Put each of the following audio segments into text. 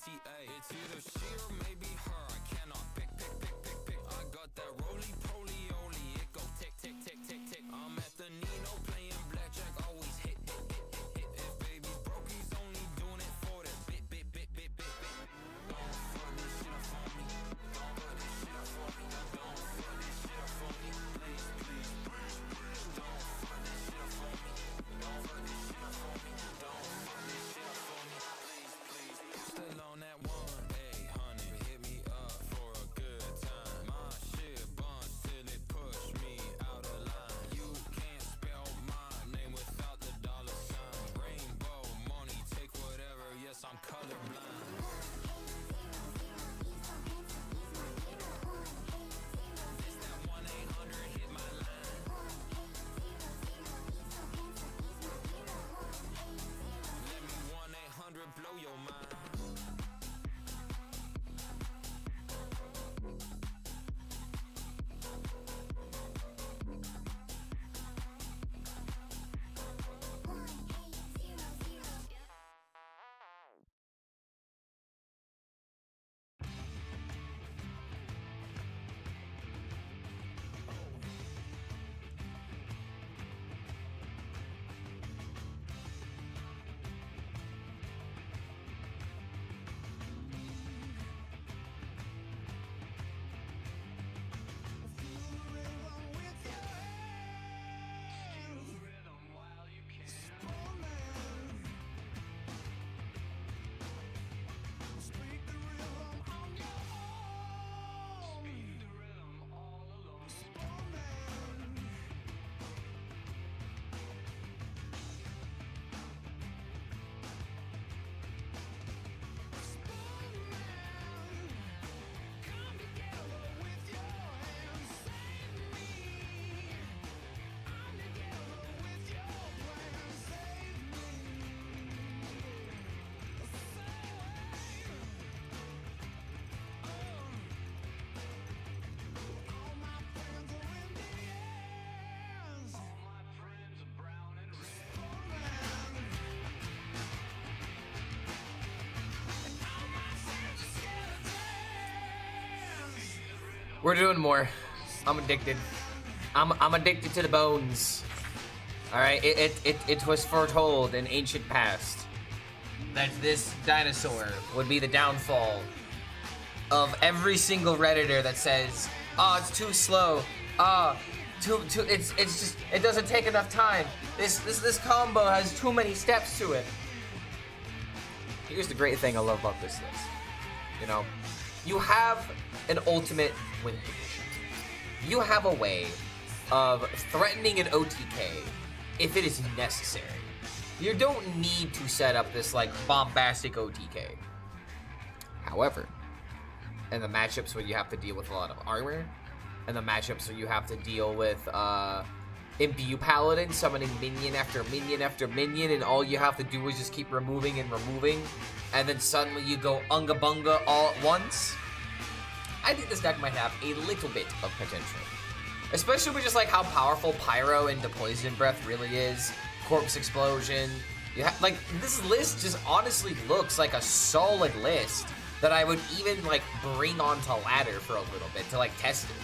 It's either she or maybe her. I cannot pick. I got that roly-poly-oly. It go tick. I'm at the Nino playing blackjack. Always hit. If baby's broke, he's only doing it for that bit. Don't fuck this shit up for me. Don't fuck this shit up for me. Don't fuck this shit up for me. Please. Don't fuck this shit up for me. Don't fuck this shit up for me. Don't fuck this shit up for me. Please. Still on that one. Hey, honey, hit me up for a good time. My shit bunch till it push me out of line. You can't spell my name without the dollar sign. Rainbow money, take whatever. Yes, I'm colorblind. It's that 1-800 hit my line. Let me 1-800 blow your mind. We're doing more. I'm addicted. I'm addicted to the bones. All right, it was foretold in ancient past that this dinosaur would be the downfall of every single redditor that says, "Oh, it's too slow. It's just it doesn't take enough time. This combo has too many steps to it." Here's the great thing I love about this list. You know, you have an ultimate win condition. You have a way of threatening an OTK if it is necessary. You don't need to set up this like bombastic OTK. However, in the matchups where you have to deal with a lot of armor, and the matchups where you have to deal with Imbue Paladin summoning minion after minion after minion, and all you have to do is just keep removing, and then suddenly you go unga bunga all at once. I think this deck might have a little bit of potential. Especially with just like how powerful Pyro into Poison Breath really is. Corpse Explosion. Like this list just honestly looks like a solid list that I would even like bring onto ladder for a little bit to like test it.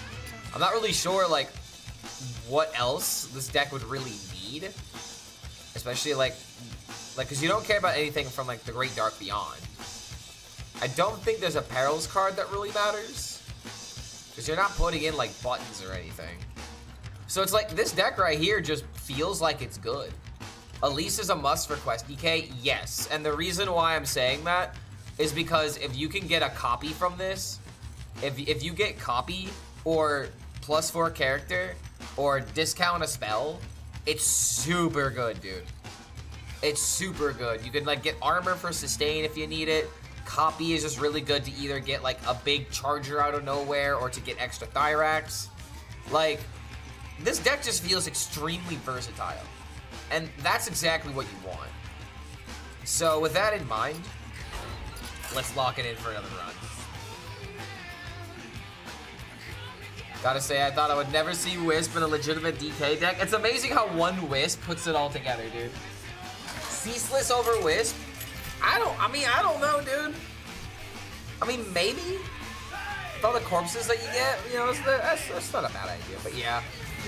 I'm not really sure like what else this deck would really need. Especially like cause you don't care about anything from like the Great Dark Beyond. I don't think there's a Perils card that really matters. Because you're not putting in like buttons or anything. So it's like this deck right here just feels like it's good. Elise is a must for Quest DK, yes. And the reason why I'm saying that is because if you can get a copy from this, if you get copy or +4 character or discount a spell, it's super good, dude. It's super good. You can like get armor for sustain if you need it. Copy is just really good to either get like a big charger out of nowhere or to get extra Thyrax. Like, this deck just feels extremely versatile. And that's exactly what you want. So with that in mind, let's lock it in for another run. Gotta say, I thought I would never see Wisp in a legitimate DK deck. It's amazing how one Wisp puts it all together, dude. Ceaseless over Wisp? I don't know, dude. mean, maybe with all the corpses that you get, you know, that's not a bad idea. But yeah,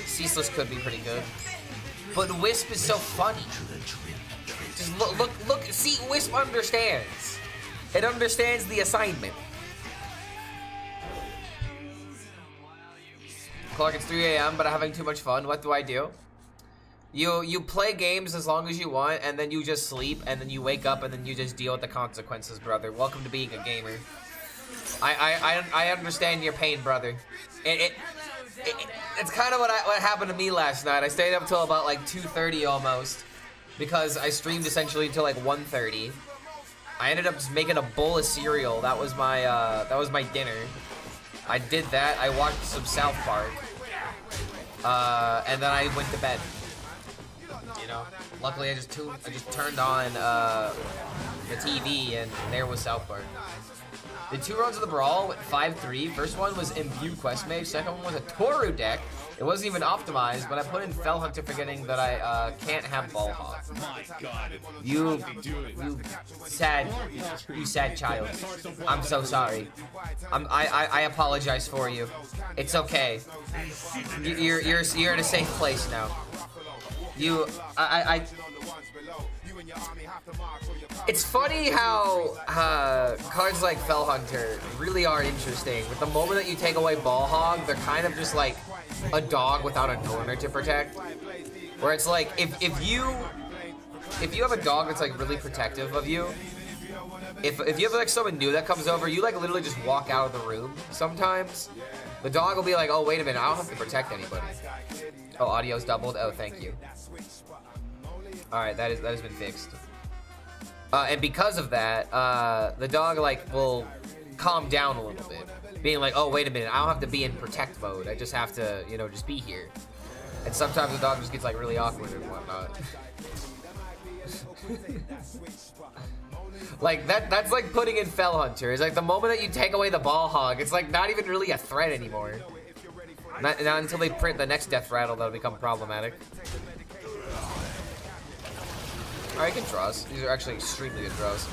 Ceaseless could be pretty good. But Wisp is so funny. Just look, see, Wisp understands. It understands the assignment. Clark, it's 3 a.m., but I'm having too much fun. What do I do? You play games as long as you want, and then you just sleep, and then you wake up, and then you just deal with the consequences, brother. Welcome to being a gamer. I understand your pain, brother. It's kind of what happened to me last night. I stayed up till about like 2:30 almost, because I streamed essentially until like 1:30. I ended up just making a bowl of cereal. That was my dinner. I did that. I watched some South Park, and then I went to bed. You know, luckily I just turned on the TV, and there was South Park. The 2 runs of the Brawl went 5-3. First one was Imbue Quest Mage. Second one was a Toru deck. It wasn't even optimized, but I put in Fell Hunter forgetting that I can't have Ball Hog. My God. You sad child. I'm so sorry. I apologize for you. It's okay. You're in a safe place now. It's funny how cards like Fell Hunter really are interesting. But the moment that you take away Ball Hog, they're kind of just like a dog without a Norner to protect. Where it's like if you have a dog that's like really protective of you, if you have like someone new that comes over, you like literally just walk out of the room sometimes. The dog will be like, oh wait a minute, I don't have to protect anybody. Oh, audio's doubled. Oh, thank you. Alright, that has been fixed. And because of that, the dog like will calm down a little bit, being like, oh wait a minute, I don't have to be in protect mode, I just have to, you know, just be here. And sometimes the dog just gets like really awkward and whatnot. Like that's like putting in Fell Hunter. It's like the moment that you take away the Ball Hog, it's like not even really a threat anymore. Not until they print the next Death Rattle, that'll become problematic. Alright, good draws. These are actually extremely good draws.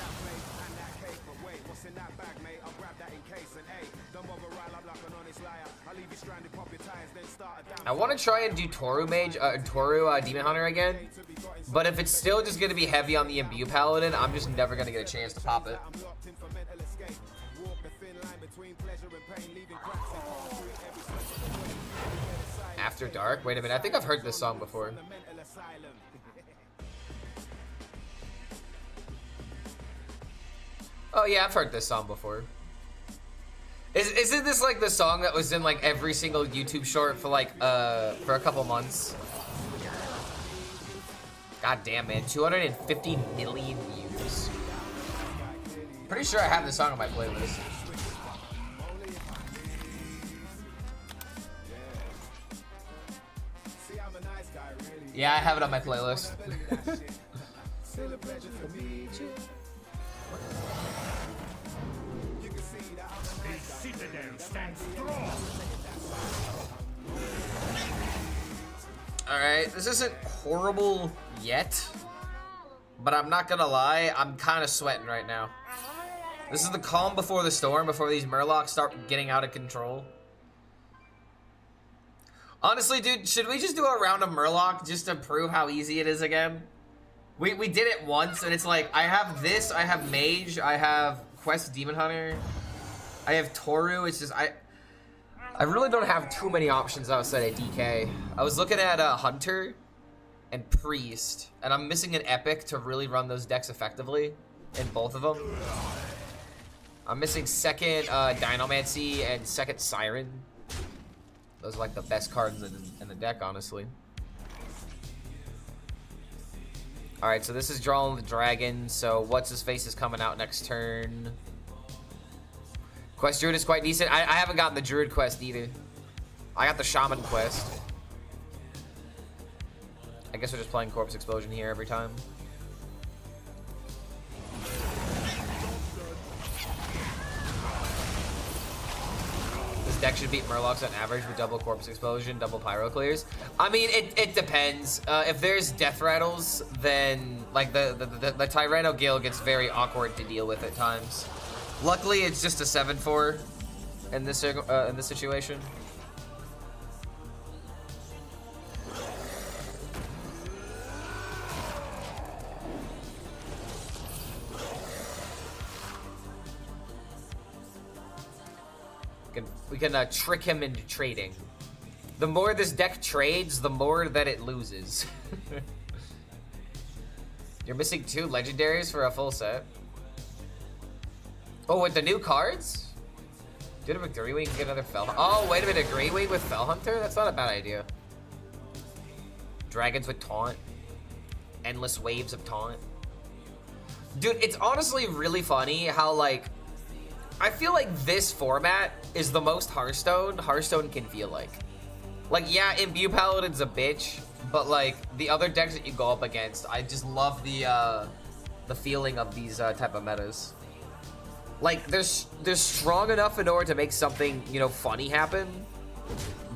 I want to try and do Toru Demon Hunter again, but if it's still just going to be heavy on the Imbue Paladin, I'm just never going to get a chance to pop it. After Dark? Wait a minute, I think I've heard this song before. Oh yeah, I've heard this song before. Isn't this like the song that was in like every single YouTube short for like for a couple months? God damn, man, 250 million views. Pretty sure I have this song on my playlist. Yeah, I have it on my playlist. Alright, this isn't horrible yet, but I'm not gonna lie, I'm kind of sweating right now. This is the calm before the storm, before these Murlocs start getting out of control. Honestly, dude, should we just do a round of Murloc just to prove how easy it is again? We did it once, and it's like, I have this, I have Mage, I have Quest Demon Hunter, I have Toru. It's just, I really don't have too many options outside of DK. I was looking at Hunter and Priest, and I'm missing an Epic to really run those decks effectively in both of them. I'm missing second Dinomancy and second Siren. Those are like the best cards in the deck, honestly. Alright, so this is drawing the dragon, so what's-his-face is coming out next turn. Quest Druid is quite decent. I haven't gotten the Druid quest either. I got the Shaman quest. I guess we're just playing Corpse Explosion here every time. This deck should beat Murlocs on average with double Corpse Explosion, double Pyro Clears. I mean, it depends. If there's Death Rattles, then like the Tyranno Gale gets very awkward to deal with at times. Luckily, it's just a 7-4 in this situation. We can trick him into trading. The more this deck trades, the more that it loses. You're missing 2 legendaries for a full set. Oh, with the new cards? Did a Victory Wing get another Fell? Oh, wait a minute, a Grey Wing with Fell Hunter? That's not a bad idea. Dragons with Taunt. Endless waves of Taunt. Dude, it's honestly really funny how, like, I feel like this format is the most Hearthstone can feel like. Like, yeah, Imbue Paladin's a bitch, but, like, the other decks that you go up against, I just love the feeling of these type of metas. Like, they're strong enough in order to make something, you know, funny happen,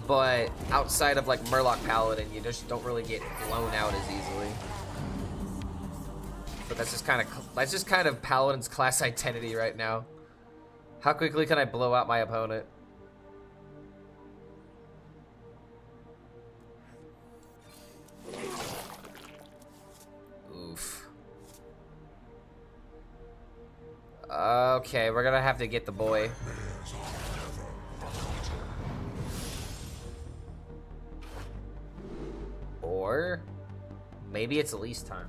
but outside of, like, Murloc Paladin, you just don't really get blown out as easily. But that's just kind of Paladin's class identity right now. How quickly can I blow out my opponent? Oof. Okay, we're gonna have to get the boy. Or maybe it's Elise time.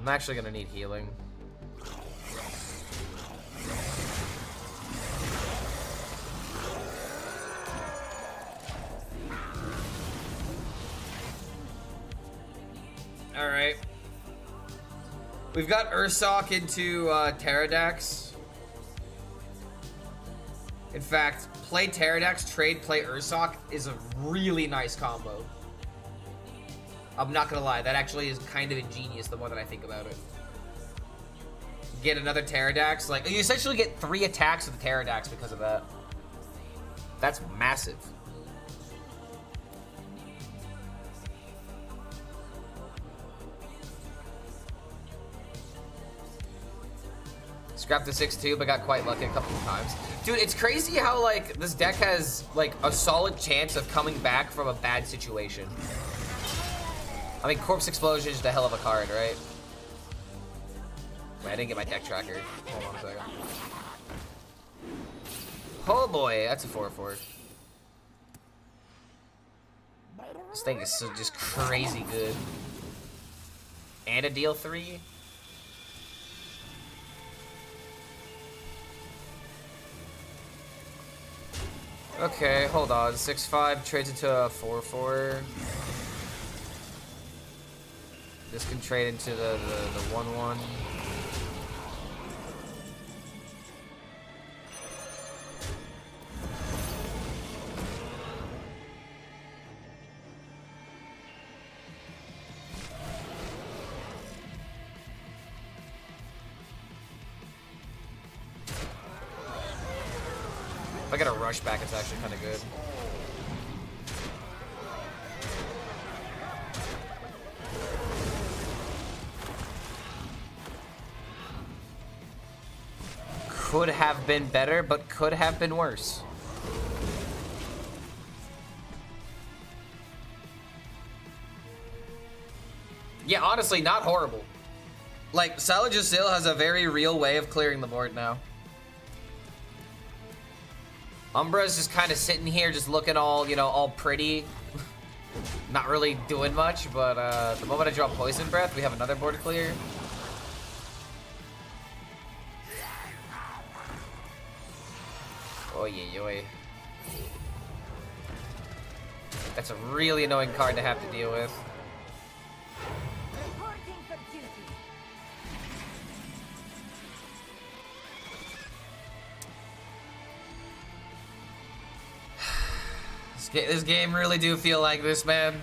I'm actually gonna need healing. Alright. We've got Ursoc into Pterodax. In fact, play Pterodax, trade, play Ursoc is a really nice combo. I'm not gonna lie, that actually is kind of ingenious the more that I think about it. Get another Pterodax, like, you essentially get 3 attacks with the Pterodax because of that. That's massive. Scrapped the 6-2, but got quite lucky a couple of times. Dude, it's crazy how, like, this deck has, like, a solid chance of coming back from a bad situation. I mean, Corpse Explosion is just a hell of a card, right? Wait, I didn't get my deck tracker. Hold on a second. Oh boy, that's a 4-4. This thing is so just crazy good. And a deal 3? Okay, hold on. 6-5 trades into a 4-4. This can trade into the 1-1. If I get a rush back, it's actually kind of good. Could have been better, but could have been worse. Yeah, honestly, not horrible. Like, Salajasil has a very real way of clearing the board now. Umbra's just kind of sitting here, just looking all, you know, all pretty. Not really doing much, but the moment I drop Poison Breath, we have another board clear. Oy, oy. That's a really annoying card to have to deal with. This game really do feel like this, man.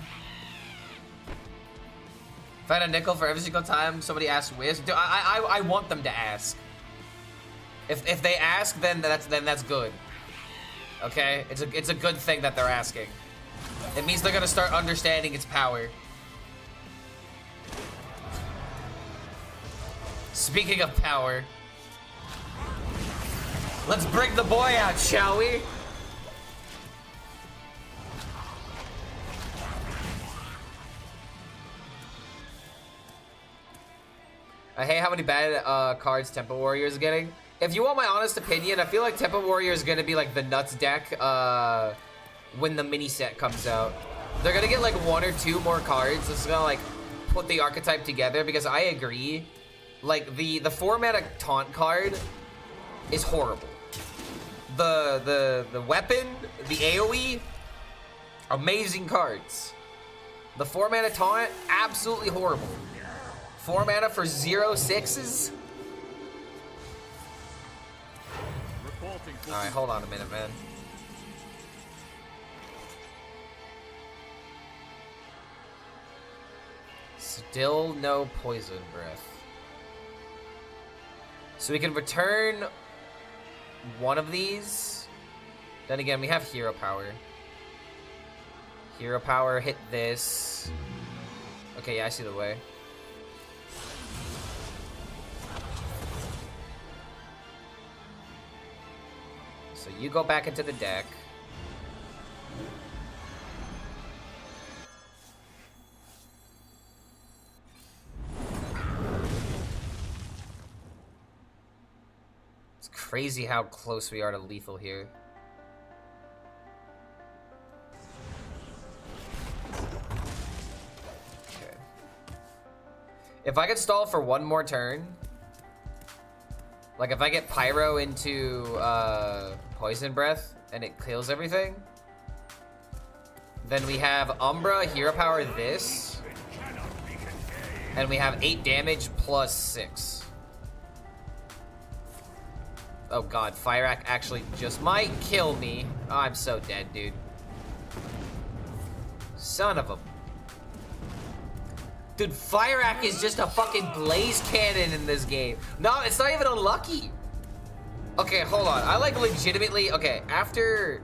Find a nickel for every single time somebody asks Wiz. Dude, I want them to ask. If they ask, then that's good. Okay, it's a good thing that they're asking. It means they're gonna start understanding its power. Speaking of power, let's bring the boy out, shall we? I hate how many bad cards Tempo Warrior is getting. If you want my honest opinion, I feel like Tempo Warrior is gonna be like the nuts deck when the mini set comes out. They're gonna get like 1 or 2 more cards. This is gonna like put the archetype together because I agree. Like the 4-mana taunt card is horrible. The weapon, the AoE, amazing cards. The 4-mana taunt, absolutely horrible. 4 mana for 0/6s? Alright, hold on a minute, man. Still no poison breath. So we can return one of these. Then again, we have hero power. Hero power, hit this. Okay, yeah, I see the way. So you go back into the deck. It's crazy how close we are to lethal here. Okay. If I could stall for 1 more turn, like if I get Pyro into Poison Breath and it kills everything, then we have Umbra, Hero Power this, and we have 8 damage plus 6. Oh god, Fire actually just might kill me. Oh, I'm so dead, dude. Son of a... Dude, Fire is just a fucking blaze cannon in this game. No, it's not even unlucky. Okay, hold on. I like legitimately... Okay, after...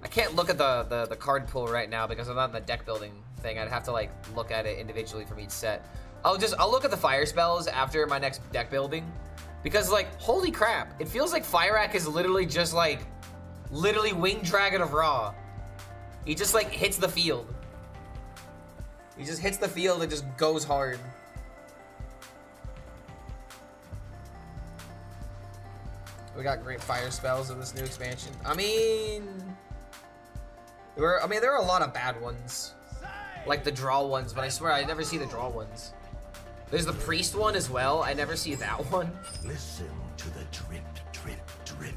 I can't look at the card pool right now because I'm not in the deck building thing. I'd have to like look at it individually from each set. I'll look at the fire spells after my next deck building. Because like, holy crap. It feels like Fire is literally just like... Literally Winged Dragon of Ra. He just like hits the field. He just hits the field and just goes hard. We got great fire spells in this new expansion. I mean, there are a lot of bad ones. Like the draw ones, but I swear I never see the draw ones. There's the priest one as well. I never see that one. Listen to the drip, drip, drip.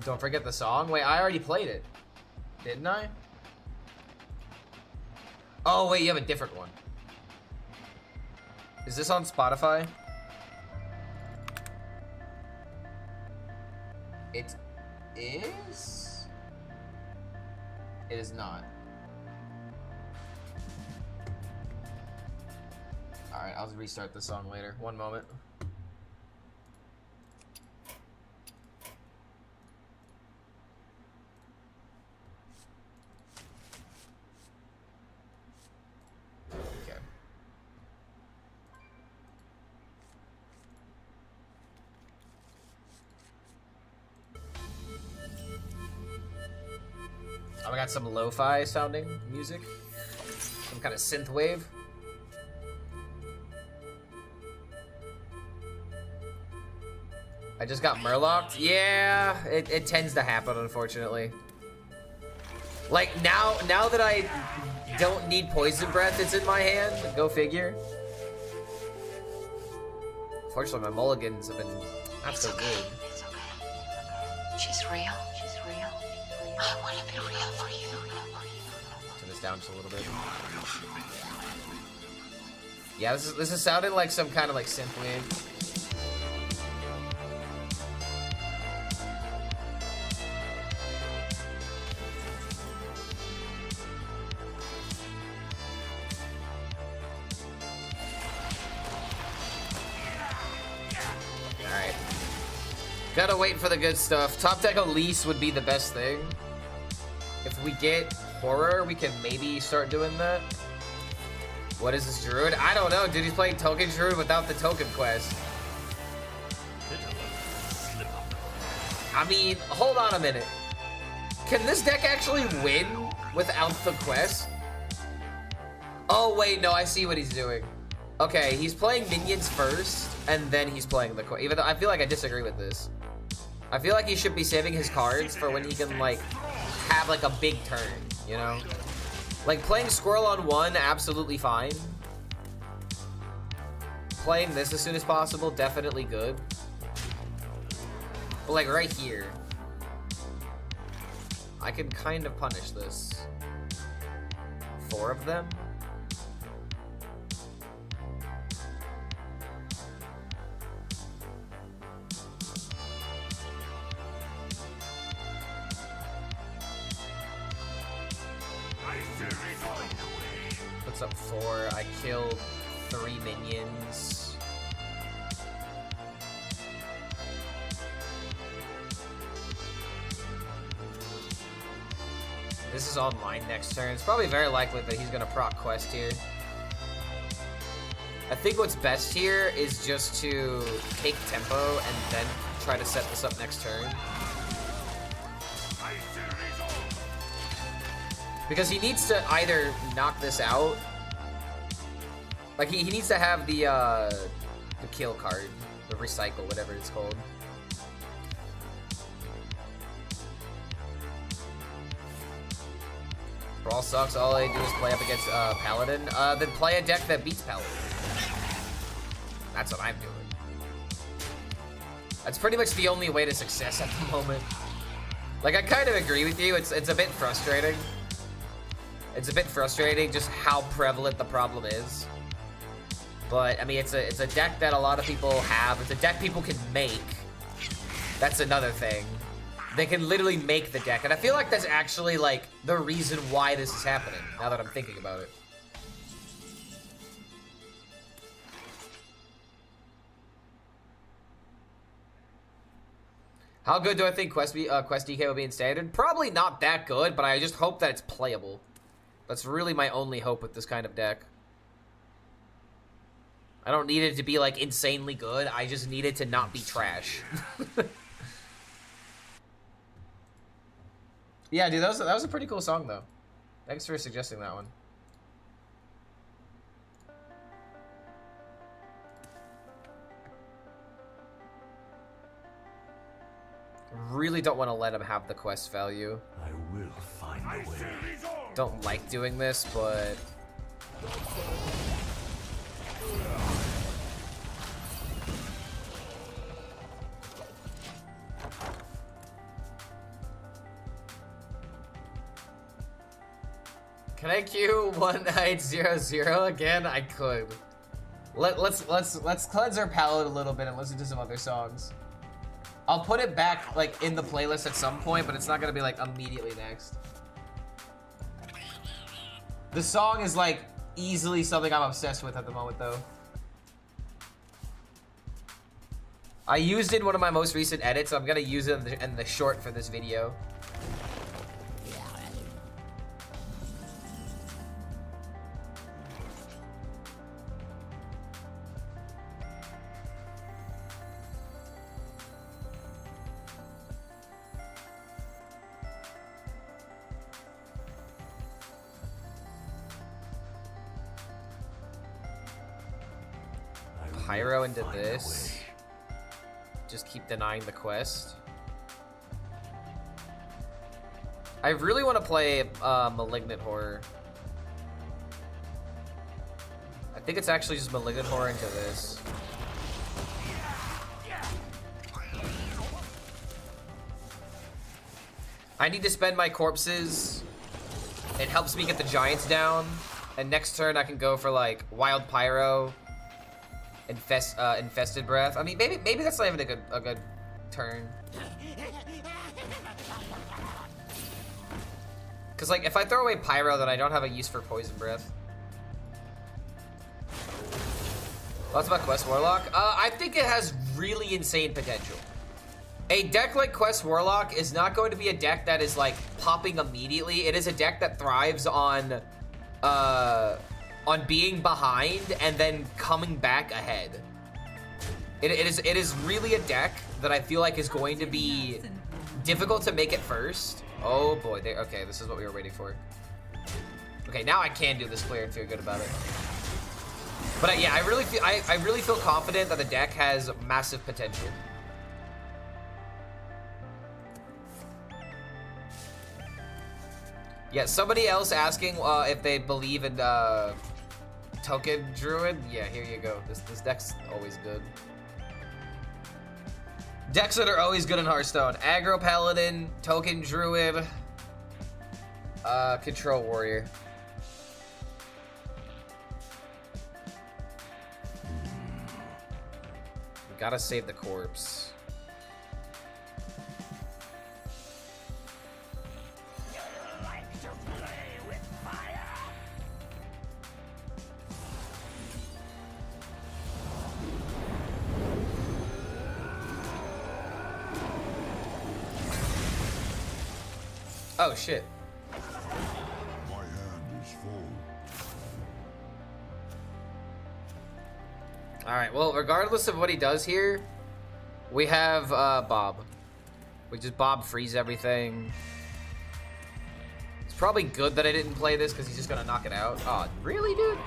Don't forget the song. Wait, I already played it. Didn't I? Oh, wait, you have a different one. Is this on Spotify? It is? It is not. Alright, I'll restart the song later. One moment. Okay. Oh, I got some lo-fi sounding music. Some kind of synth wave. I just got murlocked. Yeah, it tends to happen, unfortunately. Like, now that I don't need Poison Breath, it's in my hand. Go figure. Unfortunately, my mulligans have been not so good. It's okay. She's real. She's real. I want to be real for you. Turn this down just a little bit. Yeah, this is sounding like some kind of like synth wave. Gotta wait for the good stuff. Top deck Elise would be the best thing. If we get horror, we can maybe start doing that. What is this druid? I don't know, dude. He's playing token druid without the token quest. I mean, hold on a minute. Can this deck actually win without the quest? Oh wait, no, I see what he's doing. Okay, he's playing minions first, and then he's playing the quest. Even though I feel like I disagree with this. I feel like he should be saving his cards for when he can, like, have, like, a big turn, you know? Like, playing Squirrel on 1, absolutely fine. Playing this as soon as possible, definitely good. But, like, right here, I can kind of punish this. 4 of them? Puts up 4. I killed 3 minions. This is all mine next turn. It's probably very likely that he's gonna proc quest here. I think what's best here is just to take tempo and then try to set this up next turn. Because he needs to either knock this out, like he needs to have the kill card, the recycle, whatever it's called. Brawl sucks. All I do is play up against Paladin. Then play a deck that beats Paladin. That's what I'm doing. That's pretty much the only way to success at the moment. Like, I kind of agree with you. It's a bit frustrating. It's a bit frustrating just how prevalent the problem is. But I mean, it's a deck that a lot of people have. It's a deck people can make. That's another thing. They can literally make the deck, and I feel like that's actually like the reason why this is happening. Now that I'm thinking about it. How good do I think Quest DK will be in Standard? Probably not that good, but I just hope that it's playable. That's really my only hope with this kind of deck. I don't need it to be, like, insanely good. I just need it to not be trash. Yeah, dude, that was a pretty cool song, though. Thanks for suggesting that one. Really don't want to let him have the quest value. I will find a way. Don't like doing this, but... Can I queue 1800 again? I could. Let's cleanse our palate a little bit and listen to some other songs. I'll put it back like in the playlist at some point, but it's not gonna be like immediately next. The song is like easily something I'm obsessed with at the moment, though. I used it in one of my most recent edits, so I'm gonna use it in the short for this video. Pyro into this. Just keep denying the quest. I really want to play Malignant Horror. I think it's actually just Malignant Horror into this. I need to spend my corpses. It helps me get the giants down. And next turn I can go for like Wild Pyro. Infested Breath. I mean, maybe that's not even a good turn. Cause like if I throw away Pyro, then I don't have a use for Poison Breath. Thoughts about Quest Warlock? I think it has really insane potential. A deck like Quest Warlock is not going to be a deck that is like popping immediately. It is a deck that thrives on being behind and then coming back ahead. It is really a deck that I feel like is going to be difficult to make it first. Oh boy, okay, this is what we were waiting for. Okay, now I can do this clear and feel good about it. But yeah, I really feel confident that the deck has massive potential. Yeah, somebody else asking if they believe in Token Druid. Yeah, here you go. This deck's always good. Decks that are always good in Hearthstone: Aggro Paladin, Token Druid, Control Warrior. We gotta save the corpse. Oh shit. My hand is full. Alright, well, regardless of what he does here, we have Bob. We just Bob freeze everything. It's probably good that I didn't play this because he's just gonna knock it out. Oh, really, dude?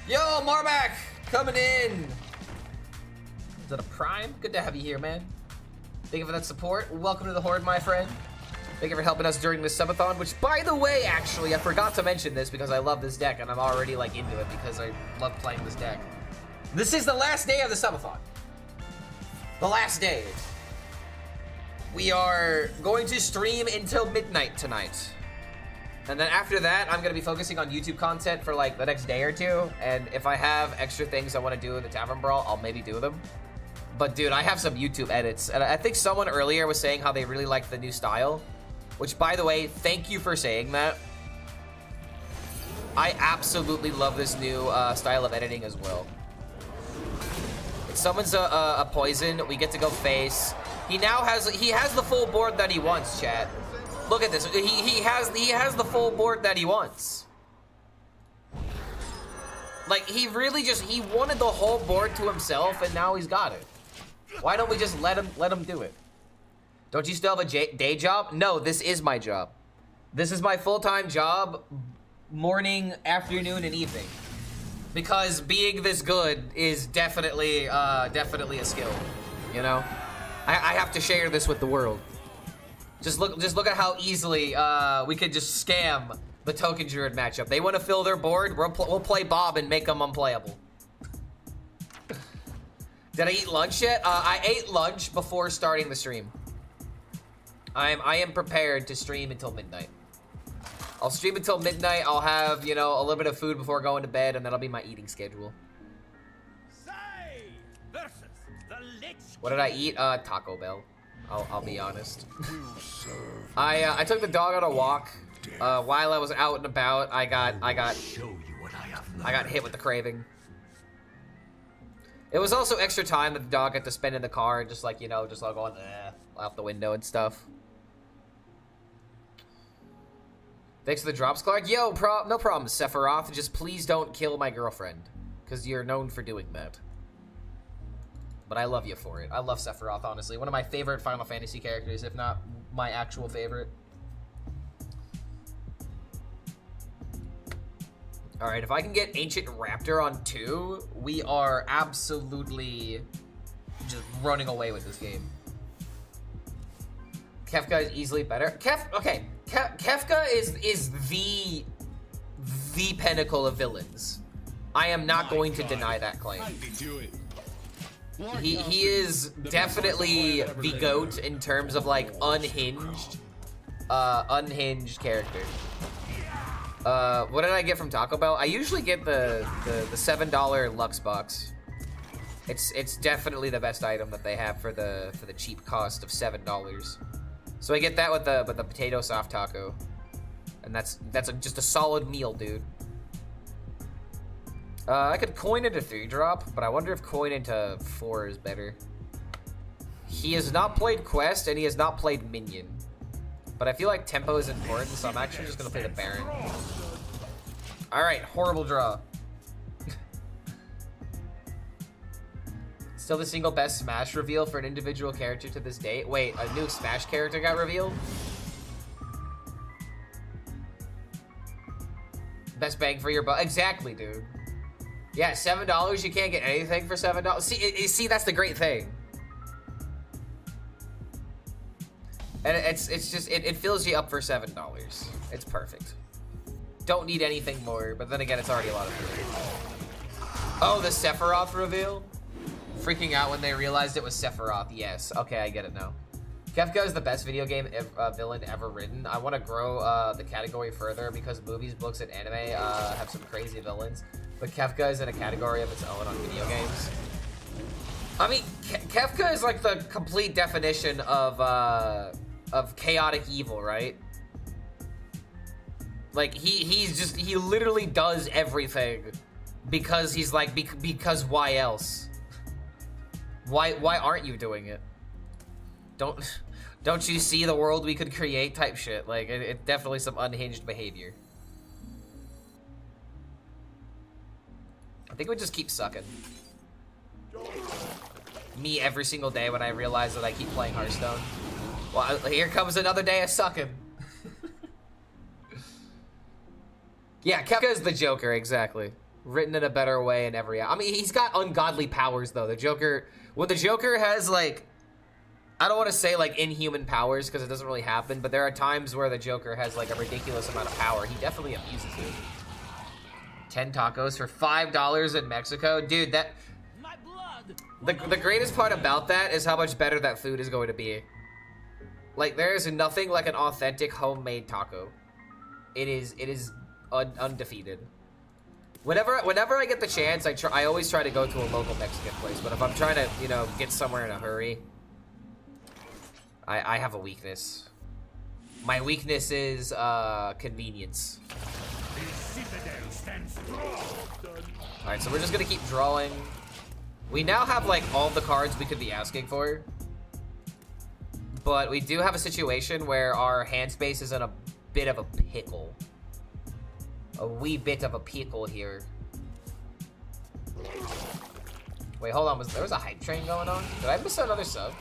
Yo, Marmac! Coming in! Is that a Prime? Good to have you here, man. Thank you for that support. Welcome to the Horde, my friend. Thank you for helping us during this subathon, which, by the way, actually, I forgot to mention this because I love this deck and I'm already, like, into it because I love playing this deck. This is the last day of the subathon. The last day. We are going to stream until midnight tonight. And then after that, I'm gonna be focusing on YouTube content for, like, the next day or two. And if I have extra things I want to do in the Tavern Brawl, I'll maybe do them. But dude, I have some YouTube edits, and I think someone earlier was saying how they really liked the new style, which, by the way, thank you for saying that. I absolutely love this new style of editing as well. If someone's a poison, we get to go face. He has the full board that he wants, chat. Look at this. He has the full board that he wants. Like, he really he wanted the whole board to himself, and now he's got it. Why don't we just let him do it? Don't you still have a day job? No, this is my job. This is my full-time job, morning, afternoon, and evening. Because being this good is definitely a skill, you know? I have to share this with the world. Just look at how easily we could just scam the Token Druid matchup. They want to fill their board, we'll play Bob and make them unplayable. Did I eat lunch yet? I ate lunch before starting the stream. I am prepared to stream until midnight. I'll stream until midnight. I'll have, you know, a little bit of food before going to bed, and that'll be my eating schedule. What did I eat? Taco Bell. I'll be honest. I took the dog on a walk. While I was out and about, I got hit with the craving. It was also extra time that the dog had to spend in the car and just like, you know, just like going out the window and stuff. Thanks for the drops, Clark. Yo, no problem, Sephiroth. Just please don't kill my girlfriend, because you're known for doing that. But I love you for it. I love Sephiroth, honestly. One of my favorite Final Fantasy characters, if not my actual favorite. Alright, if I can get Ancient Raptor on 2, we are absolutely just running away with this game. Kefka is easily better. Kefka is the pinnacle of villains. I am not going to deny that claim. He is definitely the GOAT in terms of like unhinged character. What did I get from Taco Bell? I usually get the $7 Lux box. It's definitely the best item that they have for the cheap cost of $7. So I get that with the potato soft taco, and that's just a solid meal, dude. I could coin into 3-drop, but I wonder if coin into 4 is better. He has not played Quest, and he has not played Minion. But I feel like tempo is important, so I'm actually just gonna play the Baron. Alright, horrible draw. Still the single best Smash reveal for an individual character to this date. Wait, a new Smash character got revealed? Best bang for your buck. Exactly, dude. Yeah, $7, you can't get anything for $7. See, that's the great thing. And it fills you up for $7. It's perfect. Don't need anything more, but then again, it's already a lot of food. Oh, the Sephiroth reveal? Freaking out when they realized it was Sephiroth. Yes. Okay, I get it now. Kefka is the best video game villain ever written. I want to grow the category further because movies, books, and anime have some crazy villains. But Kefka is in a category of its own on video games. I mean, Kefka is like the complete definition of chaotic evil, right? Like he literally does everything because he's like because why else? Why aren't you doing it? Don't you see the world we could create type shit? Like it's definitely some unhinged behavior. I think we just keep sucking. Me every single day when I realize that I keep playing Hearthstone. Well, here comes another day of sucking. Yeah, Kefka is the Joker, exactly. Written in a better way in every... I mean, he's got ungodly powers, though. The Joker... Well, the Joker has, like... I don't want to say, like, inhuman powers, because it doesn't really happen, but there are times where the Joker has, like, a ridiculous amount of power. He definitely abuses it. 10 tacos for $5 in Mexico? Dude, that... My blood. The greatest part about that is how much better that food is going to be. Like, there is nothing like an authentic homemade taco. It is undefeated. Whenever I get the chance, I always try to go to a local Mexican place. But if I'm trying to, you know, get somewhere in a hurry, I have a weakness. My weakness is convenience. Alright, so we're just gonna keep drawing. We now have like all the cards we could be asking for. But we do have a situation where our hand space is in a bit of a pickle. A wee bit of a pickle here. Wait, hold on. There was a hype train going on? Did I miss another sub?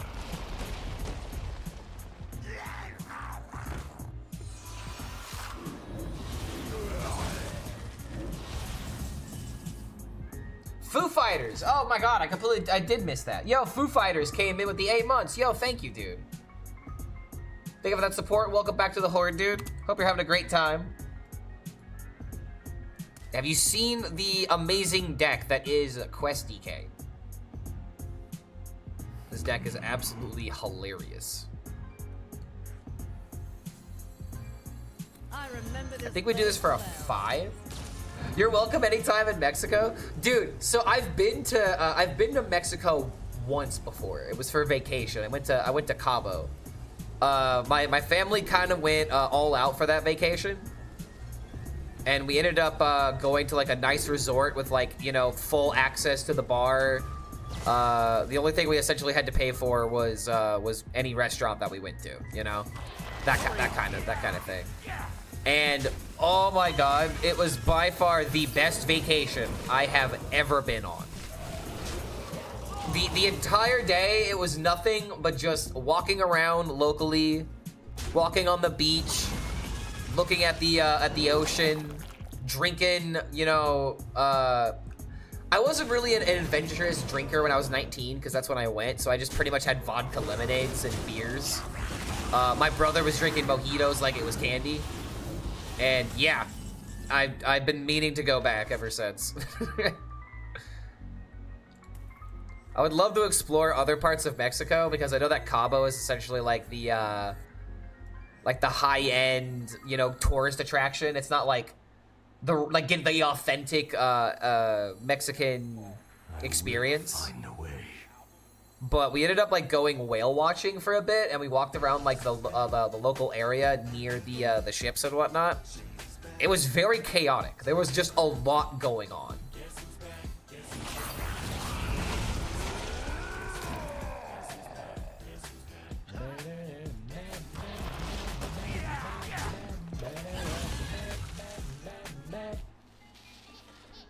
Foo Fighters! Oh my god, I did miss that. Yo, Foo Fighters came in with the 8 months. Yo, thank you, dude. Thank you for that support. Welcome back to the Horde, dude. Hope you're having a great time. Have you seen the amazing deck that is Quest DK? This deck is absolutely hilarious. I think we do this for a 5. You're welcome anytime in Mexico, dude. So I've been to Mexico once before. It was for vacation. I went to Cabo. My family kind of went all out for that vacation, and we ended up going to like a nice resort with like, you know, full access to the bar. The only thing we essentially had to pay for was any restaurant that we went to, you know, that kind of thing. And oh my god, it was by far the best vacation I have ever been on. The entire day, it was nothing but just walking around locally, walking on the beach, looking at the ocean, drinking, you know, I wasn't really an adventurous drinker when I was 19, because that's when I went, so I just pretty much had vodka lemonades and beers. My brother was drinking mojitos like it was candy. And yeah, I've been meaning to go back ever since. I would love to explore other parts of Mexico, because I know that Cabo is essentially like the high-end, you know, tourist attraction. It's not like get the authentic Mexican experience. But we ended up like going whale watching for a bit, and we walked around like the local area near the ships and whatnot. It was very chaotic. There was just a lot going on.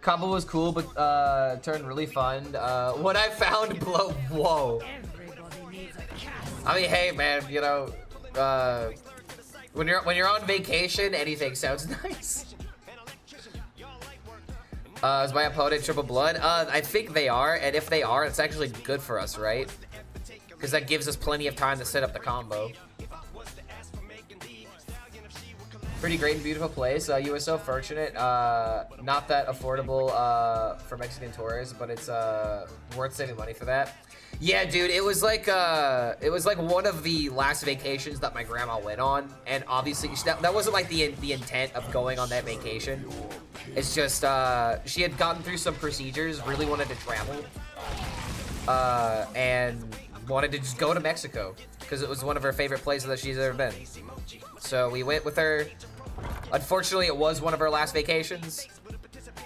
Combo was cool, but turned really fun. What I found blow. Whoa. Everybody needs a cat. I mean, hey man, you know, when you're on vacation, anything sounds nice. Is my opponent triple blood? I think they are, and if they are, it's actually good for us, right? Because that gives us plenty of time to set up the combo. Pretty great and beautiful place. You were so fortunate. Not that affordable for Mexican tourists, but it's worth saving money for that. Yeah, dude, it was like one of the last vacations that my grandma went on, and obviously that wasn't like the intent of going on that vacation. It's just she had gotten through some procedures, really wanted to travel, and wanted to just go to Mexico because it was one of her favorite places that she's ever been. So we went with her. Unfortunately, it was one of her last vacations,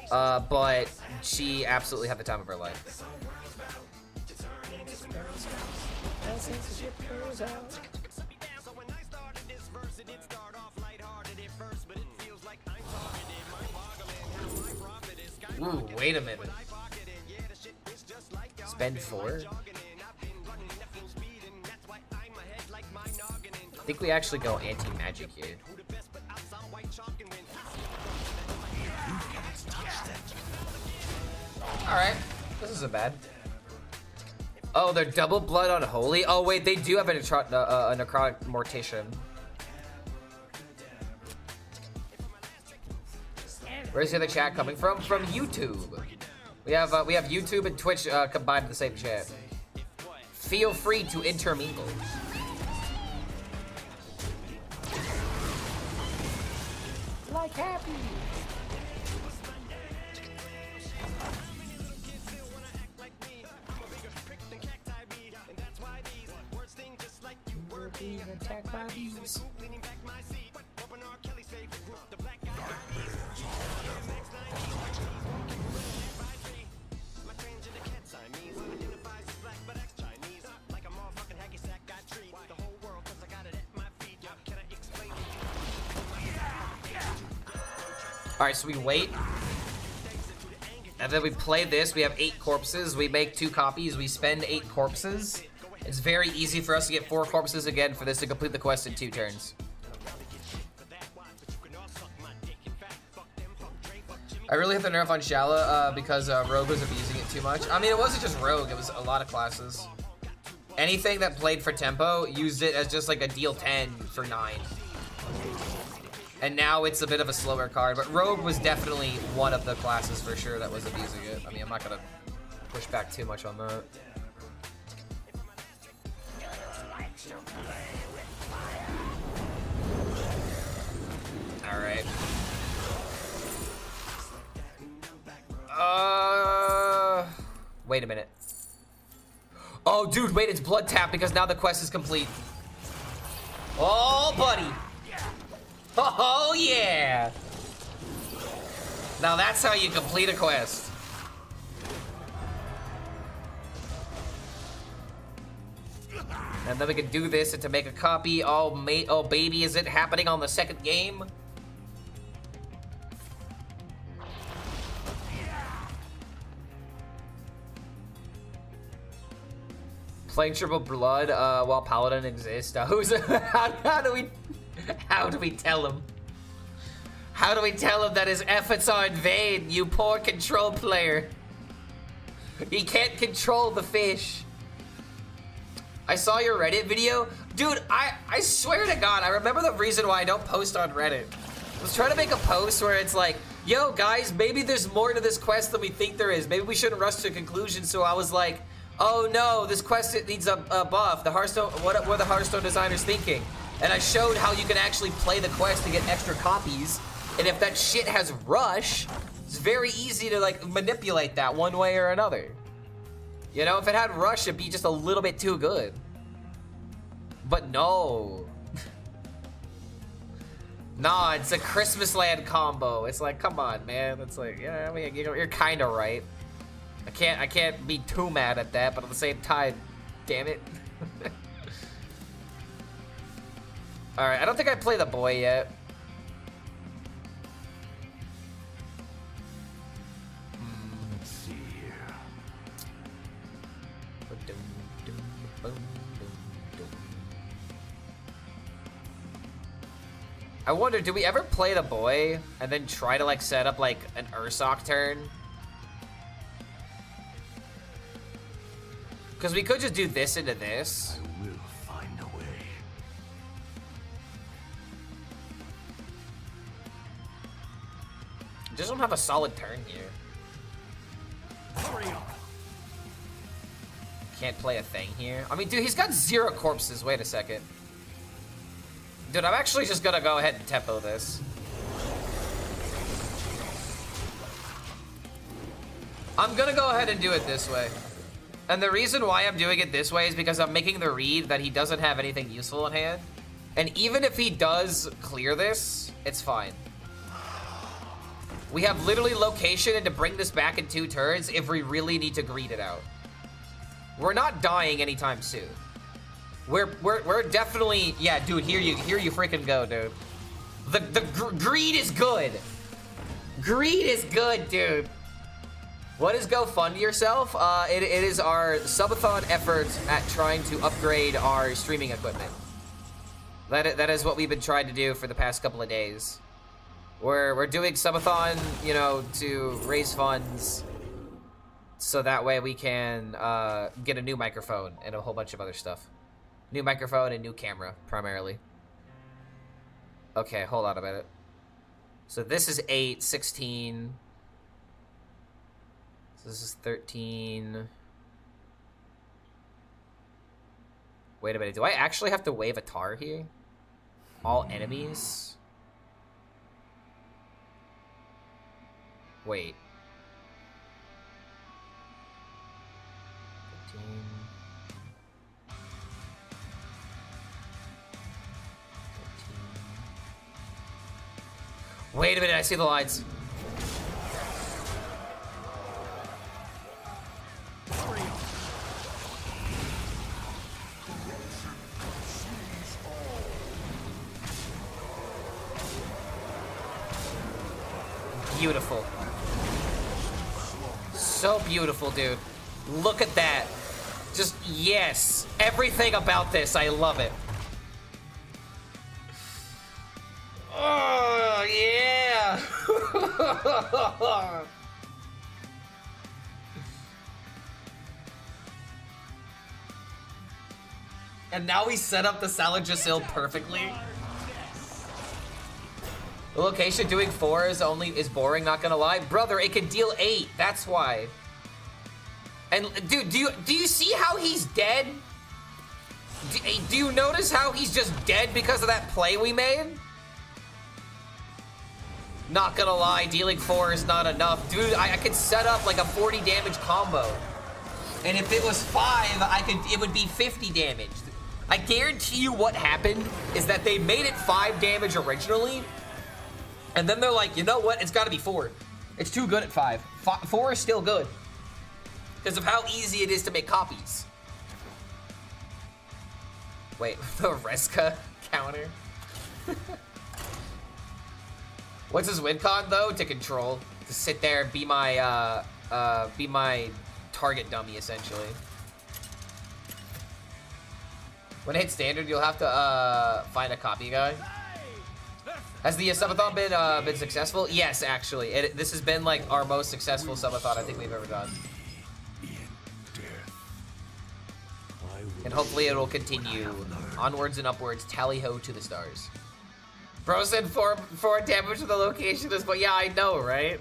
but she absolutely had the time of her life. Ooh, wait a minute. Spend 4? I think we actually go anti-magic here. Alright, this isn't bad. Oh, they're double blood on holy? Oh wait, they do have a necrotic mortician. Where's the other chat coming from? From YouTube. We have YouTube and Twitch combined in the same chat. Feel free to intermingle. Like happy. Being attacked by bees. Alright, so we wait. And then we play this. We have 8 corpses. We make 2 copies. We spend 8 corpses. It's very easy for us to get 4 corpses again for this to complete the quest in 2 turns. I really hit the nerf on Shala because Rogue was abusing it too much. I mean, it wasn't just Rogue, it was a lot of classes. Anything that played for tempo used it as just like a deal 10 for 9. And now it's a bit of a slower card, but Rogue was definitely one of the classes for sure that was abusing it. I mean, I'm not gonna push back too much on that. Alright. Wait a minute. Oh, dude, wait, it's blood tap because now the quest is complete. Oh, buddy. Oh, yeah. Now that's how you complete a quest. And then we can do this and to make a copy. Oh, mate, oh, baby, is it happening on the second game? Playing triple blood while Paladin exists. How do we tell him? How do we tell him that his efforts are in vain, you poor control player? He can't control the fish. I saw your Reddit video. Dude, I swear to God, I remember the reason why I don't post on Reddit. I was trying to make a post where it's like, yo, guys, maybe there's more to this quest than we think there is. Maybe we shouldn't rush to a conclusion. So I was like, oh no, this quest it needs a buff. The Hearthstone, what were the Hearthstone designers thinking? And I showed how you can actually play the quest to get extra copies. And if that shit has rush, it's very easy to like manipulate that one way or another. You know, if it had rush, it'd be just a little bit too good. But no. Nah, it's a Christmas Land combo. It's like, come on, man. It's like, yeah, I mean, you're kind of right. I can't be too mad at that, but at the same time, damn it. All right, I don't think I play the boy yet. I wonder, do we ever play the boy and then try to like set up like an Ursoc turn? Because we could just do this into this. I will find a way. Just don't have a solid turn here. Hurry up. Can't play a thing here. I mean, dude, he's got 0 corpses. Wait a second. Dude, I'm actually just gonna go ahead and tempo this. I'm gonna go ahead and do it this way. And the reason why I'm doing it this way is because I'm making the read that he doesn't have anything useful in hand. And even if he does clear this, it's fine. We have literally location and to bring this back in 2 turns if we really need to greed it out. We're not dying anytime soon. We're definitely, yeah, dude, here you freaking go, dude. The greed is good. Greed is good, dude. What is Go Fund Yourself? It is our subathon effort at trying to upgrade our streaming equipment. That is what we've been trying to do for the past couple of days. We're doing subathon, you know, to raise funds so that way we can get a new microphone and a whole bunch of other stuff. New microphone and new camera, primarily. Okay, hold on a minute. So this is 8, 16. So this is 13. Wait a minute, do I actually have to wave a tar here? All enemies? Wait. 15. Wait a minute, I see the lines. Hurry up. Beautiful. So beautiful, dude. Look at that. Just, yes. Everything about this, I love it. Oh, yeah. And now we set up the Salajasil perfectly. The location doing 4 is boring, not gonna lie. Brother, it can deal 8, that's why. And dude, do you see how he's dead? Do you notice how he's just dead because of that play we made? Not gonna lie, dealing 4 is not enough. Dude, I could set up like a 40 damage combo. And if it was 5, it would be 50 damage. I guarantee you what happened is that they made it 5 damage originally, and then they're like, you know what, it's gotta be 4. It's too good at 5. 4 is still good. Because of how easy it is to make copies. Wait, the Reska counter? What's his win con though? To control. To sit there and be my target dummy essentially. When it hits standard, you'll have to find a copy guy. Has the subathon been successful? Yes, actually. This has been like our most successful subathon I think we've ever done. And hopefully it will continue. Onwards and upwards, tally ho to the stars. Bro said 4 damage to the location is, but yeah, I know, right?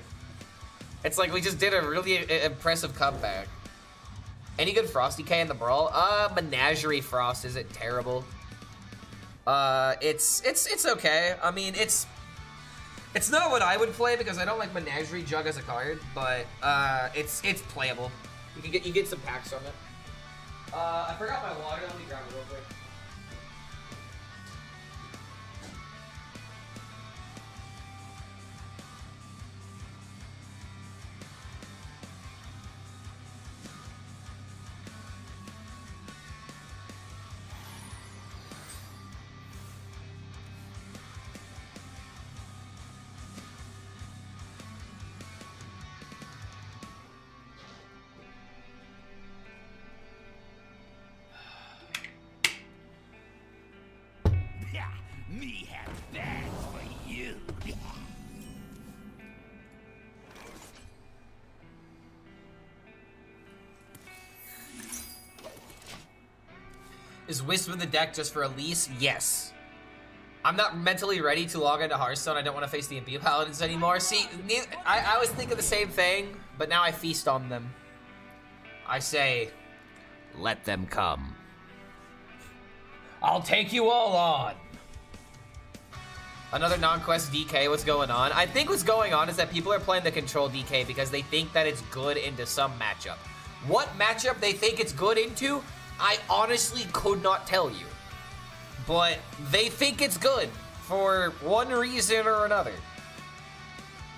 It's like we just did a really impressive comeback. Any good Frosty K in the Brawl? Menagerie Frost isn't terrible. It's okay. I mean, it's not what I would play because I don't like Menagerie Jug as a card, but it's playable. You get some packs from it. I forgot my water. Let me grab it real quick. Yeah, me have that for Is Wisp in the deck just for Elise? Yes. I'm not mentally ready to log into Hearthstone. I don't want to face the Imbu Paladins anymore. See, I was thinking the same thing, but now I feast on them. I say, let them come. I'll take you all on. Another non-quest DK, what's going on? I think what's going on is that people are playing the control DK because they think that it's good into some matchup. What matchup they think it's good into, I honestly could not tell you. But they think it's good for one reason or another.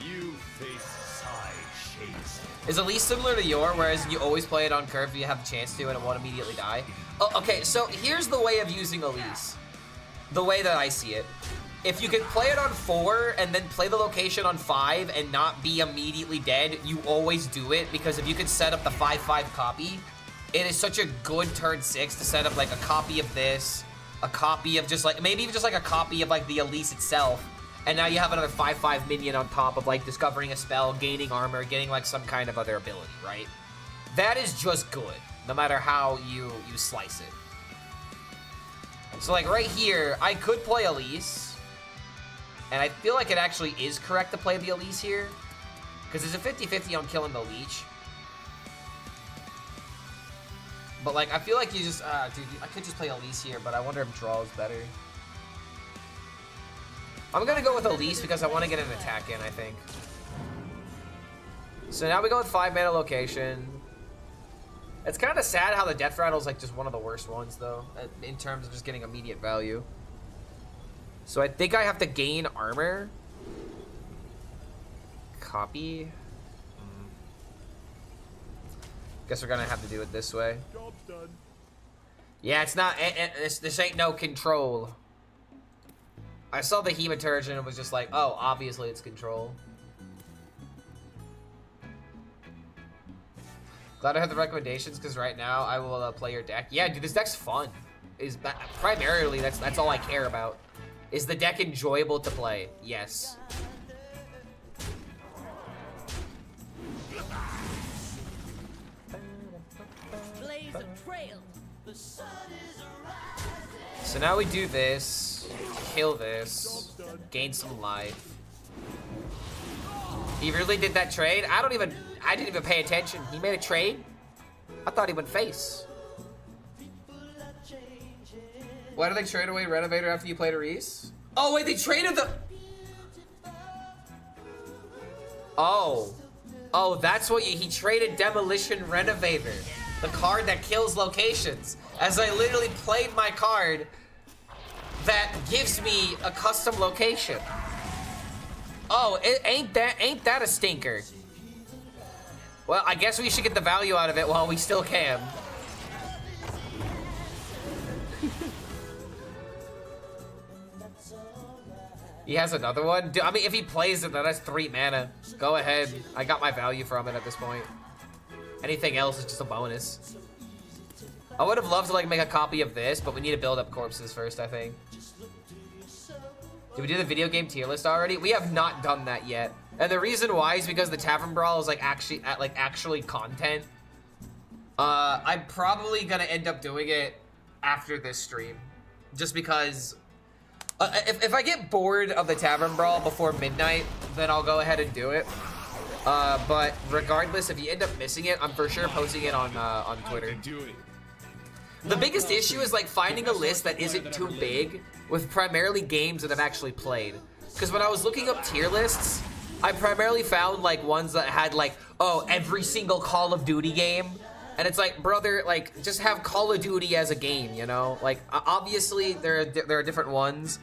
You face side shades. Is Elise similar to Yor, whereas you always play it on curve if you have the chance to and it won't immediately die? Oh, okay, so here's the way of using Elise. The way that I see it. If you can play it on 4 and then play the location on 5 and not be immediately dead, you always do it, because if you can set up the 5/5 copy, it is such a good turn 6 to set up like a copy of this, a copy of just like, maybe even just like a copy of like the Elise itself, and now you have another 5/5 minion on top of like discovering a spell, gaining armor, getting like some kind of other ability, right? That is just good, no matter how you slice it. So like right here, I could play Elise, and I feel like it actually is correct to play the Elise here, because there's a 50-50 on killing the leech. But like, I feel like you just, dude, I could just play Elise here, but I wonder if draw is better. I'm gonna go with Elise because I want to get an attack in, I think. So now we go with 5 mana location. It's kind of sad how the Death Rattle is like just one of the worst ones though, in terms of just getting immediate value. So I think I have to gain armor. Copy. Guess we're gonna have to do it this way. Job's done. Yeah, it's not. This ain't no control. I saw the Hematurge and it was just like, oh, obviously it's control. Glad I have the recommendations because right now I will play your deck. Yeah, dude, this deck's fun. Primarily that's all I care about. Is the deck enjoyable to play? Yes. Blaze a trail. So now we do this, kill this, gain some life. He really did that trade? I didn't even pay attention. He made a trade? I thought he went face. Why did they trade away Renovator after you played a Reese? Oh wait, they traded the... Oh, that's what he traded Demolition Renovator. The card that kills locations. As I literally played my card that gives me a custom location. Oh, ain't that a stinker? Well, I guess we should get the value out of it while we still can. He has another one? Dude, I mean, if he plays it, then that's 3 mana. Go ahead. I got my value from it at this point. Anything else is just a bonus. I would have loved to like make a copy of this, but we need to build up corpses first, I think. Did we do the video game tier list already? We have not done that yet. And the reason why is because the Tavern Brawl is like actually content. I'm probably gonna end up doing it after this stream. Just because if I get bored of the Tavern Brawl before midnight, then I'll go ahead and do it. But regardless, if you end up missing it, I'm for sure posting it on Twitter. The biggest issue is like finding a list that isn't too big with primarily games that I've actually played. Because when I was looking up tier lists, I primarily found like ones that had like, oh, every single Call of Duty game. And it's like, brother, like just have Call of Duty as a game, you know? Like obviously there are different ones.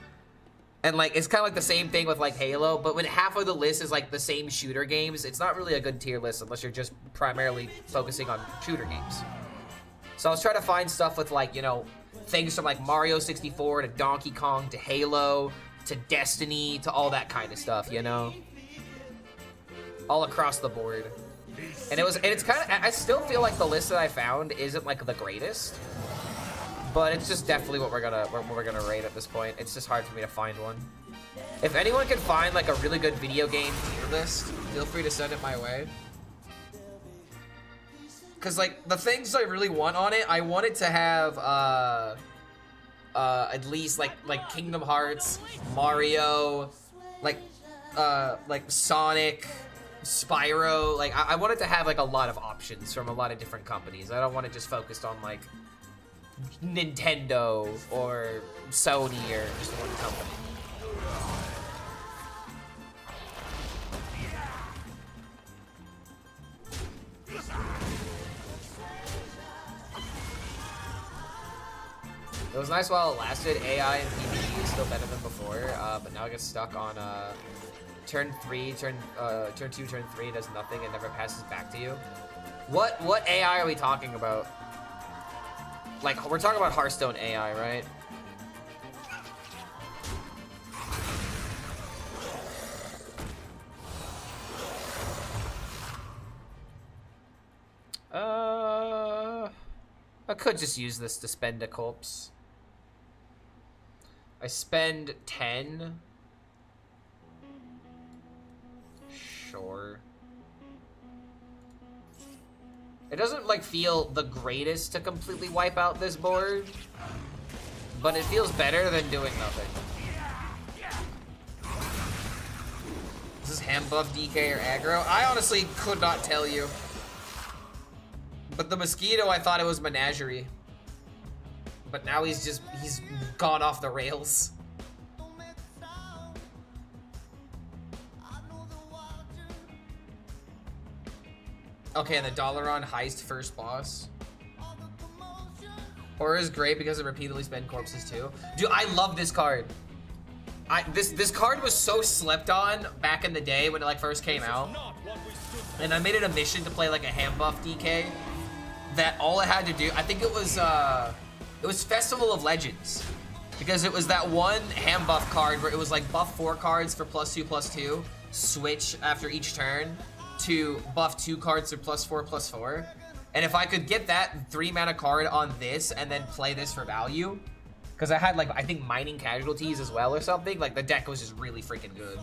And like, it's kind of like the same thing with like Halo, but when half of the list is like the same shooter games, it's not really a good tier list unless you're just primarily focusing on shooter games. So I was trying to find stuff with like, you know, things from like Mario 64 to Donkey Kong to Halo to Destiny to all that kind of stuff, you know? All across the board. And it's kind of, I still feel like the list that I found isn't like the greatest. but it's just definitely what we're gonna rate at this point. It's just hard for me to find one. If anyone can find like a really good video game tier list, feel free to send it my way. Cause like the things I really want on it, I want it to have at least like Kingdom Hearts, Mario, like Sonic, Spyro. Like I want it to have like a lot of options from a lot of different companies. I don't want it just focused on like Nintendo or Sony or just one company. It was nice while it lasted. AI and PvE is still better than before, but now it gets stuck on turn 2, turn 3 does nothing and never passes back to you. What AI are we talking about? Like, we're talking about Hearthstone AI, right? I could just use this to spend a corpse. I spend 10. Sure. It doesn't like feel the greatest to completely wipe out this board, but it feels better than doing nothing. Is this ham buff, DK, or aggro? I honestly could not tell you. But the mosquito, I thought it was menagerie. But now he's gone off the rails. Okay, and the Dalaran heist first boss. Horror is great because it repeatedly spend corpses too. Dude, I love this card. This card was so slept on back in the day when it like first came out. And I made it a mission to play like a ham buff DK. That all I had to do, I think it was Festival of Legends. Because it was that one ham buff card where it was like buff 4 cards for +2/+2, switch after each turn, to buff 2 cards for +4/+4. And if I could get that 3 mana card on this and then play this for value, because I had like, I think mining casualties as well or something, like the deck was just really freaking good.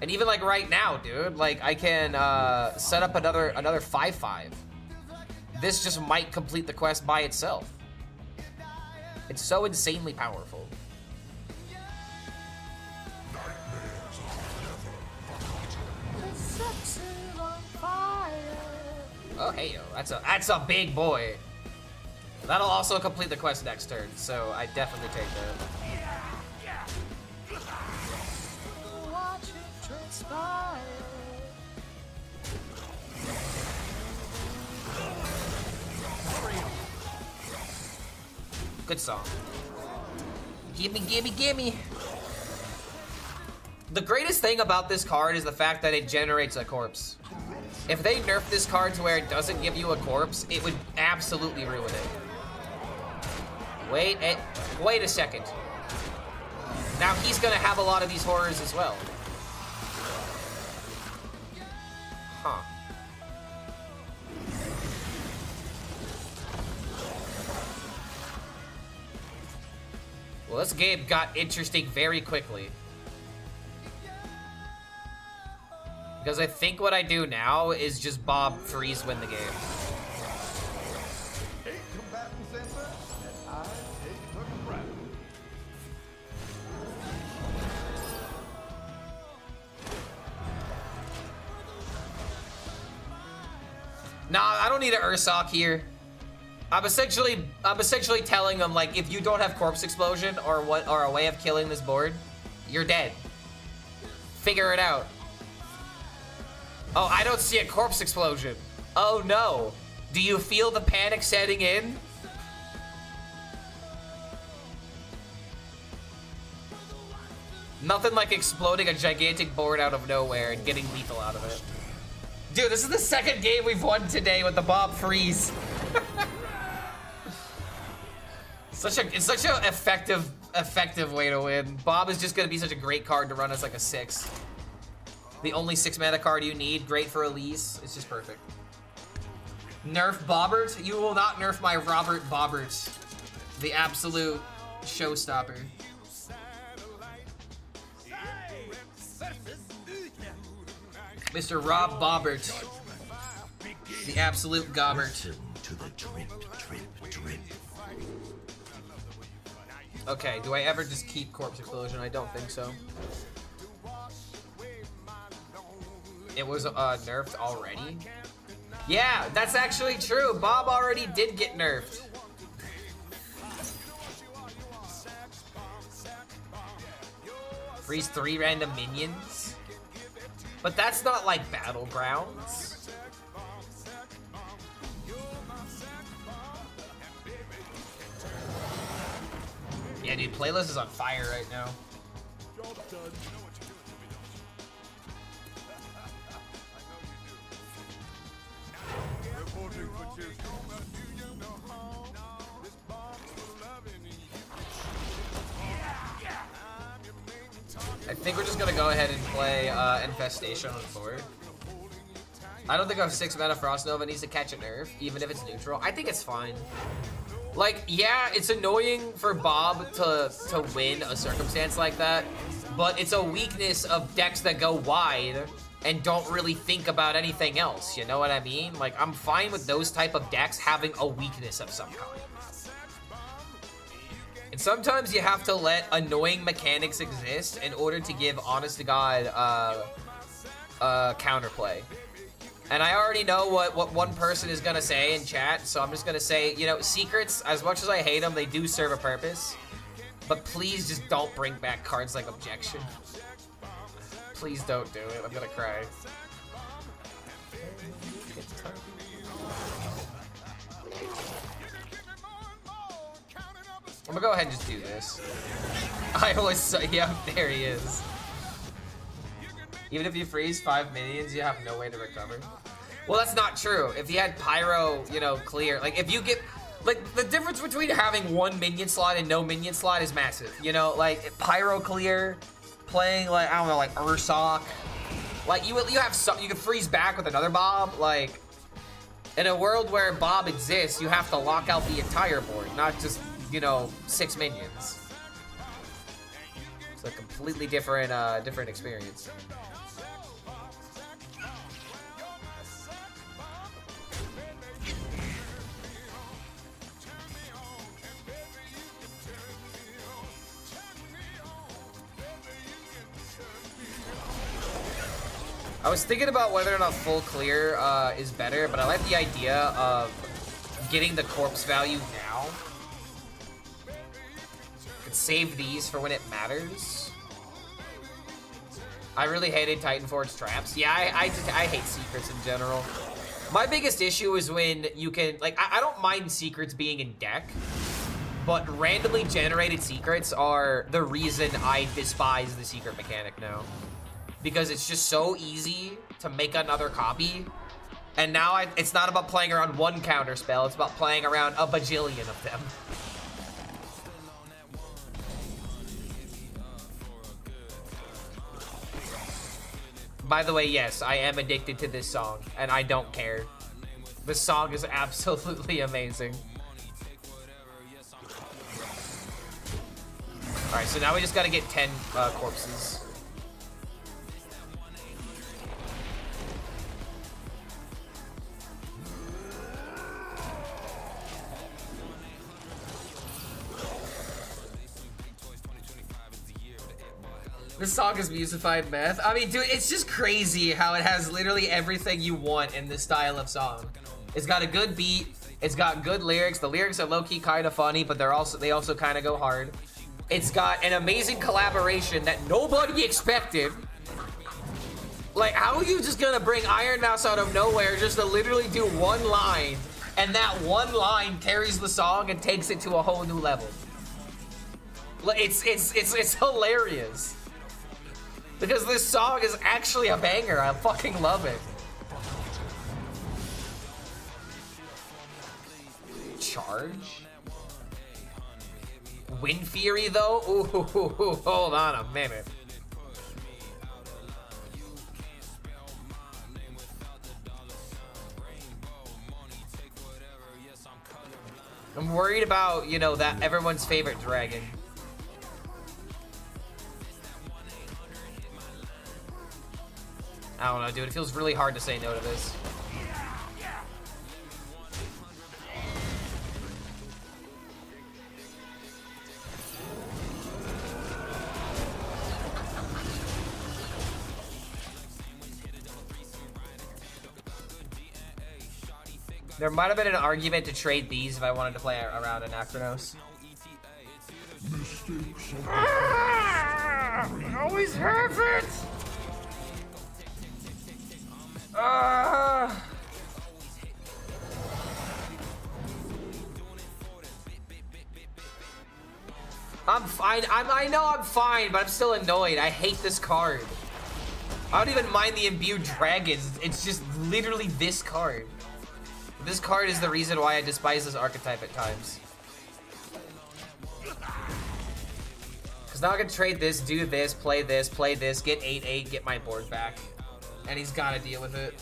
And even like right now, dude, like I can set up another 5/5. This just might complete the quest by itself. It's so insanely powerful. Oh hey yo, that's a big boy. That'll also complete the quest next turn, so I definitely take that. Watch it transpire. Good song. Gimme, gimme, gimme. The greatest thing about this card is the fact that it generates a corpse. If they nerf this card to where it doesn't give you a corpse, it would absolutely ruin it. Wait a second. Now he's gonna have a lot of these horrors as well. Huh. Well, this game got interesting very quickly. Because I think what I do now is just Bob freeze win the game. Nah, I don't need an Ursoc here. I'm essentially telling them, like, if you don't have Corpse Explosion or a way of killing this board, you're dead. Figure it out. Oh, I don't see a Corpse Explosion. Oh no. Do you feel the panic setting in? Nothing like exploding a gigantic board out of nowhere and getting lethal out of it. Dude, this is the second game we've won today with the Bob freeze. It's such an effective way to win. Bob is just gonna be such a great card to run as like a 6. The only 6 mana card you need, great for Elise. It's just perfect. Nerf Bobbert? You will not nerf my Robert Bobbert. The absolute showstopper. Mr. Rob Bobbert. The absolute Gobbert. Listen to the drip, drip, drip. Okay, do I ever just keep Corpse Explosion? I don't think so. It was nerfed already? Yeah, that's actually true. Bob already did get nerfed. Freeze 3 random minions? But that's not like Battlegrounds. Yeah, dude, playlist is on fire right now. I think we're just gonna go ahead and play Infestation on 4. I don't think our 6 mana Frost Nova needs to catch a nerf, even if it's neutral. I think it's fine. Like, yeah, it's annoying for Bob to win a circumstance like that, but it's a weakness of decks that go wide and don't really think about anything else, you know what I mean? Like, I'm fine with those type of decks having a weakness of some kind. And sometimes you have to let annoying mechanics exist in order to give honest-to-God counterplay. And I already know what one person is gonna say in chat, so I'm just gonna say, you know, secrets, as much as I hate them, they do serve a purpose. But please just don't bring back cards like Objection. Please don't do it, I'm gonna cry. I'm gonna go ahead and just do this. I always, yeah, there he is. Even if you freeze 5 minions, you have no way to recover. Well, that's not true. If you had Pyro, you know, clear, like if you get, like the difference between having 1 minion slot and no minion slot is massive. You know, like Pyro clear, playing like, I don't know, like Ursoc. Like you have some, you can freeze back with another Bob. Like in a world where Bob exists, you have to lock out the entire board, not just, you know, 6 minions. It's a completely different, different experience. I was thinking about whether or not full clear is better, but I like the idea of getting the corpse value now. Could save these for when it matters. I really hated Titanforge traps. Yeah, I hate secrets in general. My biggest issue is when you can, like, I don't mind secrets being in deck, but randomly generated secrets are the reason I despise the secret mechanic now. Because it's just so easy to make another copy. And now it's not about playing around one counter spell, it's about playing around a bajillion of them. By the way, yes, I am addicted to this song, and I don't care. This song is absolutely amazing. Alright, so now we just gotta get 10 corpses. This song is musified meth. I mean, dude, it's just crazy how it has literally everything you want in this style of song. It's got a good beat. It's got good lyrics. The lyrics are low-key kind of funny, but they also kind of go hard. It's got an amazing collaboration that nobody expected. Like, how are you just gonna bring Iron Mouse out of nowhere just to literally do one line, and that one line carries the song and takes it to a whole new level? It's hilarious. Because this song is actually a banger. I fucking love it. Charge? Wind Fury, though? Ooh, hold on a minute. I'm worried about, you know, that everyone's favorite dragon. I don't know, dude. It feels really hard to say no to this. There might have been an argument to trade these if I wanted to play around Anachronos. Mistakes of Always have it! I'm fine. I know I'm fine, but I'm still annoyed. I hate this card. I don't even mind the imbued dragons. It's just literally this card. This card is the reason why I despise this archetype at times. Because now I can trade this, do this, play this, get 8/8, get my board back. And he's got to deal with it.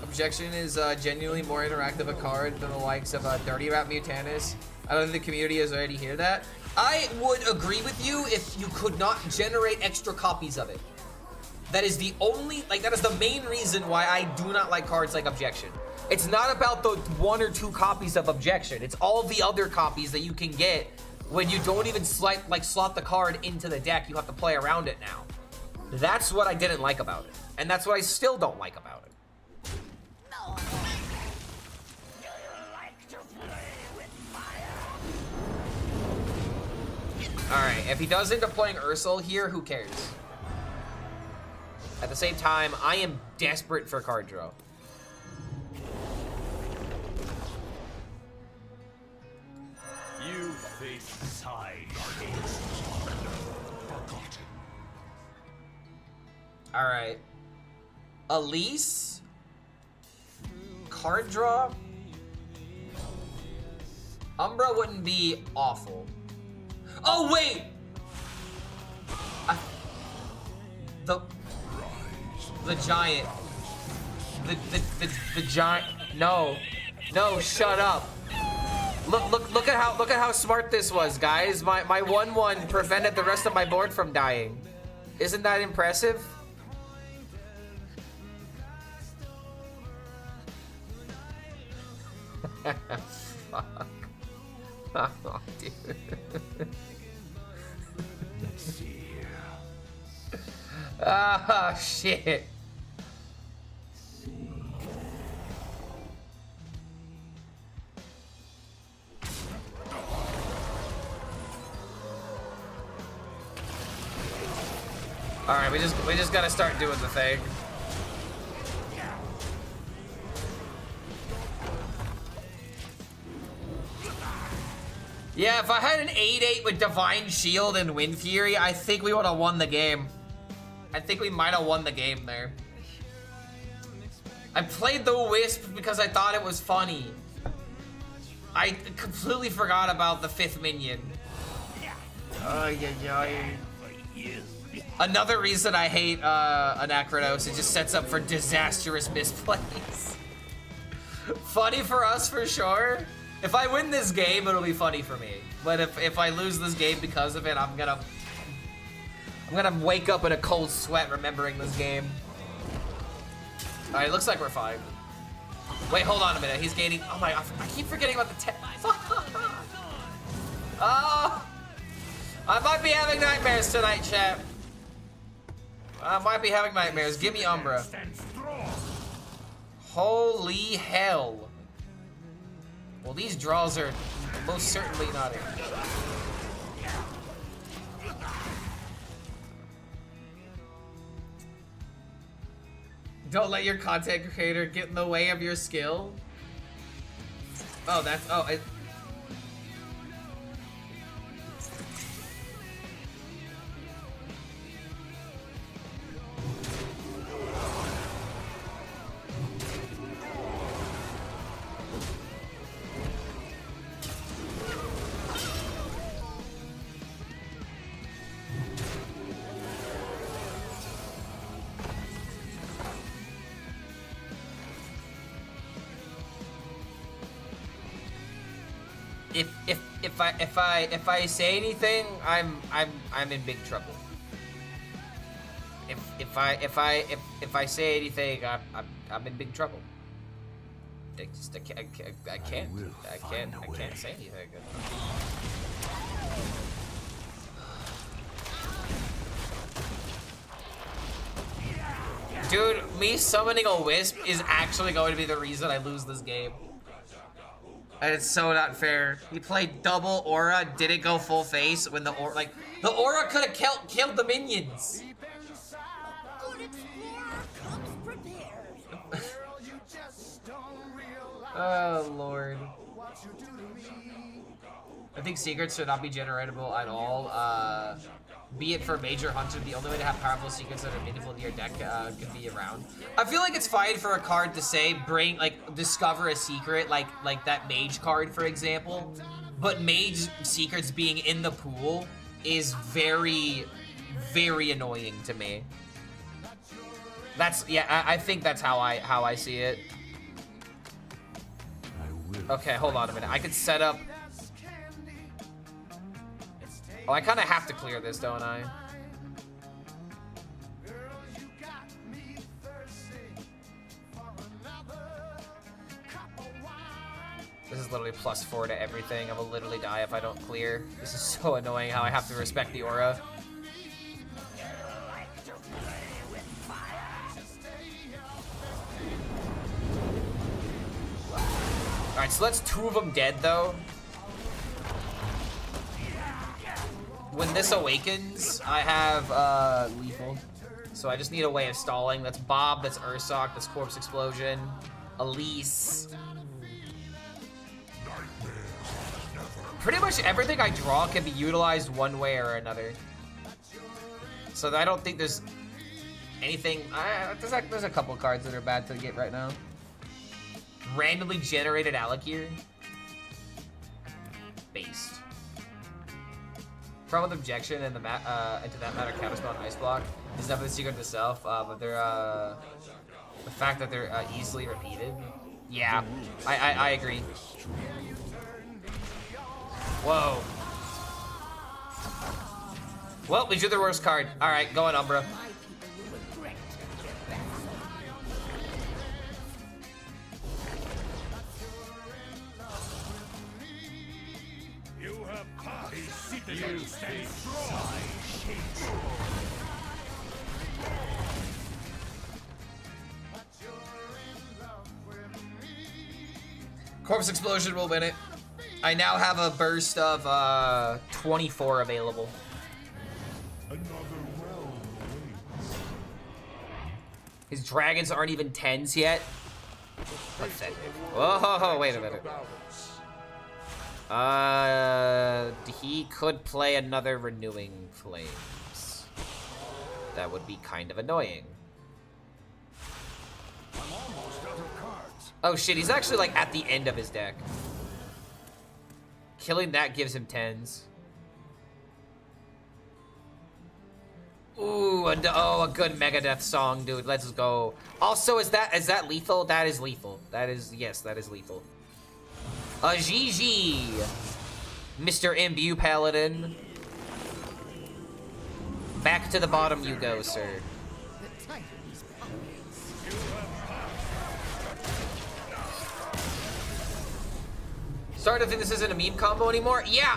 Objection is genuinely more interactive a card than the likes of Dirty Rat Mutanus. I don't think the community has already heard that. I would agree with you if you could not generate extra copies of it. That is the only, like, that is the main reason why I do not like cards like Objection. It's not about the 1 or 2 copies of Objection. It's all the other copies that you can get when you don't even slot the card into the deck. You have to play around it now. That's what I didn't like about it. And that's what I still don't like about it. Alright, if he does end up playing Ursul here, who cares? At the same time, I am desperate for card draw. You face side. Alright. Elise? Card draw? Umbra wouldn't be awful. Oh, wait! The giant. The giant. No. No, shut up. Look at how smart this was, guys. My 1/1 prevented the rest of my board from dying. Isn't that impressive? Fuck. Oh, dude. Ah, shit. All right, we just gotta start doing the thing. Yeah, if I had an 8/8 with Divine Shield and Wind Fury, I think we would have won the game. I think we might have won the game there. I played the Wisp because I thought it was funny. I completely forgot about the 5th minion. Another reason I hate Anachronos, it just sets up for disastrous misplays. Funny for us for sure. If I win this game, it'll be funny for me. But if I lose this game because of it, I'm gonna wake up in a cold sweat remembering this game. All right, it looks like we're fine. Wait, hold on a minute. He's gaining. Oh my! I keep forgetting about the 10. Oh, I might be having nightmares tonight, chat. I might be having nightmares. Give me Umbra. Holy hell! Well, these draws are most certainly not it. Don't let your content creator get in the way of your skill. Oh, that's... Oh, if I say anything, I'm in big trouble. If I say anything, I'm in big trouble. I can't say anything. Dude, me summoning a wisp is actually going to be the reason I lose this game. And it's so not fair. He played double aura, didn't go full face when the aura, like, the aura could have killed the minions. Good explorer comes prepared. Oh, Lord. I think secrets should not be generatable at all. Be it for major hunter, the only way to have powerful secrets that are meaningful to your deck could be around. I feel like it's fine for a card to say, discover a secret, like that mage card, for example. But mage secrets being in the pool is very, very annoying to me. That's, yeah, I think that's how I see it. Okay, hold on a minute. I could set up... Oh, I kind of have to clear this, don't I? This is literally +4 to everything. I will literally die if I don't clear. This is so annoying how I have to respect the aura. Alright, so that's 2 of them dead, though. When this awakens, I have lethal. So I just need a way of stalling. That's Bob, that's Ursoc, that's Corpse Explosion, Elise. Pretty much everything I draw can be utilized one way or another. So I don't think there's anything... there's a couple cards that are bad to get right now. Randomly generated Alakir. Based. Problem with objection and into that matter counterspell and ice block is definitely the secret to self, but they're the fact that they're easily repeated. Yeah, I agree. Whoa. Well, we drew the worst card. All right, go on, Umbra. You stay strong. Corpse Explosion will win it. I now have a burst of 24 available. His dragons aren't even 10s yet. Pathetic. Whoa, wait a minute. He could play another Renewing Flames. That would be kind of annoying. I'm almost out of cards. Oh shit, he's actually like at the end of his deck. Killing that gives him 10s. Ooh, a good Megadeth song, dude. Let's go. Also, is that lethal? That is lethal. That is, yes, that is lethal. A GG, Mr. Imbue Paladin. Back to the bottom you go, sir. Starting to think this isn't a meme combo anymore? Yeah,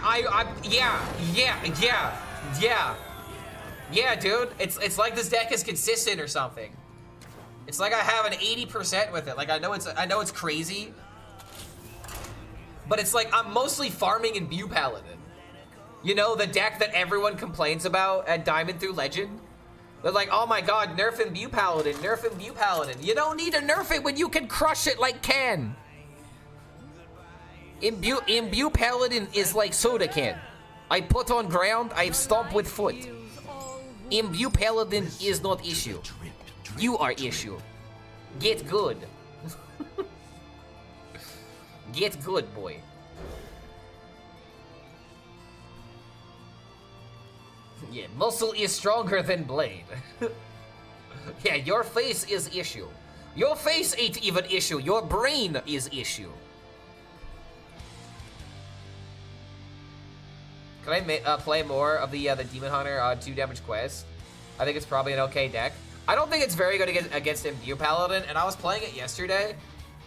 yeah, dude. It's like this deck is consistent or something. It's like I have an 80% with it. Like I know it's crazy. But it's like I'm mostly farming Imbue Paladin. You know, the deck that everyone complains about at Diamond through Legend? They're like, oh my god, nerf Imbue Paladin, nerf Imbue Paladin. You don't need to nerf it when you can crush it like Can. Imbue Paladin is like soda can. I put on ground, I stomp with foot. Imbue Paladin is not issue. You are issue. Get good. Get good, boy. Yeah, muscle is stronger than blade. Yeah, your face is issue. Your face ain't even issue. Your brain is issue. Can I play more of the Demon Hunter 2 damage quest? I think it's probably an okay deck. I don't think it's very good against Imbue Paladin, and I was playing it yesterday.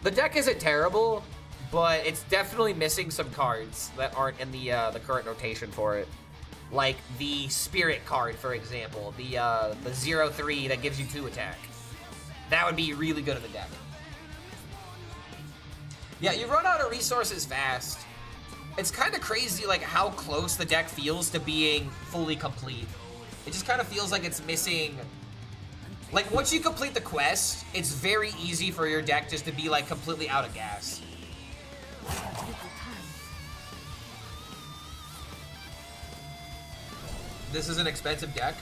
The deck isn't terrible, but it's definitely missing some cards that aren't in the current rotation for it. Like the Spirit card, for example. The 0/3 that gives you 2 attack. That would be really good in the deck. Yeah, you run out of resources fast. It's kind of crazy like how close the deck feels to being fully complete. It just kind of feels like it's missing... Like, once you complete the quest, it's very easy for your deck just to be, like, completely out of gas. This is an expensive deck.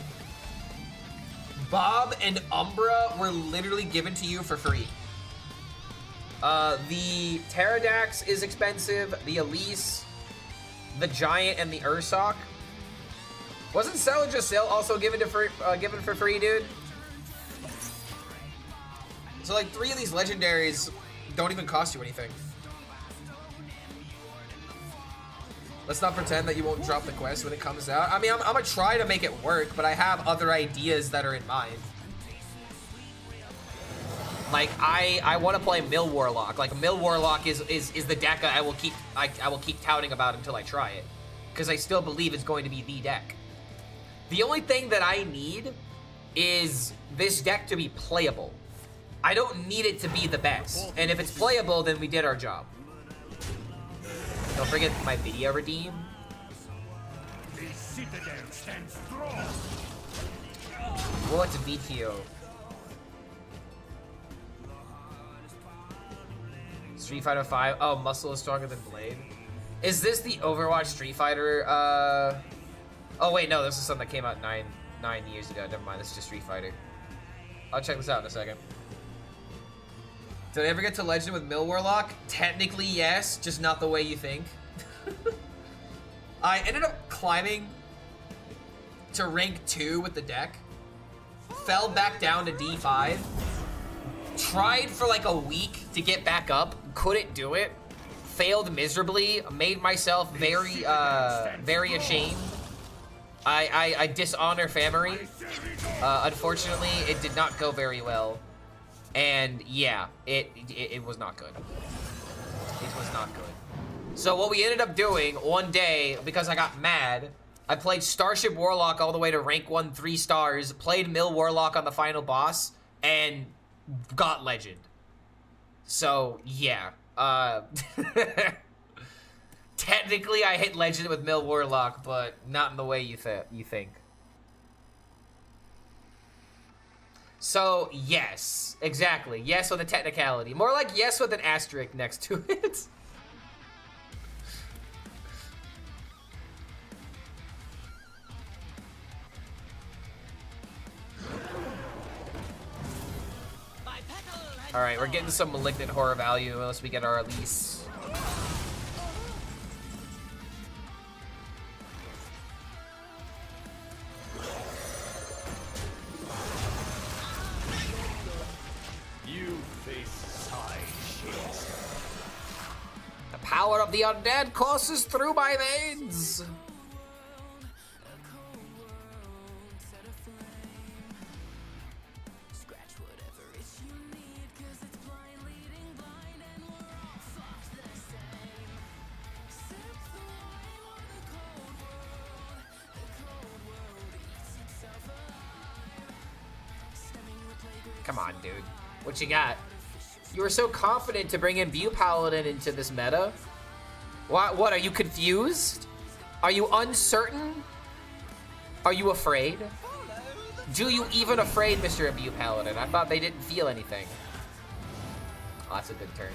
Bob and Umbra were literally given to you for free. The Pterodax is expensive, the Elise, the Giant, and the Ursoc. Wasn't Celajasil also given for free, dude? So like 3 of these legendaries don't even cost you anything. Let's not pretend that you won't drop the quest when it comes out. I mean, I'm gonna try to make it work, but I have other ideas that are in mind. Like I want to play Mill Warlock. Like Mill Warlock is the deck I will keep touting about until I try it, because I still believe it's going to be the deck. The only thing that I need is this deck to be playable. I don't need it to be the best. And if it's playable, then we did our job. Don't forget my video redeem. The citadel stands strong. What's VTO? Street Fighter 5. Oh, Muscle is stronger than Blade. Is this the Overwatch Street Fighter? Oh wait, no, this is something that came out nine years ago. Never mind, this is just Street Fighter. I'll check this out in a second. Did I ever get to Legend with Mill Warlock? Technically, yes, just not the way you think. I ended up climbing to rank 2 with the deck. Fell back down to D5. Tried for like a week to get back up. Couldn't do it. Failed miserably. Made myself very ashamed. I dishonor Famery. Unfortunately, it did not go very well. And yeah, it was not good. It was not good. So what we ended up doing one day, because I got mad, I played Starship Warlock all the way to rank 1 3 stars, played Mill Warlock on the final boss, and got Legend. So yeah, technically I hit Legend with Mill Warlock, but not in the way you think. So, yes. Exactly. Yes with a technicality. More like yes with an asterisk next to it. Alright, we're getting some Malignant Horror value unless we get our Elise. The power of the undead courses through my veins. Come on, dude. What you got? You were so confident to bring in Imbue Paladin into this meta. What, are you confused? Are you uncertain? Are you afraid? Do you even afraid, Mr. Imbue Paladin? I thought they didn't feel anything. Oh, that's a good turn.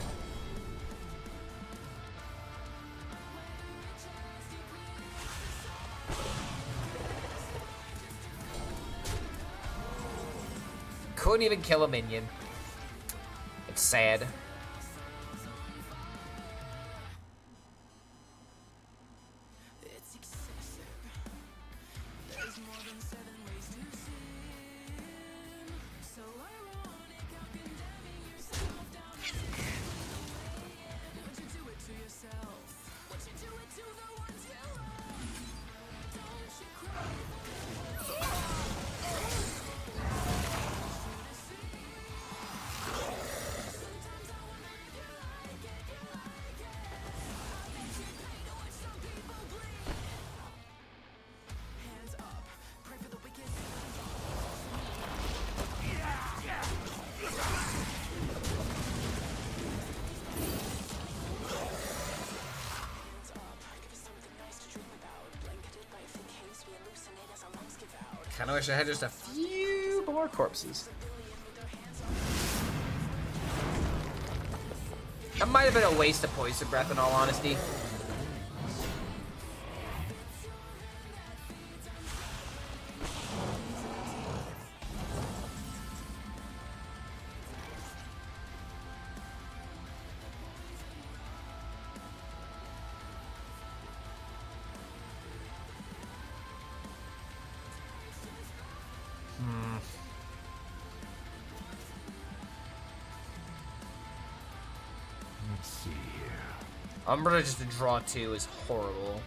Couldn't even kill a minion. It's sad. Kinda wish I had just a few more corpses. That might have been a waste of poison breath in all honesty. Let's see here. Umbra just to draw 2 is horrible.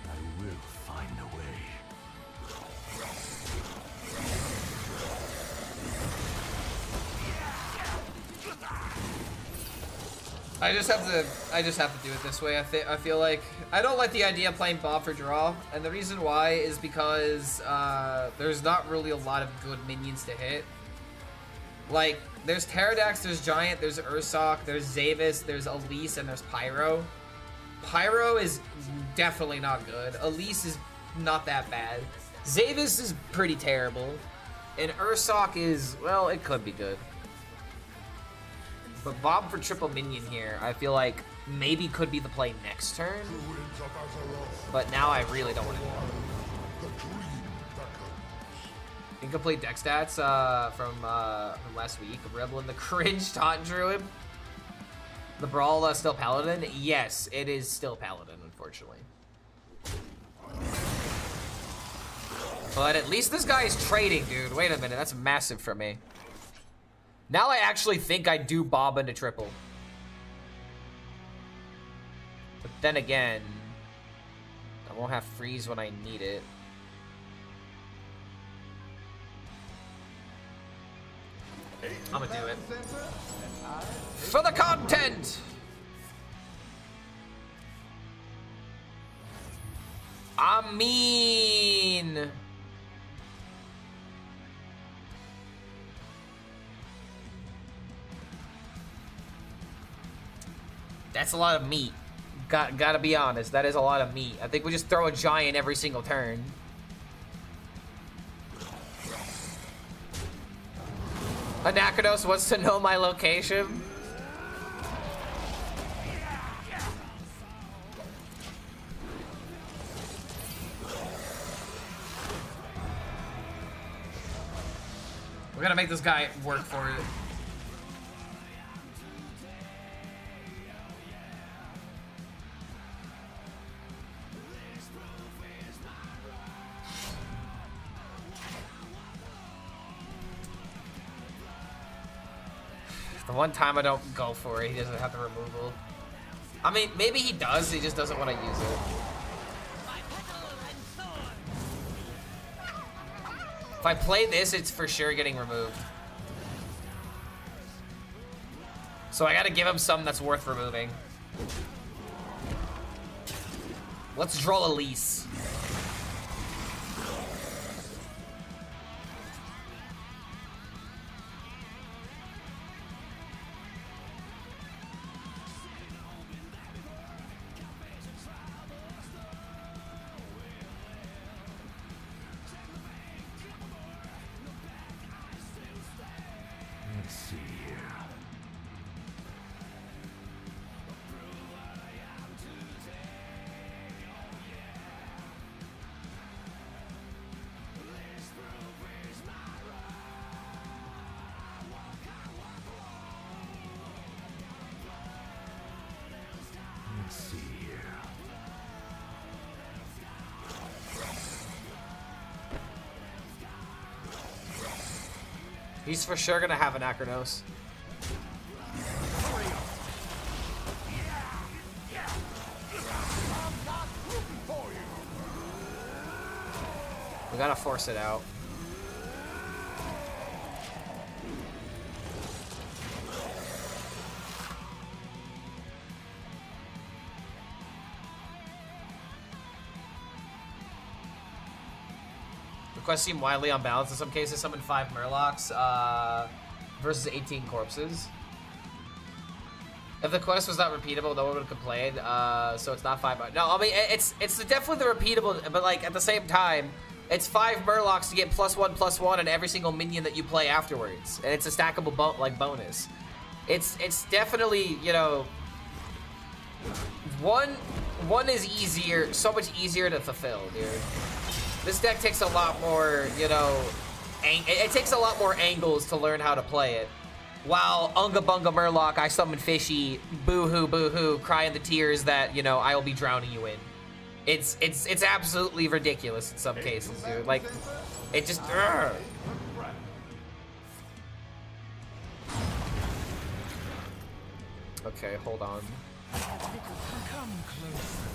I will find a way. I just have to do it this way. I feel like I don't like the idea of playing Bob for draw, and the reason why is because there's not really a lot of good minions to hit. Like, there's Pterodax, there's Giant, there's Ursoc, there's Zavis, there's Elise, and there's Pyro. Pyro is definitely not good. Elise is not that bad. Zavis is pretty terrible. And Ursoc is, well, it could be good. But Bob for triple minion here, I feel like maybe could be the play next turn. But now I really don't want to do it. Incomplete deck stats from last week. Rebel and the Cringe Taunt Druid. The Brawl still Paladin? Yes, it is still Paladin, unfortunately. But at least this guy is trading, dude. Wait a minute, that's massive for me. Now I actually think I do Bob into triple. But then again, I won't have freeze when I need it. I'm gonna do it. For the content! I mean... That's a lot of meat. Gotta be honest, that is a lot of meat. I think we just throw a giant every single turn. Anachronos wants to know my location. We're gonna make this guy work for it. The one time I don't go for it, he doesn't have the removal. I mean, maybe he does, he just doesn't want to use it. If I play this, it's for sure getting removed. So I gotta give him something that's worth removing. Let's draw Elise. Let's see here. Let's see here. He's for sure gonna have an Anachronos. We gotta force it out. The quests seem wildly unbalanced in some cases. Summon 5 Murlocs versus 18 corpses. If the quest was not repeatable, no one would complain. So it's not 5. No, I mean it's definitely the repeatable, but like at the same time, it's 5 Murlocs to get +1/+1 on every single minion that you play afterwards, and it's a stackable bonus. It's definitely, you know, one is easier, so much easier to fulfill, dude. This deck takes a lot more, you know, it takes a lot more angles to learn how to play it. While Unga Bunga Murloc, I summon Fishy, boo-hoo, boo-hoo, crying the tears that, you know, I will be drowning you in. It's absolutely ridiculous in some cases, dude. Like, it just, ugh. Okay, hold on. Come closer.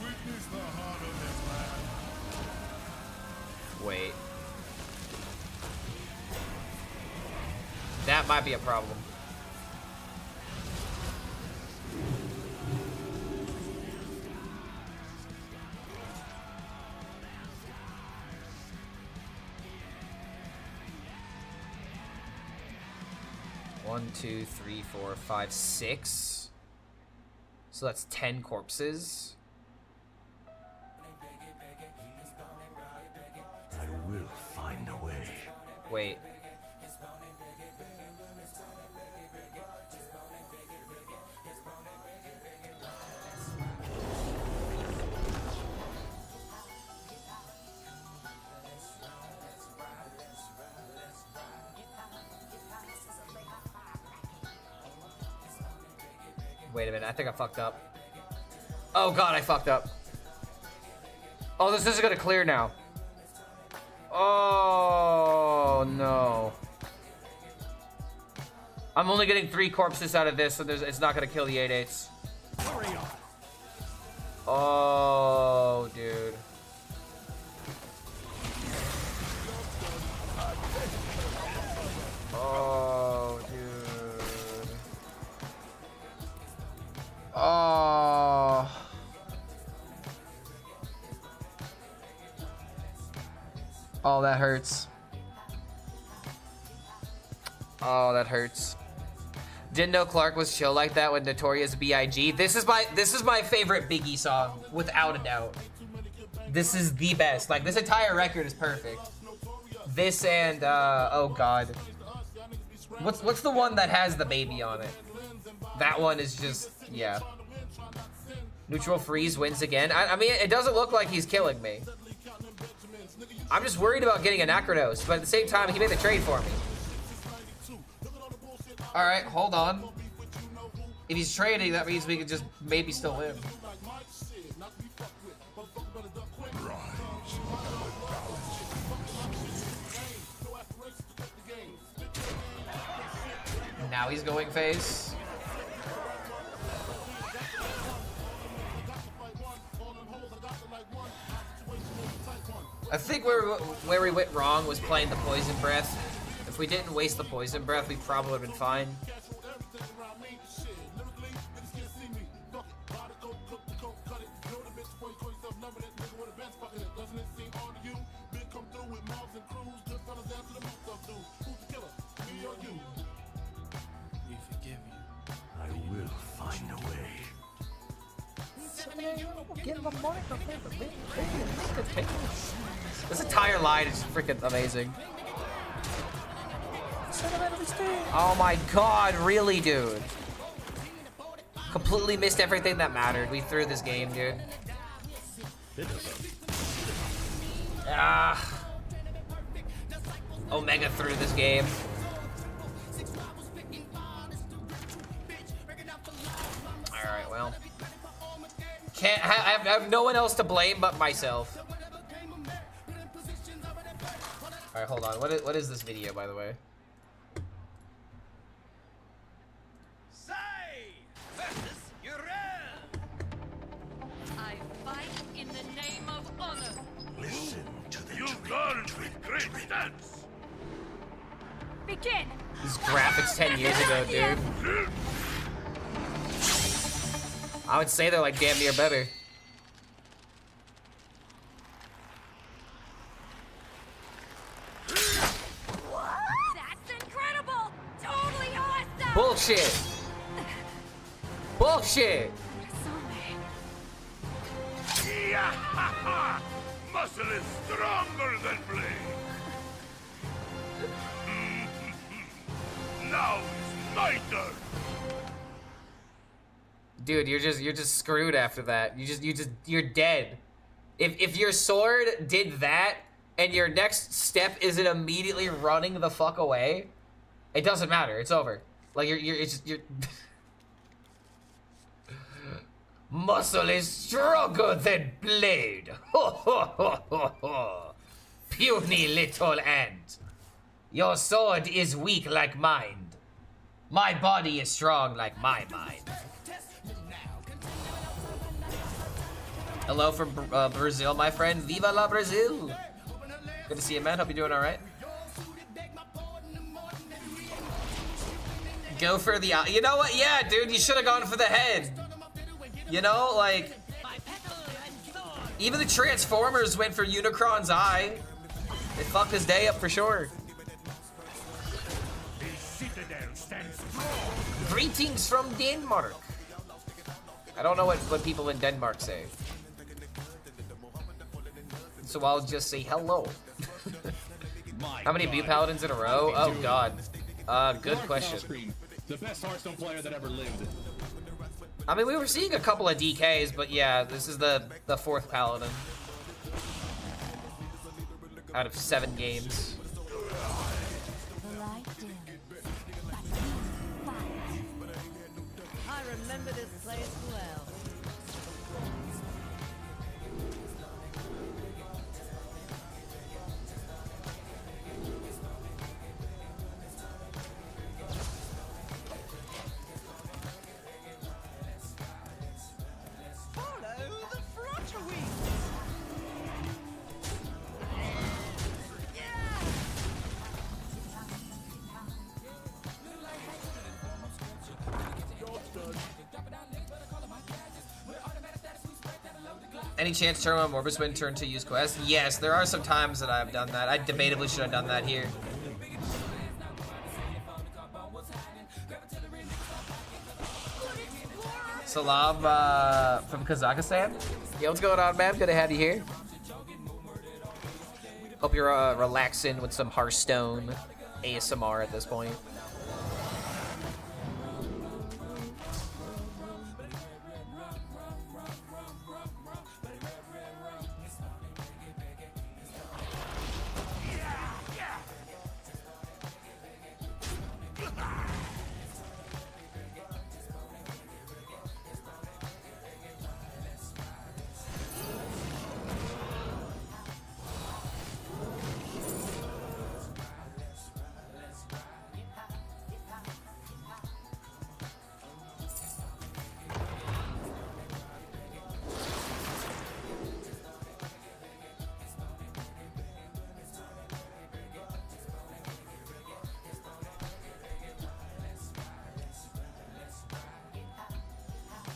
Witness the heart of this man. Wait. That might be a problem. One, 2, 3, 4, 5, 6. So that's 10 corpses. I will find a way. Wait. Wait a minute, I think I fucked up. Oh god, I fucked up. Oh, this is gonna clear now. Oh no. I'm only getting 3 corpses out of this, so it's not gonna kill the 8/8s. Hurry up. Oh, dude. Oh, dude. Oh. Oh, that hurts. Oh, that hurts. Didn't know Clark was chill like that with Notorious B.I.G. This is my favorite Biggie song, without a doubt. This is the best. Like, this entire record is perfect. This and oh god. What's the one that has the baby on it? That one is just, yeah. Neutral Freeze wins again. I mean, it doesn't look like he's killing me. I'm just worried about getting a Necronos, but at the same time, he made the trade for me. Alright, hold on. If he's trading, that means we can just maybe still win. Now he's going face. I think where we went wrong was playing the Poison Breath. If we didn't waste the Poison Breath, we probably would have been fine. I will find a way. This entire line is freaking amazing. Oh my god, really, dude? Completely missed everything that mattered. We threw this game, dude. Ah. Omega threw this game. Alright, well. I have no one else to blame but myself. Alright, hold on. What is this video, by the way? I fight in the name of honor. Listen to the You guard with great stance. Begin. These graphics 10 years ago, dude. I would say they're like damn near better. That's incredible! Totally awesome! Bullshit. Bullshit. Yeah! Muscle is stronger than blade. Now is my turn. Dude, you're just screwed after that. You're dead. If your sword did that and your next step isn't immediately running the fuck away, it doesn't matter. It's over. Like you're Muscle is stronger than blade. Ho ho ho ho ho. Puny little ant. Your sword is weak like mine. My body is strong like my mind. Hello from Brazil, my friend. Viva la Brazil. Good to see you, man. Hope you're doing all right. Go for the eye. You know what? Yeah, dude, you should have gone for the head. You know, like, even the Transformers went for Unicron's eye. They fucked his day up for sure. The citadel stands strong. Greetings from Denmark. I don't know what people in Denmark say. So I'll just say hello. How many View Paladins in a row? Oh god. Good question. The best Hearthstone player that ever lived. I mean, we were seeing a couple of DKs, but yeah, this is the fourth Paladin. Out of 7 games. I remember this place well. Follow the flutter wings. Any chance turn on Morbus Wind turn to use quest? Yes, there are some times that I've done that. I debatably should have done that here. Salam from Kazakhstan. Yo, what's going on, man? Good to have you here. Hope you're relaxing with some Hearthstone ASMR at this point.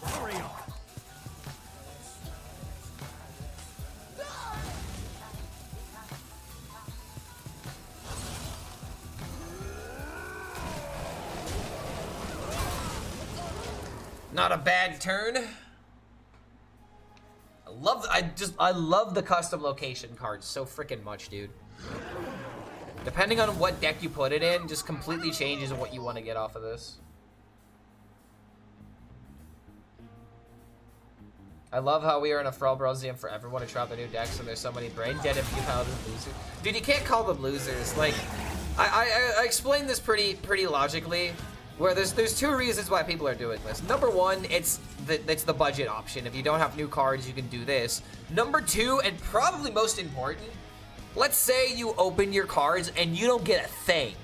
Hurry up. Not a bad turn. I love the custom location cards so freaking much, dude. Depending on what deck you put it in, just completely changes what you want to get off of this. I love how we are in a Brawl Museum for everyone to try out the new decks, and there's so many brain dead and View Paladin losers. Dude, you can't call them losers. Like, I explained this pretty logically, where there's 2 reasons why people are doing this. Number 1, it's the budget option. If you don't have new cards, you can do this. Number 2, and probably most important, let's say you open your cards and you don't get a thing.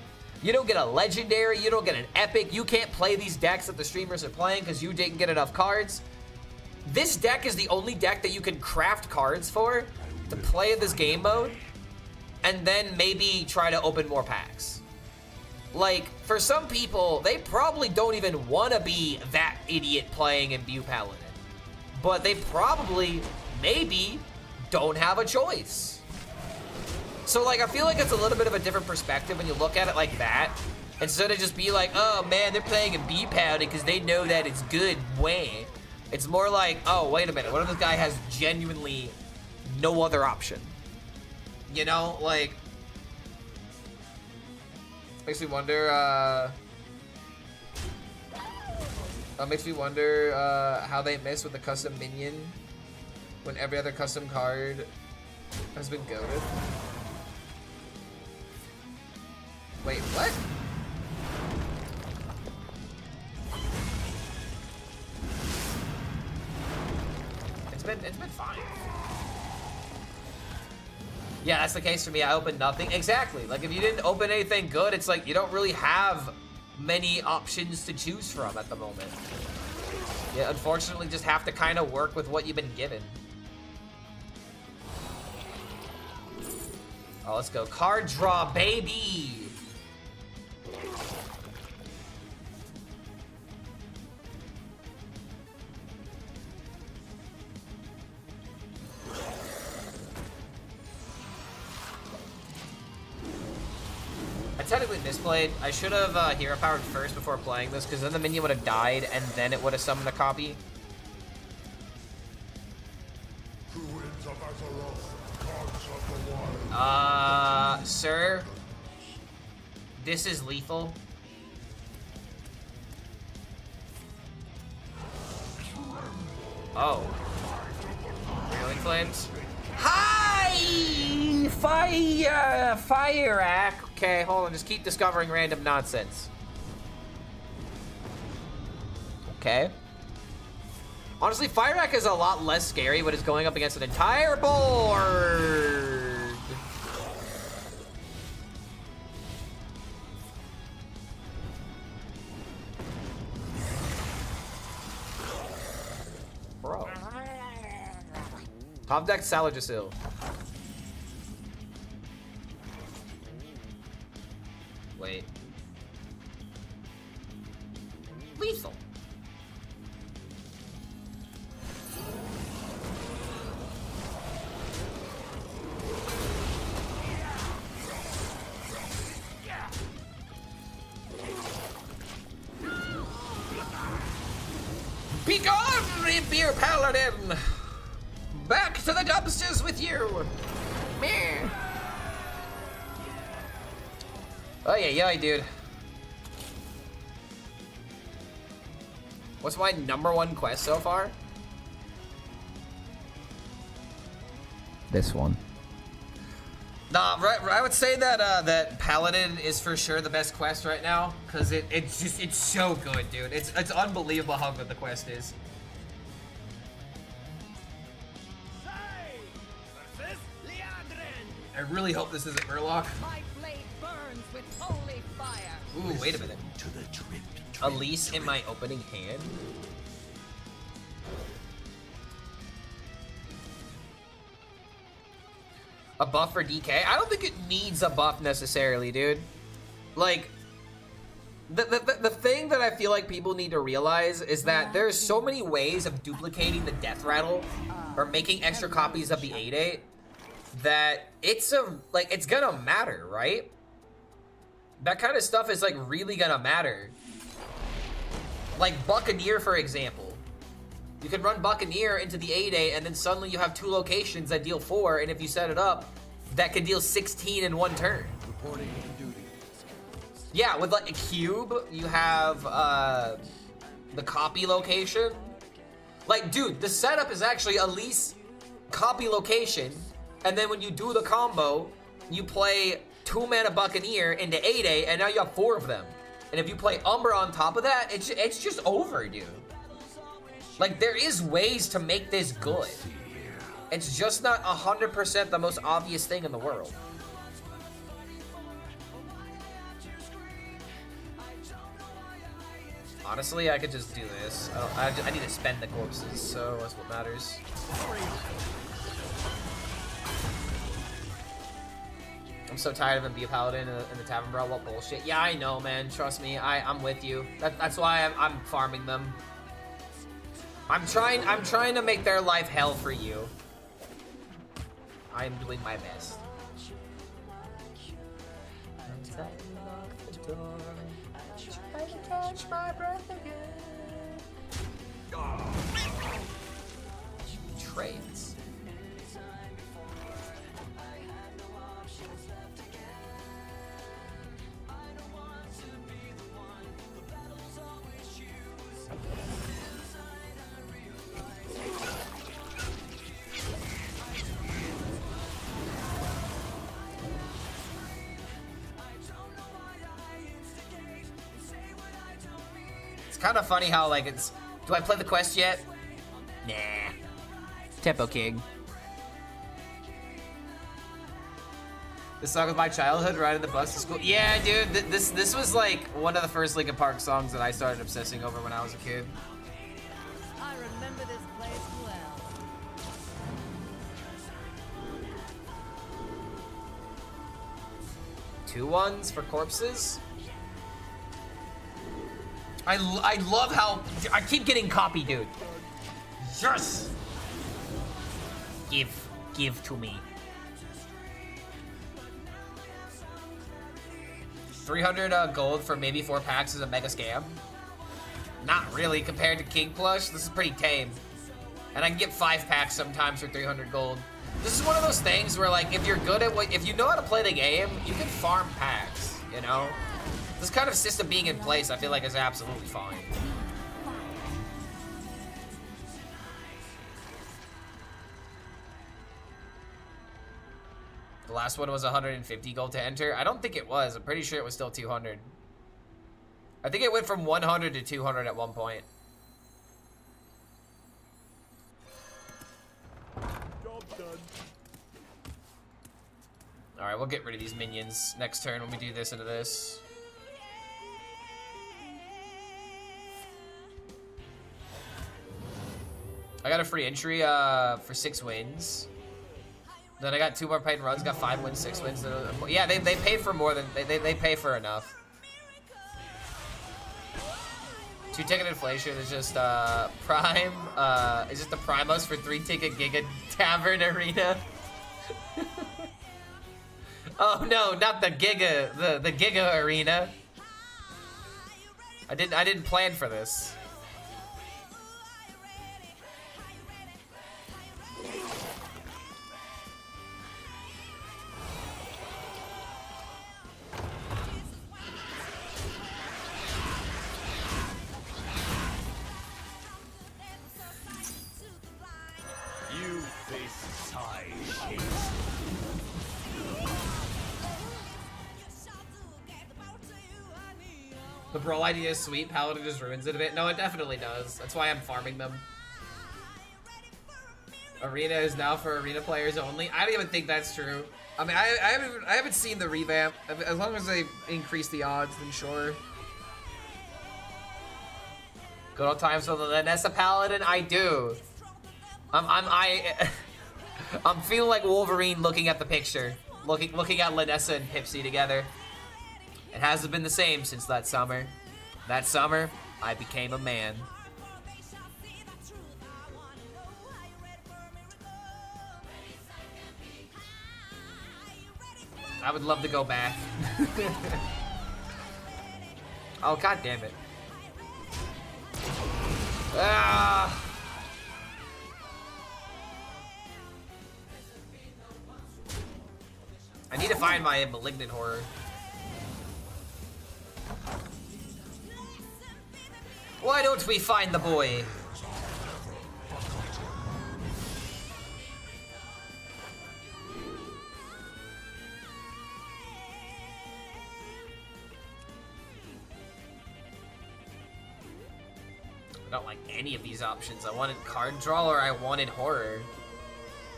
You don't get a legendary, you don't get an epic, you can't play these decks that the streamers are playing because you didn't get enough cards. This deck is the only deck that you can craft cards for to play in this game mode, and then maybe try to open more packs. Like, for some people, they probably don't even want to be that idiot playing in View Paladin. but they probably, maybe, don't have a choice. So, like, I feel like it's a little bit of a different perspective when you look at it like that. Instead of just be like, oh, man, they're playing a B-Pounding because they know that it's good. Way. It's more like, oh, wait a minute. What if this guy has genuinely no other option? You know, like... Makes me wonder, how they miss with the custom minion when every other custom card has been goated. Wait, what? It's been fine. Yeah, that's the case for me. I opened nothing. Exactly. Like, if you didn't open anything good, it's like you don't really have many options to choose from at the moment. You unfortunately just have to kind of work with what you've been given. Oh, let's go. Card draw, baby! I technically misplayed. I should have hero powered first before playing this, because then the minion would have died, and then it would have summoned a copy. Sir, this is lethal. Oh. Reeling flames? Hi! Fire act. Okay, hold on. Just keep discovering random nonsense. Okay. Honestly, Fire Rack is a lot less scary when it's going up against an entire board. Bro. Top deck Salajasil. Wait. Lethal. Be gone, Beer Paladin! Back to the dumpsters with you! Meh. Oh yeah, dude. What's my #1 quest so far? This one. Nah, right, I would say that that Paladin is for sure the best quest right now, cause it's so good, dude. It's unbelievable how good the quest is. I really hope this isn't Murloc. My blade burns with holy fire. Ooh, wait a minute. To the drip, Elise in my opening hand? A buff for DK? I don't think it needs a buff necessarily, dude. Like, the thing that I feel like people need to realize is that there's so many ways of duplicating the death rattle or making extra copies of the 8/8 that it's gonna matter, right? That kind of stuff is like really gonna matter. Like Buccaneer, for example. You can run Buccaneer into the 8/8 and then suddenly you have 2 locations that deal 4, and if you set it up, that can deal 16 in 1 turn. reporting to duty. Yeah, with like a cube, you have the copy location. Like, dude, the setup is actually Elise copy location, and then when you do the combo, you play 2-mana Buccaneer into 8/8, and now you have 4 of them. And if you play Umbra on top of that, it's just over, dude. Like, there is ways to make this good. It's just not 100% the most obvious thing in the world. Honestly, I could just do this. I need to spend the corpses, so that's what matters. I'm so tired of him being a paladin in the tavern, bro. What bullshit. Yeah, I know, man. Trust me. I'm with you. That's why I'm farming them. I'm trying to make their life hell for you. I am doing my best. Try to catch my breath again. Trades. It's kind of funny how, like, it's... Do I play the quest yet? Nah. Tempo King. This song of my childhood, riding the bus to school. Yeah, dude, this was, like, one of the first Linkin Park songs that I started obsessing over when I was a kid. I remember this place well. Two ones for corpses? I love how I keep getting copy, dude. Yes. Give to me. 300 gold for maybe 4 packs is a mega scam. Not really compared to King Plush. This is pretty tame. And I can get 5 packs sometimes for 300 gold. This is one of those things where, like, if you're good at if you know how to play the game, you can farm packs, you know? This kind of system being in place, I feel like is absolutely fine. The last one was 150 gold to enter. I don't think it was. I'm pretty sure it was still 200. I think it went from 100 to 200 at one point. Job done. Alright, we'll get rid of these minions next turn when we do this into this. I got a free entry for 6 wins. Then I got 2 more paid runs, got 5 wins, 6 wins. Yeah, they paid for more than, they pay for enough. 2-ticket inflation is just Prime, is just the Primos for 3-ticket Giga Tavern Arena. Oh no, not the Giga, the Giga Arena. I didn't plan for this. You face high shades. The Brawl idea is sweet, Paladin just ruins it a bit. No, it definitely does. That's why I'm farming them. Arena is now for arena players only. I don't even think that's true. I mean, I haven't seen the revamp. As long as they increase the odds, then sure. Good old times with the Vanessa Paladin, I do. I'm feeling like Wolverine looking at the picture, looking at Lanessa and Pipsy together. It hasn't been the same since that summer. That summer, I became a man. I would love to go back. Oh, god damn it. Ah. I need to find my malignant horror. Why don't we find the boy? I don't like any of these options. I wanted card draw or I wanted horror.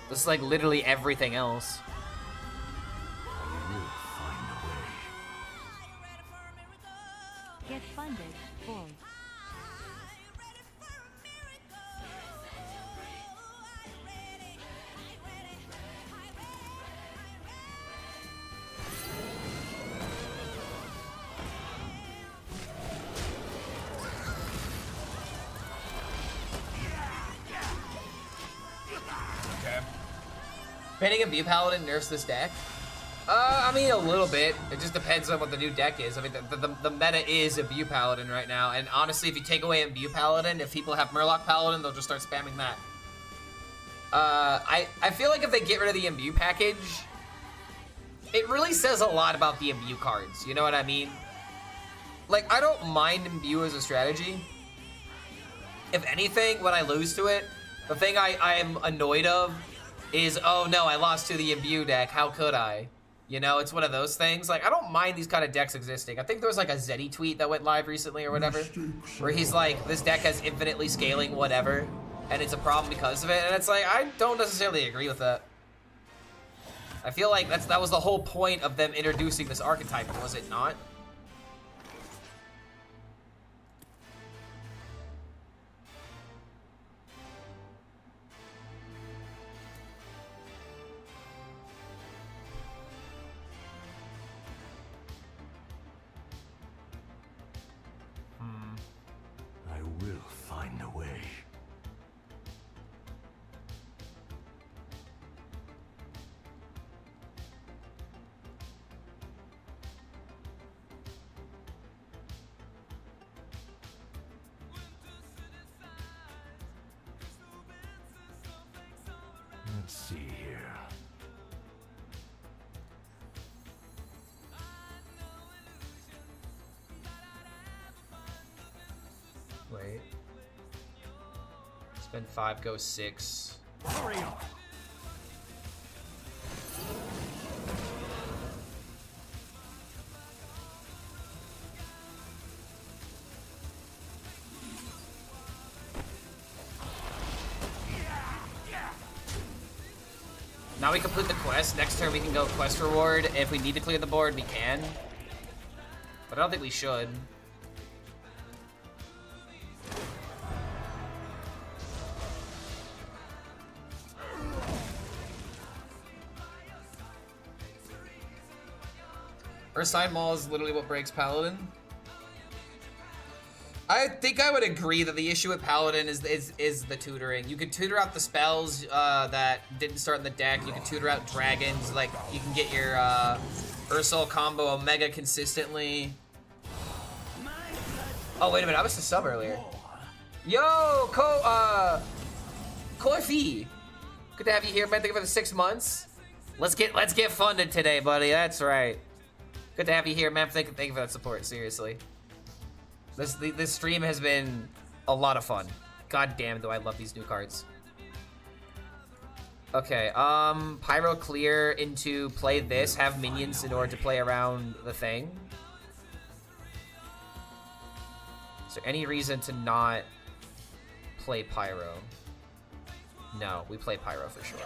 This is like literally everything else. Get funded. Full. Banning Imbue Paladin nerfs this deck? I mean, a little bit. It just depends on what the new deck is. I mean, the meta is Imbue Paladin right now, and honestly, if you take away Imbue Paladin, if people have Murloc Paladin, they'll just start spamming that. I feel like if they get rid of the Imbue package, it really says a lot about the Imbue cards, you know what I mean? Like, I don't mind Imbue as a strategy. If anything, when I lose to it, the thing I'm annoyed of is, oh no, I lost to the Imbue deck, how could I? You know, it's one of those things. Like, I don't mind these kind of decks existing. I think there was like a Zeddy tweet that went live recently or whatever, where he's like, this deck has infinitely scaling whatever, and it's a problem because of it, and it's like, I don't necessarily agree with that. I feel like that was the whole point of them introducing this archetype, was it not? I will find a way. Let's see here. Wait. Spend 5, go 6. Hurry up! Now we complete the quest. Next turn we can go quest reward. If we need to clear the board, we can. But I don't think we should. Ursine Maul is literally what breaks Paladin. I think I would agree that the issue with Paladin is the tutoring. You can tutor out the spells that didn't start in the deck. You can tutor out dragons. Like, you can get your Ursol combo Omega consistently. Oh, wait a minute. I was to sub earlier. Yo, Koifi. Good to have you here, man. Thank you for the 6 months. Let's get funded today, buddy. That's right. Good to have you here, man. Thank you for that support. Seriously, this stream has been a lot of fun. God damn, do I love these new cards. Okay, Pyro clear into play this, have minions in order to play around the thing. Is there any reason to not play Pyro? No, we play Pyro for sure.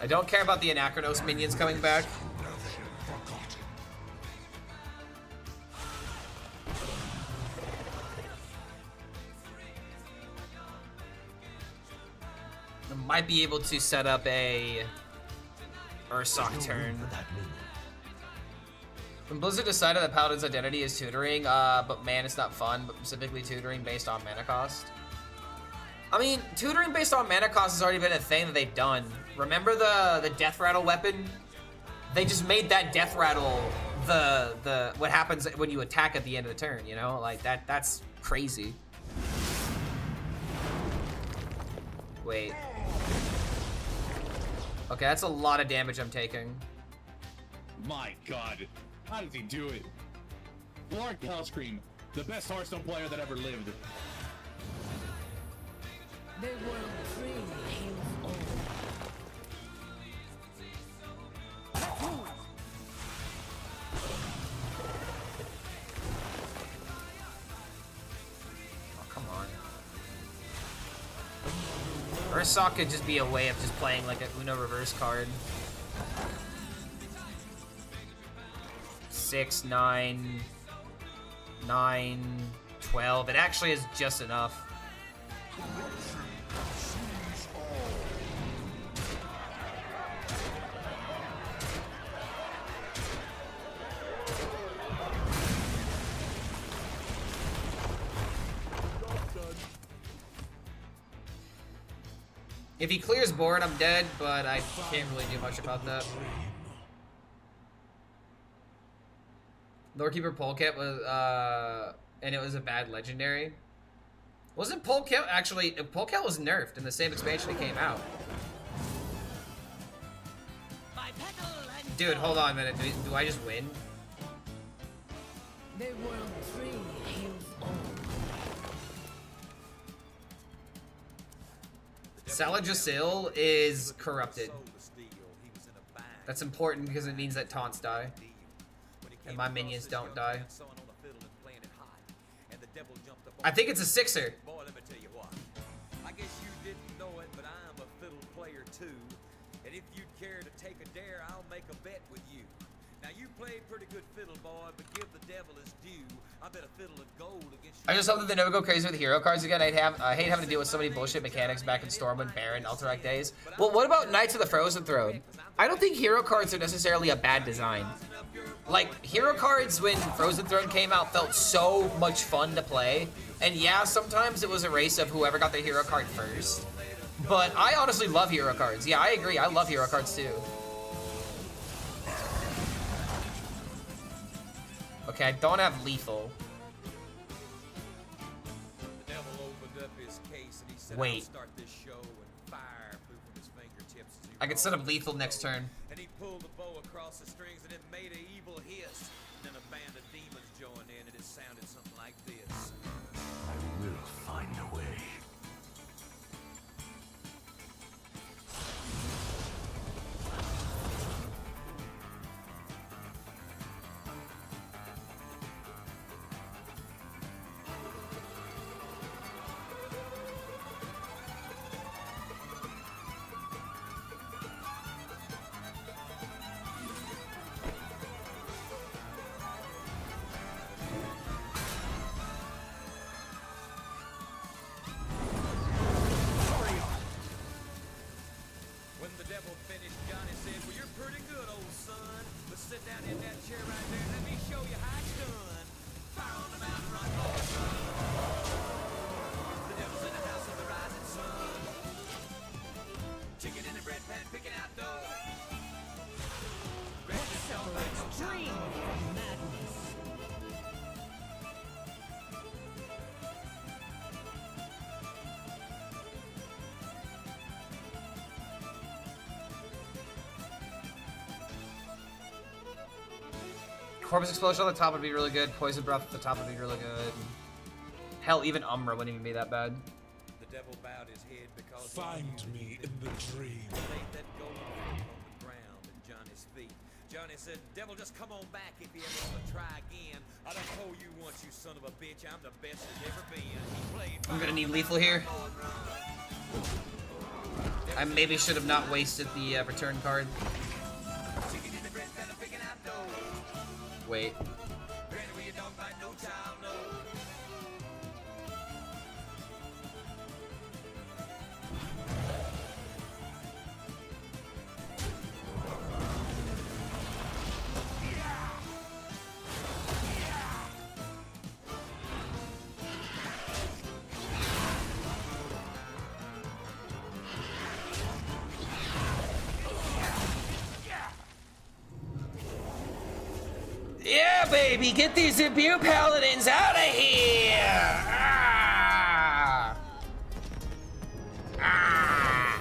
I don't care about the Anachronos minions coming back. I might be able to set up a Ursoc turn. When Blizzard decided that Paladin's identity is tutoring, but man, it's not fun, but specifically tutoring based on mana cost. I mean, tutoring based on mana cost has already been a thing that they've done. Remember the Death Rattle weapon? They just made that Death Rattle the what happens when you attack at the end of the turn, you know? Like, that's crazy. Wait. Okay, that's a lot of damage I'm taking. My God, how does he do it? Lord HELLSCREAM, the best Hearthstone player that ever lived. They will truly heal all. Oh, come on. Ursoc could just be a way of just playing like a Uno reverse card. 6, 9, 9, 12. It actually is just enough. If he clears board, I'm dead, but I can't really do much about that. Lorekeeper Polecat was, and it was a bad legendary. Wasn't Polecat actually? Polecat was nerfed in the same expansion it came out. Dude, hold on a minute. Do I just win? The world tree heals all. Salajasil is corrupted. That's important because it means that taunts die. And my minions don't die. I think it's a 6er. Boy, let me tell you what. I guess you didn't know it, but I'm a fiddle player too. And if you'd care to take a dare, I'll make a bet with you. Now you played pretty good fiddle, boy, but give the devil his due. I bet a fiddle of gold against you. I just hope that they never go crazy with hero cards again. I hate having to deal with so many bullshit mechanics back in Stormwind, Baron, Alterac days. Well, what about Knights of the Frozen Throne? I don't think hero cards are necessarily a bad design. Like, hero cards when Frozen Throne came out felt so much fun to play. And yeah, sometimes it was a race of whoever got the hero card first. But I honestly love hero cards. Yeah, I agree. I love hero cards too. Okay, I don't have lethal. The devil opened up his case and he said, Wait. I'll start this show, and fire flew from his fingertips as he I can set up rolled. lethal next turn. And he pulled the bow across the strings and it made an evil hiss. And then a band of demons joined in and it sounded something like this. I will find a way. When the devil finished, Johnny said, well, you're pretty good, old son. But sit down in that chair right there and let me show you how it's done. Fire on the mountain, rock on the sun. The devil's in the house of the rising sun. Chicken in the bread pan, picking out dough. Grab yourself a Extreme madness. Corpus Explosion on the top would be really good. Poison Breath at the top would be really good. Hell, even Umbra wouldn't even be that bad. The devil bowed his head because Find me in the dream. laid that golden fruit on the ground at Johnny's feet. Johnny said, devil, just come on back if you ever want to try again. I done told you once, you son of a bitch, I'm the best there's ever been. He played I'm gonna need lethal here. I maybe should have not wasted the return card. chicken in the bread pan, picking out dough. Wait. Granny, where you don't bite, no child, no. Yeah, baby, get these Imbue Paladins out of here! Ah! Ah!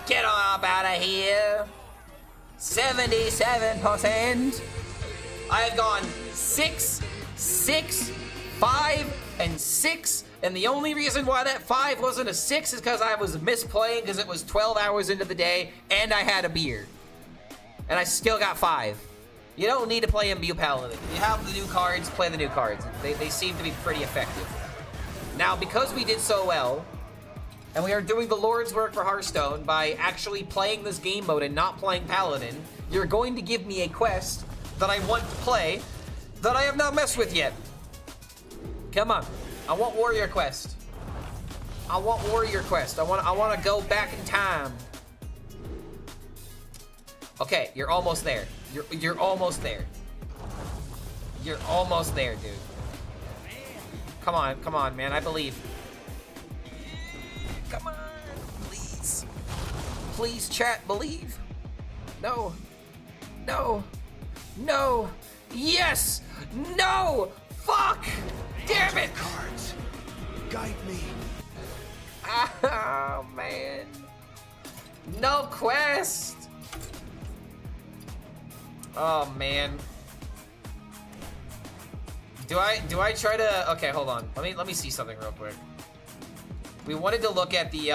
Get on up out of here! 77%. I've gone 6, 6, 5, and 6. And the only reason why that 5 wasn't a 6 is because I was misplaying because it was 12 hours into the day and I had a beer. And I still got 5. You don't need to play Imbue Paladin. You have the new cards, play the new cards. They seem to be pretty effective. Now, because we did so well, and we are doing the Lord's work for Hearthstone by actually playing this game mode and not playing Paladin, you're going to give me a quest that I want to play that I have not messed with yet. Come on. I want Warrior Quest. I want Warrior Quest. I want to go back in time. Okay, you're almost there. You're almost there. You're almost there, dude. Come on, man. I believe. Come on, please. Please, chat, believe. No. No. No. Yes. No. Fuck. Damn it. Cards. Guide me. Oh, man. No quest. Oh, man. Do I try to... Okay, hold on. Let me see something real quick. We wanted to look at the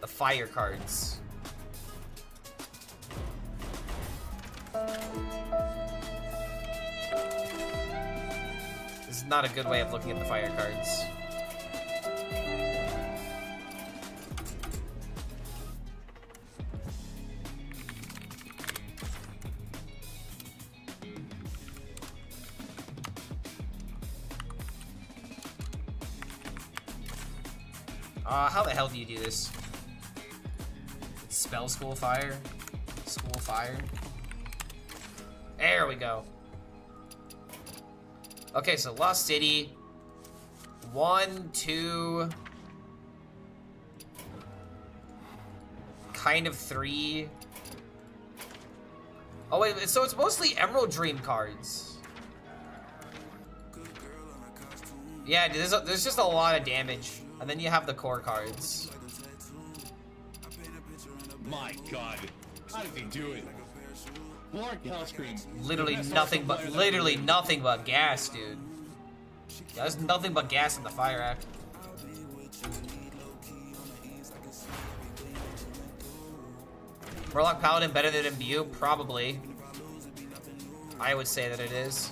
fire cards. This is not a good way of looking at the fire cards. How the hell do you do this? Spell school fire? School fire? There we go. Okay, so Lost City. 1, 2. Kind of 3. Oh wait, so it's mostly Emerald Dream cards. Yeah, there's just a lot of damage. And then you have the core cards. My God, how did he do it? Lord HELLSCREAM. Literally nothing but gas, dude. There's nothing but gas in the fire act. Murloc Paladin better than Imbue? Probably. I would say that it is.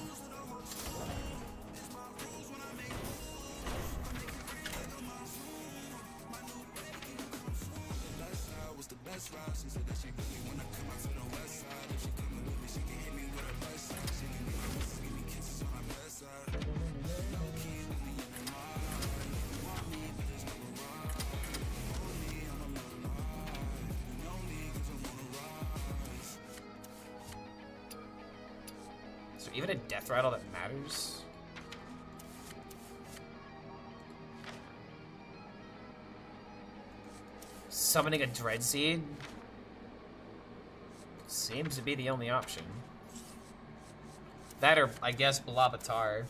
Is there even a death rattle that matters? Summoning a Dreadseed seems to be the only option. That or, I guess, Blobatar.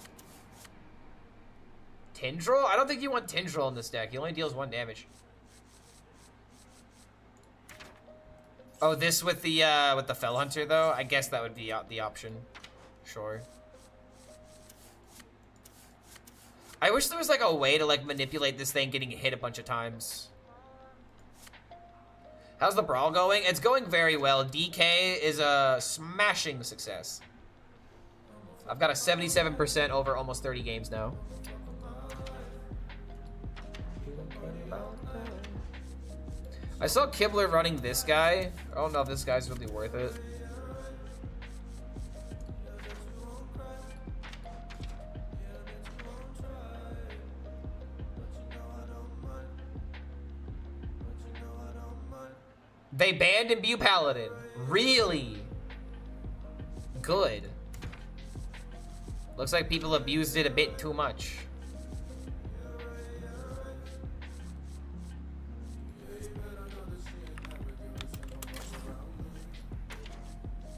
Tindril? I don't think you want Tindril in this deck. He only deals 1 damage. Oh, this with the Fell Hunter, though? I guess that would be the option. Sure. I wish there was, like, a way to, like, manipulate this thing getting hit a bunch of times. How's the Brawl going? It's going very well. DK is a smashing success. I've got a 77% over almost 30 games now. I saw Kibler running this guy. I don't know if this guy's really worth it. They banned Imbue Paladin. Really? Good. Looks like people abused it a bit too much.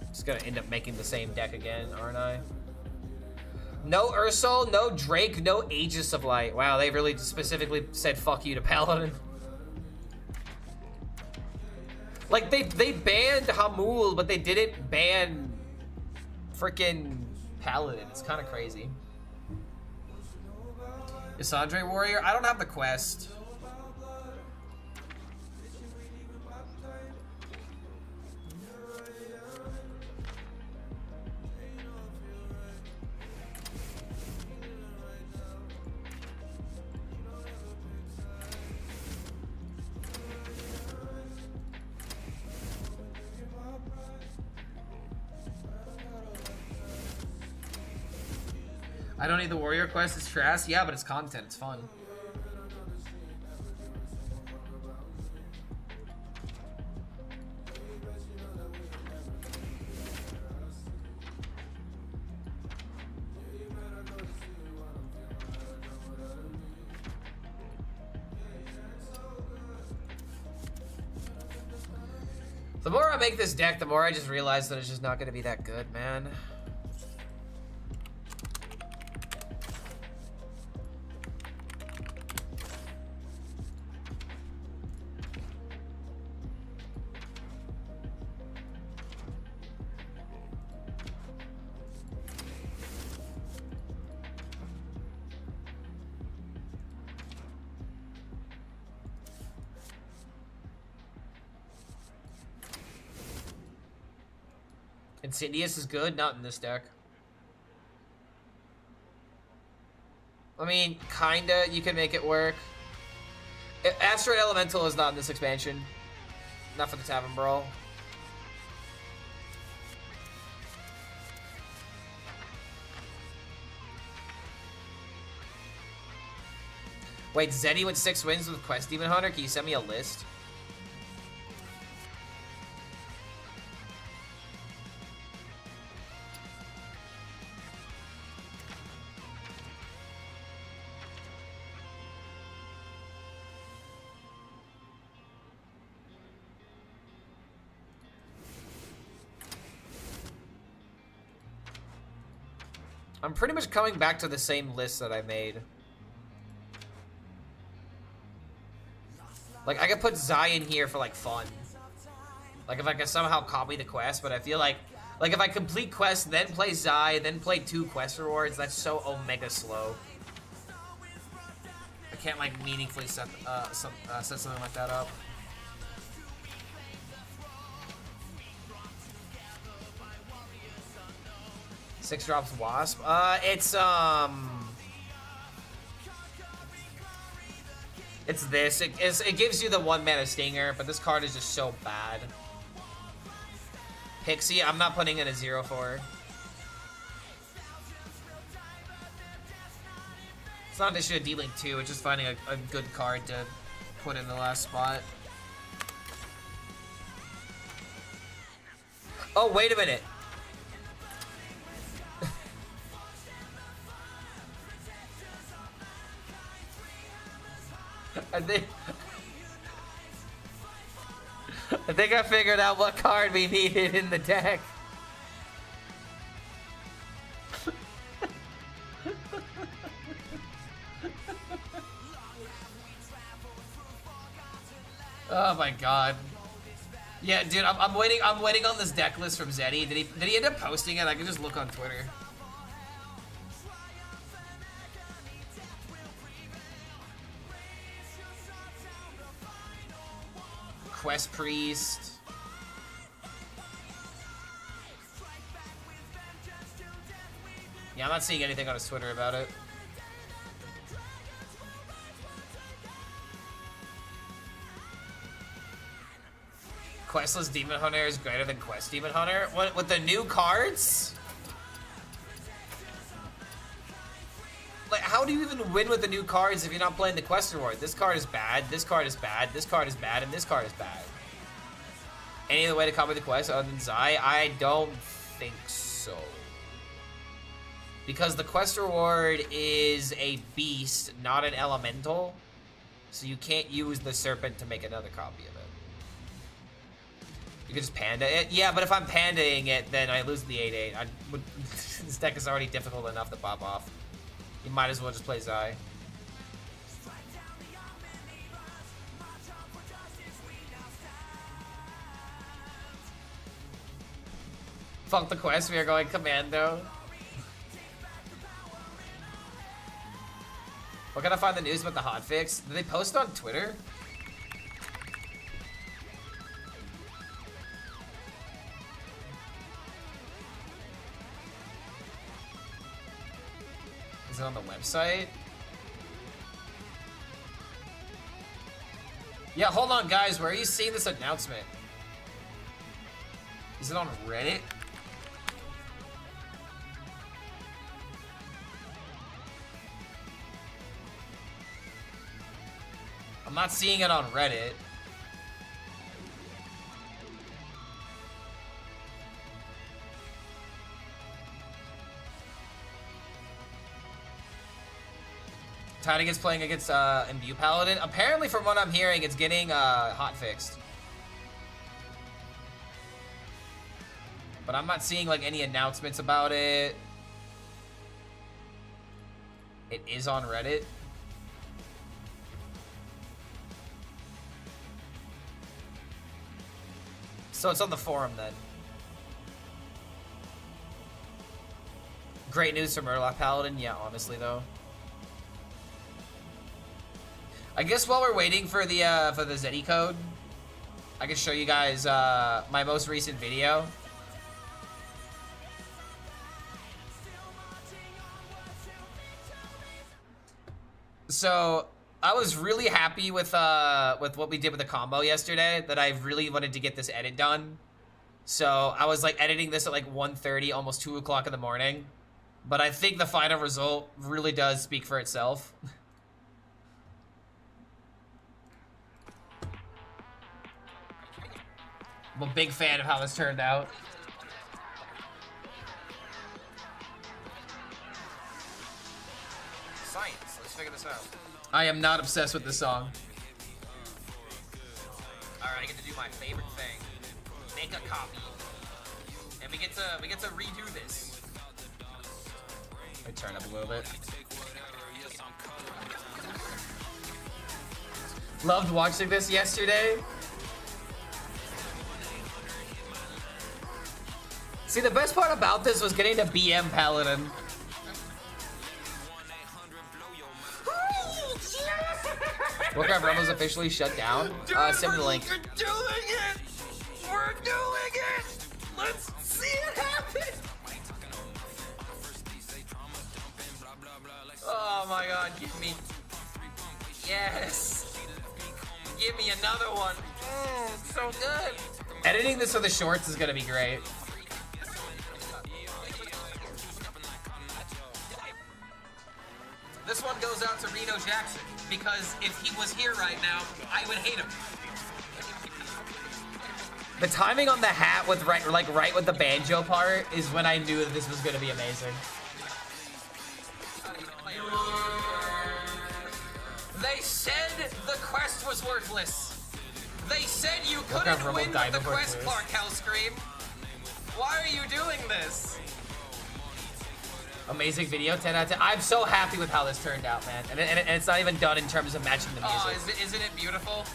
Just gonna end up making the same deck again, aren't I? No Ursol, no Drake, no Aegis of Light. Wow, they really specifically said fuck you to Paladin. Like, they banned Hamul, but they didn't ban frickin' Paladin. It's kind of crazy. Is Andre Warrior? I don't have the quest. I don't need the warrior quest, it's trash. Yeah, but it's content, it's fun. The more I make this deck, the more I just realize that it's just not going to be that good, man. Insidious is good, not in this deck. I mean, kinda, you can make it work. Asteroid Elemental is not in this expansion. Not for the Tavern Brawl. Wait, Zeddy with 6 wins with Quest Demon Hunter? Can you send me a list? I'm pretty much coming back to the same list that I made. Like, I could put Zai in here for, like, fun. Like, if I could somehow copy the quest, but I feel like if I complete quest, then play Zai, then play 2 quest rewards, that's so omega slow. I can't, like, meaningfully set something like that up. Six drops Wasp. It's this. It gives you the 1 mana Stinger, but this card is just so bad. Pixie, I'm not putting in a 0 for. It's not an issue of dealing 2, it's just finding a good card to put in the last spot. Oh, wait a minute. I think I figured out what card we needed in the deck. Oh my god. Yeah, dude, I'm waiting on this deck list from Zeddy. Did he end up posting it? I can just look on Twitter. Quest Priest. Yeah, I'm not seeing anything on his Twitter about it. Questless Demon Hunter is greater than Quest Demon Hunter? What, with the new cards? Like, how do you even win with the new cards if you're not playing the quest reward? This card is bad, this card is bad, this card is bad, and this card is bad. Any other way to copy the quest other than Zai? I don't think so. Because the quest reward is a beast, not an elemental. So you can't use the serpent to make another copy of it. You can just panda it. Yeah, but if I'm pandaing it, then I lose the 8/8. This deck is already difficult enough to pop off. You might as well just play Zai. Fuck the quest, we are going commando. Where can I find the news about the hotfix? Did they post on Twitter? Is it on the website? Yeah, hold on, guys. Where are you seeing this announcement? Is it on Reddit? I'm not seeing it on Reddit. Tidings playing against Imbue Paladin. Apparently, from what I'm hearing, it's getting hot fixed. But I'm not seeing like any announcements about it. It is on Reddit. So it's on the forum then. Great news from Murloc Paladin. Yeah, honestly though. I guess while we're waiting for the Zeddy code, I can show you guys my most recent video. So I was really happy with what we did with the combo yesterday. That I really wanted to get this edit done. So I was like editing this at like 1:30, almost 2 o'clock in the morning. But I think the final result really does speak for itself. I'm a big fan of how this turned out. Science, let's figure this out. I am not obsessed with this song. Alright, I get to do my favorite thing. Make a copy. And we get to redo this. Let me turn up a little bit. Loved watching this yesterday. See, the best part about this was getting to BM Paladin. Warcraft Rumble's officially shut down. Send me the link. We're doing it! We're doing it! Let's see it happen! Oh my god, give me... Yes! Give me another one. So good! Editing this for the shorts is gonna be great. This one goes out to Reno Jackson, because if he was here right now, I would hate him. The timing on the hat with right with the banjo part is when I knew that this was gonna be amazing. They said the quest was worthless. They said you couldn't win with the quest, Clark HELLSCREAM. Why are you doing this? Amazing video, 10 out of 10. I'm so happy with how this turned out, man. And it's not even done in terms of matching the music. Oh, isn't it beautiful?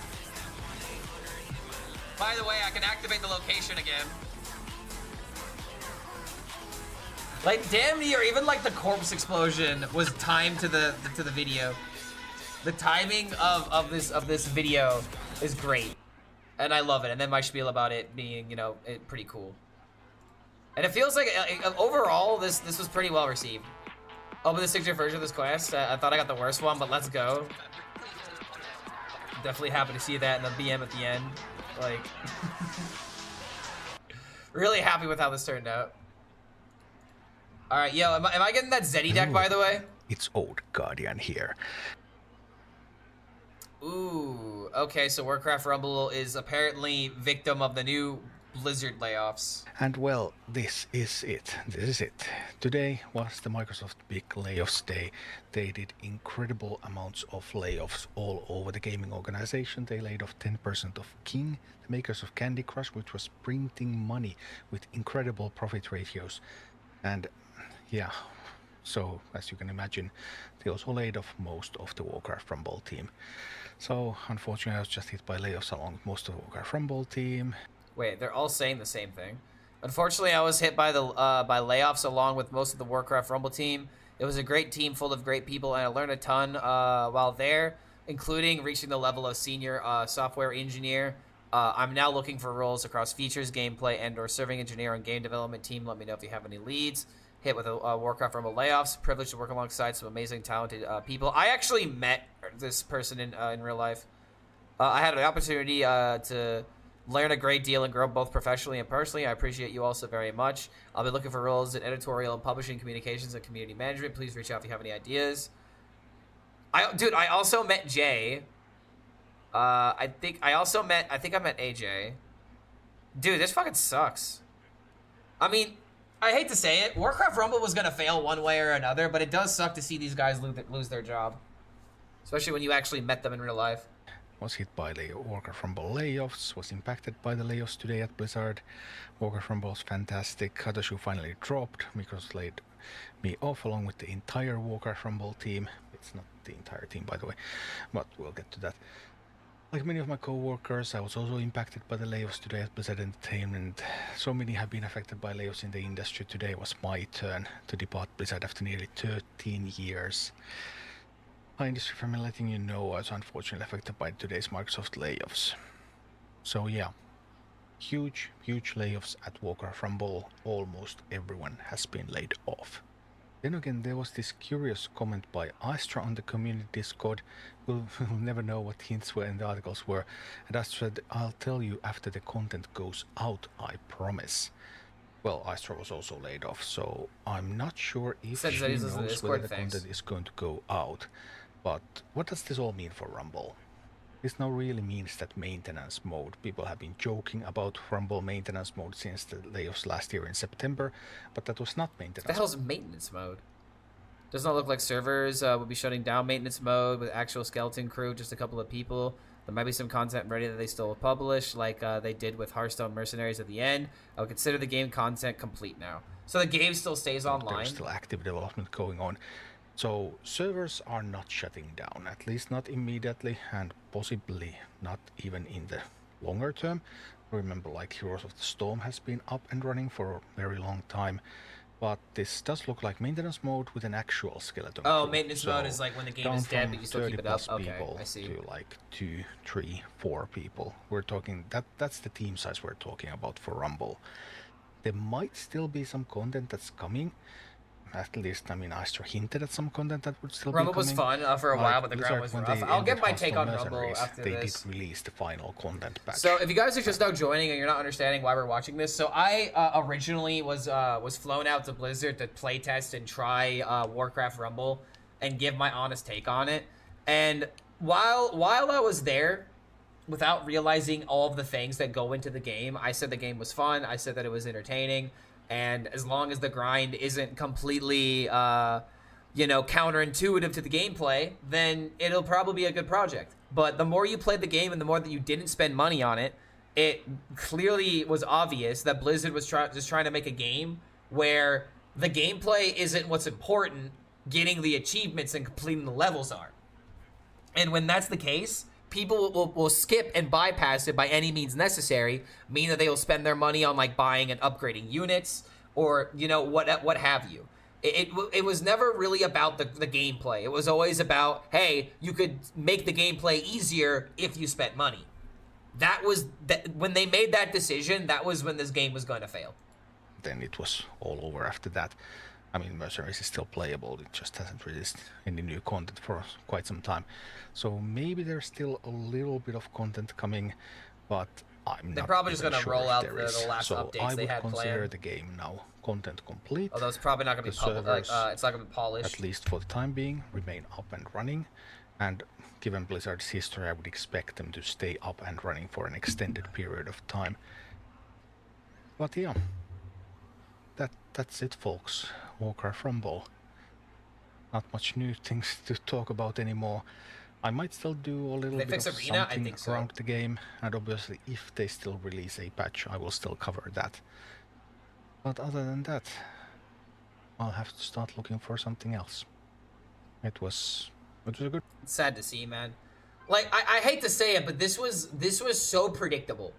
By the way, I can activate the location again. Like, damn near, even like the corpse explosion was timed to the video. The timing of this video is great. And I love it. And then my spiel about it being, you know, pretty cool. And it feels like, overall, this was pretty well received. Open the signature version of this quest. I thought I got the worst one, but let's go. Definitely happy to see that in the BM at the end. Like, really happy with how this turned out. All right, yo, am I getting that Zeddy deck, by the way? It's old Guardian here. Ooh, okay, so Warcraft Rumble is apparently victim of the new Blizzard layoffs. And well, this is it. This is it. Today was the Microsoft big layoffs day. They did incredible amounts of layoffs all over the gaming organization. They laid off 10% of King, the makers of Candy Crush, which was printing money with incredible profit ratios. And yeah, so as you can imagine, they also laid off most of the Warcraft Rumble team. So unfortunately, I was just hit by layoffs along with most of the Warcraft Rumble team. Wait, they're all saying the same thing. Unfortunately, I was hit by the by layoffs along with most of the Warcraft Rumble team. It was a great team full of great people, and I learned a ton while there, including reaching the level of senior software engineer. I'm now looking for roles across features, gameplay, and/or serving engineer and game development team. Let me know if you have any leads. Hit with a Warcraft Rumble layoffs. Privileged to work alongside some amazing, talented people. I actually met this person in real life. I had an opportunity to learn a great deal and grow both professionally and personally. I appreciate you also very much. I'll be looking for roles in editorial and publishing, communications, and community management. Please reach out if you have any ideas. Dude, I also met Jay. I think I met AJ. Dude, this fucking sucks. I mean, I hate to say it, Warcraft Rumble was gonna fail one way or another, but it does suck to see these guys lose their job. Especially when you actually met them in real life. was hit by the Warcraft Rumble layoffs, was impacted by the layoffs today at Blizzard. Warcraft Rumble was fantastic. Kadashu finally dropped. Microsoft laid me off along with the entire Warcraft Rumble team. It's not the entire team, by the way, but we'll get to that. Like many of my co-workers, I was also impacted by the layoffs today at Blizzard Entertainment. So many have been affected by layoffs in the industry. Today was my turn to depart Blizzard after nearly 13 years. My industry family letting you know I was unfortunately affected by today's Microsoft layoffs. So yeah, huge layoffs at Warcraft Rumble. Almost everyone has been laid off. Then again, there was this curious comment by Astra on the community Discord. We'll never know what hints were in the articles were. And Astra said, "I'll tell you after the content goes out, I promise." Well, Astra was also laid off, so I'm not sure if she knows whether the content is going to go out. But what does this all mean for Rumble? This now really means that maintenance mode. People have been joking about Rumble maintenance mode since the layoffs last year in September, but that was not maintenance. What the hell's maintenance mode? Does not look like servers will be shutting down maintenance mode with actual skeleton crew, just a couple of people. There might be some content ready that they still will publish, like they did with Hearthstone Mercenaries at the end. I would consider the game content complete now. So the game still stays online? There's still active development going on. So servers are not shutting down, at least not immediately, and possibly not even in the longer term. Remember, like Heroes of the Storm has been up and running for a very long time, but this does look like maintenance mode with an actual skeleton crew. Maintenance mode is like when the game is dead, but you still keep it up. Okay, I see. To like 2, 3, 4 people. We're talking that's the team size we're talking about for Rumble. There might still be some content that's coming. At least, I mean, Astra hinted at some content that would still Rumble be coming. Rumble was fun for a while, but the ground was rough. I'll get my take on Rumble after this. They did release the final content patch. So if you guys are just now joining and you're not understanding why we're watching this, so I originally was flown out to Blizzard to playtest and try Warcraft Rumble and give my honest take on it. And while I was there, without realizing all of the things that go into the game, I said the game was fun. I said that it was entertaining. And as long as the grind isn't completely, counterintuitive to the gameplay, then it'll probably be a good project. But the more you played the game and the more that you didn't spend money on it, it clearly was obvious that Blizzard was just trying to make a game where the gameplay isn't what's important, getting the achievements and completing the levels are. And when that's the case, people will skip and bypass it by any means necessary, meaning that they will spend their money on like buying and upgrading units or what have you. It was never really about the gameplay. It was always about, hey, you could make the gameplay easier if you spent money. That was when they made that decision. That was when this game was going to fail. Then it was all over after that. I mean, Mercenaries is still playable, it just hasn't released any new content for quite some time. So maybe there's still a little bit of content coming, but They're probably just going to roll out the last updates they had planned. So I would consider the game now content complete. Although it's probably not going to be public, it's not going to be polished. At least for the time being, remain up and running. And given Blizzard's history, I would expect them to stay up and running for an extended period of time. But yeah, that's it, folks. Warcraft Rumble. Not much new things to talk about anymore. I might still do a little bit of something around the game, and obviously if they still release a patch, I will still cover that. But other than that, I'll have to start looking for something else. It was a good... It's sad to see, man. Like, I hate to say it, but this was so predictable.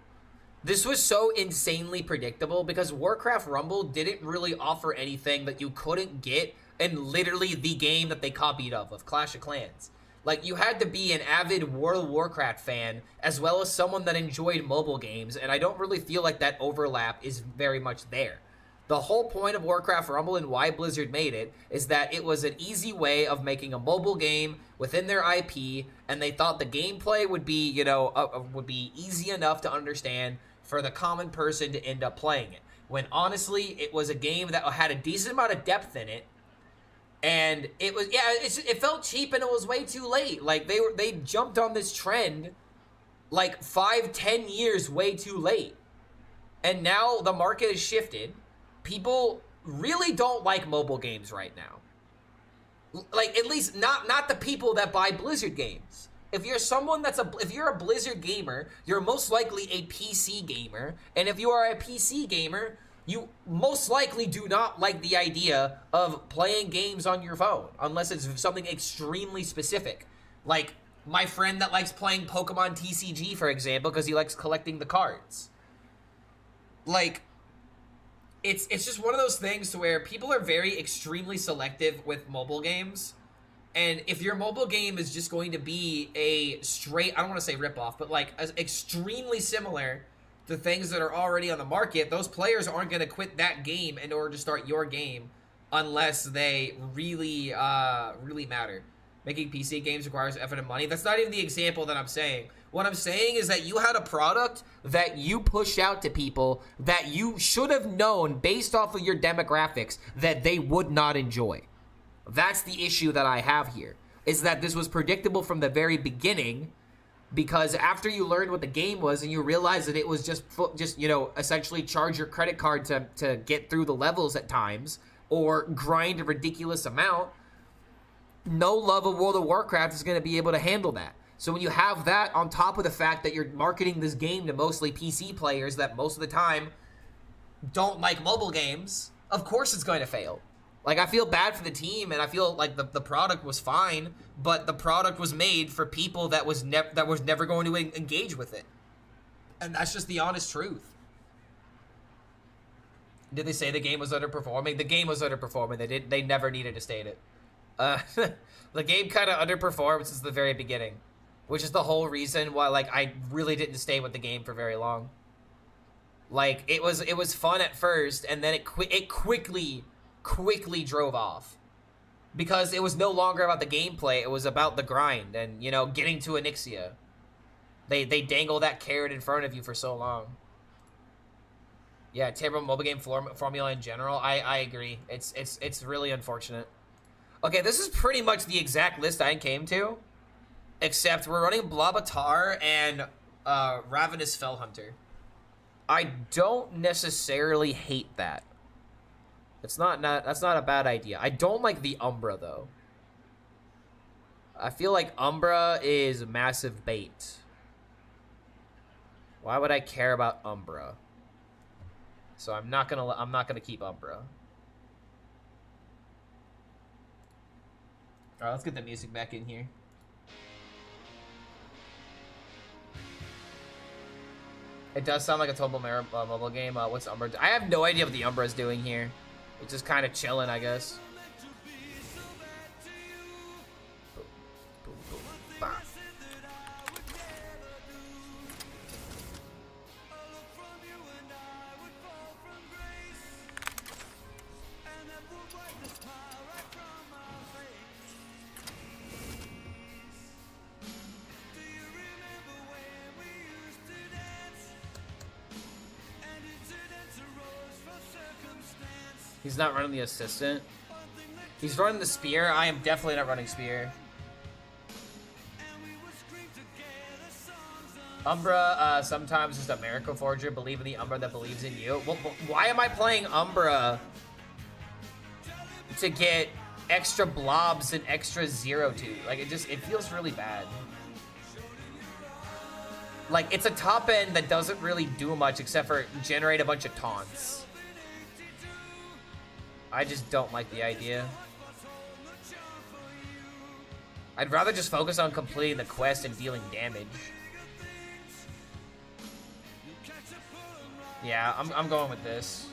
This was so insanely predictable because Warcraft Rumble didn't really offer anything that you couldn't get in literally the game that they copied of Clash of Clans. Like, you had to be an avid World of Warcraft fan as well as someone that enjoyed mobile games, and I don't really feel like that overlap is very much there. The whole point of Warcraft Rumble and why Blizzard made it is that it was an easy way of making a mobile game within their IP, and they thought the gameplay would be, would be easy enough to understand for the common person to end up playing it. When honestly, it was a game that had a decent amount of depth in it, and it was, it felt cheap and it was way too late. Like, they jumped on this trend like 5-10 years way too late. And now the market has shifted. People really don't like mobile games right now. Like, at least not the people that buy Blizzard games. If you're someone if you're a Blizzard gamer, you're most likely a PC gamer. And if you are a PC gamer, you most likely do not like the idea of playing games on your phone, unless it's something extremely specific. Like my friend that likes playing Pokemon TCG, for example, because he likes collecting the cards. Like, it's just one of those things to where people are very extremely selective with mobile games. And if your mobile game is just going to be a straight, I don't want to say rip-off, but like extremely similar to things that are already on the market, those players aren't going to quit that game in order to start your game unless they really, really matter. Making PC games requires effort and money. That's not even the example that I'm saying. What I'm saying is that you had a product that you pushed out to people that you should have known based off of your demographics that they would not enjoy. That's the issue that I have here, is that this was predictable from the very beginning, because after you learned what the game was and you realized that it was just you know, essentially charge your credit card to get through the levels at times or grind a ridiculous amount, no love of World of Warcraft is going to be able to handle that. So when you have that on top of the fact that you're marketing this game to mostly PC players that most of the time don't like mobile games, of course it's going to fail. Like, I feel bad for the team, and I feel like the product was fine, but the product was made for people that was never going to engage with it. And that's just the honest truth. Did they say the game was underperforming? The game was underperforming. They never needed to state it. The game kind of underperformed since the very beginning, which is the whole reason why, like, I really didn't stay with the game for very long. Like, it was fun at first, and then it quickly drove off, because it was no longer about the gameplay. It was about the grind and, you know, getting to Onyxia. They dangle that carrot in front of you for so long. Yeah, terrible mobile game formula in general. I agree. It's really unfortunate. Okay, this is pretty much the exact list I came to, except we're running Blobatar and Ravenous Fellhunter. I don't necessarily hate that. That's not a bad idea. I don't like the Umbra, though. I feel like Umbra is massive bait. Why would I care about Umbra? So I'm not gonna keep Umbra. All right, let's get the music back in here. It does sound like a total mobile game. What's Umbra? I have no idea what the Umbra is doing here. It's just kind of chilling, I guess. He's not running the assistant. He's running the spear. I am definitely not running spear. Umbra, sometimes just a miracle forger. Believe in the Umbra that believes in you. Well, why am I playing Umbra to get extra blobs and extra 0-2? Like, it feels really bad. Like, it's a top end that doesn't really do much except for generate a bunch of taunts. I just don't like the idea. I'd rather just focus on completing the quest and dealing damage. Yeah, I'm going with this.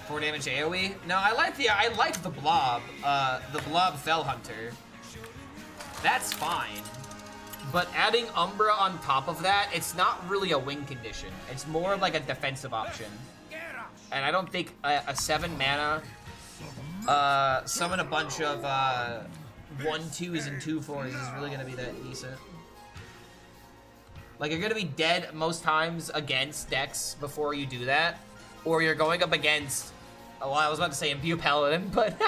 Four damage AoE? No, I liked the blob. The blob Fellhunter. That's fine. But adding Umbra on top of that, it's not really a win condition. It's more like a defensive option. And I don't think a 7 mana summon a bunch of 1/2s and 2/4s is really gonna be that decent. Like, you're gonna be dead most times against decks before you do that, or you're going up against. Well, I was about to say Imbue Paladin, but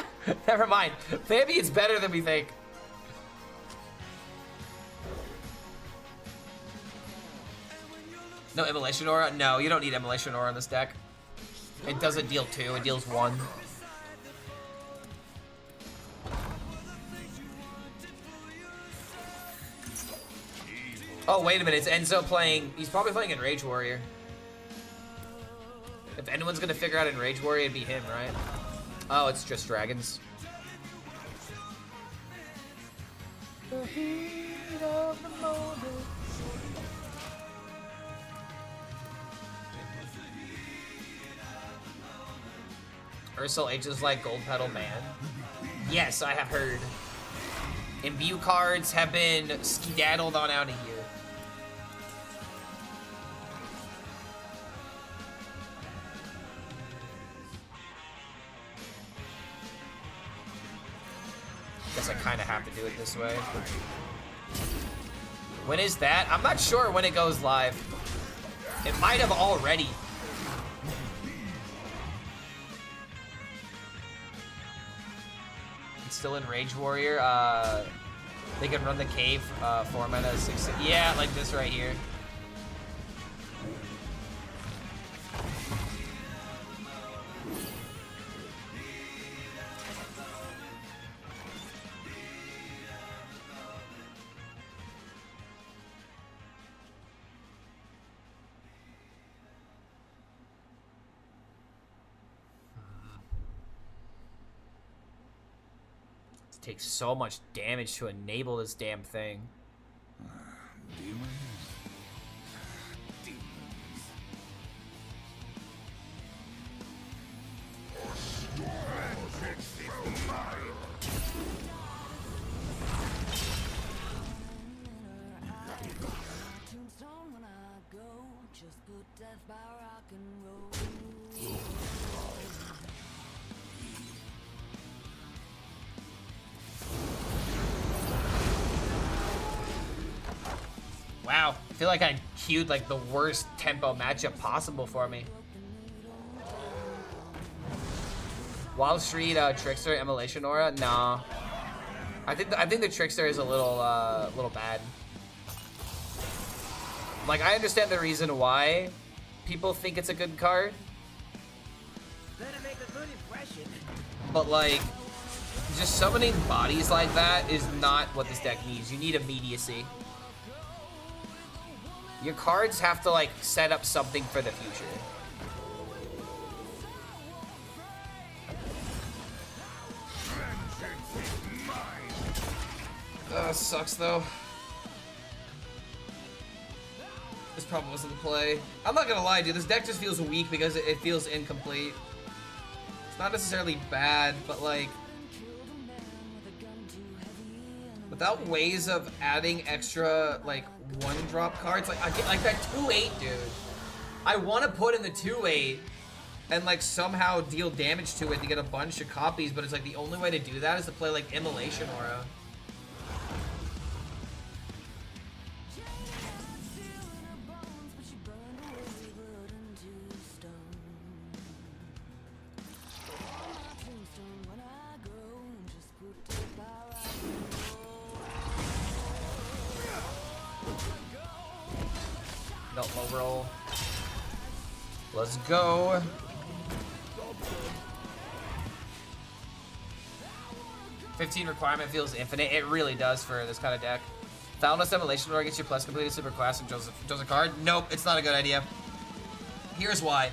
never mind. Maybe it's better than we think. No Immolation Aura? No, you don't need Immolation Aura in this deck. It doesn't deal 2, it deals 1. Oh, wait a minute, it's Enzo playing... He's probably playing Enrage Warrior. If anyone's gonna figure out Enrage Warrior, it'd be him, right? Oh, it's just dragons. The heat of the moment. Ursel H is like Gold Pedal Man. Yes, I have heard. Imbue cards have been skedaddled on out of here. Guess I kind of have to do it this way. When is that? I'm not sure when it goes live. It might have already. It's still in Rage Warrior. They can run the cave 4 mana 6. Yeah, like this right here. Takes so much damage to enable this damn thing. Demons. Wow, I feel like I queued like the worst tempo matchup possible for me. Wild Street Trickster Immolation Aura? Nah. I think the Trickster is a little bad. Like, I understand the reason why people think it's a good card. Better make a good impression. But like, just summoning bodies like that is not what this deck needs. You need immediacy. Your cards have to like set up something for the future. Sucks though. This probably wasn't the play. I'm not gonna lie, dude. This deck just feels weak because it feels incomplete. It's not necessarily bad, but like, without ways of adding extra like 1-drop cards, like I get like that 2/8, dude. I want to put in the 2/8 and like somehow deal damage to it to get a bunch of copies, but it's like the only way to do that is to play like Immolation Aura. No, low roll. Let's go. $15 requirement feels infinite. It really does for this kind of deck. Thalamus Immolation Aura gets you plus completed super class and draws a card. Nope, it's not a good idea. Here's why.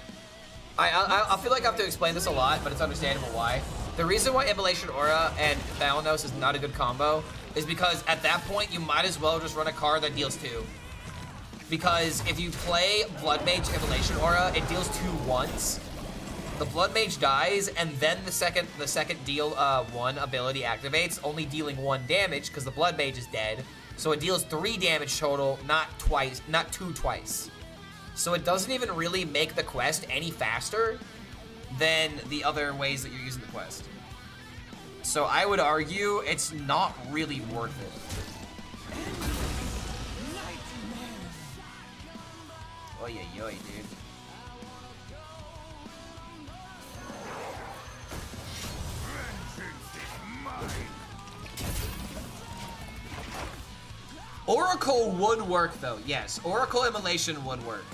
I feel like I have to explain this a lot, but it's understandable why. The reason why Immolation Aura and Thalamus is not a good combo is because at that point you might as well just run a card that deals 2. Because if you play Blood Mage Immolation Aura, it deals 2 once. The Blood Mage dies, and then the second deal 1 ability activates, only dealing 1 damage because the Blood Mage is dead. So it deals 3 damage total, not 2 twice. So it doesn't even really make the quest any faster than the other ways that you're using the quest. So I would argue it's not really worth it. Oy, oy, oy, dude. Oracle would work, though. Yes, Oracle Immolation would work.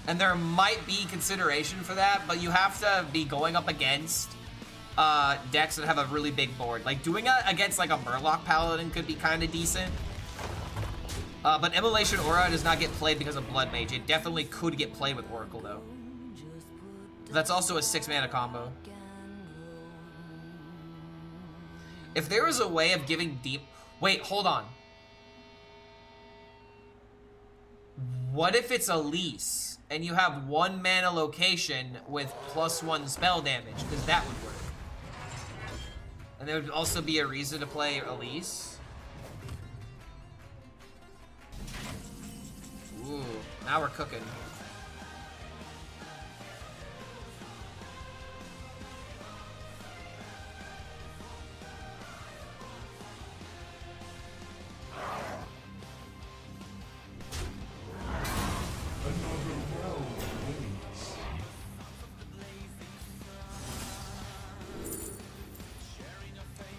And there might be consideration for that, but you have to be going up against decks that have a really big board. Like, doing it against, like, a Murloc Paladin could be kind of decent. But Immolation Aura does not get played because of Blood Mage. It definitely could get played with Oracle, though. That's also a 6-mana combo. If there was a way of giving deep... Wait, hold on. What if it's Elise, and you have 1 mana location with +1 spell damage? Because that would work. And there would also be a reason to play Elise. Ooh, now we're cooking.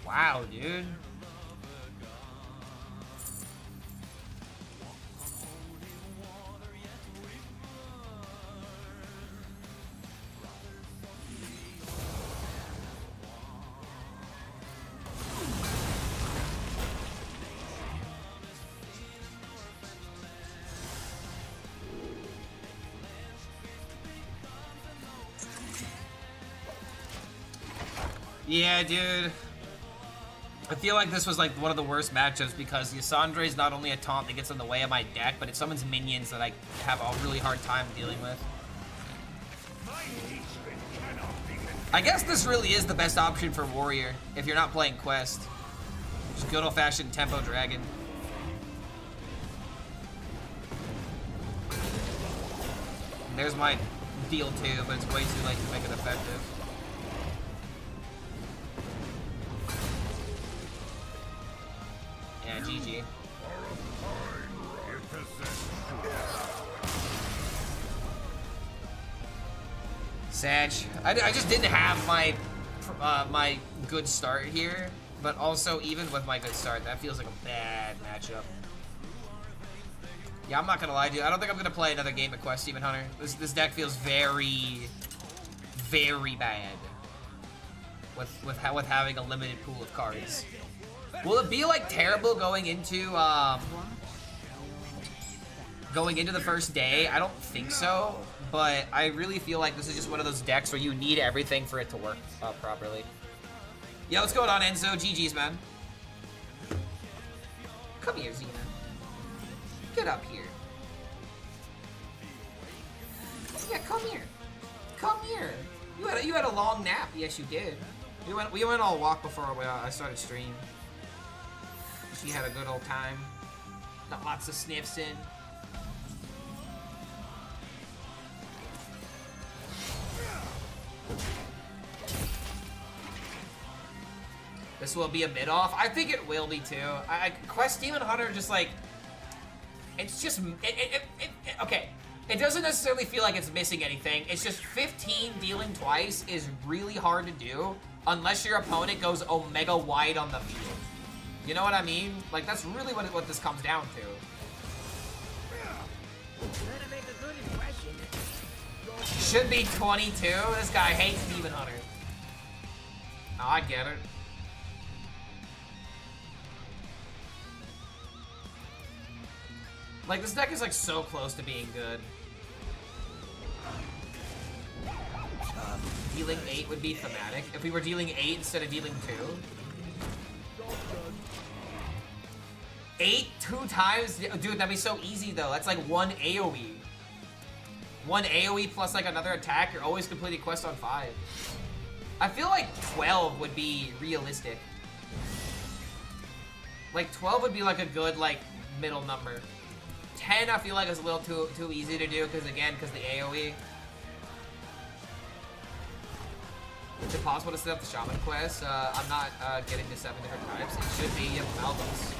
Wow, dude. Yeah, dude. I feel like this was like one of the worst matchups because Yasandre is not only a taunt that gets in the way of my deck, but it summons minions that I have a really hard time dealing with. I guess this really is the best option for Warrior if you're not playing Quest. Just good old-fashioned Tempo Dragon. And there's my deal too, but it's way too late to make it effective. Yeah, GG. Sag. I just didn't have my my good start here, but also even with my good start, that feels like a bad matchup. Yeah, I'm not gonna lie, dude. I don't think I'm gonna play another game of Quest Demon Hunter. This deck feels very, very bad with having a limited pool of cards. Will it be like terrible going into the first day? I don't think so, but I really feel like this is just one of those decks where you need everything for it to work properly. Yeah, what's going on, Enzo? GG's, man. Come here, Xena. Get up here. Yeah, come here. Come here. You had a long nap. Yes, you did. We went all walk before I started stream. She had a good old time. Got lots of sniffs in. This will be a mid-off. I think it will be too. Quest Demon Hunter just like... It's just... okay. It doesn't necessarily feel like it's missing anything. It's just 15 dealing twice is really hard to do unless your opponent goes Omega wide on the field. You know what I mean? Like, that's really what this comes down to. Better make a good impression. Should be 22. This guy hates Demon Hunter. Oh, I get it. Like, this deck is, like, so close to being good. Dealing 8 would be thematic. If we were dealing 8 instead of dealing 2. 8 2 times? Dude, that'd be so easy, though. That's like 1 AoE. 1 AoE plus, like, another attack. You're always completing quest on 5. I feel like 12 would be realistic. Like, 12 would be, like, a good, like, middle number. 10, I feel like, is a little too easy to do, because the AoE. Is it possible to set up the Shaman quest? I'm not getting to 7 different types. It should be amalgams.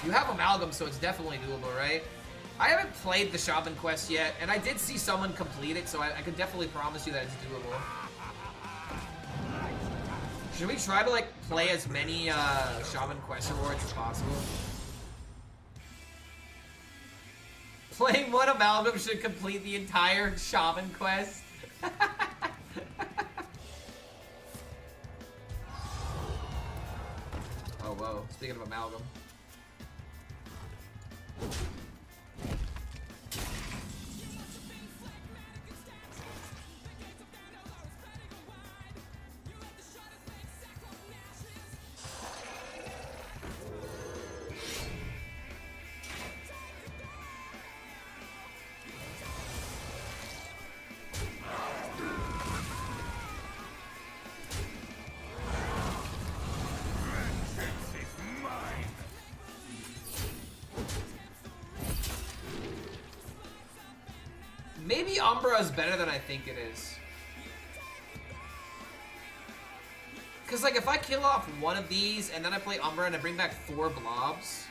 You have amalgam, so it's definitely doable, right? I haven't played the Shaman quest yet, and I did see someone complete it, so I could definitely promise you that it's doable. Should we try to like play as many Shaman Quest rewards as possible? Playing one Amalgam should complete the entire Shaman Quest. Oh, whoa. Speaking of Amalgam. Maybe Umbra is better than I think it is. Because, like, if I kill off one of these and then I play Umbra and I bring back 4 blobs,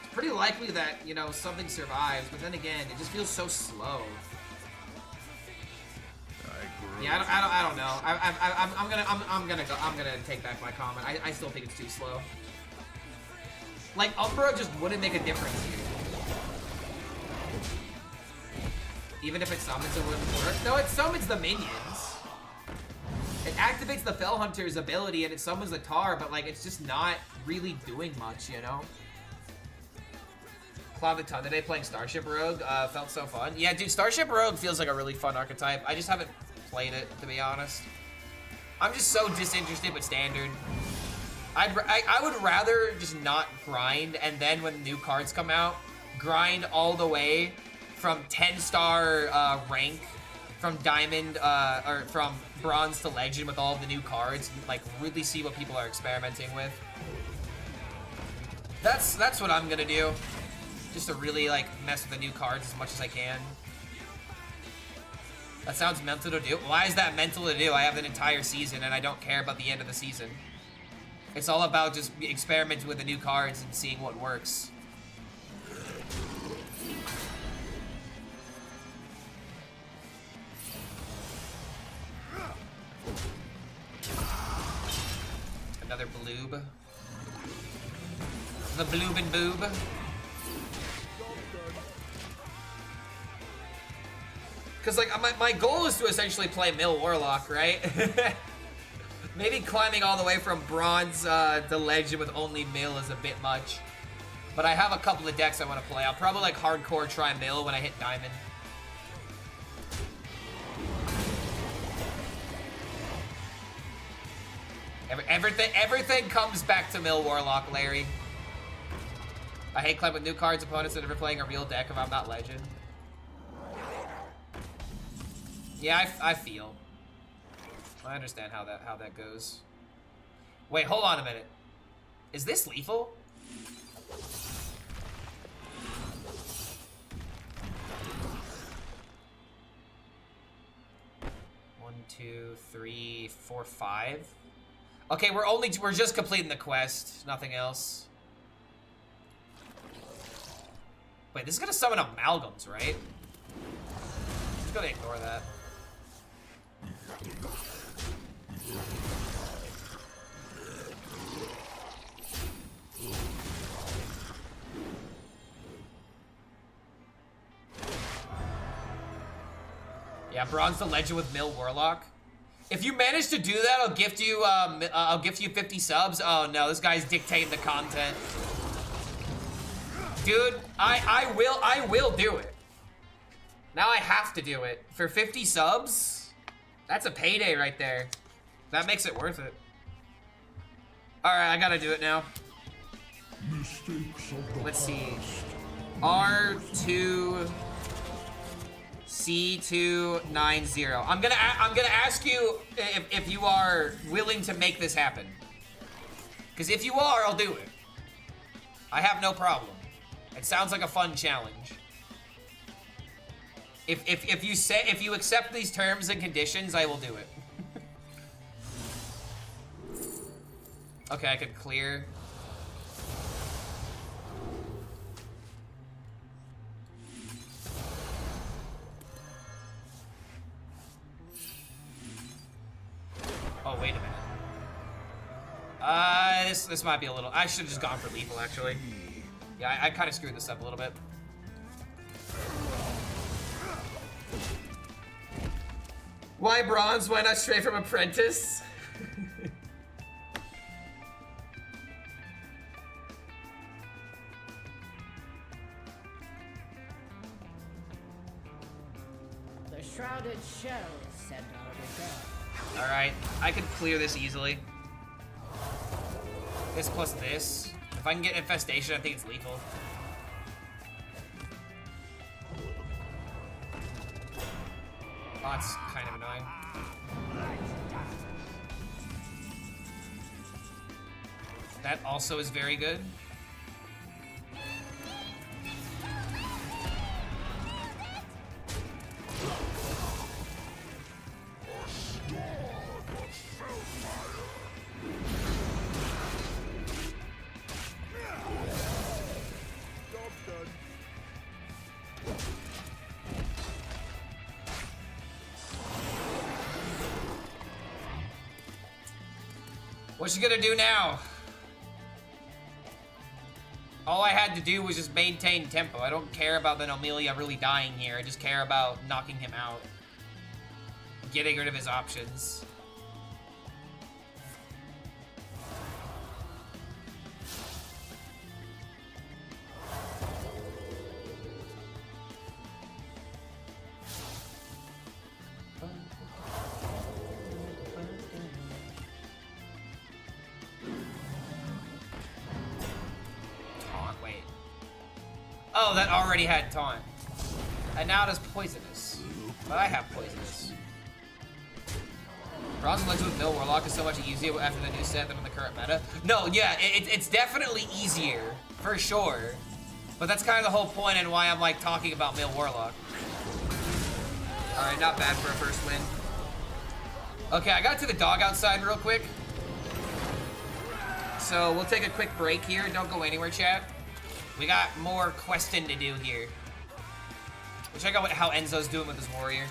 it's pretty likely that, you know, something survives. But then again, it just feels so slow. Yeah, I don't know. I'm gonna take back my comment. I still think it's too slow. Like, Umbra just wouldn't make a difference here. Even if it summons, it wouldn't work. No, it summons the minions. It activates the Fell Hunter's ability and it summons the Tar, but like it's just not really doing much, you know? Cloud a ton today playing Starship Rogue. Felt so fun. Yeah, dude, Starship Rogue feels like a really fun archetype. I just haven't played it, to be honest. I'm just so disinterested with Standard. I would rather just not grind, and then when new cards come out, grind all the way from 10-star rank, from Diamond, or from Bronze to Legend with all of the new cards, and, like, really see what people are experimenting with. That's what I'm gonna do. Just to really, like, mess with the new cards as much as I can. That sounds mental to do. Why is that mental to do? I have an entire season and I don't care about the end of the season. It's all about just experimenting with the new cards and seeing what works. Another bloob. The bloob and boob. Because, like, my goal is to essentially play Mill Warlock, right? Maybe climbing all the way from Bronze to Legend with only Mill is a bit much. But I have a couple of decks I want to play. I'll probably, like, hardcore try Mill when I hit Diamond. Everything comes back to Mill Warlock, Larry. I hate climbing with new cards, opponents that are playing a real deck if I'm not Legend. Yeah, I feel. I understand how that goes. Wait, hold on a minute. Is this lethal? One, two, three, four, 5. Okay, we're just completing the quest, nothing else. Wait, this is gonna summon amalgams, right? Just gonna ignore that. Yeah, Bronze to Legend with Mill Warlock. If you manage to do that, I'll gift you 50 subs. Oh no, this guy's dictating the content. Dude, I will do it. Now I have to do it. For 50 subs? That's a payday right there. That makes it worth it. Alright, I gotta do it now. Let's see. R2 C290. I'm gonna ask you if you are willing to make this happen. Because if you are, I'll do it. I have no problem. It sounds like a fun challenge. If you accept these terms and conditions, I will do it. Okay, I could clear. Oh, wait a minute. This might be a little. I should have just gone for lethal actually. Yeah, I kind of screwed this up a little bit. Why bronze? Why not straight from apprentice? The shrouded shell sent out a gun. Alright, I could clear this easily. This plus this. If I can get infestation, I think it's lethal. Oh, it's kind of annoying. That also is very good. What's she gonna do now? All I had to do was just maintain tempo. I don't care about the Amelia really dying here. I just care about knocking him out. Getting rid of his options. Oh, that already had taunt. And now it is poisonous. But I have poisonous. Bronze and Legs with Mill Warlock is so much easier after the new set than in the current meta. No, yeah, it's definitely easier. For sure. But that's kind of the whole point and why I'm like talking about Mill Warlock. Alright, not bad for a first win. Okay, I got to the dog outside real quick. So we'll take a quick break here. Don't go anywhere, chat. We got more questing to do here. We'll check out how Enzo's doing with his warrior.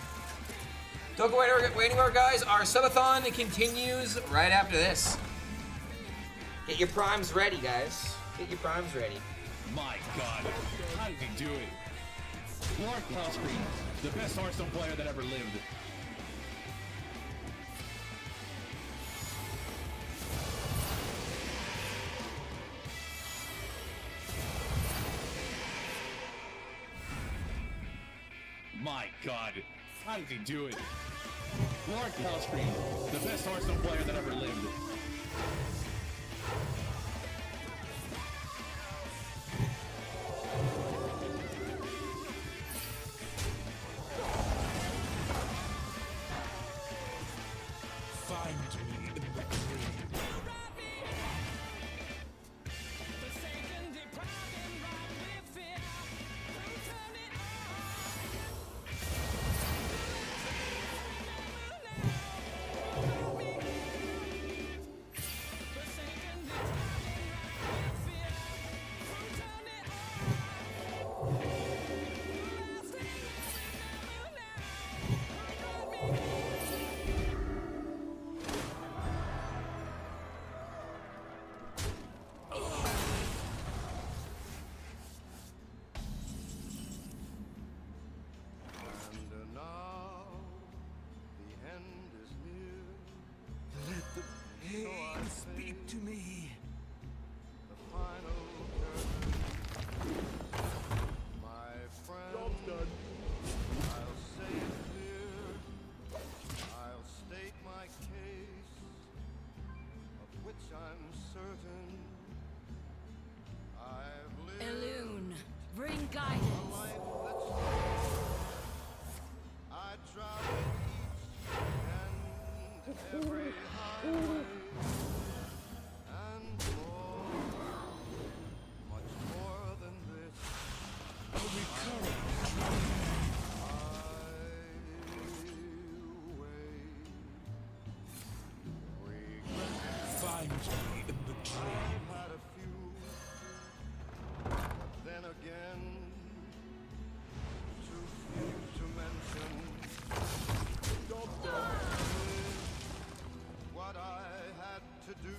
Don't go anywhere, guys. Our subathon continues right after this. Get your primes ready, guys. Get your primes ready. My God, how did he do it? Lord HELLSCREAM, the best Hearthstone player that ever lived. My God, how did he do it? Lord HELLSCREAM, the best Hearthstone player that ever lived. Find me in the dream. Speak to me. The final curtain. My friend. Job's done. I'll say it clear. I'll state my case, of which I'm certain. I've lived Elune, bring guidance. a life that's I traveled each and every highway. Find me in the dream. Had a few, then again, too few to mention. What I had to do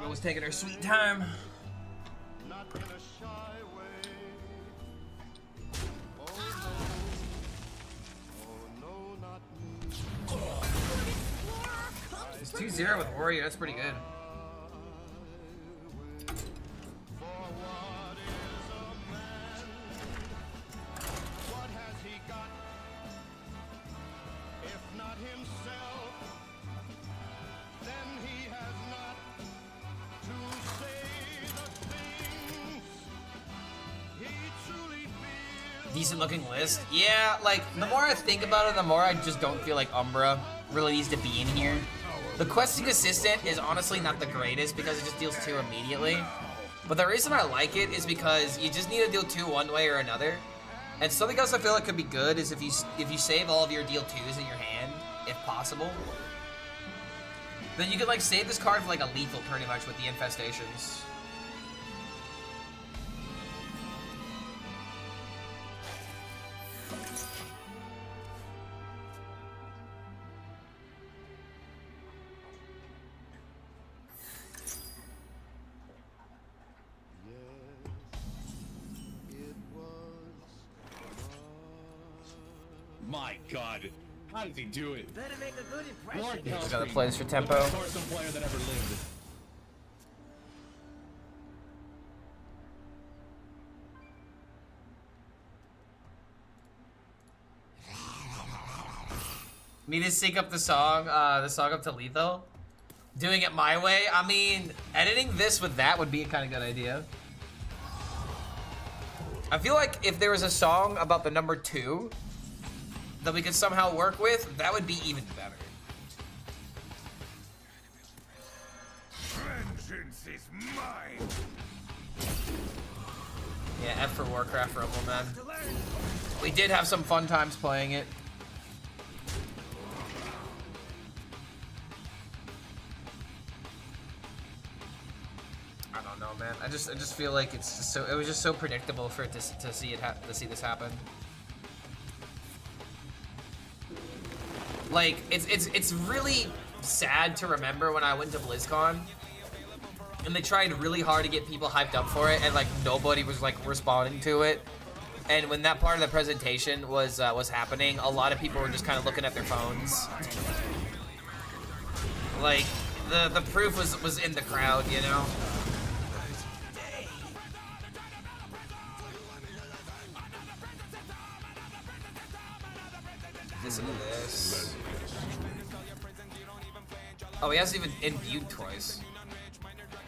Amber was taking her sweet time. not in a shy way. Oh no, not me. It's 2-0 with Warrior. That's pretty good. For what is a man? What has he got? If not himself, then he has not to say the things he truly feels. Decent looking list. Yeah, like, the more I think about it, the more I just don't feel like Umbra really needs to be in here. The questing assistant is honestly not the greatest because it just deals 2 immediately. But the reason I like it is because you just need to deal 2 one way or another. And something else I feel like could be good is if you save all of your deal 2s in your hand, if possible. Then you could like save this card for like a lethal pretty much with the infestations. It was My God, how does he do it? Better make a good impression. Lord We gotta Hellscream, play this for the tempo. best Hearthstone player that ever lived. Me to sync up the song up to lethal. Doing it my way. I mean, editing this with that would be a kind of good idea. I feel like if there was a song about the number 2 that we could somehow work with, that would be even better. vengeance is mine. Yeah, F for Warcraft Rumble, man. We did have some fun times playing it. I don't know, man. I just feel like it's just so. It was just so predictable for it to see this happen. Like it's really sad to remember when I went to BlizzCon and they tried really hard to get people hyped up for it, and like nobody was like responding to it. And when that part of the presentation was happening, a lot of people were just kind of looking at their phones. Like the proof was in the crowd, you know. Listen to this. Oh, he hasn't even imbued twice.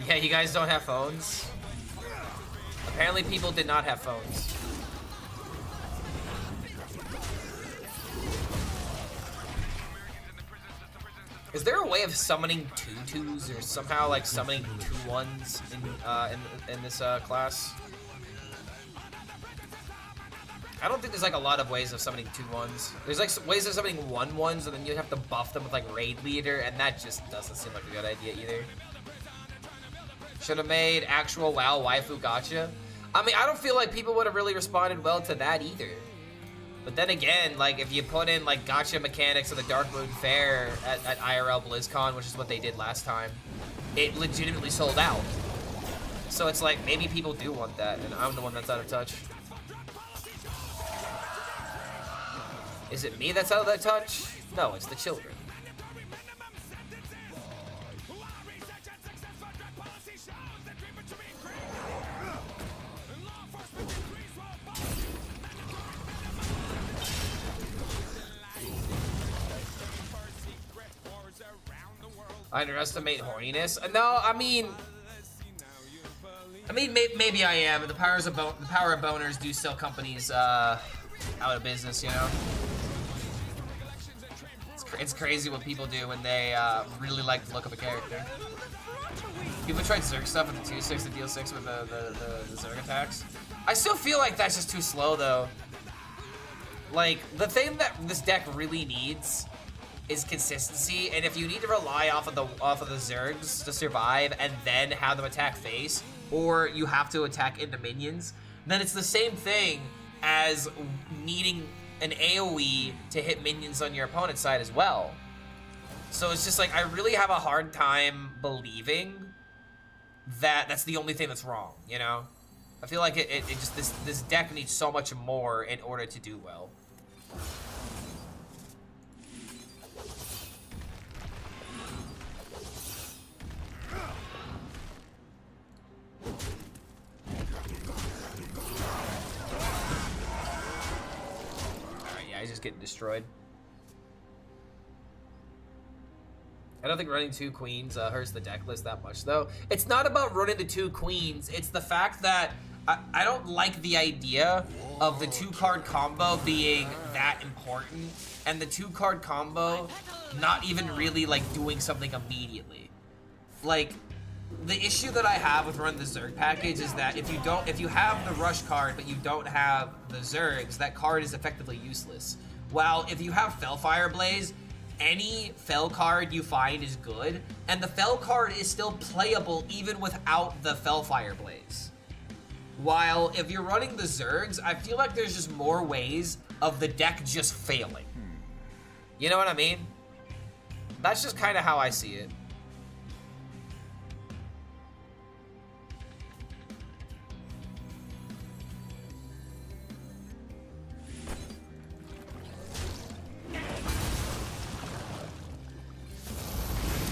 Yeah, you guys don't have phones? Apparently people did not have phones. Is there a way of summoning 2/2s or somehow like summoning 2/1s in this class? I don't think there's like a lot of ways of summoning 2/1s. There's like ways of summoning 1/1s, and then you have to buff them with like Raid Leader, and that just doesn't seem like a good idea either. Should have made actual WoW waifu gacha. I mean, I don't feel like people would have really responded well to that either. But then again, like if you put in like gacha mechanics of the Dark Moon Fair at IRL BlizzCon, which is what they did last time, it legitimately sold out. So it's like maybe people do want that, and I'm the one that's out of touch. Is it me that's out of touch? No, it's the children. I underestimate horniness. No, I mean, maybe I am. The power of boners do sell companies out of business, you know. It's crazy what people do when they really like the look of a character. People tried Zerg stuff with the 2/6, the deal 6 with the Zerg attacks. I still feel like that's just too slow though. Like the thing that this deck really needs is consistency, and if you need to rely off of the Zergs to survive and then have them attack face, or you have to attack into minions, then it's the same thing as needing an AoE to hit minions on your opponent's side as well. So it's just like, I really have a hard time believing that's the only thing that's wrong, you know? I feel like it just, this deck needs so much more in order to do well. Alright, yeah, he's just getting destroyed. I don't think running 2 queens hurts the deck list that much, though. It's not about running the 2 queens. It's the fact that I don't like the idea of the 2-card combo being that important, and the 2-card combo not even really, like, doing something immediately. Like, the issue that I have with running the Zerg package is that if you have the Rush card but you don't have the Zergs, that card is effectively useless. While if you have Fellfire Blaze, any Fell card you find is good, and the Fell card is still playable even without the Fellfire Blaze. While if you're running the Zergs, I feel like there's just more ways of the deck just failing. You know what I mean? That's just kind of how I see it.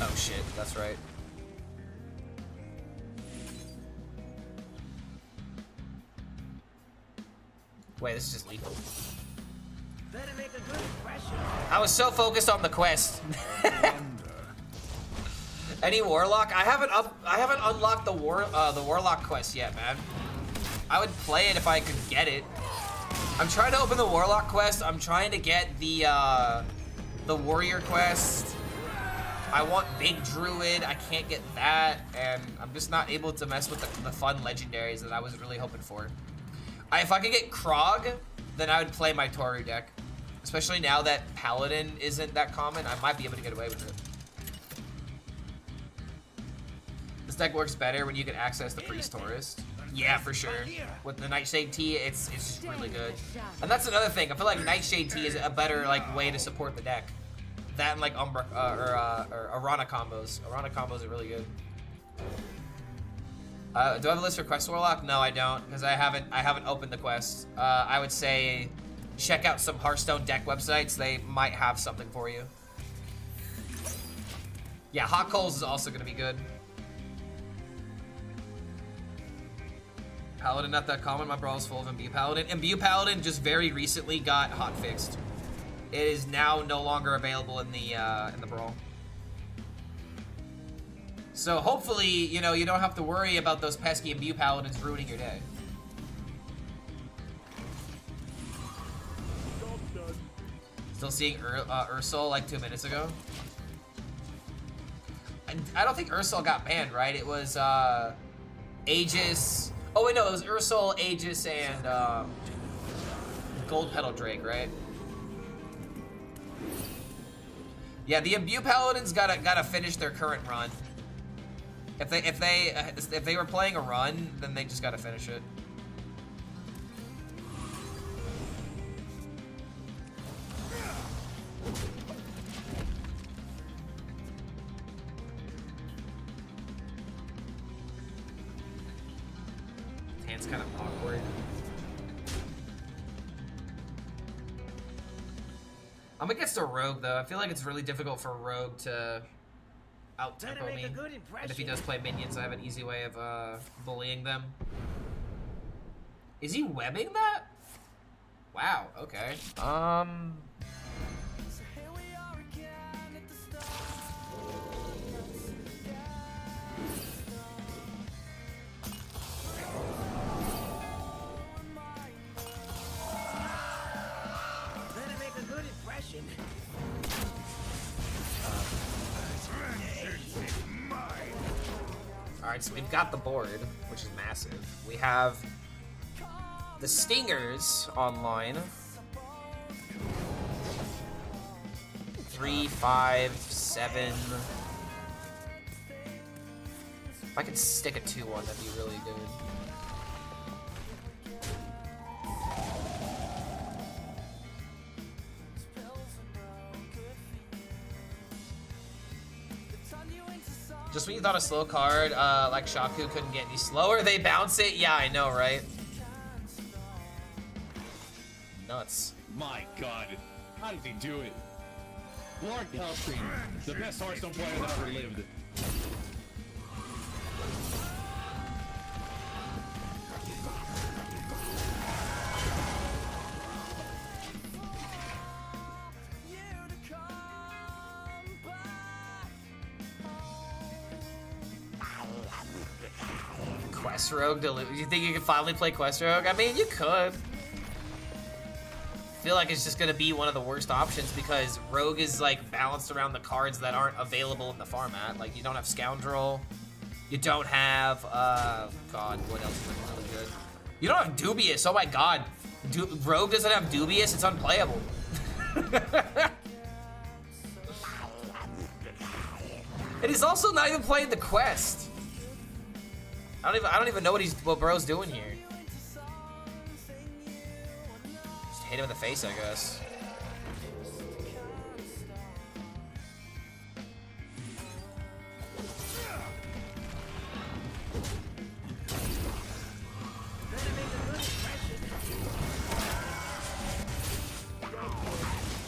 Oh shit, that's right. Wait, this is just lethal. Better make a good impression. I was so focused on the quest. Any Warlock? I haven't unlocked the Warlock quest yet, man. I would play it if I could get it. I'm trying to open the Warlock quest. I'm trying to get the Warrior quest. I want Big Druid. I can't get that, and I'm just not able to mess with the fun legendaries that I was really hoping for. If I could get Krog, then I would play my Toru deck. Especially now that Paladin isn't that common, I might be able to get away with it. This deck works better when you can access the Priest Taurist. Yeah, for sure. With the Nightshade Tea, it's just really good. And that's another thing. I feel like Nightshade Tea is a better way to support the deck. That and like Umbra or Arana combos. Arana combos are really good. Do I have a list for Quest Warlock? No, I don't, because I haven't opened the quest. I would say check out some Hearthstone deck websites. They might have something for you. Yeah, Hot Coals is also gonna be good. Paladin not that common. My brawl is full of Imbue Paladin. Imbue Paladin just very recently got hot fixed. It is now no longer available in the brawl. So hopefully, you know, you don't have to worry about those pesky Imbue Paladins ruining your day. Still seeing Ursul like 2 minutes ago. I don't think Ursul got banned, right? It was Aegis. Oh wait, no, it was Ursul, Aegis, and Gold Petal Drake, right? Yeah, the Imbue Paladins gotta finish their current run. If they were playing a run, then they just gotta finish it. Hand's kind of awkward. I'm against a rogue though. I feel like it's really difficult for a rogue to out-tempo me. And if he does play minions, I have an easy way of bullying them. Is he webbing that? Wow, okay. Better make a good impression. Alright, so we've got the board, which is massive. We have the Stingers online. 3, 5, 7. If I could stick a 2-1, that'd be really good. Just when you thought a slow card like Shaku couldn't get any slower, they bounce it. Yeah, I know, right? Nuts. My God, how does he do it? Lord HELLSCREAM, the best Hearthstone player that ever lived. Quest Rogue. Do you think you can finally play Quest Rogue? I mean, you could. I feel like it's just gonna be one of the worst options because Rogue is like balanced around the cards that aren't available in the format. Like you don't have Scoundrel, you don't have God, what else is really good? You don't have Dubious. Oh my God, Rogue doesn't have Dubious. It's unplayable. And he's also not even playing the quest. I don't even know what bro's doing here. Just hit him in the face, I guess.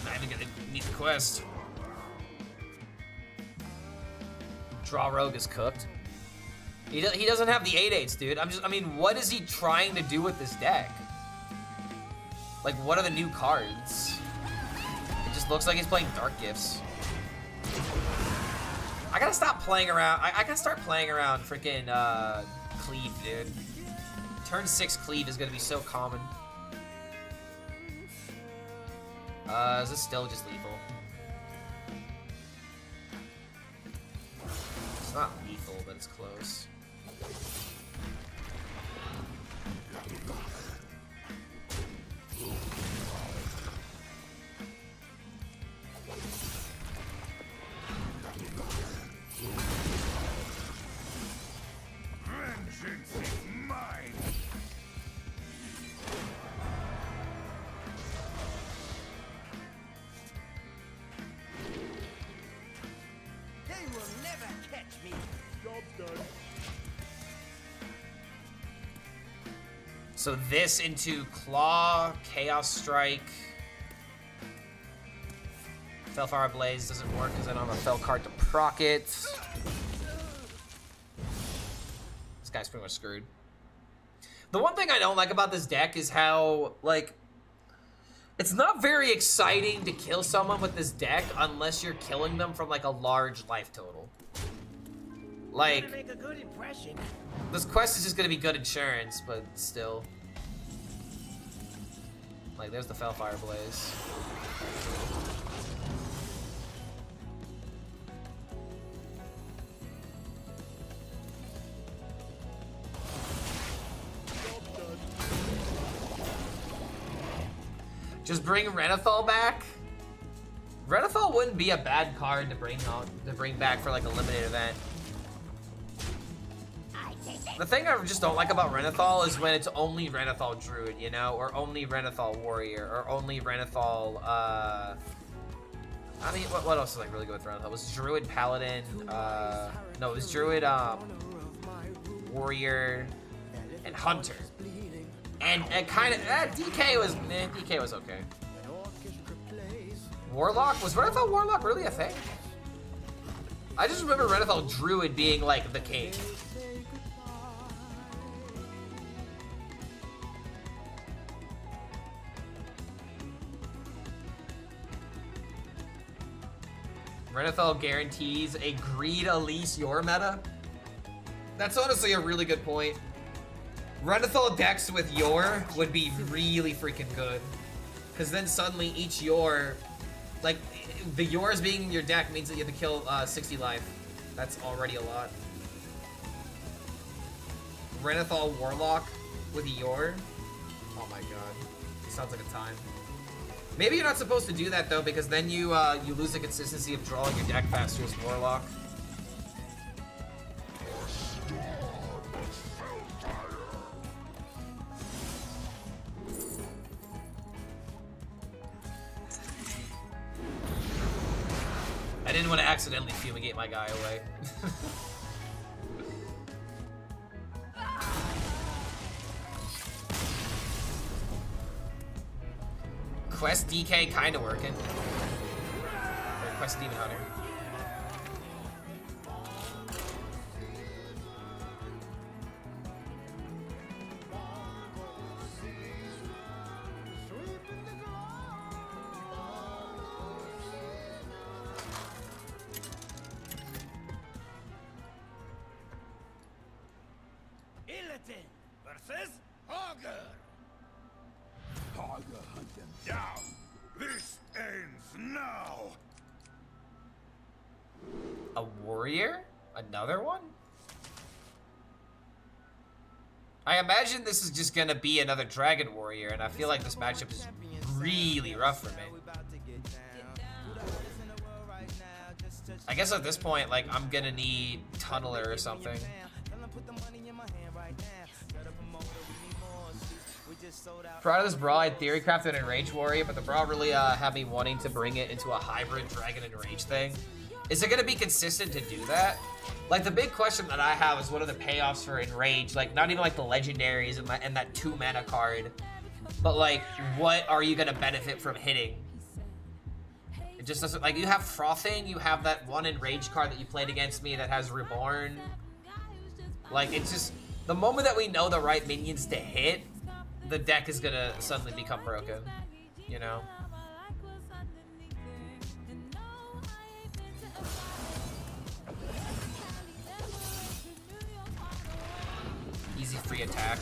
Not even gonna need the quest. Draw Rogue is cooked. He doesn't have the 8/8s, dude. I mean, what is he trying to do with this deck? Like, what are the new cards? It just looks like he's playing Dark Gifts. I gotta stop playing around. I gotta start playing around freaking Cleave, dude. Turn 6 Cleave is gonna be so common. Is this still just lethal? It's not lethal, but it's close. Vengeance is mine. They will never catch me. Job's done. So this into Claw, Chaos Strike. Felfire Blaze doesn't work because I don't have a Fel card to proc it. This guy's pretty much screwed. The one thing I don't like about this deck is how, like, it's not very exciting to kill someone with this deck unless you're killing them from, like, a large life total. Like, Make a good impression. this quest is just gonna be good insurance, but still. Like, there's the Felfire Blaze. Just bring Renathal back? Renathal wouldn't be a bad card to bring back for like a limited event. The thing I just don't like about Renathal is when it's only Renathal Druid, you know? Or only Renathal Warrior, or only Renathal, I mean, what else is like really good with Renathal? It was Druid Paladin, no, it was Druid, Warrior, and Hunter. And kind of, DK was okay. Warlock? Was Renathal Warlock really a thing? I just remember Renathal Druid being like the king. Renathal guarantees a Greed Elise Yor meta? That's honestly a really good point. Renathal decks with Yor would be really freaking good. Because then suddenly each Yor, like, the Yors being in your deck means that you have to kill 60 life. That's already a lot. Renathal Warlock with a Yor? Oh my god. It sounds like a time. Maybe you're not supposed to do that though, because then you lose the consistency of drawing your deck faster as Warlock. I didn't want to accidentally fumigate my guy away. Quest DK kinda working. Or Quest Demon Hunter. Versus Augur. Augur, hunt them down. This ends now. A warrior? Another one? I imagine this is just gonna be another dragon warrior, and I feel like this matchup is really rough for me. I guess at this point, like, I'm gonna need Tunneler or something. Prior to this Brawl, I had Theory Crafted and Enraged Warrior, but the Brawl really had me wanting to bring it into a hybrid Dragon and Rage thing. Is it going to be consistent to do that? Like, the big question that I have is what are the payoffs for Enraged? Like, not even like the legendaries and that 2 mana card, but like, what are you going to benefit from hitting? It just doesn't, like, you have Frothing, you have that one Enraged card that you played against me that has Reborn. Like, it's just, the moment that we know the right minions to hit, the deck is gonna suddenly become broken, you know? Easy free attack.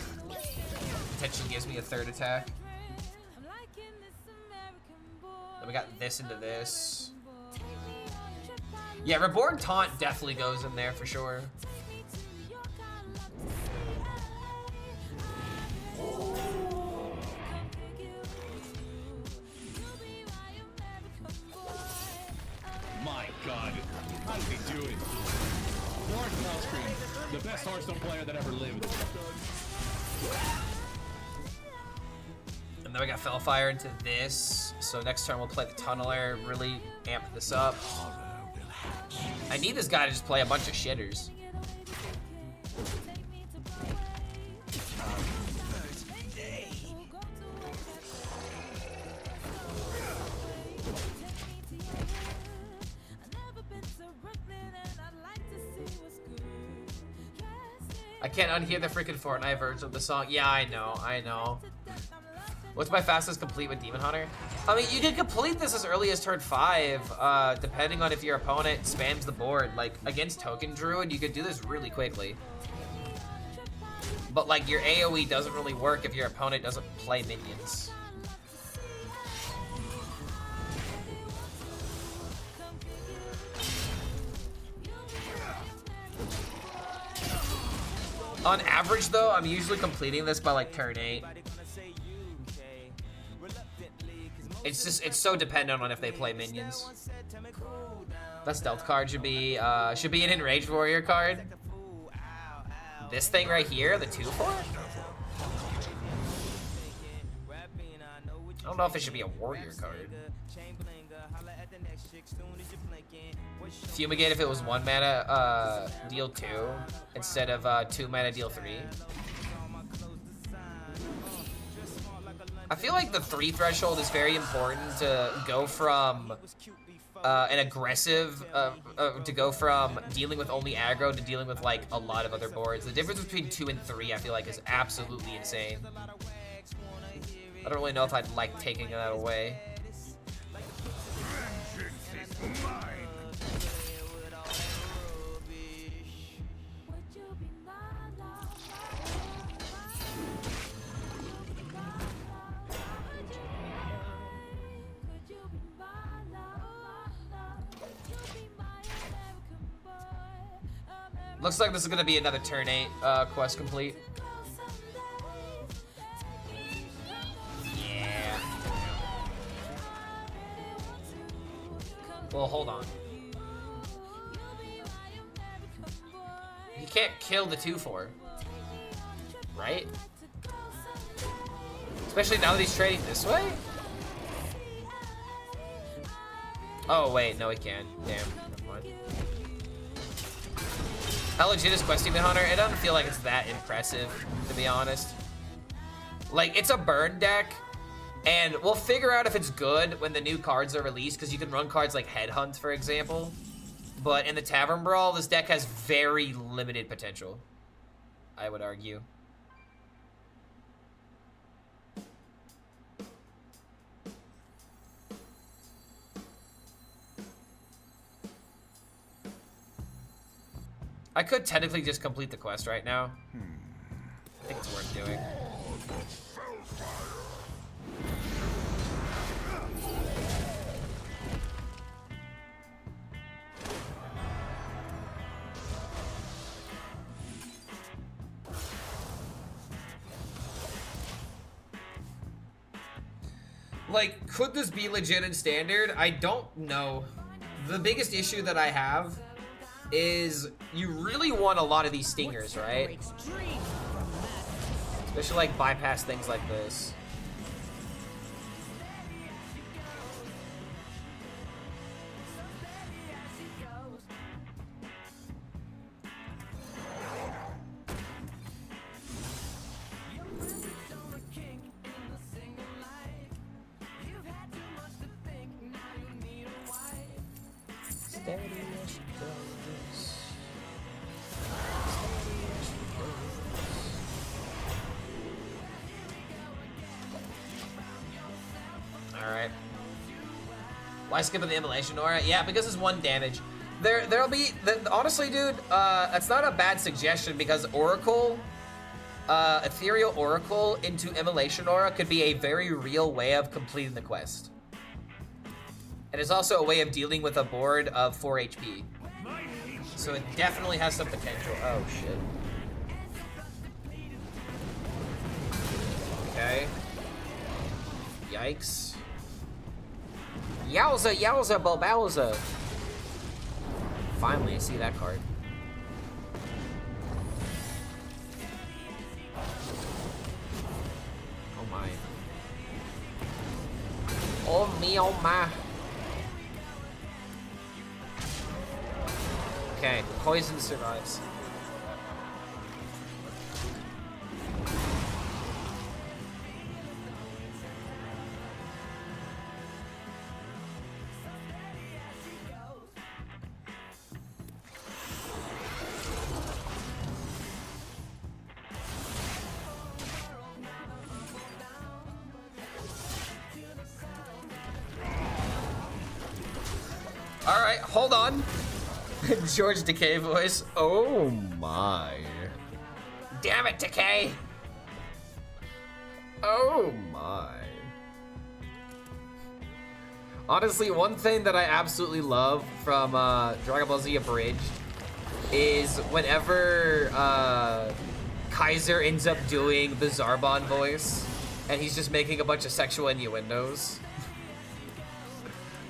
Potentially gives me a 3rd attack. Then we got this into this. Yeah, Reborn Taunt definitely goes in there for sure. My God, how did he do it? Lord HELLSCREAM, the best Hearthstone player that ever lived. And then we got Fellfire into this. So next turn we'll play the Tunneler, really amp this up. I need this guy to just play a bunch of shitters. I can't unhear the freaking Fortnite version of the song. Yeah, I know. What's my fastest complete with Demon Hunter? I mean, you can complete this as early as turn 5, depending on if your opponent spams the board. Like, against Token Druid, you could do this really quickly. But, like, your AoE doesn't really work if your opponent doesn't play minions. On average, though, I'm usually completing this by, like, turn 8. It's so dependent on if they play minions. That stealth card should be an Enraged Warrior card. This thing right here, the 2/4? I don't know if it should be a warrior card. Fumigate if it was 1 mana, deal 2 instead of 2 mana, deal 3. I feel like the 3 threshold is very important to go from an aggressive, to go from dealing with only aggro to dealing with like a lot of other boards. The difference between 2 and 3 I feel like is absolutely insane. I don't really know if I'd like taking that away. Looks like this is gonna be another turn 8 quest complete. Yeah. Well, hold on. You can't kill the 2/4, right? Especially now that he's trading this way? Oh wait, no he can. Damn. one. How legit is Questing the Hunter? It doesn't feel like it's that impressive, to be honest. Like, it's a burn deck, and we'll figure out if it's good when the new cards are released, because you can run cards like Headhunt, for example. But in the Tavern Brawl, this deck has very limited potential, I would argue. I could technically just complete the quest right now. I think it's worth doing. Like, could this be legit in Standard? I don't know. The biggest issue that I have is you really want a lot of these stingers, right? Especially like bypass things like this. Alright. Why skipping the Immolation Aura? Yeah, because it's 1 damage. There'll be... honestly, dude, that's not a bad suggestion because Oracle, Ethereal Oracle into Immolation Aura could be a very real way of completing the quest. And it's also a way of dealing with a board of 4 HP. So it definitely has some potential. Oh, shit. Okay. Yikes. Yowza, yowza, Bulbowza. Finally, I see that card. Oh my. Oh me, oh my. Okay, poison survives. All right, hold on. George Decay voice. Oh my. Damn it, Decay. Oh my. Honestly, one thing that I absolutely love from Dragon Ball Z Abridged is whenever Kaiser ends up doing the Zarbon voice and he's just making a bunch of sexual innuendos.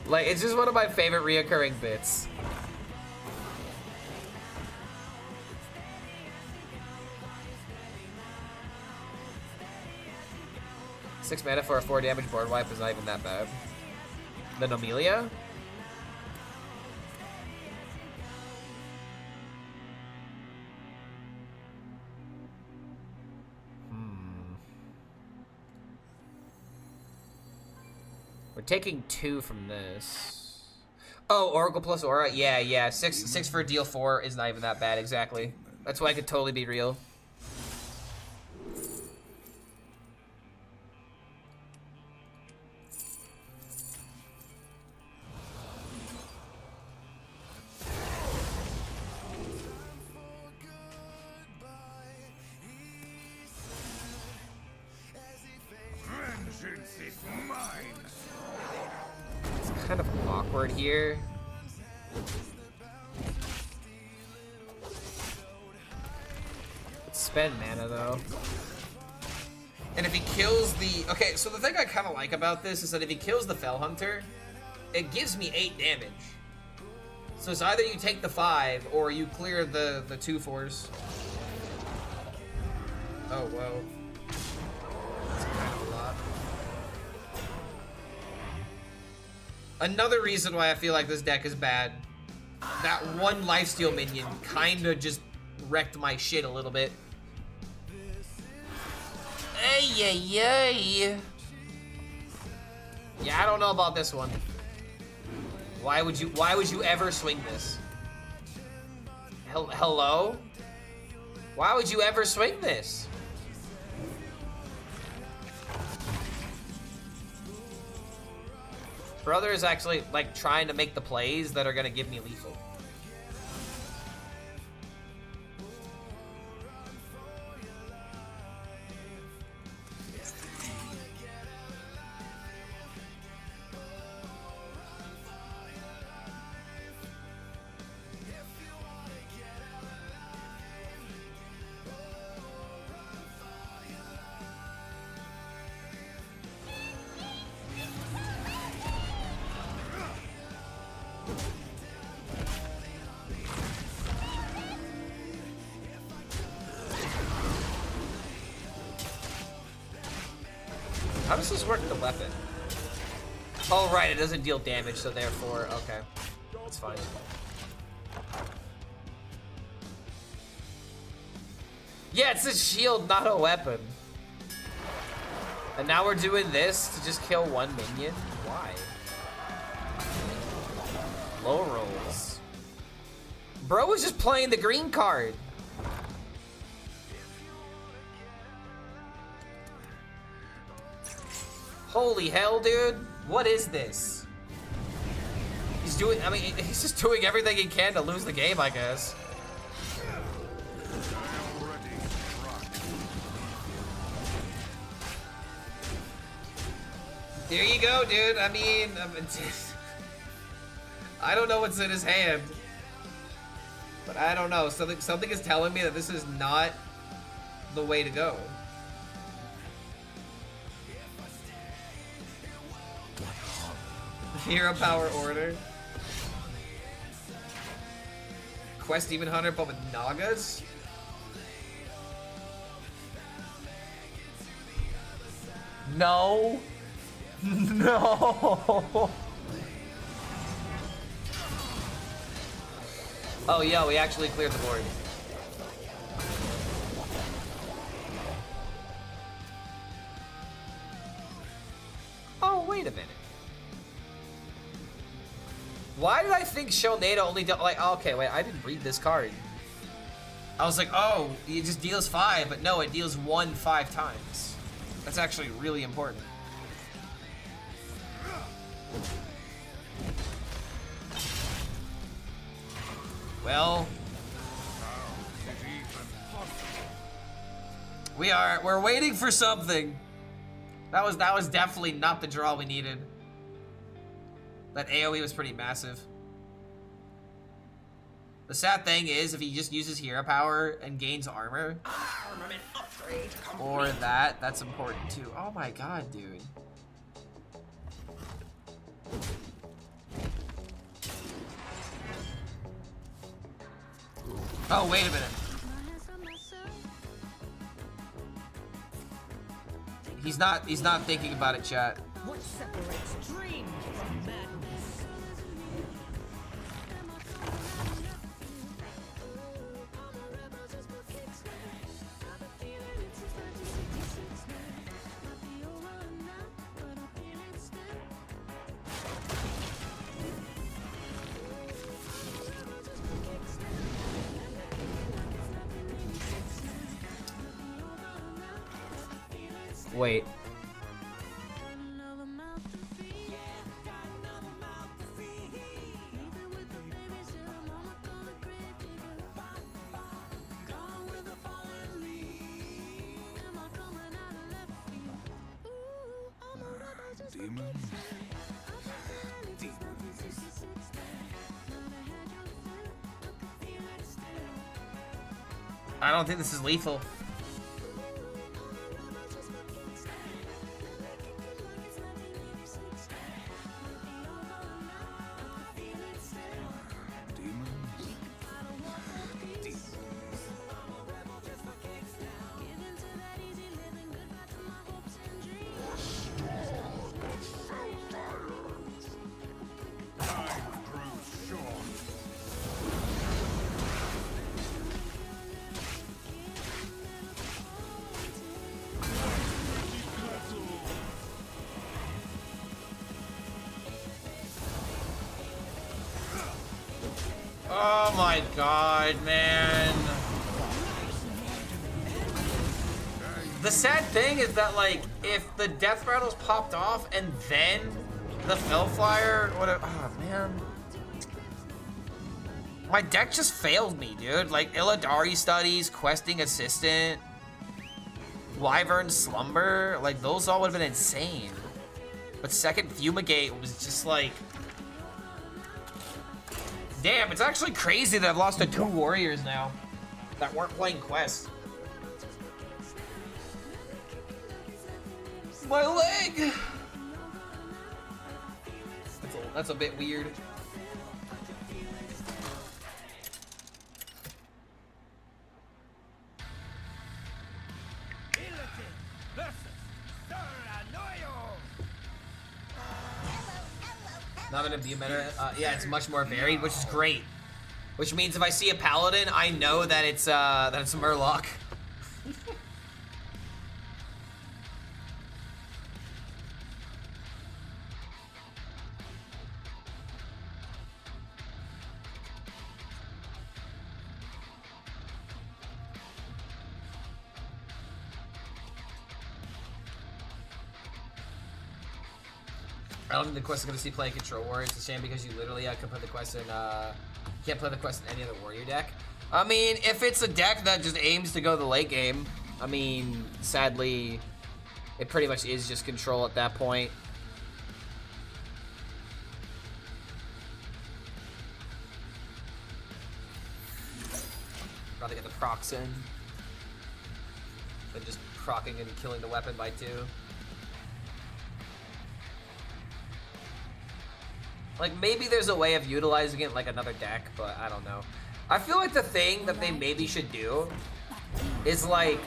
Like, it's just one of my favorite reoccurring bits. Six mana for a 4 damage board wipe is not even that bad. The Nomelia? We're taking 2 from this. Oh, Oracle plus Aura? Yeah, yeah. 6 for a deal 4 is not even that bad, exactly. That's why it could totally be real. Vengeance is mine. It's kind of awkward here. Let's spend mana though. And if he kills the... Okay, so the thing I kind of like about this is that if he kills the Fell Hunter, it gives me 8 damage. So it's either you take the 5 or you clear the 2/4s. Oh, whoa. That's kind of a lot. Another reason why I feel like this deck is bad That one lifesteal minion kinda just wrecked my shit a little bit. Ay, ay, ay. Yeah, I don't know about this one. Why would you ever swing this? Hello? Why would you ever swing this? Brother is actually like trying to make the plays that are gonna give me lethal. How does this work with the weapon? Oh, right, it doesn't deal damage, so therefore, okay. That's fine. Yeah, it's a shield, not a weapon. And now we're doing this to just kill one minion? Why? Low rolls. Bro was just playing the green card. Holy hell, dude. What is this? He's doing, I mean, he's just doing everything he can to lose the game, I guess. There you go, dude. I mean, I don't know what's in his hand. But I don't know. Something is telling me that this is not the way to go. Hero power order. Quest Demon Hunter, but with Nagas? No. No. Oh, yo, we actually cleared the board. Oh, wait a minute. Why did I think Shonada only dealt, like, okay, wait, I didn't read this card. I was like, oh, it just deals 5, but no, it deals 1 5 times. That's actually really important. Well, we're waiting for something. That was definitely not the draw we needed. That AoE was pretty massive. The sad thing is, if he just uses hero power and gains armor, or that's important too. Oh my god, dude. Oh, wait a minute. He's not thinking about it, chat. What separates dreams from madness? Wait. I don't think this is lethal. my god, man. The sad thing is that, like, if the death rattles popped off and then the Fellfire, whatever, oh man. My deck just failed me, dude. Like, Illidari Studies, Questing Assistant, Wyvern Slumber, like, those all would have been insane. But second Fumigate was just like... Damn, it's actually crazy that I've lost to 2 warriors now that weren't playing Quest. My leg! That's a bit weird. Not an imbue meta. Yeah, it's much more varied, which is great. Which means if I see a paladin, I know that it's a Murloc. I don't think the quest is going to see play Control Warrior. It's a shame because you literally can put the quest in, can't play the quest in any other warrior deck. I mean, if it's a deck that just aims to go the late game, I mean, sadly, it pretty much is just Control at that point. Rather get the procs in than just procking and killing the weapon by 2. Like, maybe there's a way of utilizing it like another deck, but I don't know. I feel like the thing that they maybe should do is, like,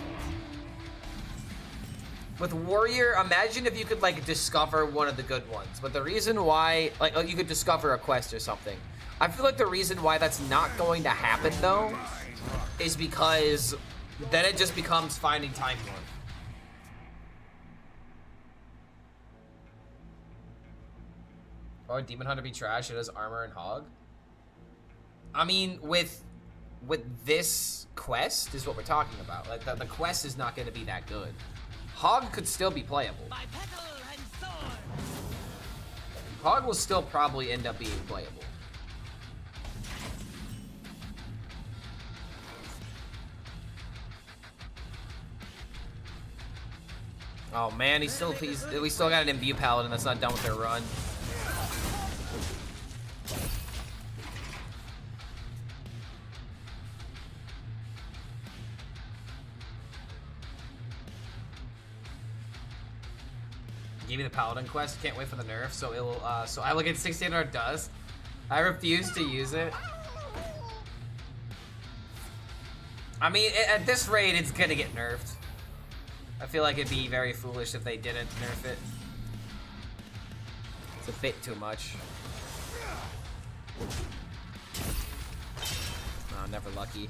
with Warrior, imagine if you could, like, discover one of the good ones. But the reason why, like, you could discover a quest or something. I feel like the reason why that's not going to happen, though, is because then it just becomes finding Time Lord. Or Demon Hunter be trash, it has armor and hog. I mean, with this quest is what we're talking about. Like, the quest is not going to be that good. Hog could still be playable. Hog will still probably end up being playable. Oh man, we still got an Imbue Paladin that's not done with their run. Gave me the Paladin quest. Can't wait for the nerf. So it'll. So I will get 1600 dust. I refuse to use it. I mean, at this rate, it's gonna get nerfed. I feel like it'd be very foolish if they didn't nerf it. It's a bit too much. Oh, never lucky.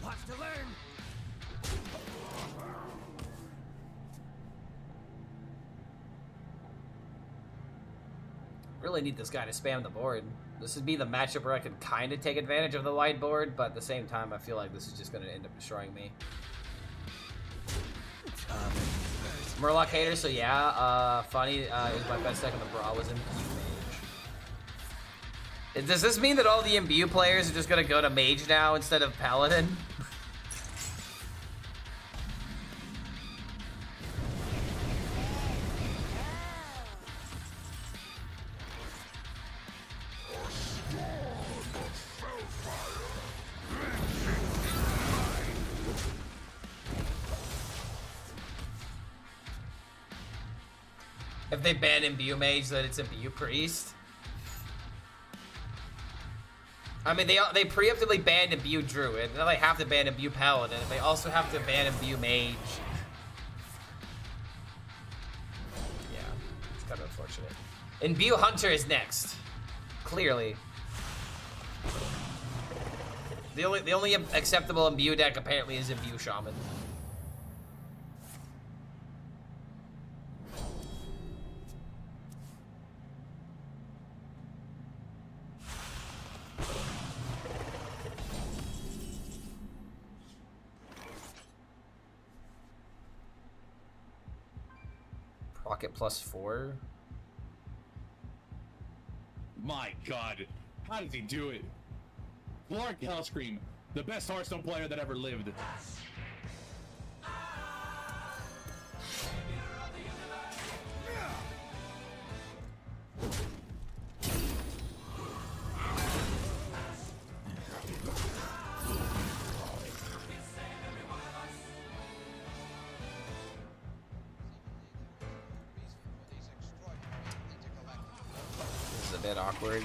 Lots to learn. Really need this guy to spam the board. This would be the matchup where I could kind of take advantage of the wide board, but at the same time, I feel like this is just going to end up destroying me. Murloc hater, so yeah, funny, is my best deck in the Brawl was Imbue Mage. Does this mean that all the Imbue players are just going to go to Mage now instead of Paladin? If they ban Imbue Mage, then it's Imbue Priest. I mean, they preemptively banned Imbue Druid. Now they have to ban Imbue Paladin. They also have to ban Imbue Mage. Yeah, it's kind of unfortunate. Imbue Hunter is next. Clearly. The only acceptable Imbue deck apparently is Imbue Shaman. Rocket +4. My God, how does he do it? Clark HELLSCREAM, the best Hearthstone player that ever lived. This is a bit awkward.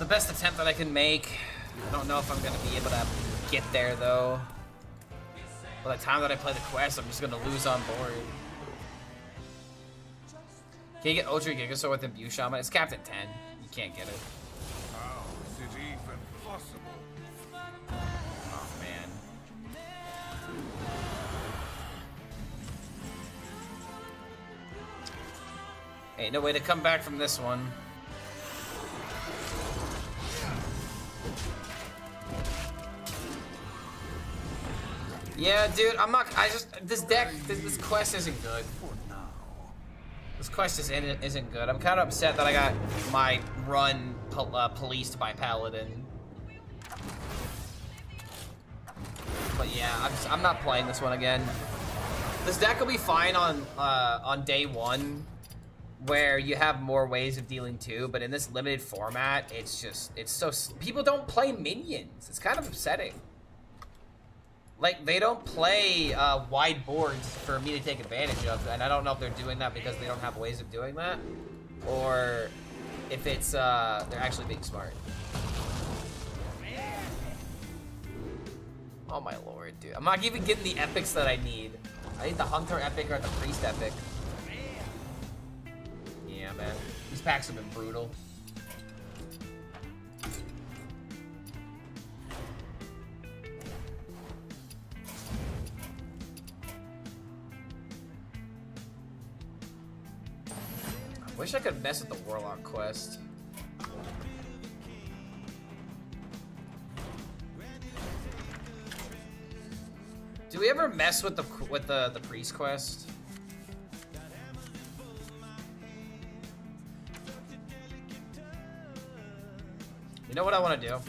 The best attempt that I can make. I don't know if I'm gonna be able to get there though. By the time that I play the quest, I'm just gonna lose on board. Can you get Ultra Gigasaur with Imbue Shaman? It's capped at 10. You can't get it. How is it even possible? Oh man. Ain't no way to come back from this one. Yeah, dude, I'm not. This deck, this quest isn't good. This quest isn't good. I'm kind of upset that I got my run policed by Paladin. But yeah, I'm not playing this one again. This deck will be fine on day one, where you have more ways of dealing too. But in this limited format, it's so people don't play minions. It's kind of upsetting. Like, they don't play wide boards for me to take advantage of, and I don't know if they're doing that because they don't have ways of doing that, or if it's they're actually being smart. Oh my lord, dude. I'm not even getting the epics that I need. I need the Hunter epic or the Priest epic. Yeah, man. These packs have been brutal. Wish I could mess with the Warlock quest. Do we ever mess with the priest quest? You know what I want to do?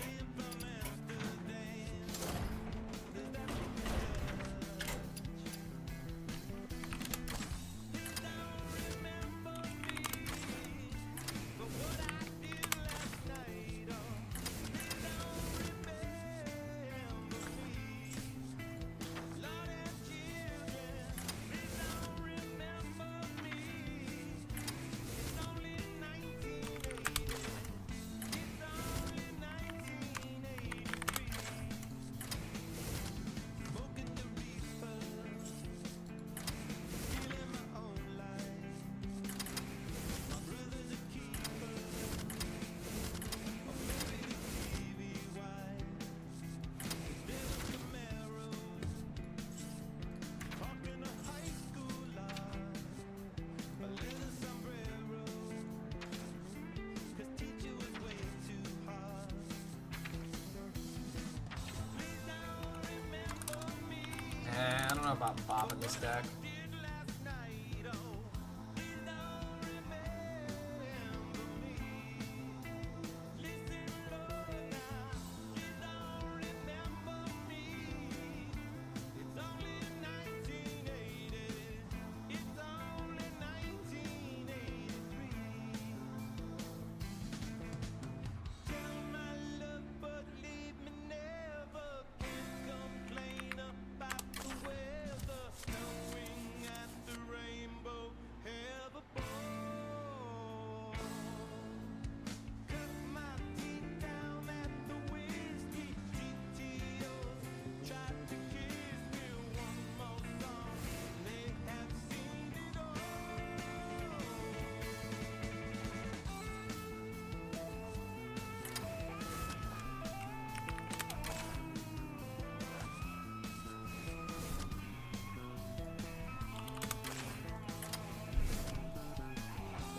I don't know about Bob in this deck.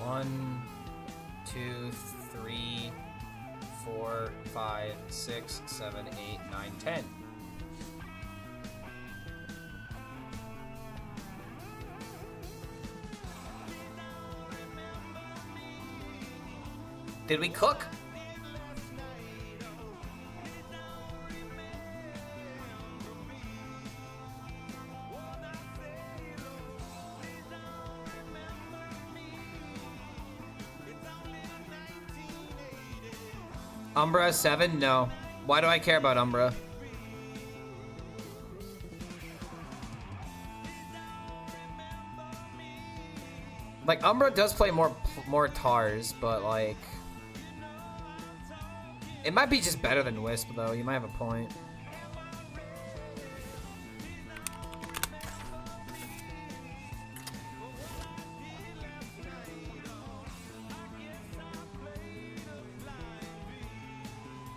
1, 2, 3, 4, 5, 6, 7, 8, 9, 10. Did we cook? Umbra 7? No. Why do I care about Umbra? Like, Umbra does play more Tars, but like... It might be just better than Wisp, though. You might have a point.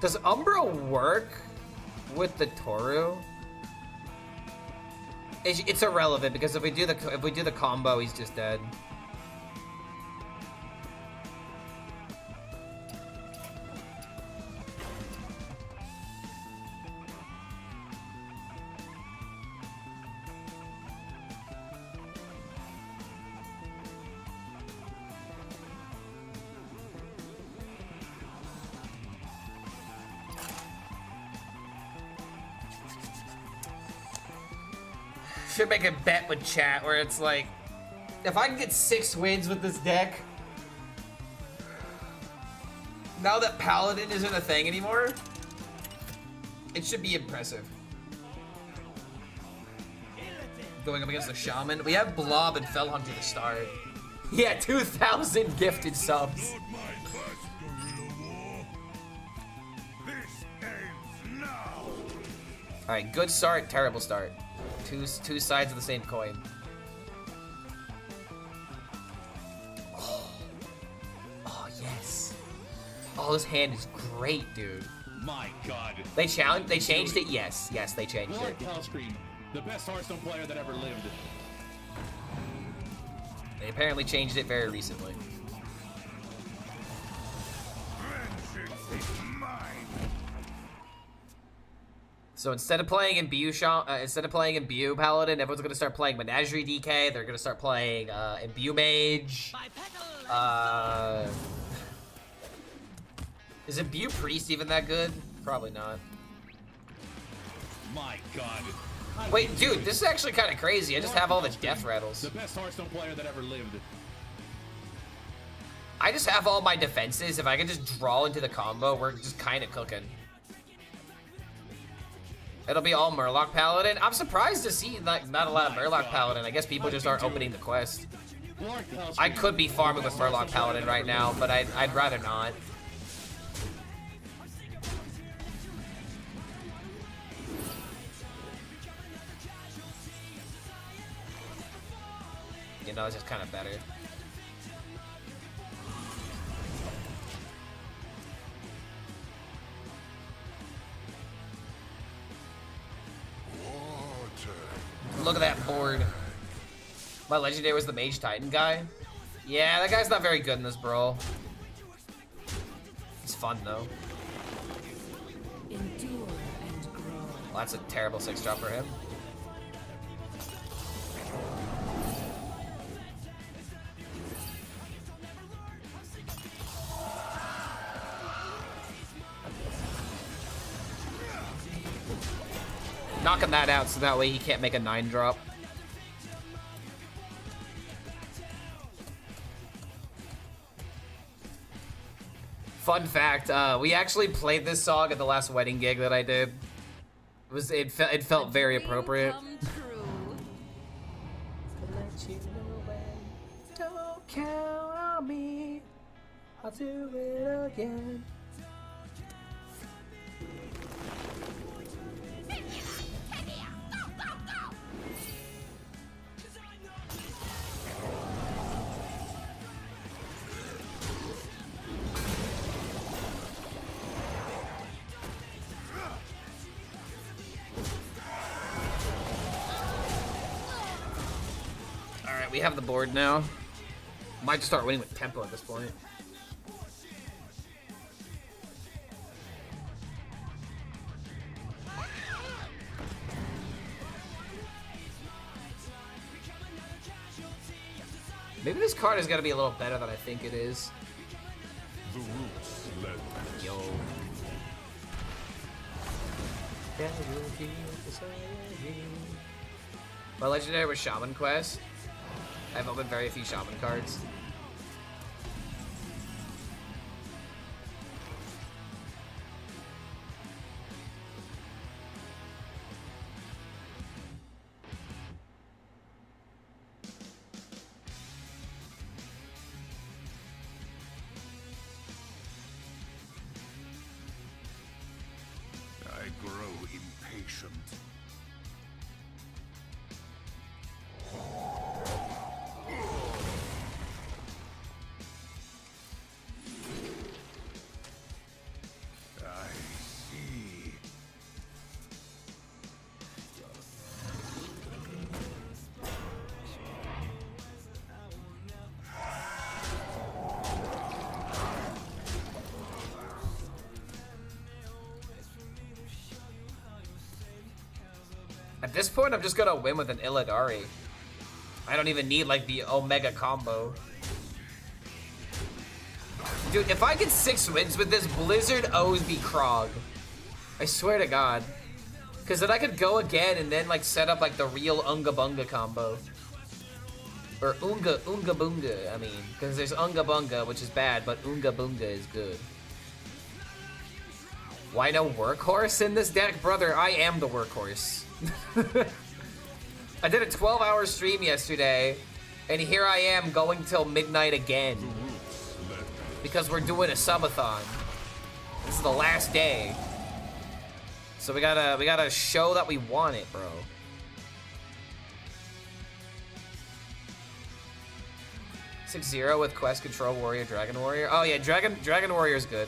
Does Umbra work with the Toru? It's irrelevant because if we do the combo, he's just dead. Should make a bet with chat where it's like, if I can get 6 wins with this deck, now that Paladin isn't a thing anymore, it should be impressive. Going up against the Shaman. We have Blob and Fellhunter to start. Yeah, 2,000 gifted subs. Alright, good start, terrible start. Two sides of the same coin. Oh yes. Oh, this hand is great, dude. My God. They changed it? Yes, they changed it. HELLSCREAM, the best Hearthstone player that ever lived. They apparently changed it very recently. So instead of playing in BU Paladin, everyone's gonna start playing Menagerie DK. They're gonna start playing Imbue Mage. Is Imbue Priest even that good? Probably not. My God. Wait, dude, this is actually kind of crazy. I just have all the death rattles. The best Hearthstone player that ever lived. I just have all my defenses. If I can just draw into the combo, we're just kind of cooking. It'll be all Murloc Paladin. I'm surprised to see like not a lot of Murloc Paladin. I guess people just aren't opening the quest. I could be farming with Murloc Paladin right now, but I'd rather not. You know, it's just kind of better. Look at that board. My legendary was the Mage Titan guy. Yeah, that guy's not very good in this brawl. He's fun though. Endure and grow. Well, that's a terrible 6-drop for him. Knocking that out so that way he can't make a 9-drop. Fun fact, we actually played this song at the last wedding gig that I did. It felt very appropriate. Don't count on me. I'll do it again. We have the board now. Might just start winning with tempo at this point. Maybe this card is gonna be a little better than I think it is. The roots led. Yo. My legendary was Shaman Quest. I've opened very few Shaman cards. I grow impatient. I see. At this point, I'm just gonna win with an Illidari. I don't even need like the Omega combo. Dude, if I get 6 wins with this, Blizzard owes me Krog. I swear to God. Because then I could go again and then like set up like the real Unga Bunga combo. Or Unga Bunga, I mean. Because there's Unga Bunga, which is bad, but Unga Bunga is good. Why no workhorse in this deck? Brother, I am the workhorse. I did a 12-hour stream yesterday, and here I am going till midnight again. Because we're doing a subathon. This is the last day. So we gotta show that we want it, bro. (6-0) with Quest Control Warrior, Dragon Warrior. Oh yeah, Dragon Warrior is good.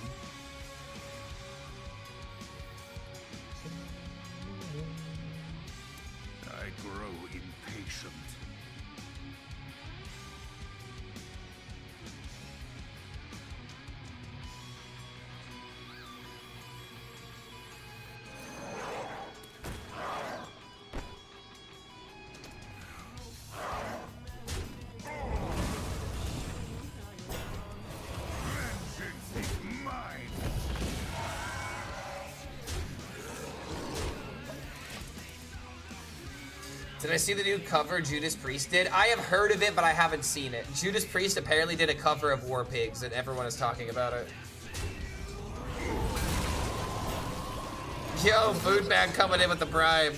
I grow impatient. Vengeance is mine. Did I see the new cover Judas Priest did? I have heard of it, but I haven't seen it. Judas Priest apparently did a cover of War Pigs, and everyone is talking about it. Yo, Food Man coming in with the bribe.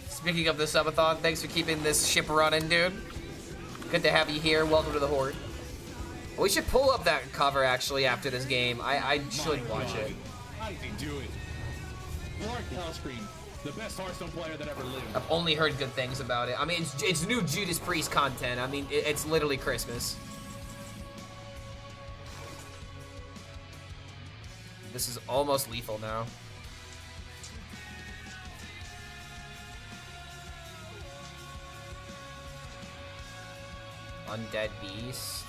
Speaking of the subathon, thanks for keeping this ship running, dude. Good to have you here. Welcome to the Horde. We should pull up that cover, actually, after this game. I should watch it. How did he do it? Lord HELLSCREAM, the best Hearthstone player that ever lived. I've only heard good things about it. I mean, it's new Judas Priest content. I mean, it's literally Christmas. This is almost lethal now. Undead Beast.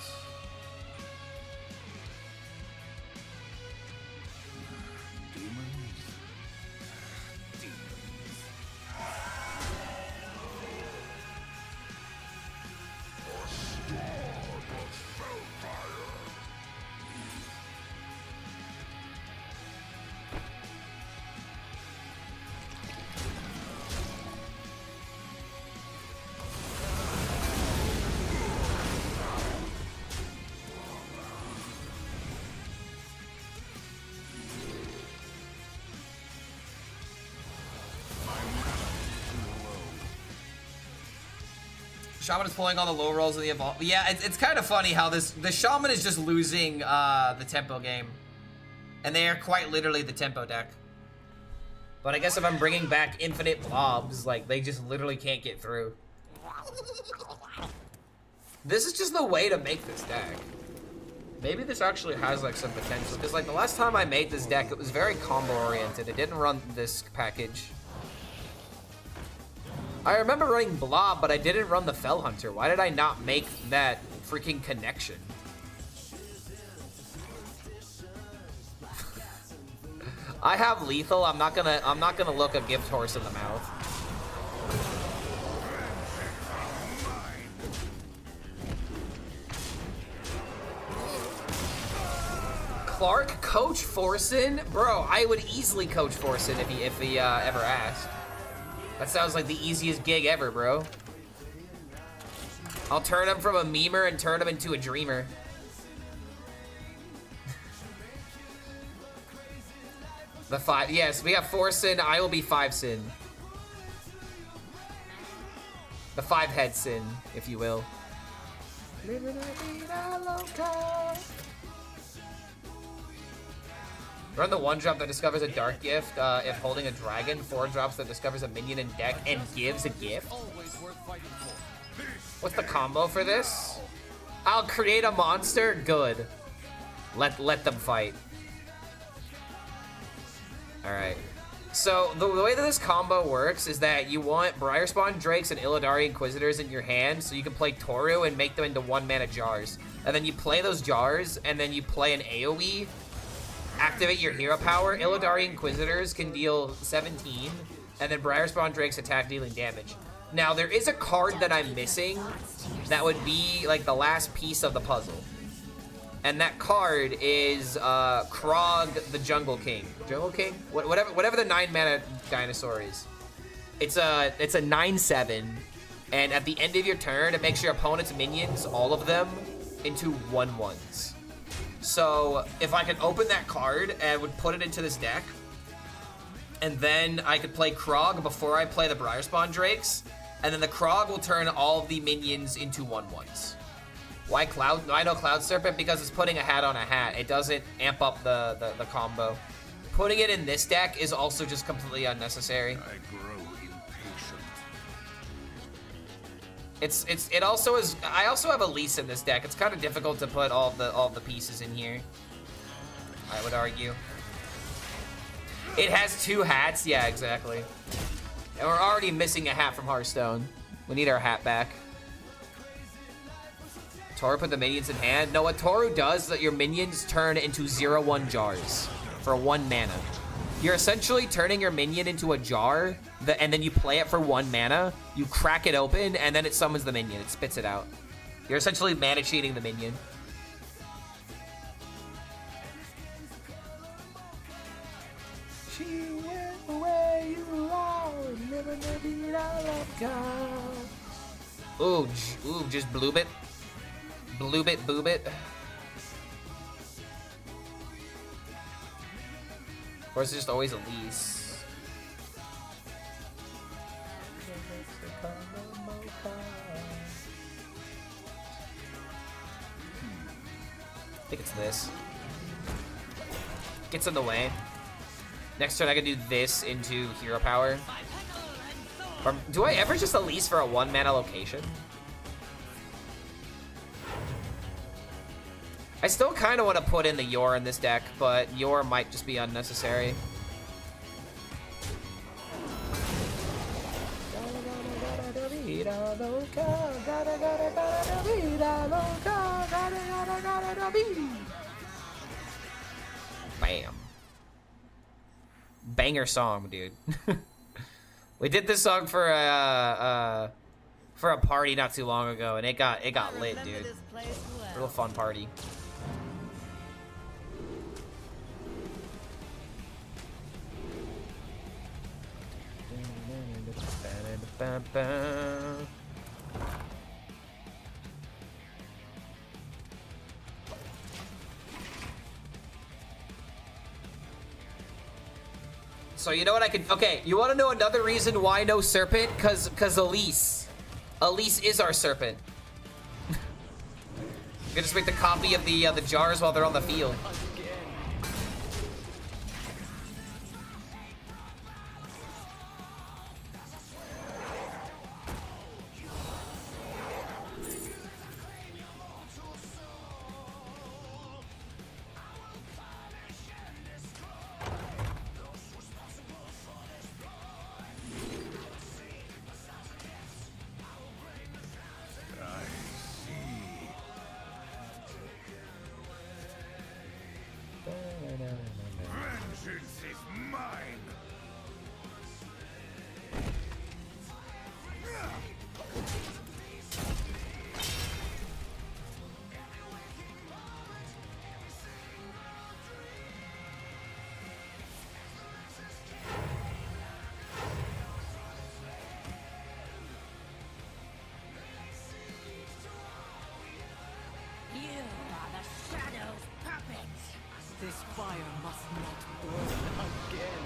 Shaman is pulling all the low rolls of the evolve. Yeah, it's kind of funny how the Shaman is just losing the tempo game. And they are quite literally the tempo deck. But I guess if I'm bringing back infinite blobs, like, they just literally can't get through. This is just the way to make this deck. Maybe this actually has, like, some potential. Because, like, the last time I made this deck, it was very combo-oriented. It didn't run this package. I remember running Blob, but I didn't run the Fell Hunter. Why did I not make that freaking connection. I have lethal. I'm not gonna look a gift horse in the mouth. Clark, Coach Forsen? Bro, I would easily coach Forsen if he ever asked. That sounds like the easiest gig ever, bro. I'll turn him from a memer and turn him into a dreamer. The 5, yes, we have 4 Sin, I will be 5 Sin. The 5 head Sin, if you will. Run the 1 drop that discovers a dark gift if holding a dragon, 4 drops that discovers a minion in deck and gives a gift. What's the combo for this? I'll create a monster? Good. Let them fight. Alright. So, the way that this combo works is that you want Briarspawn Drakes and Illidari Inquisitors in your hand so you can play Toru and make them into 1-mana jars. And then you play those jars, and then you play an AoE, activate your hero power. Illidari Inquisitors can deal 17, and then Briarspawn Drakes attack dealing damage. Now, there is a card that I'm missing that would be, like, the last piece of the puzzle. And that card is Krog the Jungle King. Jungle King? Whatever the 9-mana dinosaur is. It's a 9/7, and at the end of your turn, it makes your opponent's minions, all of them, into 1/1s. So if I could open that card and would put it into this deck, and then I could play Krog before I play the Briarspawn Drakes, and then the Krog will turn all of the minions into 1/1s. Why Cloud? I know Cloud Serpent because it's putting a hat on a hat. It doesn't amp up the combo. Putting it in this deck is also just completely unnecessary. I grow impatient. It also is. I also have Elise in this deck. It's kind of difficult to put all the pieces in here, I would argue. It has 2 hats. Yeah, exactly. And we're already missing a hat from Hearthstone. We need our hat back. Toru put the minions in hand. No, what Toru does is that your minions turn into 0/1 jars for 1 mana. You're essentially turning your minion into a jar, and then you play it for 1 mana. You crack it open, and then it summons the minion. It spits it out. You're essentially mana cheating the minion. She went away, you are, never did I let go. Ooh, just blue bit. Blue bit, boo bit. Or is it just always Elise? I think it's this. Gets in the way. Next turn I can do this into hero power. Or do I ever just Elise for a 1-mana location? I still kind of want to put in the Yor in this deck, but Yor might just be unnecessary. Bam. Banger song, dude. We did this song for a party not too long ago, and it got lit, dude. Real fun party. So you know what I could... Okay, you want to know another reason why no Serpent? Cause Elise. Elise is our Serpent. You can just make the copy of the jars while they're on the field. Vengeance is mine! You are the Shadow's puppet. This fire must not burn again.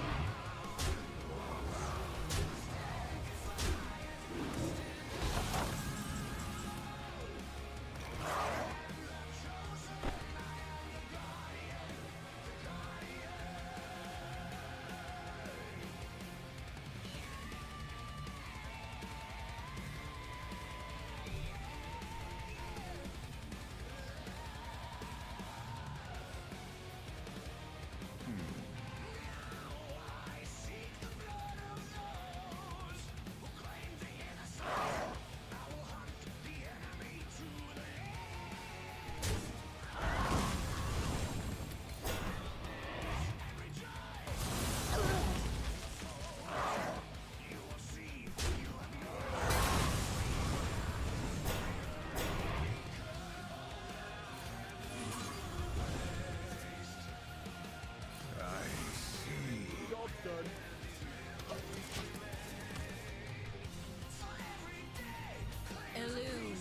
Illume,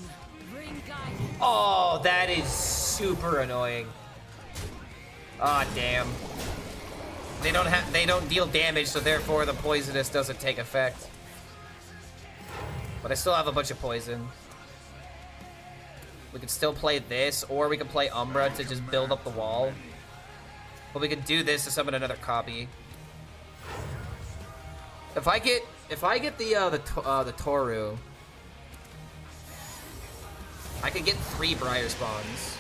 bring guidance. Oh, that is super annoying. Ah, damn. They don't deal damage, so therefore the poisonous doesn't take effect. But I still have a bunch of poison. We could still play this, or we could play Umbra to just build up the wall. But we could do this to summon another copy. If I get the Toru, I could get 3 Briar spawns.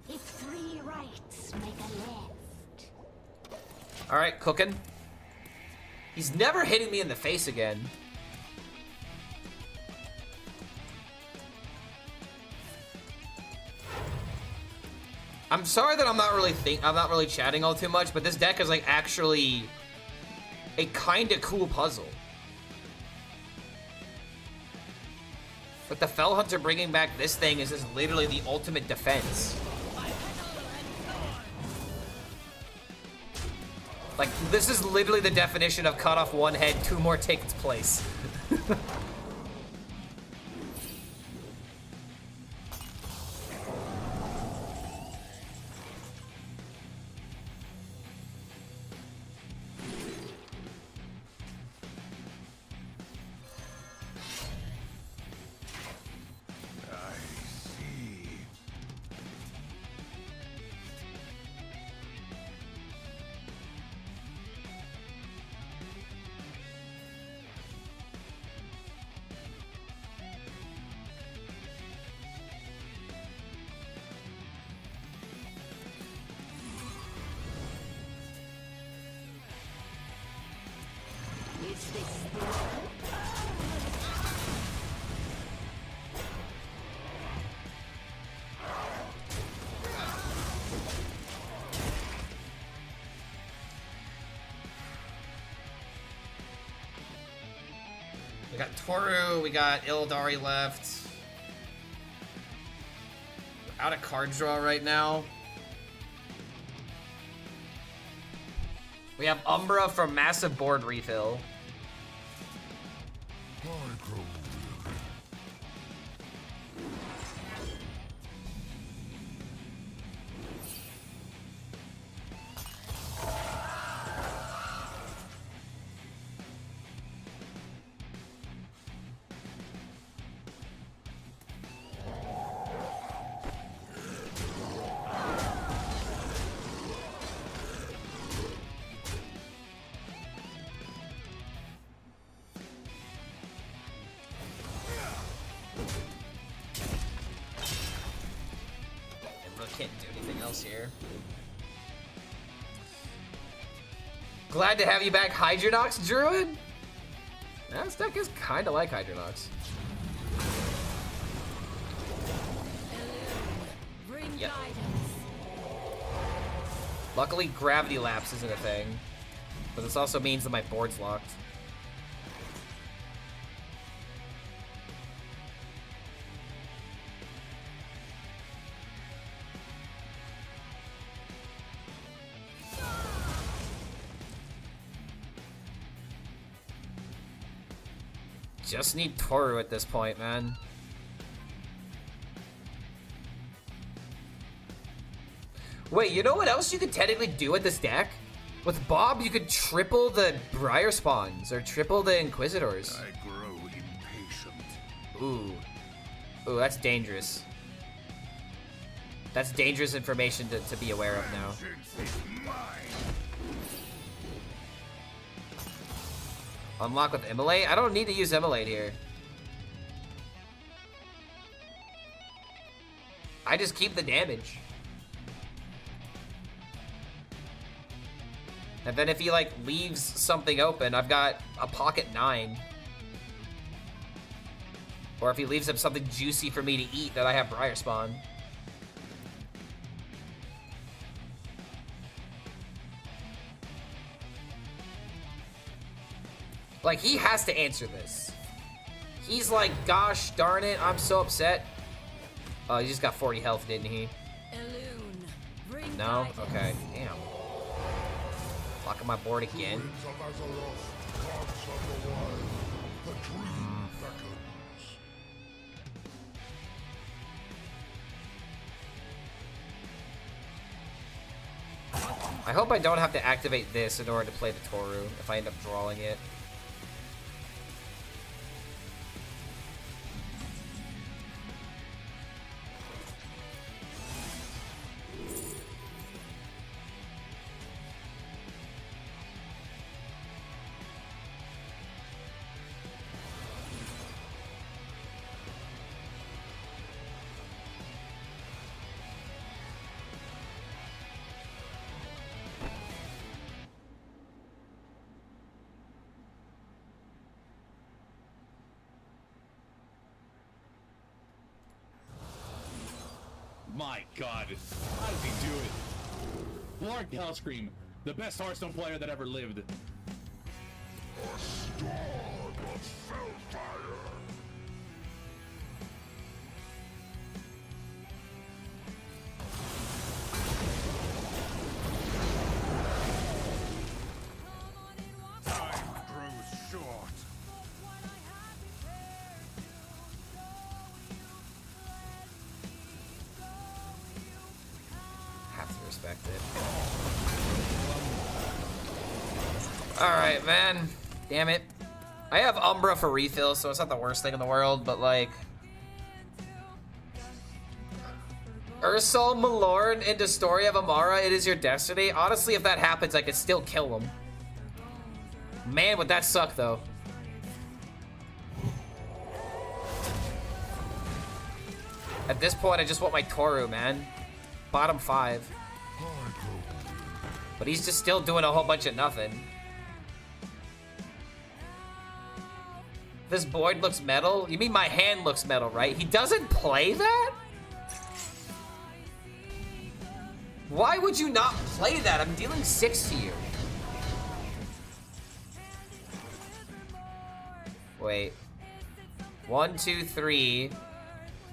If 3 rights make a left. All right, cooking. He's never hitting me in the face again. I'm sorry that I'm not really chatting all too much, but this deck is like actually a kind of cool puzzle. But the Fell Hunter bringing back this thing is just literally the ultimate defense. Like, this is literally the definition of cut off 1 head, 2 more take its place. We got Toru, we got Illidari left. We're out of card draw right now. We have Umbra for massive board refill. can't do anything else here. Glad to have you back, Hydronox Druid. This deck is kind of like Hydronox. Yep. Luckily, Gravity Lapse isn't a thing, but this also means that my board's locked. Just need Toru at this point, man. Wait, you know what else you could technically do with this deck? With Bob, you could triple the Briar Spawns or triple the Inquisitors. I grow impatient. Ooh. Ooh, that's dangerous. That's dangerous information to be aware of now. Unlock with Immolate? I don't need to use Immolate here. I just keep the damage. And then if he like leaves something open, I've got a pocket 9. Or if he leaves up something juicy for me to eat, then I have Briar Spawn. Like, he has to answer this. He's like, gosh darn it, I'm so upset. Oh, he just got 40 health, didn't he? No? Okay, damn. Locking my board again. I hope I don't have to activate this in order to play the Toru if I end up drawing it. My God, how does he do it? Lord HELLSCREAM, the best Hearthstone player that ever lived. A storm of hellfire. Time grows short. Have to respect it. Alright, man. Damn it. I have Umbra for refill, so it's not the worst thing in the world, but like... Ursol, Malorn, into Story of Amara, it is your destiny. Honestly, if that happens, I could still kill him. Man, would that suck, though. At this point, I just want my Toru, man. Bottom 5. But he's just still doing a whole bunch of nothing. This board looks metal? You mean my hand looks metal, right? He doesn't play that? Why would you not play that? I'm dealing 6 to you. Wait. 1, 2, 3,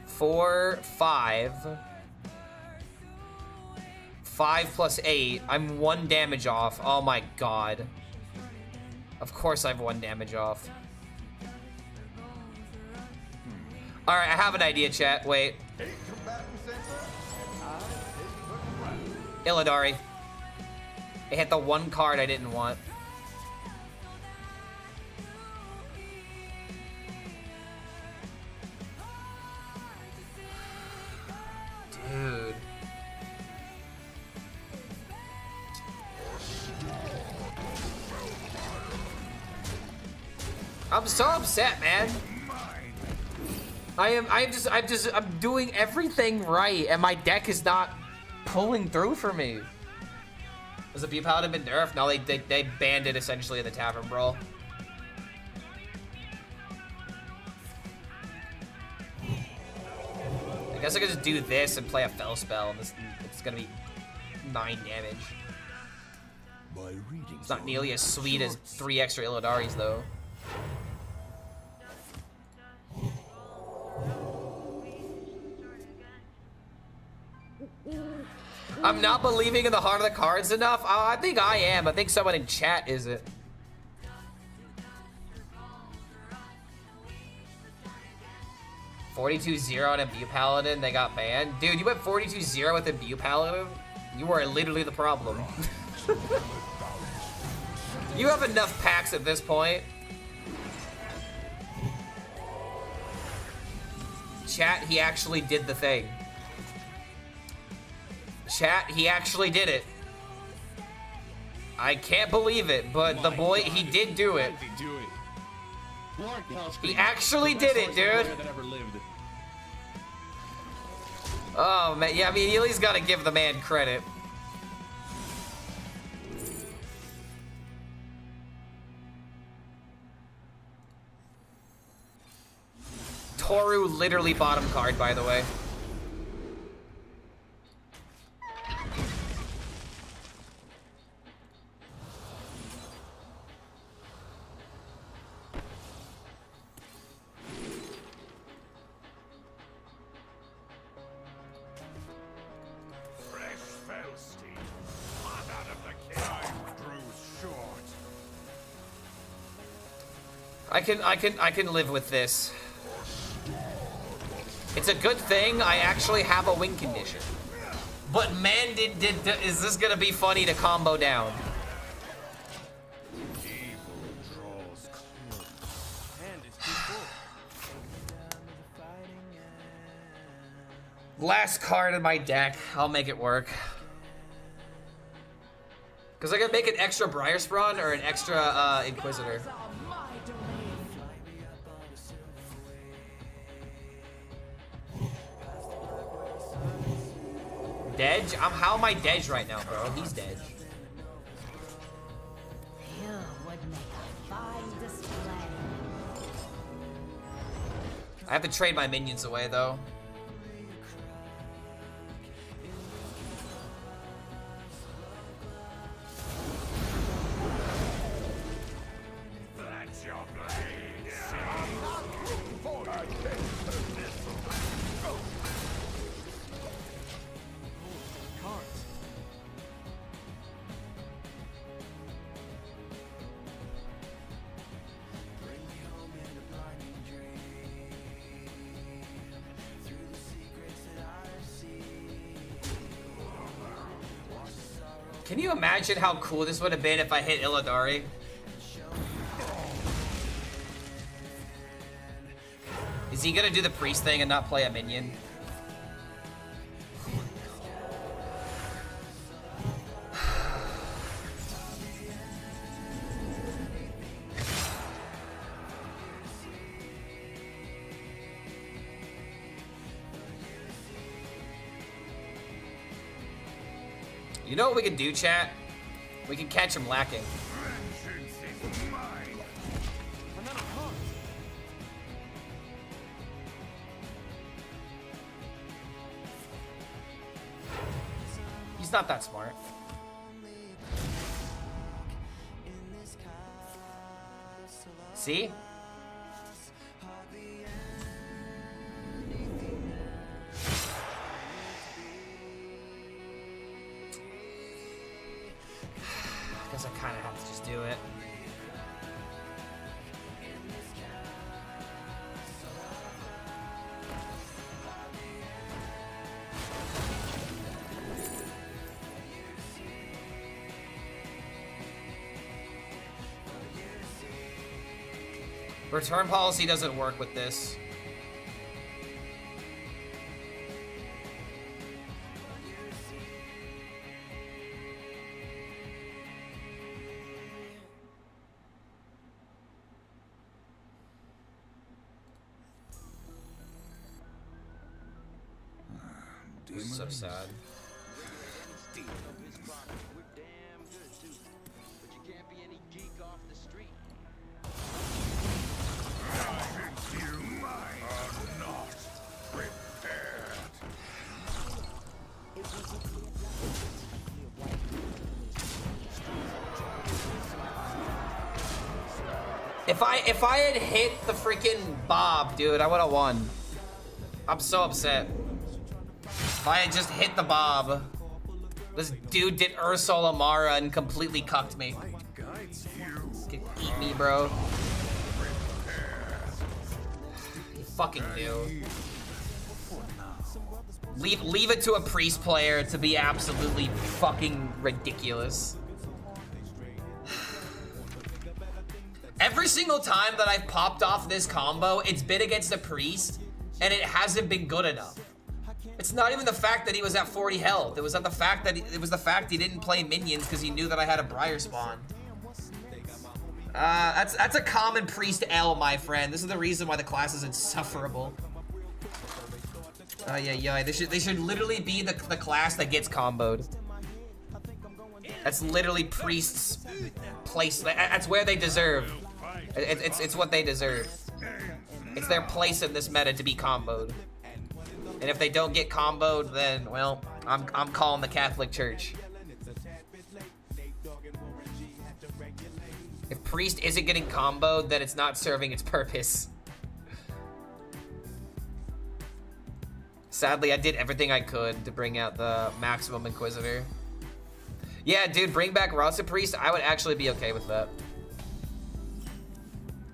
4, 5. 5 plus 8. I'm 1 damage off. Oh my god. Of course I have 1 damage off. Alright, I have an idea, chat. Wait. Illidari. It hit the 1 card I didn't want. Dude. I'm so upset, man. I'm doing everything right, and my deck is not pulling through for me. Was the BRAWL paladin been nerfed? No, they banned it essentially in the Tavern Brawl. I guess I could just do this and play a Fell Spell, and it's gonna be 9 damage. It's not nearly as sweet as 3 extra Illadaris, though. I'm not believing in the heart of the cards enough. I think I am. I think someone in chat is it. (42-0) on Imbue Paladin, they got banned. Dude, you went 42-0 with Imbue Paladin? You are literally the problem. You have enough packs at this point. Chat, he actually did the thing. Chat, he actually did it. I can't believe it, but the boy, he did do it. He actually did it, dude. Oh, man. Yeah, I mean, you at least gotta give the man credit. Toru literally bottom card, by the way. I can live with this. It's a good thing I actually have a win condition. But man, is this gonna be funny to combo down? Last card in my deck. I'll make it work. Because I can make an extra Briar Spawn or an extra Inquisitor. Dedge? How am I Dedge right now, bro? He's Dedge. You would make a fine display. I have to trade my minions away, though. Can you imagine how cool this would have been if I hit Illadari? Is he gonna do the priest thing and not play a minion? You know what we can do, chat? We can catch him lacking. He's not that smart. See? Guess I kind of have to just do it. Return policy doesn't work with this. This is so sad. We're damn good too. But you can't be any geek off the street. You are not prepared. If I had hit the freaking Bob, dude, I would have won. I'm so upset. If I had just hit the Bob, this dude did Ursula Mara and completely cucked me. Can eat me, bro. You fucking do. Leave it to a priest player to be absolutely fucking ridiculous. Every single time that I've popped off this combo, it's been against a priest, and it hasn't been good enough. It's not even the fact that he was at 40 health. It was the fact that he didn't play minions because he knew that I had a Briar spawn. That's a common priest L, my friend. This is the reason why the class is insufferable. Oh yeah. They should literally be the class that gets comboed. That's literally priests' place. That's where they deserve. It's what they deserve. It's their place in this meta to be comboed. And if they don't get comboed, then well, I'm calling the Catholic Church. If priest isn't getting comboed, then it's not serving its purpose. Sadly, I did everything I could to bring out the maximum Inquisitor. Yeah, dude, bring back Rasa Priest. I would actually be okay with that.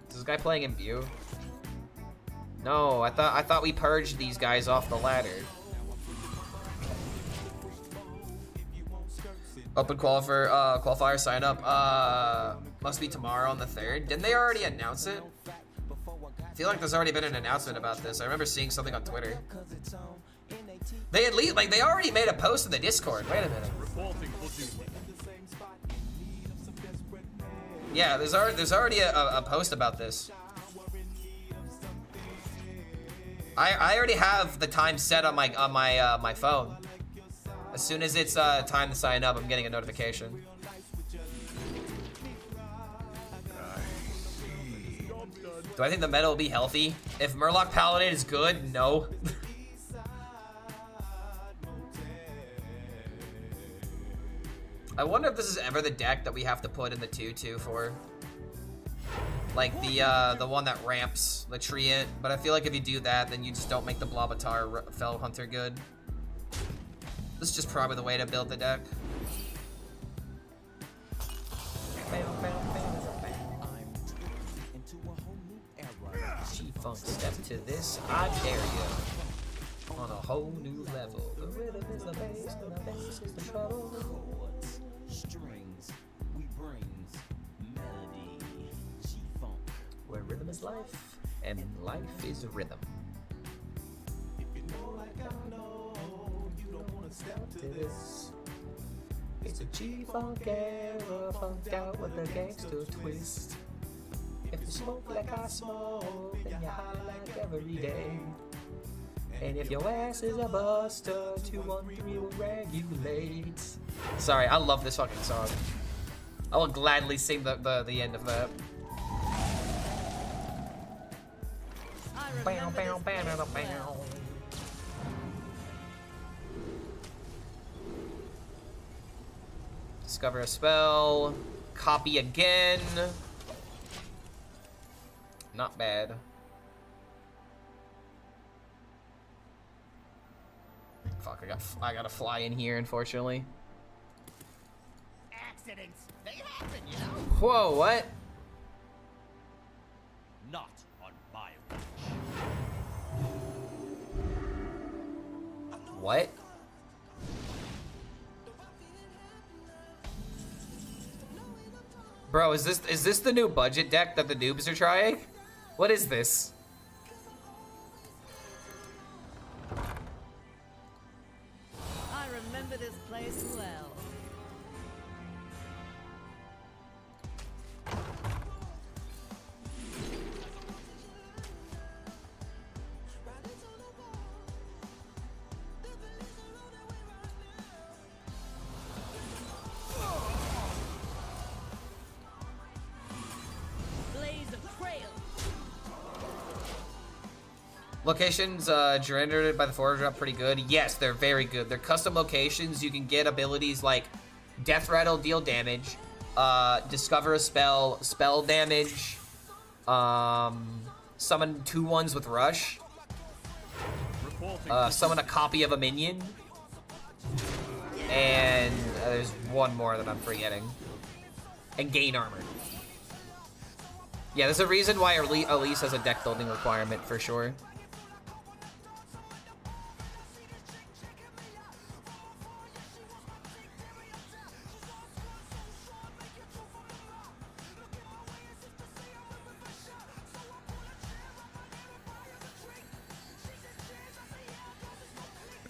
Is this guy playing Imbue? No, I thought we purged these guys off the ladder. Open qualifier sign up. Must be tomorrow on the 3rd. Didn't they already announce it? I feel like there's already been an announcement about this. I remember seeing something on Twitter. They at least they already made a post in the Discord. Wait a minute. Yeah, there's already a post about this. I already have the time set on my phone. As soon as it's time to sign up, I'm getting a notification. Do I think the meta will be healthy? If Murloc Paladin is good, no. I wonder if this is ever the deck that we have to put in the 2-2 for. Like the one that ramps the Treant, but I feel like if you do that, then you just don't make the Blobatar Fell Hunter good. This is just probably the way to build the deck. G-Funk, step to this, I dare you. On a whole new level. The rhythm is the bass, and the bass is the treble. Chords, strings, we brings melody. G-Funk, where rhythm is life, and life is rhythm. If you know like I know, you don't wanna step to this. It's a G-Funk era, funked out with a gangster twist. If you smoke like I smoke, then you high like every day. And if your ass is a buster, 213 will regulate. Sorry, I love this fucking song. I will gladly sing the end of that. Bow, bow, bow, bow. Discover a spell. Copy again. Not bad. Fuck, I gotta fly in here, unfortunately. Accidents, they happen, you know? Whoa, what? Not on my watch. What? Bro, is this the new budget deck that the noobs are trying? What is this? I remember this place well. Locations generated by the forward drop pretty good. Yes, they're very good. They're custom locations. You can get abilities like Death Rattle, deal damage, discover a spell, spell damage, summon 2/1s with rush, summon a copy of a minion, and there's one more that I'm forgetting, and gain armor. Yeah, there's a reason why Elise has a deck building requirement for sure.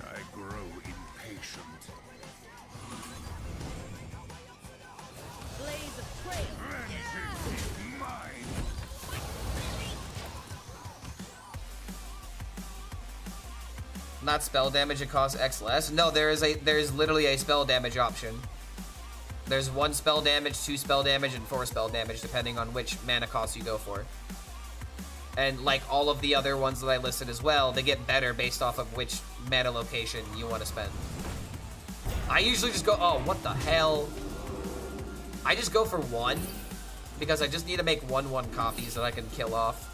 I grow impatient. Blaze of trail. Vengeance is mine. Not spell damage, it costs X less. No, there's literally a spell damage option. There's 1 spell damage, 2 spell damage, and 4 spell damage, depending on which mana cost you go for. And like all of the other ones that I listed as well, they get better based off of which meta location you want to spend. I usually just go, oh, what the hell? I just go for 1, because I just need to make 1/1 copies that I can kill off.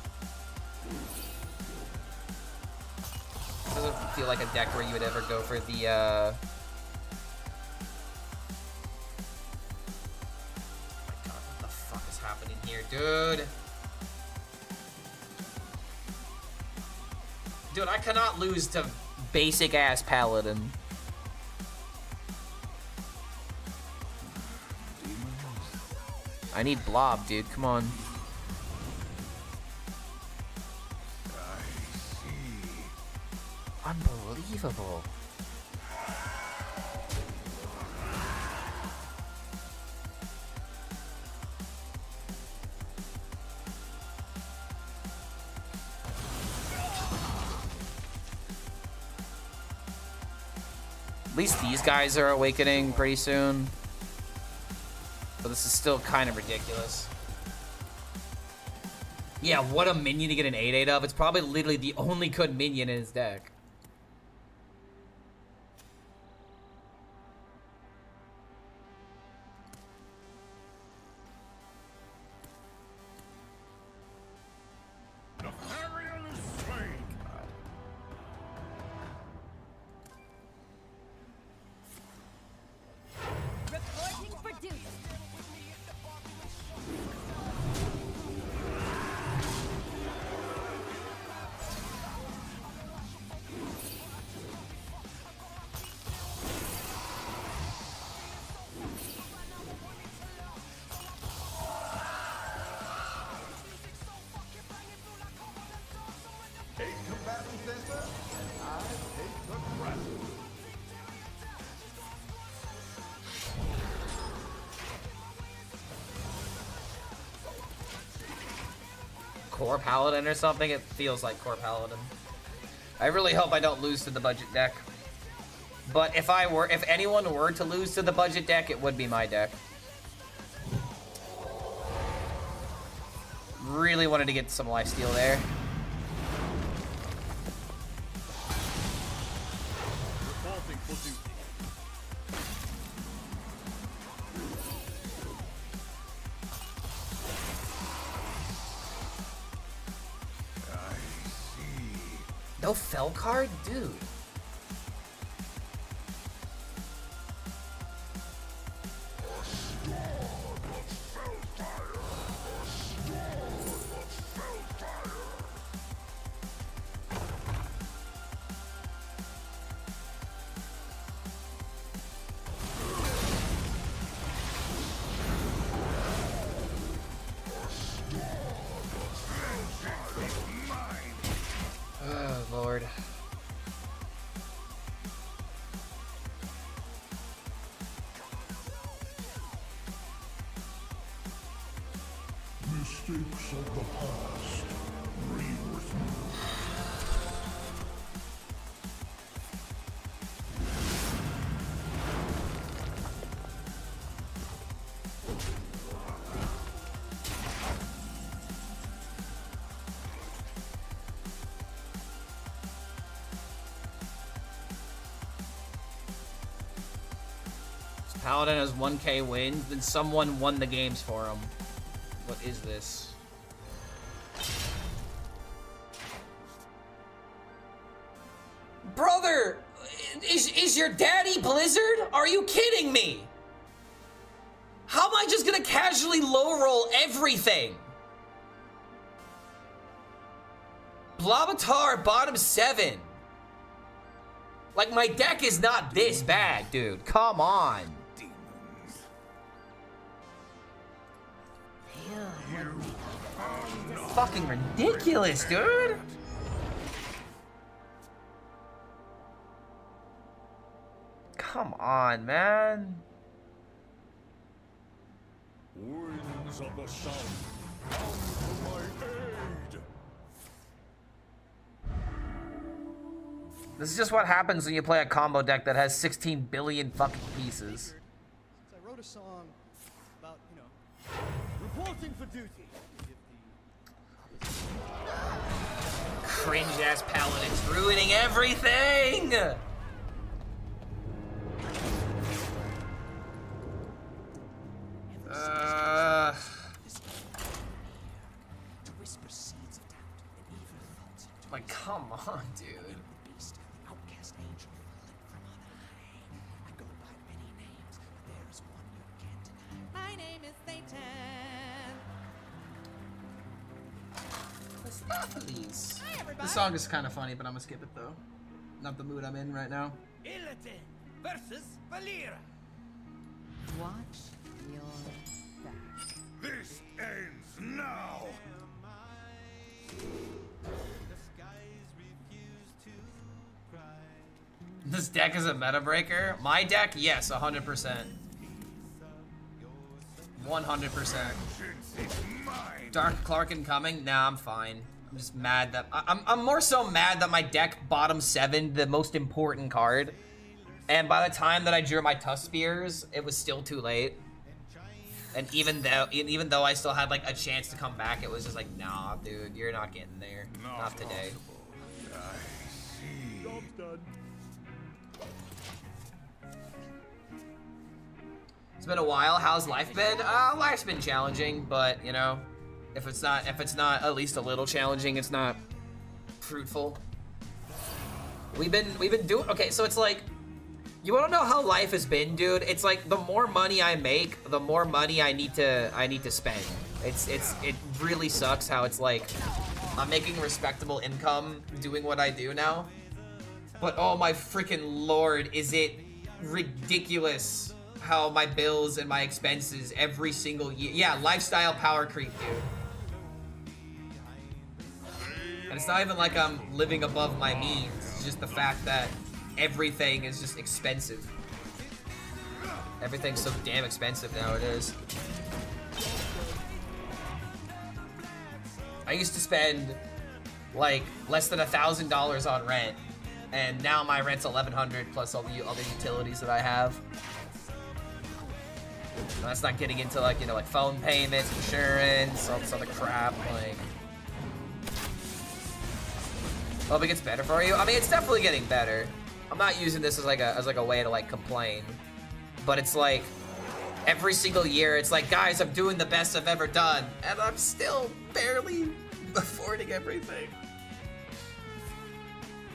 Doesn't feel like a deck where you would ever go for the, oh my god, what the fuck is happening here, dude? Dude, I cannot lose to basic-ass Paladin. I need Blob, dude. Come on. Unbelievable. At least these guys are awakening pretty soon. But this is still kind of ridiculous. Yeah, what a minion to get an 8/8 of. It's probably literally the only good minion in his deck. Reporting for duty. Take combatant center, and I take the crest. Core Paladin or something? It feels like Core Paladin. I really hope I don't lose to the budget deck. But if anyone were to lose to the budget deck, it would be my deck. Really wanted to get some lifesteal there. Reporting for duty. No fell card? Dude. Oh, Lord. Paladin has 1k wins, then someone won the games for him. What is this? Brother! Is your daddy Blizzard? Are you kidding me? How am I just gonna casually low roll everything? Blavatar bottom 7. Like, my deck is not this bad, dude. Come on. Fucking ridiculous, dude. Come on, man. Winds of the sun, come to my aid. This is just what happens when you play a combo deck that has 16 billion fucking pieces. I wrote a song about, you know, reporting for duty. Cringe ass paladins ruining everything. Like, come on, dude. My name is Satan. Please. This song is kind of funny, but I'm gonna skip it though. Not the mood I'm in right now. Illidan versus Valera. Watch your back. This ends now. This deck is a meta breaker. My deck, yes, 100%. 100%. Dark Clarkin coming? Nah, I'm fine. I'm just mad that I'm more so mad that my deck bottom 7 the most important card, and by the time that I drew my Tusk Spears, it was still too late. And even though I still had like a chance to come back, it was just like, nah, dude, you're not getting there. Not today. Job's done. It's been a while. How's life been? Life's been challenging, but you know, if it's not at least a little challenging, it's not fruitful. We've been doing okay. So it's like, you want to know how life has been, dude? It's like the more money I make, the more money I need to spend. It really sucks how it's like I'm making respectable income doing what I do now, but oh my freaking lord, is it ridiculous how my bills and my expenses every single year. Yeah, lifestyle power creep, dude. And it's not even like I'm living above my means. It's just the fact that everything is just expensive. Everything's so damn expensive nowadays. I used to spend like less than $1,000 on rent, and now my rent's $1,100 plus all the other utilities that I have. And that's not getting into like, you know, like phone payments, insurance, all this other crap. Like, hope it gets better for you. I mean, it's definitely getting better. I'm not using this as like a way to like complain, but it's like every single year, it's like, guys, I'm doing the best I've ever done, and I'm still barely affording everything.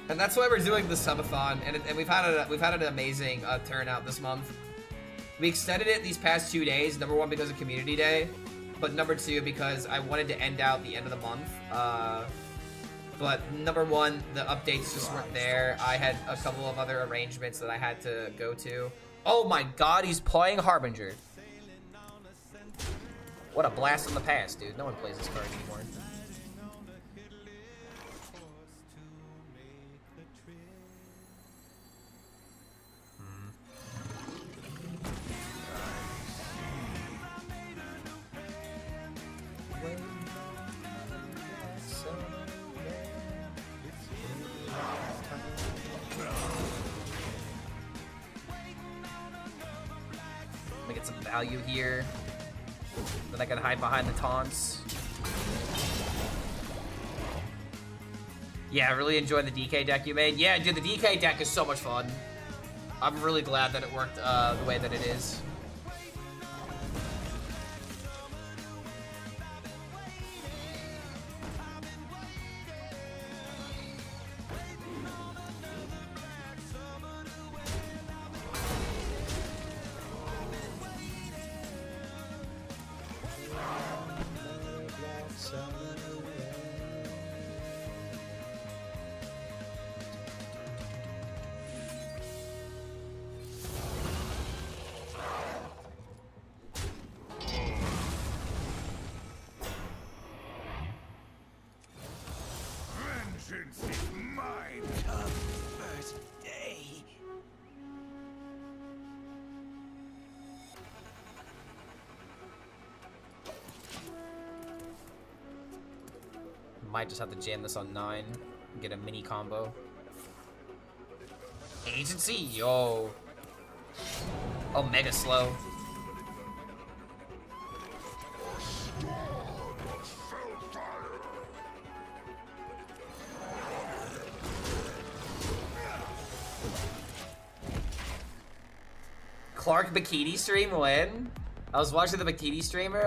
And that's why we're doing the subathon, and we've had an amazing turnout this month. We extended it these past 2 days, number one because of Community Day, but number two because I wanted to end out the end of the month. But number one, the updates just weren't there. I had a couple of other arrangements that I had to go to. Oh my god, he's playing Harbinger. What a blast from the past, dude. No one plays this card anymore. Get some value here. Then I can hide behind the taunts. Yeah, I really enjoyed the DK deck you made. Yeah, dude, the DK deck is so much fun. I'm really glad that it worked the way that it is. Vengeance is mine. Tough first day. Might just have to jam this on 9 and get a mini combo. Agency, yo. Oh, mega slow. Clark bikini stream when? I was watching the bikini streamer,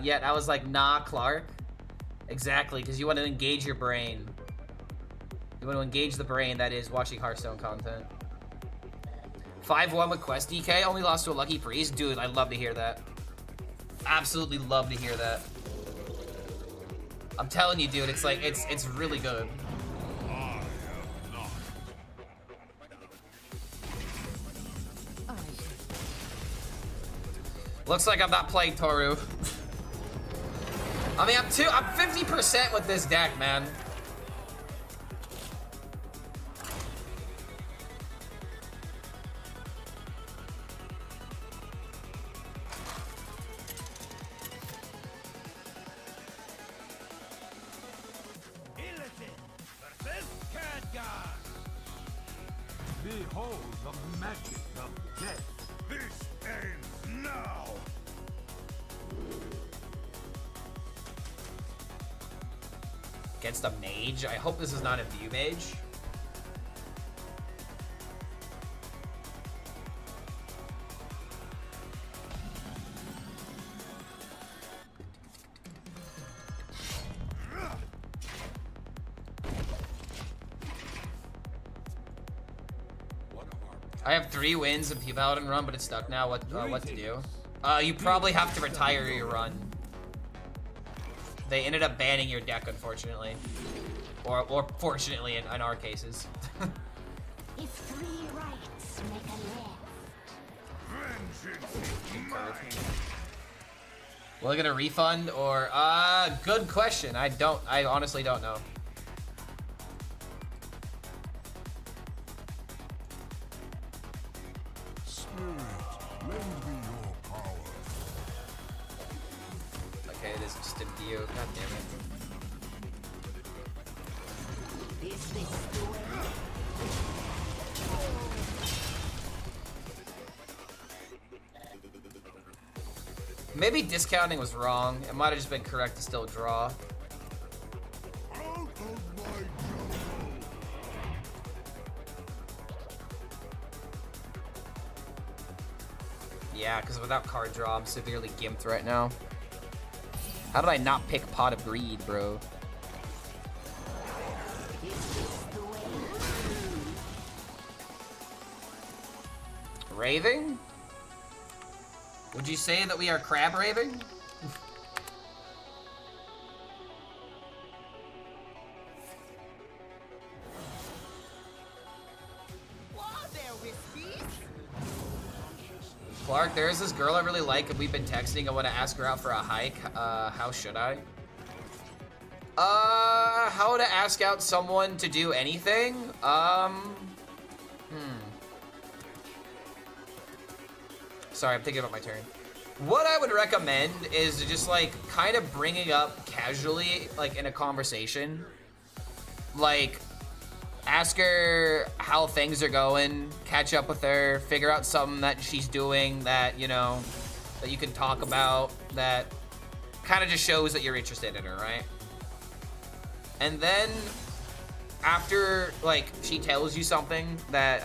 yet I was like, nah, Clark. Exactly, because you want to engage your brain. You want to engage the brain that is watching Hearthstone content. 5-1 with Quest DK, only lost to a Lucky Priest. Dude, I'd love to hear that. Absolutely love to hear that. I'm telling you, dude, it's like, it's really good. Looks like I'm not playing Toru. I mean, I'm 50% with this deck, man. Behold the magic of death. This ends now. Against a mage? I hope this is not a view mage. I have 3 wins in P-Paladin run, but it's stuck now. What to do? You probably have to retire your run. They ended up banning your deck, unfortunately. Or fortunately in our cases. If 3 rights make a left. Vengeance is mine. Will I get a refund or good question. I honestly don't know. Spirit, lend me your power. Okay, this is just a view. God damn it. Is this the way? Maybe discounting was wrong. It might have just been correct to still draw. Out of my jungle. Yeah, because without card draw, I'm severely gimped right now. How did I not pick Pot of Greed, bro? Raving? Would you say that we are crab raving? Clark, there is this girl I really like and we've been texting. I want to ask her out for a hike. How should I? How to ask out someone to do anything? Sorry, I'm thinking about my turn. What I would recommend is just like kind of bringing up casually, like in a conversation. Like, ask her how things are going, catch up with her, figure out something that she's doing that, you know, that you can talk about, that kind of just shows that you're interested in her, right? And then after, like, she tells you something that,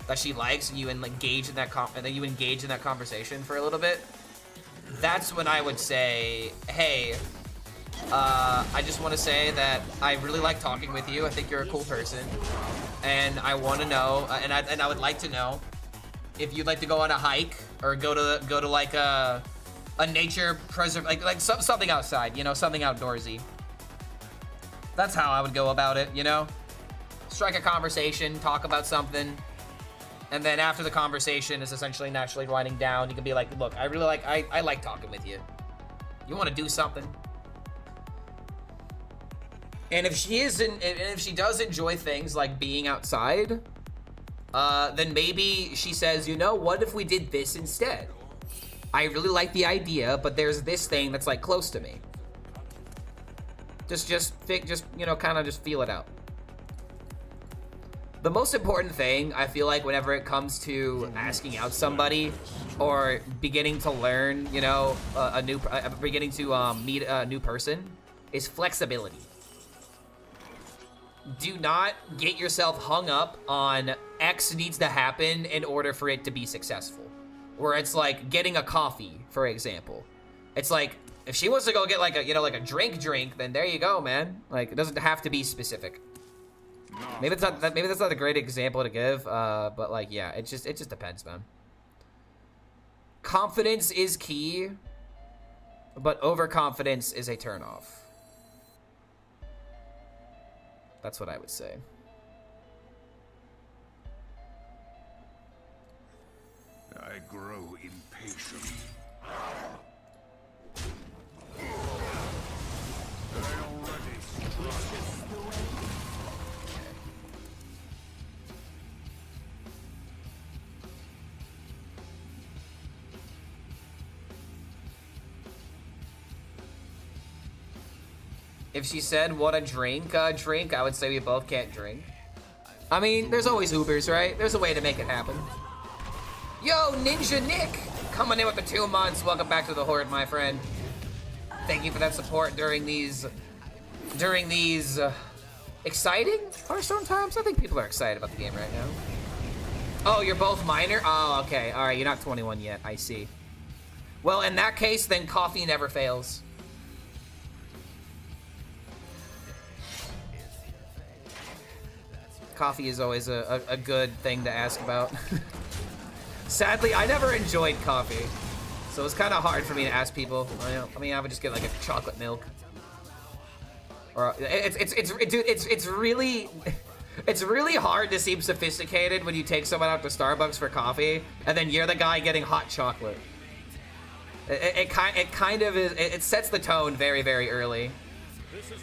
that she likes, and you engage in that conversation for a little bit, that's when I would say, hey, I just want to say that I really like talking with you. I think you're a cool person, and I want to know, and I would like to know if you'd like to go on a hike or go to like a nature preserve, like something outside, you know, something outdoorsy. That's how I would go about it, you know? Strike a conversation, talk about something, and then after the conversation is essentially naturally winding down, you can be like, look, I like talking with you. You want to do something? And if she does enjoy things like being outside, then maybe she says, you know, what if we did this instead? I really like the idea, but there's this thing that's like close to me. Just you know, kind of just feel it out. The most important thing, I feel like, whenever it comes to asking out somebody or beginning to learn, you know, beginning to meet a new person, is flexibility. Do not get yourself hung up on X needs to happen in order for it to be successful. Where it's like getting a coffee, for example. It's like, if she wants to go get like a, you know, like a drink, then there you go, man. Like, it doesn't have to be specific. Maybe that's not a great example to give, but like, yeah, it just depends, man. Confidence is key, but overconfidence is a turnoff. That's what I would say. I grow impatient. I already struck. If she said, what a drink, I would say we both can't drink. I mean, there's always Ubers, right? There's a way to make it happen. Yo, Ninja Nick, coming in with the 2 months. Welcome back to the Horde, my friend. Thank you for that support during these exciting Hearthstone times. I think people are excited about the game right now. Oh, you're both minor? Oh, okay. All right, you're not 21 yet. I see. Well, in that case, then coffee never fails. Coffee is always a good thing to ask about. Sadly, I never enjoyed coffee, so it's kind of hard for me to ask people. I mean, I would just get like a chocolate milk, or it's really hard to seem sophisticated when you take someone out to Starbucks for coffee, and then you're the guy getting hot chocolate. It kind of is. It sets the tone very, very early.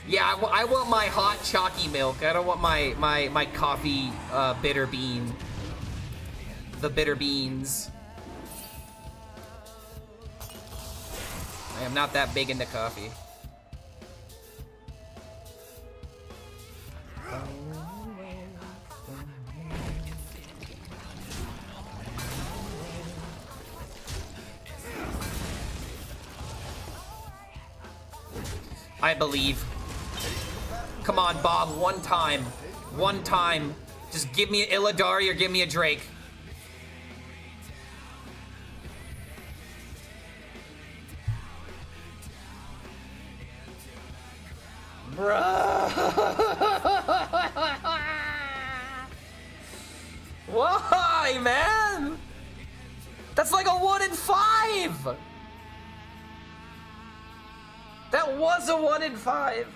Yeah, I want my hot chalky milk. I don't want my coffee bitter bean. The bitter beans. I am not that big into coffee. I believe. Come on, Bob, one time. One time. Just give me an Illidari or give me a Drake. Bruh. Why, man? That's like a 1 in 5. That was a 1 in 5.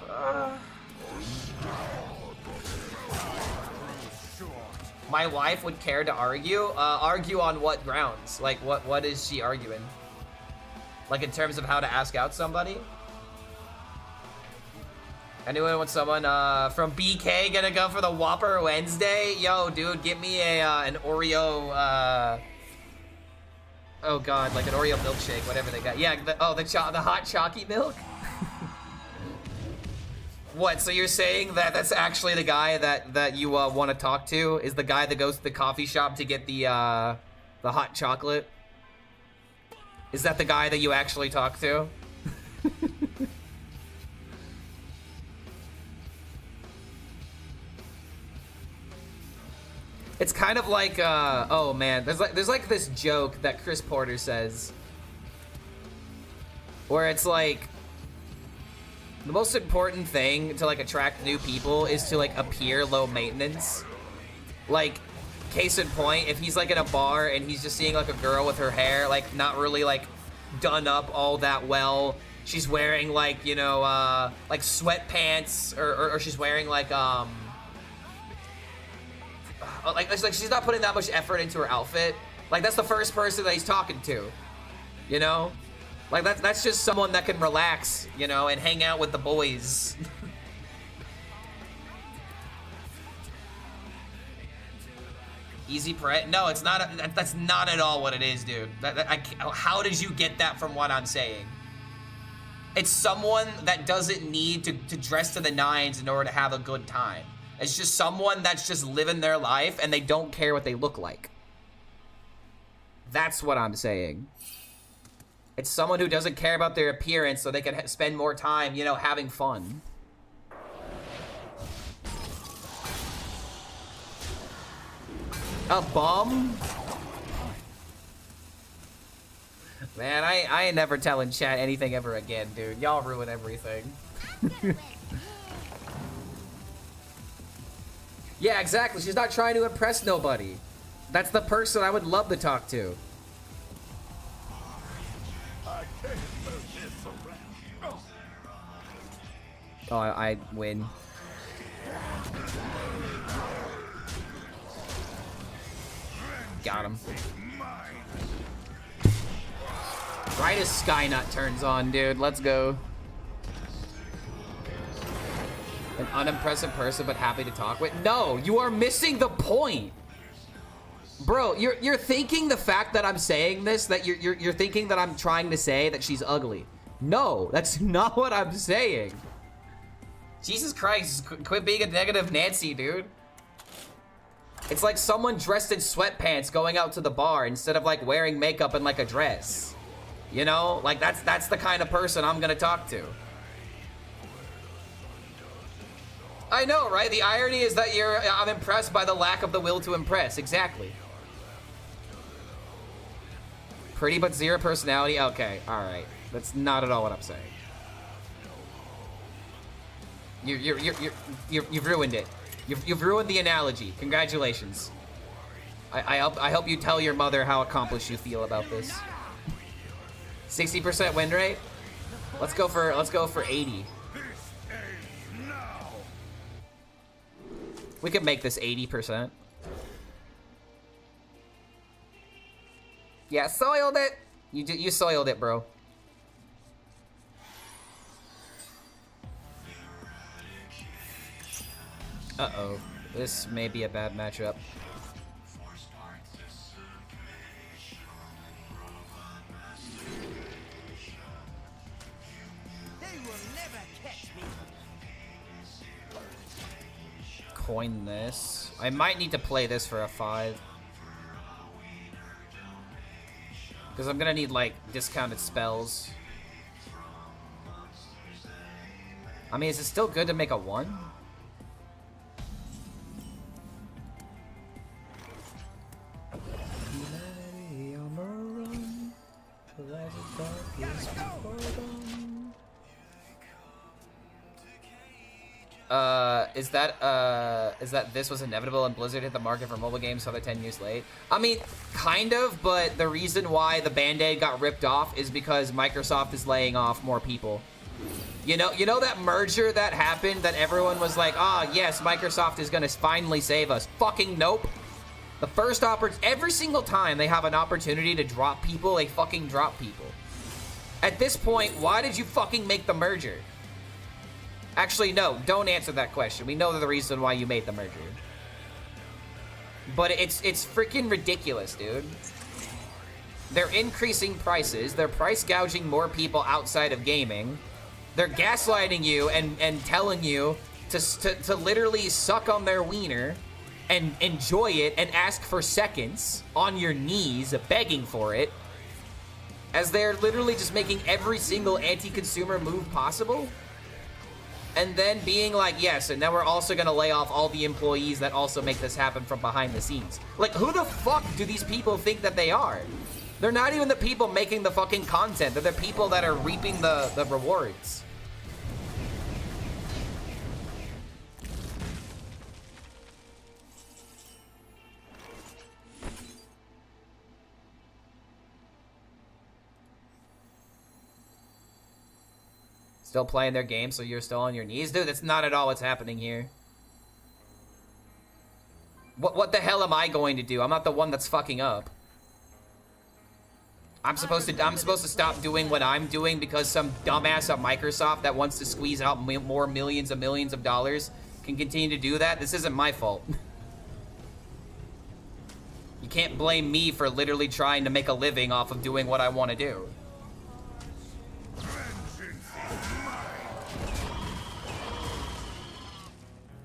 My wife would care to argue? Argue on what grounds? Like, what is she arguing? Like, in terms of how to ask out somebody? Anyone want someone from BK gonna go for the Whopper Wednesday? Yo, dude, get me an Oreo, oh god, like an Oreo milkshake, whatever they got. Yeah, the hot chalky milk? What, so you're saying that that's actually the guy that you want to talk to? Is the guy that goes to the coffee shop to get the hot chocolate? Is that the guy that you actually talk to? It's kind of like, oh man, there's like this joke that Chris Porter says, where it's like, the most important thing to like attract new people is to like appear low maintenance. Like, case in point, if he's like in a bar and he's just seeing like a girl with her hair like not really like done up all that well, she's wearing like, you know, like sweatpants, or she's wearing like she's not putting that much effort into her outfit. Like, that's the first person that he's talking to, you know? Like, that's just someone that can relax, you know, and hang out with the boys. Easy Pret? No, it's not. That's not at all what it is, dude. How did you get that from what I'm saying? It's someone that doesn't need to dress to the nines in order to have a good time. It's just someone that's just living their life and they don't care what they look like. That's what I'm saying. It's someone who doesn't care about their appearance so they can spend more time, you know, having fun. A bum? Man, I ain't never telling chat anything ever again, dude. Y'all ruin everything. Yeah, exactly. She's not trying to impress nobody. That's the person I would love to talk to. Oh, I win. Got him. Right as Skynut turns on, dude. Let's go. An unimpressive person, but happy to talk with. No, you are missing the point. Bro, you're thinking the fact that I'm saying this, that you're thinking that I'm trying to say that she's ugly. No, that's not what I'm saying. Jesus Christ, quit being a negative Nancy, dude. It's like someone dressed in sweatpants going out to the bar instead of like wearing makeup and like a dress. You know, like that's the kind of person I'm gonna talk to. I know, right? The irony is that I'm impressed by the lack of the will to impress. Exactly. Pretty but zero personality. Okay, all right. That's not at all what I'm saying. You've ruined it. You've ruined the analogy. Congratulations. I hope you tell your mother how accomplished you feel about this. 60% win rate. Let's go for 80. We could make this 80%. Yeah, soiled it. You soiled it, bro. Uh-oh. This may be a bad matchup. They will never catch me. Coin this. I might need to play this for a 5. Because I'm gonna need, like, discounted spells. I mean, is it still good to make a 1? Is that this was inevitable and Blizzard hit the market for mobile games so they're 10 years late? I mean, kind of, but the reason why the Band-Aid got ripped off is because Microsoft is laying off more people. You know that merger that happened that everyone was like, ah, yes, Microsoft is gonna finally save us. Fucking nope. The first every single time they have an opportunity to drop people, they fucking drop people. At this point, why did you fucking make the merger? Actually, no, don't answer that question. We know the reason why you made the merger. But it's freaking ridiculous, dude. They're increasing prices. They're price gouging more people outside of gaming. They're gaslighting you and telling you to literally suck on their wiener and enjoy it and ask for seconds on your knees, begging for it. As they're literally just making every single anti-consumer move possible. and then being like, yes, and then we're also gonna lay off all the employees that also make this happen from behind the scenes. Like, who the fuck do these people think that they are? They're not even the people making the fucking content. They're the people that are reaping the rewards. Still playing their game, so you're still on your knees? Dude, that's not at all what's happening here. What the hell am I going to do? I'm not the one that's fucking up. I'm supposed to stop doing what I'm doing because some dumbass at Microsoft that wants to squeeze out more millions of dollars can continue to do that? This isn't my fault. You can't blame me for literally trying to make a living off of doing what I want to do.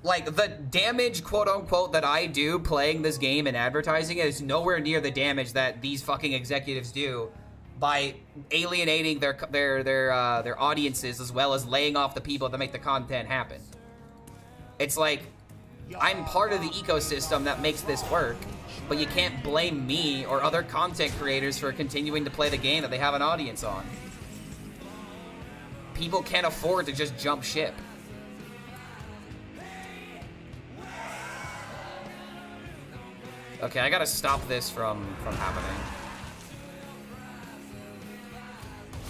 Like, the damage, quote-unquote, that I do playing this game and advertising it is nowhere near the damage that these fucking executives do by alienating their audiences as well as laying off the people that make the content happen. It's like, I'm part of the ecosystem that makes this work, but you can't blame me or other content creators for continuing to play the game that they have an audience on. People can't afford to just jump ship. Okay, I gotta stop this from happening.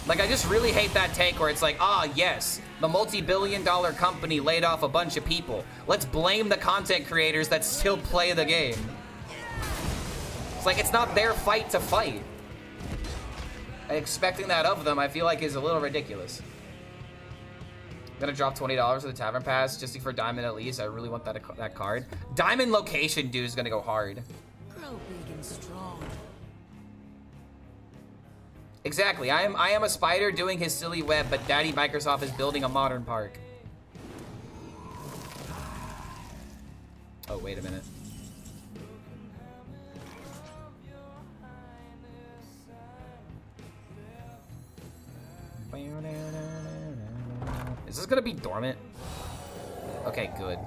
Like, I just really hate that take where it's like, ah, yes, the multi-billion-dollar company laid off a bunch of people. Let's blame the content creators that still play the game. It's like, it's not their fight to fight. And expecting that of them, I feel like, is a little ridiculous. I'm gonna drop $20 for the Tavern Pass just for Diamond at least. I really want that card. Diamond Location Dude is gonna go hard. Grow big and strong. Exactly. I am a spider doing his silly web, but Daddy Microsoft is building a modern park. Oh, wait a minute. Is this gonna be dormant? Okay, good.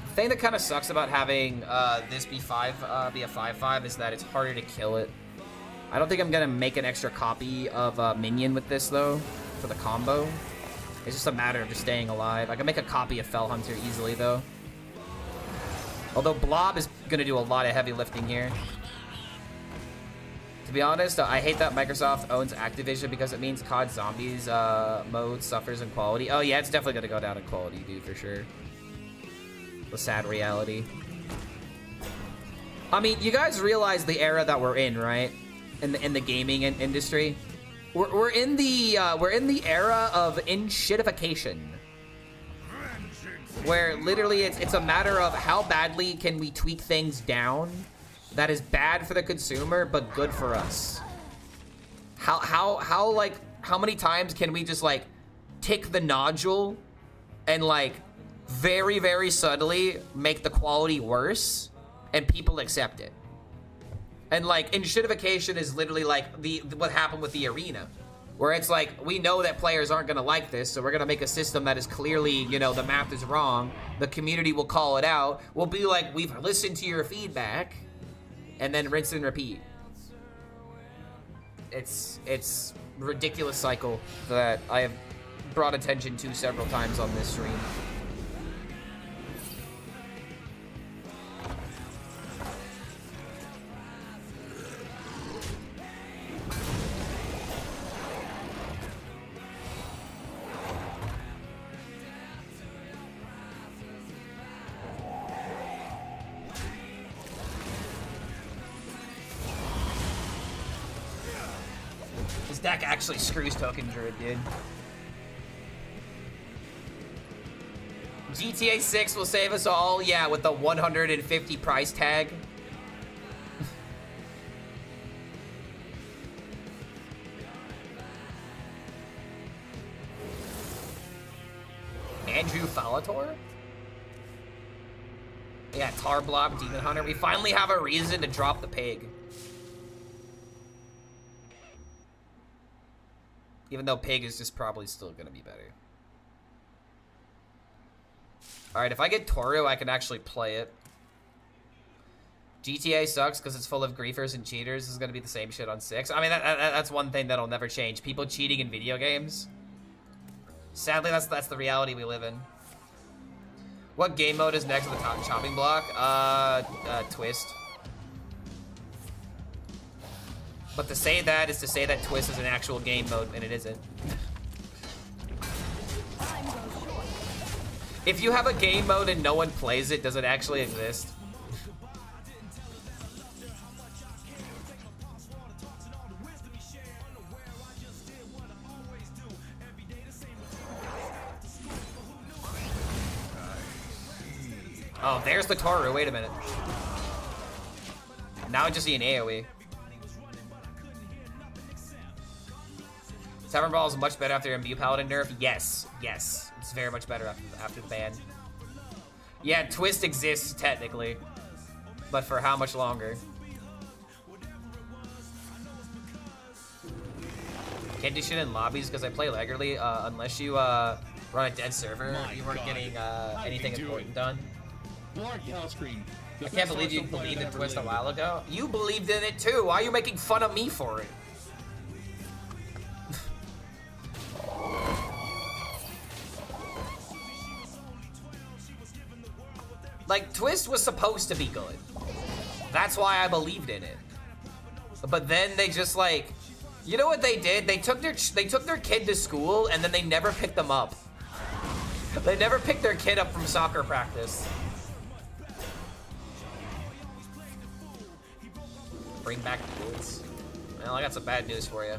The thing that kind of sucks about having this be a 5/5 is that it's harder to kill it. I don't think I'm gonna make an extra copy of Minion with this though, for the combo. It's just a matter of just staying alive. I can make a copy of Fell Hunter easily though. Although Blob is gonna do a lot of heavy lifting here. To be honest, I hate that Microsoft owns Activision because it means COD Zombies mode suffers in quality. Oh yeah, it's definitely gonna go down in quality, dude, for sure. The sad reality. I mean, you guys realize the era that we're in, right? In the gaming industry. We're in the era of in-shitification, where literally it's a matter of how badly can we tweak things down that is bad for the consumer but good for us. How many times can we just like tick the nodule and like very, very subtly make the quality worse and people accept it? And like, in-shitification is literally like what happened with the arena, where it's like, we know that players aren't gonna like this, so we're gonna make a system that is clearly, you know, the math is wrong. The community will call it out. We'll be like, we've listened to your feedback, and then rinse and repeat. It's a ridiculous cycle that I have brought attention to several times on this stream. Deck actually screws Token Druid, dude. GTA 6 will save us all, yeah, with the 150 price tag. Skeletor? Yeah, Tar Block, Demon Hunter. We finally have a reason to drop the pig. Even though pig is just probably still gonna be better. Alright, if I get Toru, I can actually play it. GTA sucks because it's full of griefers and cheaters. This is gonna be the same shit on 6. I mean, that's one thing that'll never change. People cheating in video games. Sadly, that's the reality we live in. What game mode is next to the top chopping block? Twist. But to say that is to say that Twist is an actual game mode, and it isn't. If you have a game mode and no one plays it, does it actually exist? Oh, there's the Toru. Wait a minute. Now I just see an AoE. Tavern Brawl is much better after MBU Paladin nerf. Yes, yes. It's very much better after the ban. Yeah, Twist exists technically. But for how much longer? Can't do shit in lobbies because I play regularly. Unless you run a dead server, you weren't getting anything important done. I can't believe you believed in Twist a while ago. You believed in it too. Why are you making fun of me for it? Like, Twist was supposed to be good. That's why I believed in it. But then they just like, you know what they did? They took their kid to school and then they never picked them up. They never picked their kid up from soccer practice. Bring back the kids. Well, I got some bad news for you.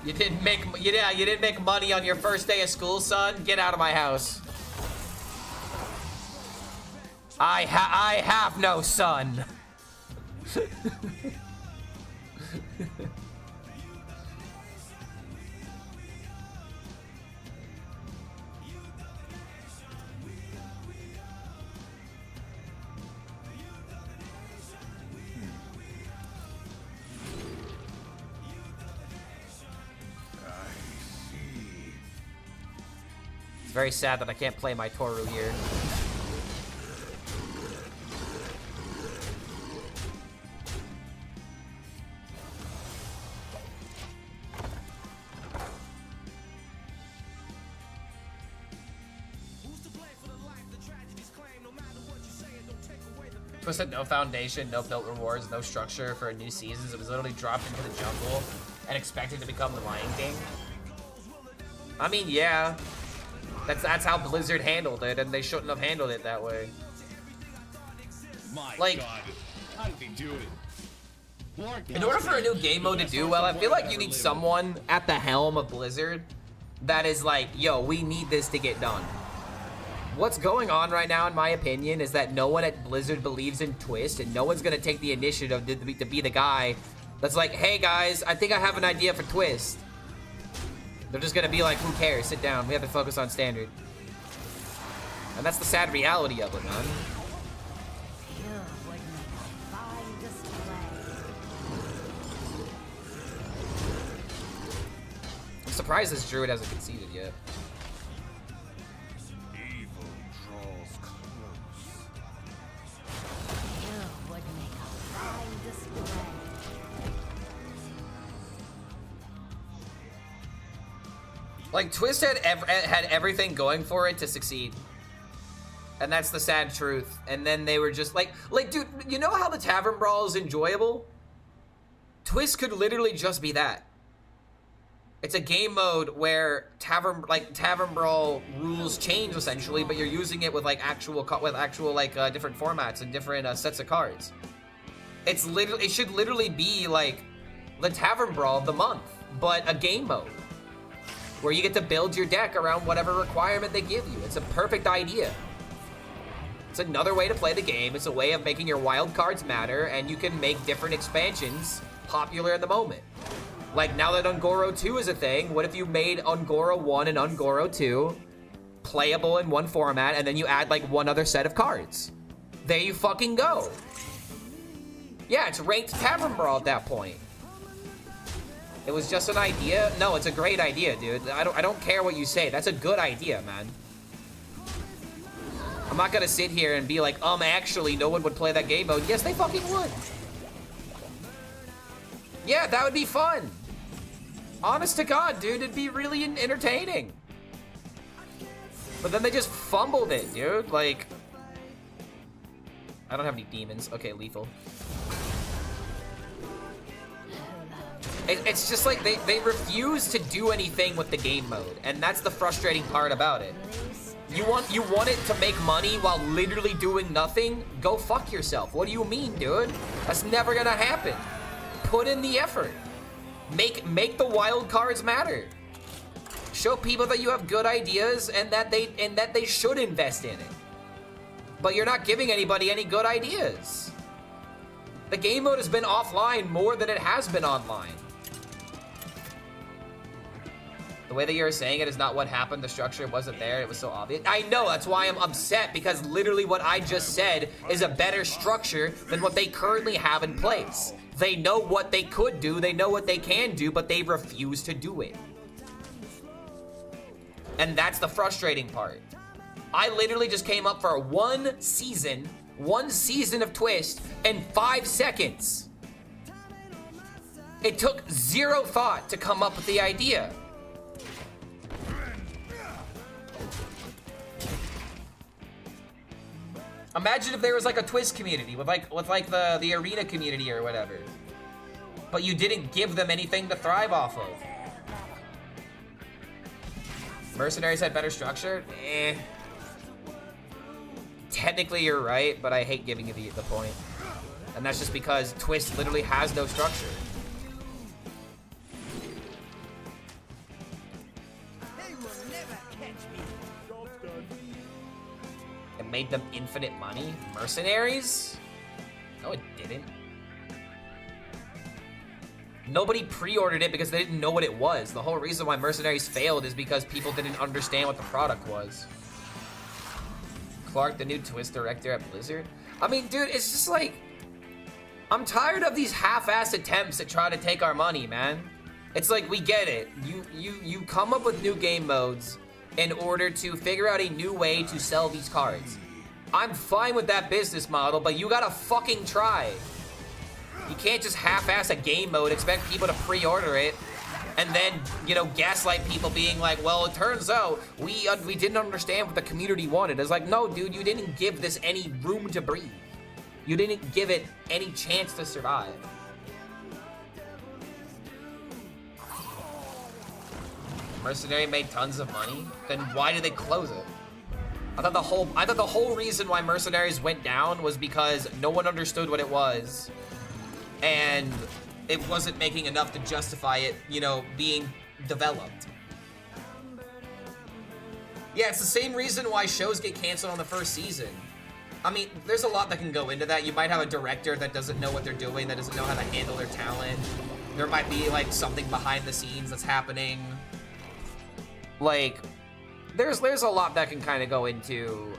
You didn't make money on your first day of school, son. Get out of my house. I have no son. It's very sad that I can't play my Toru here. Twist had no foundation, no built rewards, no structure for a new season. It was literally dropped into the jungle and expected to become the Lion King. I mean, yeah. That's how Blizzard handled it, and they shouldn't have handled it that way. My like, God, how did they do it? In order for a new game mode to do well, I feel like you need someone at the helm of Blizzard that is like, yo, we need this to get done. What's going on right now, in my opinion, is that no one at Blizzard believes in Twist, and no one's gonna take the initiative to be the guy that's like, hey guys, I think I have an idea for Twist. They're just gonna be like, who cares? Sit down. We have to focus on standard. And that's the sad reality of it, man. I'm surprised this druid hasn't conceded yet. Evil draws close. You would make a fine display. Like, Twist had everything going for it to succeed. And that's the sad truth. And then they were just like, dude, you know how the Tavern Brawl is enjoyable? Twist could literally just be that. It's a game mode where Tavern Brawl rules change essentially, but you're using it with like actual different formats and different sets of cards. It should literally be like the Tavern Brawl of the month, but a game mode where you get to build your deck around whatever requirement they give you. It's a perfect idea. It's another way to play the game. It's a way of making your wild cards matter, and you can make different expansions popular in the moment. Like, now that Ungoro 2 is a thing, what if you made Ungoro 1 and Ungoro 2 playable in one format, and then you add, like, one other set of cards? There you fucking go. Yeah, it's ranked Tavern Brawl at that point. It was just an idea? No, it's a great idea, dude. I don't care what you say. That's a good idea, man. I'm not gonna sit here and be like, actually, no one would play that game mode. Yes, they fucking would. Yeah, that would be fun. Honest to God, dude, it'd be really entertaining. But then they just fumbled it, dude. Like, I don't have any demons. Okay, lethal. It's just like they refuse to do anything with the game mode, and that's the frustrating part about it. You want it to make money while literally doing nothing? Go fuck yourself. What do you mean, dude? That's never gonna happen. Put in the effort. Make the wild cards matter. Show people that you have good ideas and that they should invest in it. But you're not giving anybody any good ideas. The game mode has been offline more than it has been online. The way that you're saying it is not what happened. The structure wasn't there. It was so obvious. I know, that's why I'm upset, because literally what I just said is a better structure than what they currently have in place. They know what they could do, they know what they can do, but they refuse to do it. And that's the frustrating part. I literally just came up for one season of Twist in 5 seconds. It took zero thought to come up with the idea. Imagine if there was like a Twist community with like the arena community or whatever. But you didn't give them anything to thrive off of. Mercenaries had better structure? Eh. Technically you're right, but I hate giving you the point. And that's just because Twist literally has no structure. They will never catch me. It made them infinite money? Mercenaries? No, it didn't. Nobody pre-ordered it because they didn't know what it was. The whole reason why Mercenaries failed is because people didn't understand what the product was. Clark, the new Twist director at Blizzard? I mean, dude, it's just like, I'm tired of these half-assed attempts to try to take our money, man. It's like, we get it. You come up with new game modes in order to figure out a new way to sell these cards. I'm fine with that business model, but you gotta fucking try. You can't just half-ass a game mode, expect people to pre-order it, and then, you know, gaslight people being like, well, it turns out we didn't understand what the community wanted. It's like, no, dude, you didn't give this any room to breathe. You didn't give it any chance to survive. Mercenary made tons of money? Then why did they close it? I thought the whole reason why Mercenaries went down was because no one understood what it was, and it wasn't making enough to justify it, you know, being developed. Yeah, it's the same reason why shows get canceled on the first season. I mean, there's a lot that can go into that. You might have a director that doesn't know what they're doing, that doesn't know how to handle their talent. There might be, like, something behind the scenes that's happening. Like, there's a lot that can kind of go into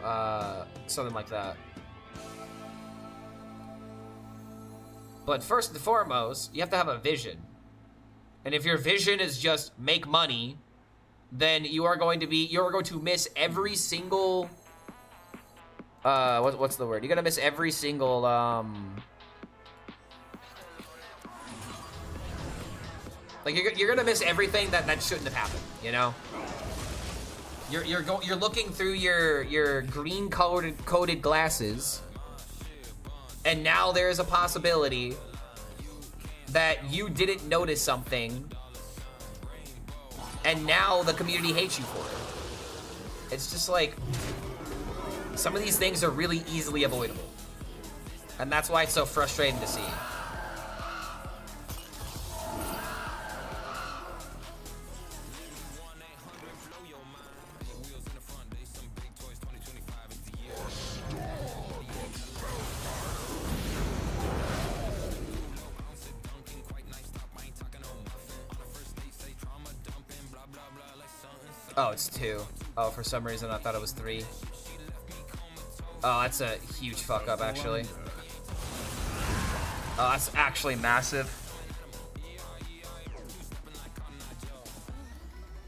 something like that. But first and foremost, you have to have a vision. And if your vision is just make money, then you're going to miss every single what's the word? You're gonna miss every single like you're gonna miss everything that shouldn't have happened, you know? You're looking through your green coated glasses, and now there's a possibility that you didn't notice something, and now the community hates you for it. It's just like, some of these things are really easily avoidable, and that's why it's so frustrating to see. Oh, it's 2. Oh, for some reason I thought it was 3. Oh, that's a huge fuck up, actually. Oh, that's actually massive.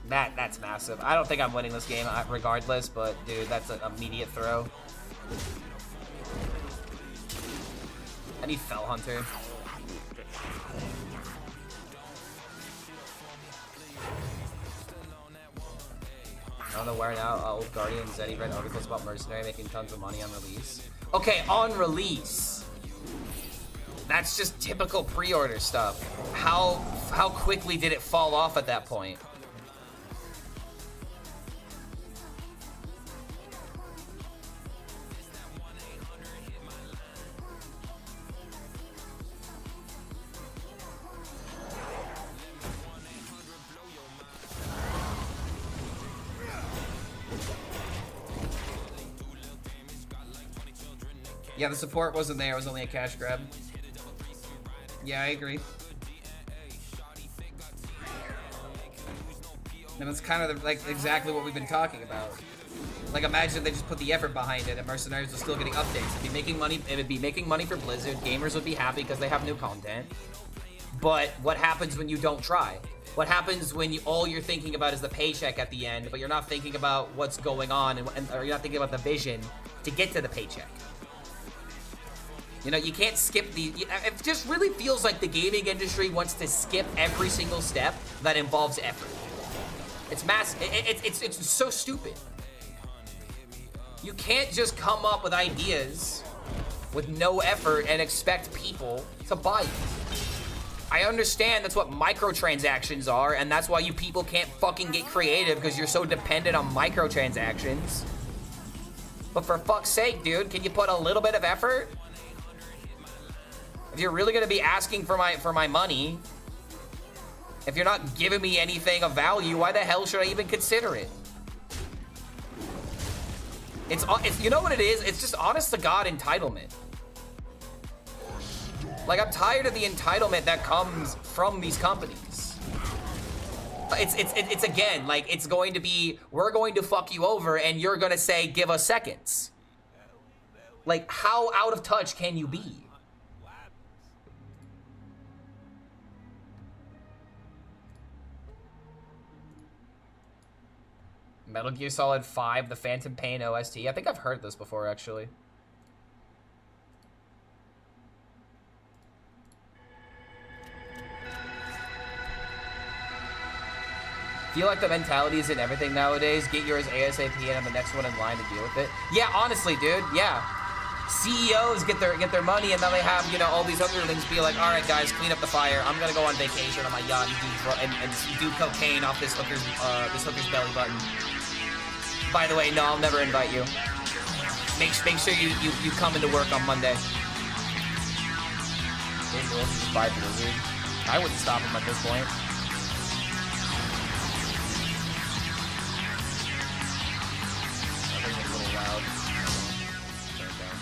That's massive. I don't think I'm winning this game regardless, but dude, that's an immediate throw. I need Fell Hunter. I don't know where now. Old Guardian said he read articles about Mercenary making tons of money on release. Okay, on release. That's just typical pre-order stuff. How quickly did it fall off at that point? Yeah, the support wasn't there. It was only a cash grab. Yeah, I agree. And it's kind of like exactly what we've been talking about. Like, imagine they just put the effort behind it and Mercenaries are still getting updates. It'd be making money. It would be making money for Blizzard. Gamers would be happy because they have new content. But what happens when you don't try? What happens when all you're thinking about is the paycheck at the end, but you're not thinking about what's going on, or you're not thinking about the vision to get to the paycheck? You know, you can't skip the... It just really feels like the gaming industry wants to skip every single step that involves effort. It's massive. It's so stupid. You can't just come up with ideas with no effort and expect people to buy it. I understand that's what microtransactions are, and that's why you people can't fucking get creative because you're so dependent on microtransactions. But for fuck's sake, dude, can you put a little bit of effort? If you're really gonna be asking for my money, if you're not giving me anything of value, why the hell should I even consider it? It's you know what it is? It's just honest to God entitlement. Like, I'm tired of the entitlement that comes from these companies. It's again, like, it's going to be, we're going to fuck you over and you're gonna say, give us seconds. Like, how out of touch can you be? Metal Gear Solid 5, the Phantom Pain OST. I think I've heard this before, actually. Feel like the mentality is in everything nowadays. Get yours ASAP and I'm the next one in line to deal with it. Yeah, honestly, dude, yeah. CEOs get their money and then they have, you know, all these other things be like, all right, guys, clean up the fire. I'm gonna go on vacation on my yacht and do cocaine off this hooker's belly button. By the way, no, I'll never invite you. Make sure you come into work on Monday. Just buy Blizzard. I wouldn't stop him at this point. I think it's a little loud. Turn it down.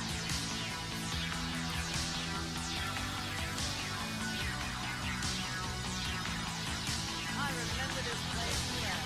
I remember this place here.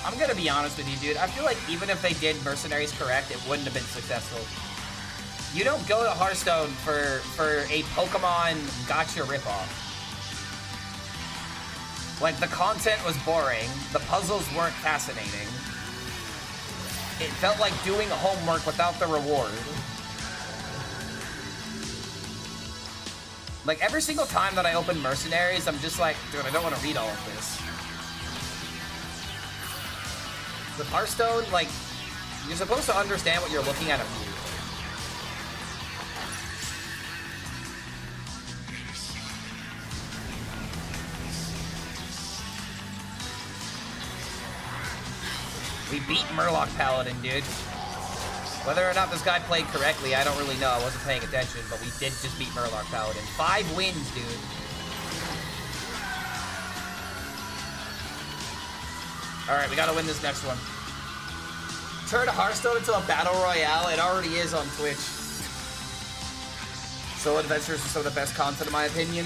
I'm gonna be honest with you, dude. I feel like even if they did Mercenaries correct, it wouldn't have been successful. You don't go to Hearthstone for a Pokemon gotcha ripoff. Like, the content was boring, the puzzles weren't fascinating. It felt like doing homework without the reward. Like, every single time that I open Mercenaries, I'm just like, dude, I don't want to read all of this. With Hearthstone, like, you're supposed to understand what you're looking at immediately. We beat Murloc Paladin, dude. Whether or not this guy played correctly, I don't really know. I wasn't paying attention, but we did just beat Murloc Paladin. 5 wins, dude. Alright, we gotta win this next one. Turn Hearthstone into a battle royale. It already is on Twitch. Solo Adventures is some of the best content in my opinion.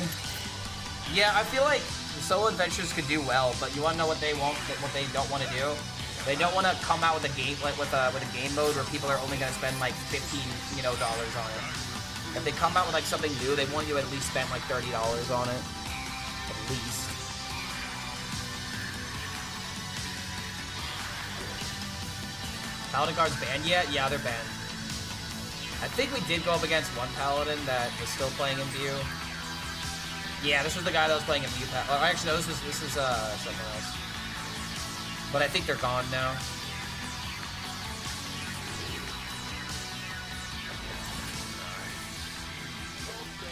Yeah, I feel like Solo Adventures could do well, but you wanna know what they won't, what they don't want to do? They don't want to come out with a game with a game mode where people are only gonna spend like $15, dollars on it. If they come out with like something new, they want you to at least spend like $30 on it, at least. Paladin cards banned yet? Yeah, they're banned. I think we did go up against one Paladin that was still playing in View. Yeah, this was the guy that was playing in View. Actually, no, this is something else. But I think they're gone now.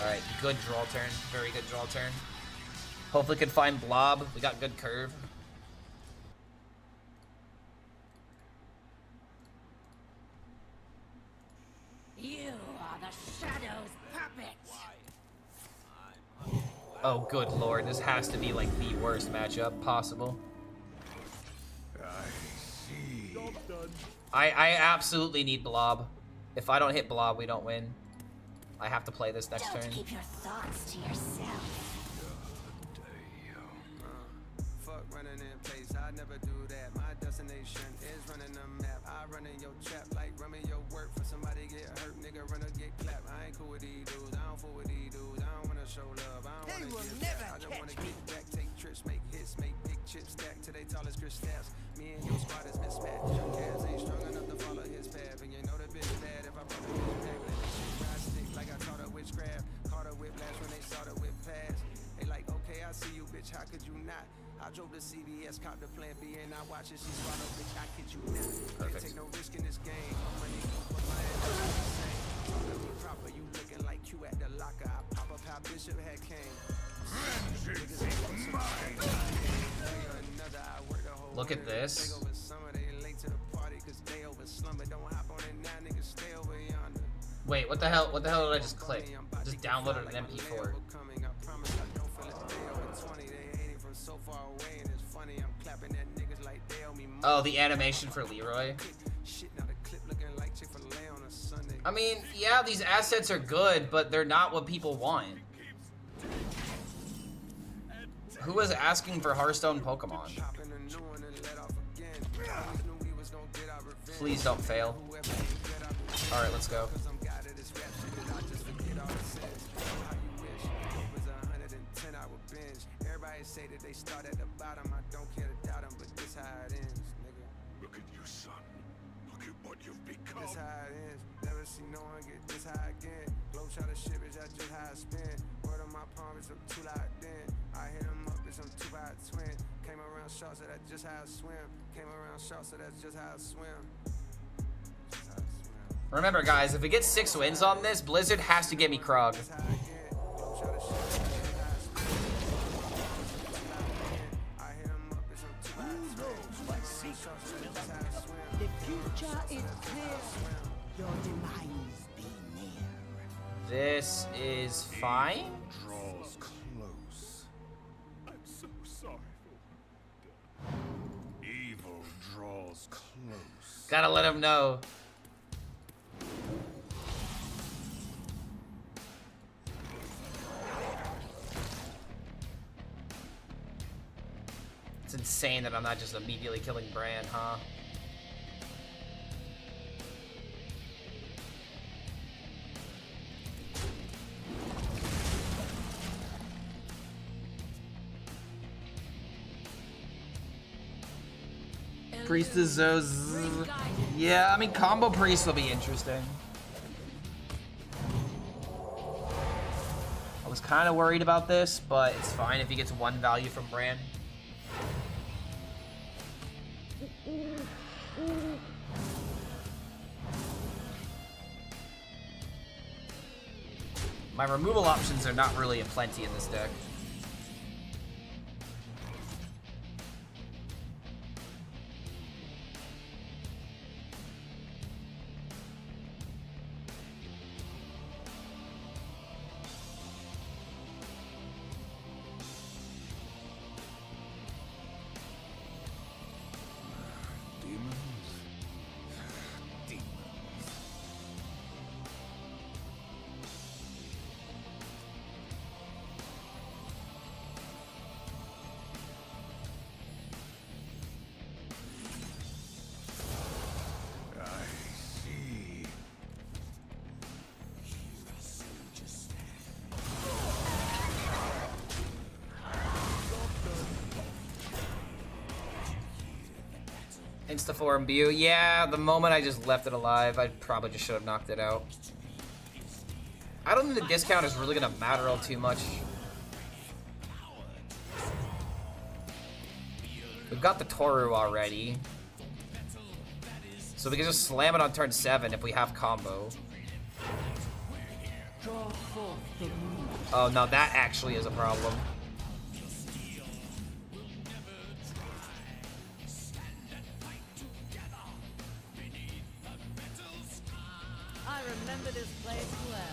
Alright, good draw turn. Very good draw turn. Hopefully we can find Blob. We got good curve. You are the Shadow's puppet. Oh, good lord. This has to be like the worst matchup possible. I absolutely need Blob. If I don't hit Blob, we don't win. I have to play this next turn. Keep your thoughts to yourself. Fuck running in place, I never do that. My destination is running the map. I run in your trap like running your work for somebody get hurt, nigga run or get clapped. I ain't cool with these dudes, I don't fool with these dudes. I don't wanna show love, I don't wanna give back. I just wanna get back, take trips, make hits, make big chips stack to they tallest Chris stats. Me and your squad is mismatched. Your calves ain't strong enough to follow his path, and you know the bitch bad if I brought the bitch back. Let this shit ride stick like I taught her witchcraft. Caught her whiplash when they saw the whip pass. They like, okay, I see you, bitch, how could you not? I drove to CVS, caught the plan B, and I watch it, she swallowed, bitch, I kid you not. Can't take no risk in this game. My money go for my ass, that's insane. Talk to me proper, you looking like you at the locker. I pop up how Bishop had came. Look at this. Wait, what the hell? What the hell did I just click? I just downloaded an MP4. Oh, the animation for Leroy. I mean, yeah, these assets are good, but they're not what people want. Who was asking for Hearthstone Pokemon? Please don't fail. Alright, let's go. Everybody say that they start at the bottom. I don't care to doubt them, but this how it ends, nigga. Look at you, son. Look at what you've become. This how it ends. Never see no one get this high again. Blow shot of shit, bitch, that's just how I spin. Word on my palm, bitch, I'm too locked in. I hit him up, bitch, I'm 2 by 20. Came around short, so that's just how I swim. Came around short, so that's just how I swim. Remember, guys, if we get 6 wins on this, Blizzard has to give me Krog. The future is clear. Your demise be near. This is fine. Draws close. I'm so sorry for what evil draws close. Gotta let him know. It's insane that I'm not just immediately killing Bran, huh? Priest is yeah, I mean combo priest will be interesting. I was kind of worried about this, but it's fine if he gets 1 value from Bran. My removal options are not really aplenty in this deck. Insta-4 imbue. Yeah, the moment I just left it alive, I probably just should have knocked it out. I don't think the discount is really gonna matter all too much. We've got the Toru already. So we can just slam it on turn 7 if we have combo. Oh no, that actually is a problem. I remember this place well.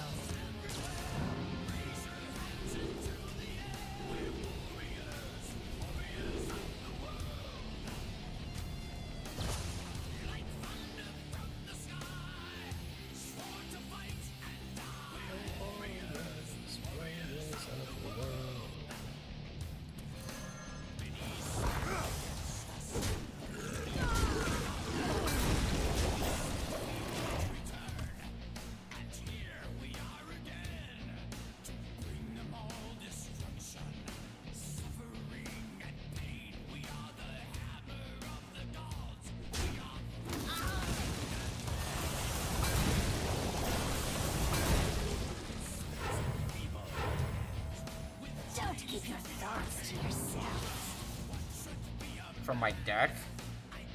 From my deck?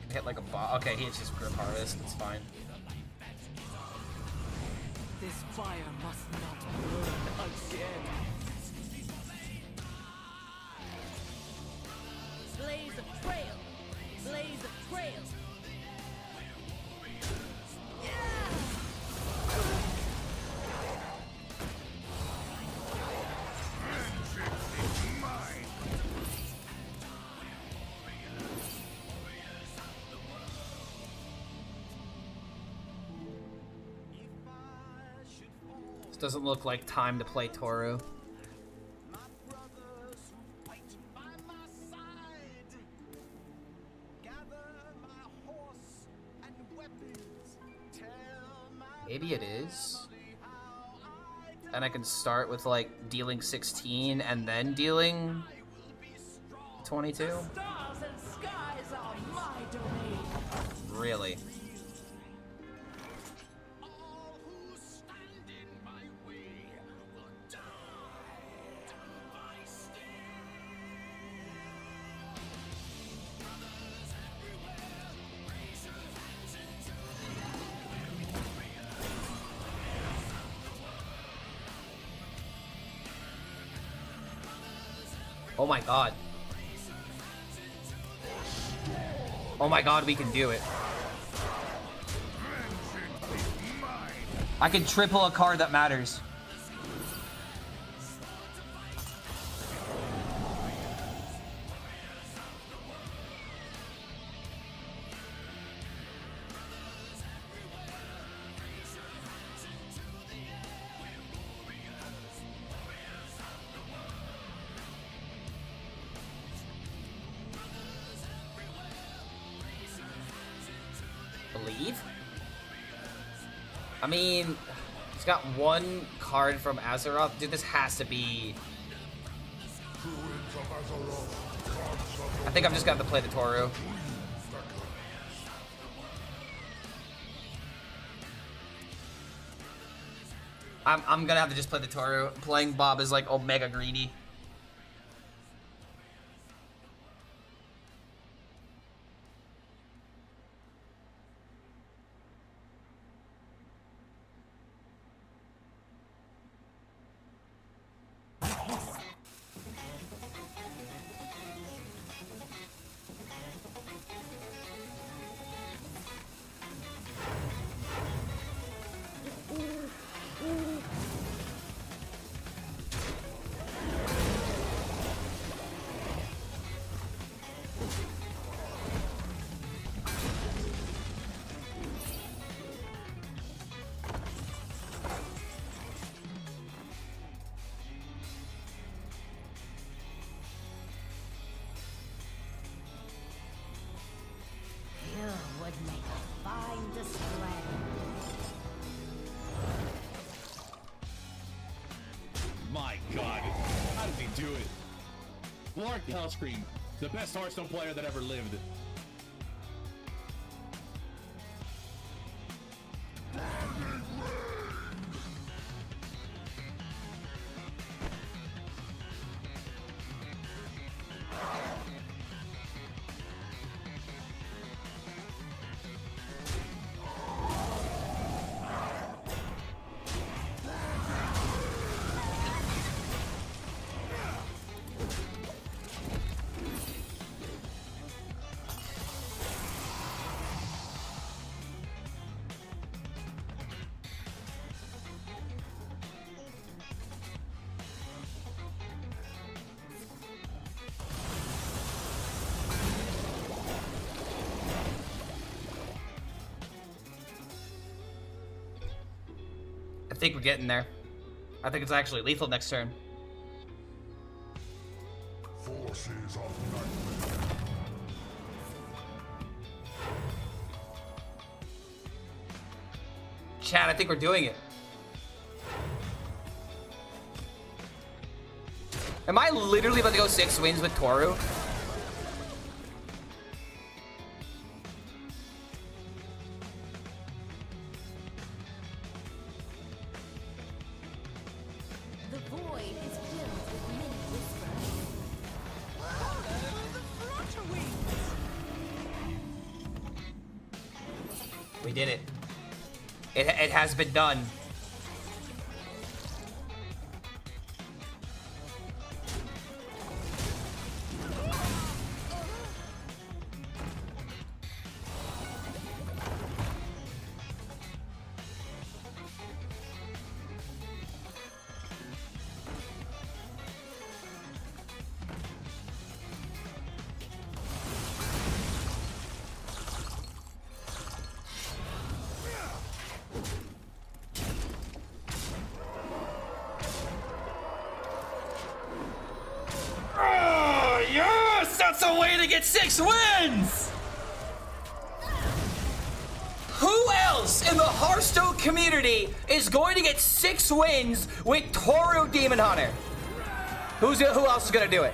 Hit like a bot. Okay, he hits just Grip Harvest. That's fine. This fire must not burn again. Blaze of trail! Blaze of trail! Doesn't look like time to play Toru. Maybe it is. And I can start with like dealing 16 and then dealing 22. Stars and skies are my domain. Really? Oh my god. Oh my god, we can do it. I can triple a card that matters. Believe? I mean, he's got one card from Azeroth. Dude, this has to be... I think I'm just gonna have to play the Toru. I'm gonna have to just play the Toru. Playing Bob is like Omega greedy. Clark HELLSCREAM, the best Hearthstone player that ever lived. I think we're getting there. I think it's actually lethal next turn. Forces of nightmare. Chat, I think we're doing it. Am I literally about to go 6 wins with Toru? The void is filled with many whispers. We did it. It has been done. That's a way to get 6 wins! Who else in the Hearthstone community is going to get 6 wins with Toru Demon Hunter? Who else is gonna do it?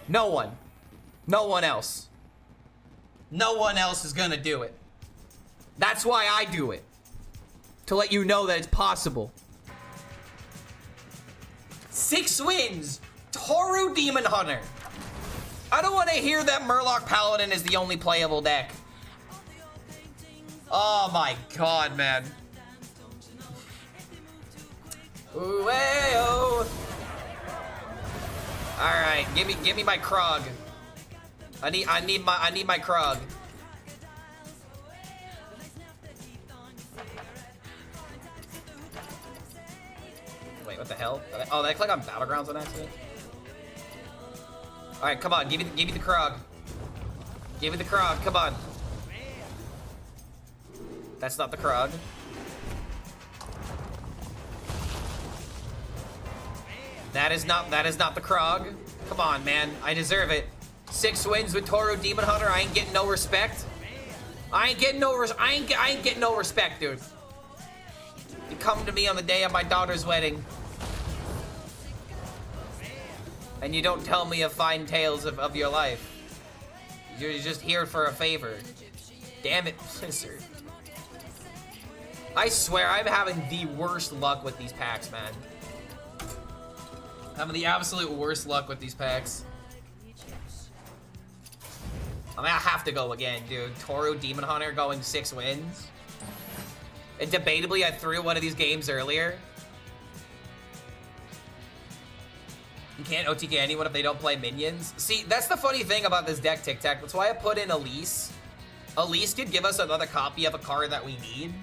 No one. No one else. No one else is gonna do it. That's why I do it. To let you know that it's possible. 6 wins, Toru Demon Hunter. I don't want to hear that Murloc Paladin is the only playable deck. Oh my god, man. Ooh-ay-oh. All right, give me my Krog. I need my Krog. Wait, what the hell? Oh, did I click on Battlegrounds on accident? All right, come on, give me the Krog. Give me the Krog, come on. That's not the Krog. That is not the Krog. Come on, man, I deserve it. 6 wins with Toru Demon Hunter. I ain't getting no respect. I ain't getting no respect, dude. You come to me on the day of my daughter's wedding. And you don't tell me of fine tales of your life. You're just here for a favor. Damn it, Blizzard. I swear, I'm having the worst luck with these packs, man. I'm having the absolute worst luck with these packs. I mean, I have to go again, dude. Toru Demon Hunter going 6 wins. And debatably, I threw one of these games earlier. You can't OTK anyone if they don't play minions. See, that's the funny thing about this deck, Tic Tac. That's why I put in Elise. Elise could give us another copy of a card that we need.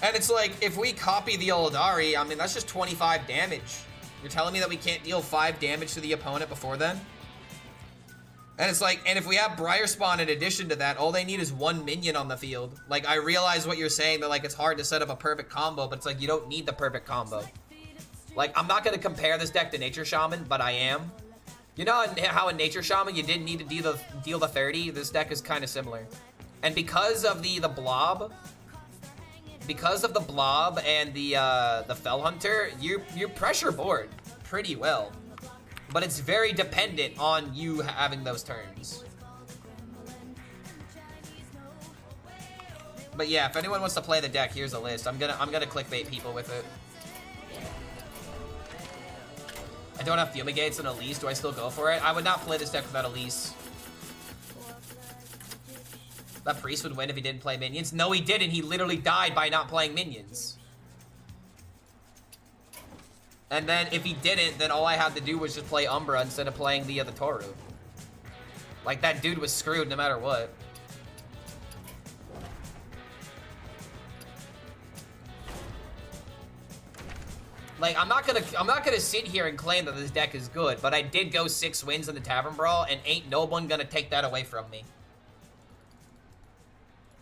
And it's like, if we copy the Oldari, I mean, that's just 25 damage. You're telling me that we can't deal 5 damage to the opponent before then? And it's like, and if we have Briar Spawn in addition to that, all they need is 1 minion on the field. Like, I realize what you're saying, that like, it's hard to set up a perfect combo, but it's like, you don't need the perfect combo. Like, I'm not going to compare this deck to Nature Shaman, but I am. You know how in Nature Shaman you didn't need to deal the 30? This deck is kind of similar. And because of the blob, and the Fell Hunter, you pressure board pretty well. but it's very dependent on you having those turns. But yeah, if anyone wants to play the deck, here's a list. I'm gonna clickbait people with it. I don't have Fumigates and Elise. Do I still go for it? I would not play this deck without Elise. That Priest would win if he didn't play minions. No, he didn't. He literally died by not playing minions. And then if he didn't, then all I had to do was just play Umbra instead of playing the Toru. Like, that dude was screwed no matter what. Like, I'm not gonna sit here and claim that this deck is good, but I did go 6 wins in the Tavern Brawl, and ain't no one gonna take that away from me.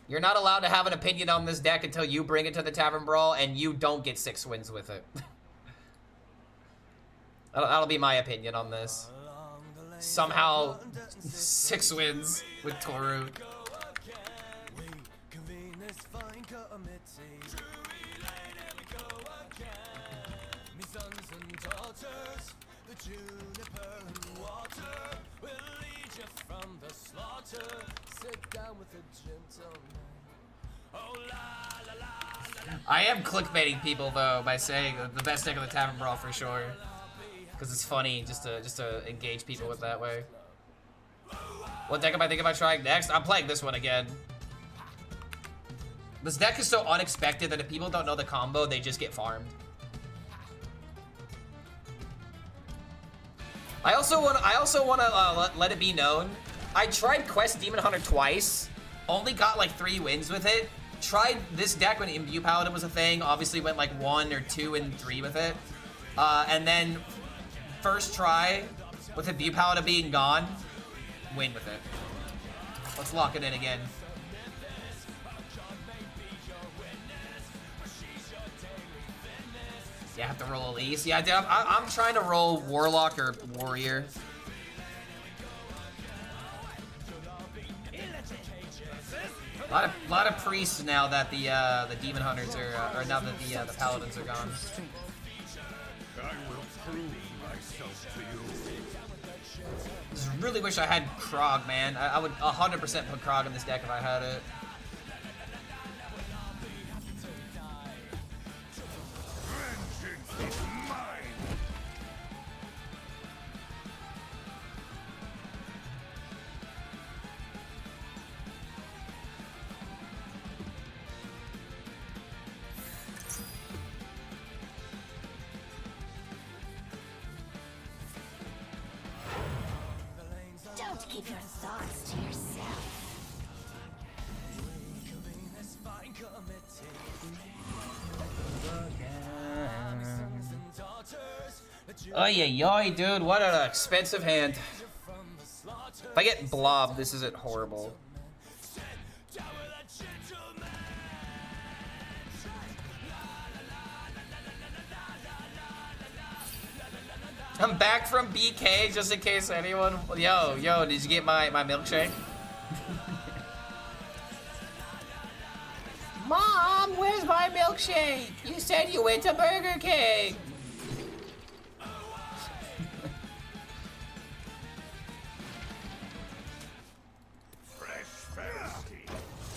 You're not allowed to have an opinion on this deck until you bring it to the Tavern Brawl, and you don't get 6 wins with it. That'll be my opinion on this. Somehow, 6 wins with Toru. I am clickbaiting people though by saying the best deck of the Tavern Brawl for sure, because it's funny just to engage people with that way. What deck am I thinking about trying next? I'm playing this one again. This deck is so unexpected that if people don't know the combo, they just get farmed. I also want to let it be known, I tried Quest Demon Hunter twice, only got like 3 wins with it. Tried this deck when Imbue Paladin was a thing, obviously went like 1 or 2 and 3 with it. And then first try with Imbue Paladin being gone, win with it. Let's lock it in again. Yeah, I have to roll Elise. Yeah, dude, I'm trying to roll Warlock or Warrior. A lot of priests now that the Demon Hunters are, or now that the Paladins are gone. I will prove myself to you. Just really wish I had Krog, man. I would 100% put Krog in this deck if I had it. Don't keep your thoughts to yourself. Oh yeah, dude, what an expensive hand. If I get Blob, this isn't horrible. I'm back from BK, just in case anyone... Yo, did you get my milkshake? Mom, where's my milkshake? You said you went to Burger King.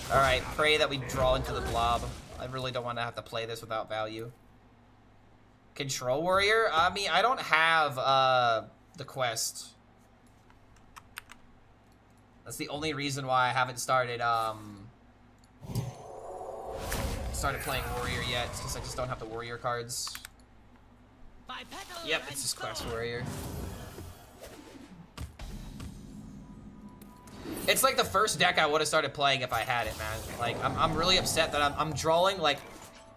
Alright, pray that we draw into the blob. I really don't want to have to play this without value. Control Warrior? I mean, I don't have the quest. That's the only reason why I haven't started playing Warrior yet. It's because I just don't have the Warrior cards. Yep, it's just Class Warrior. It's like the first deck I would have started playing if I had it, man. Like, I'm really upset that I'm drawing, like,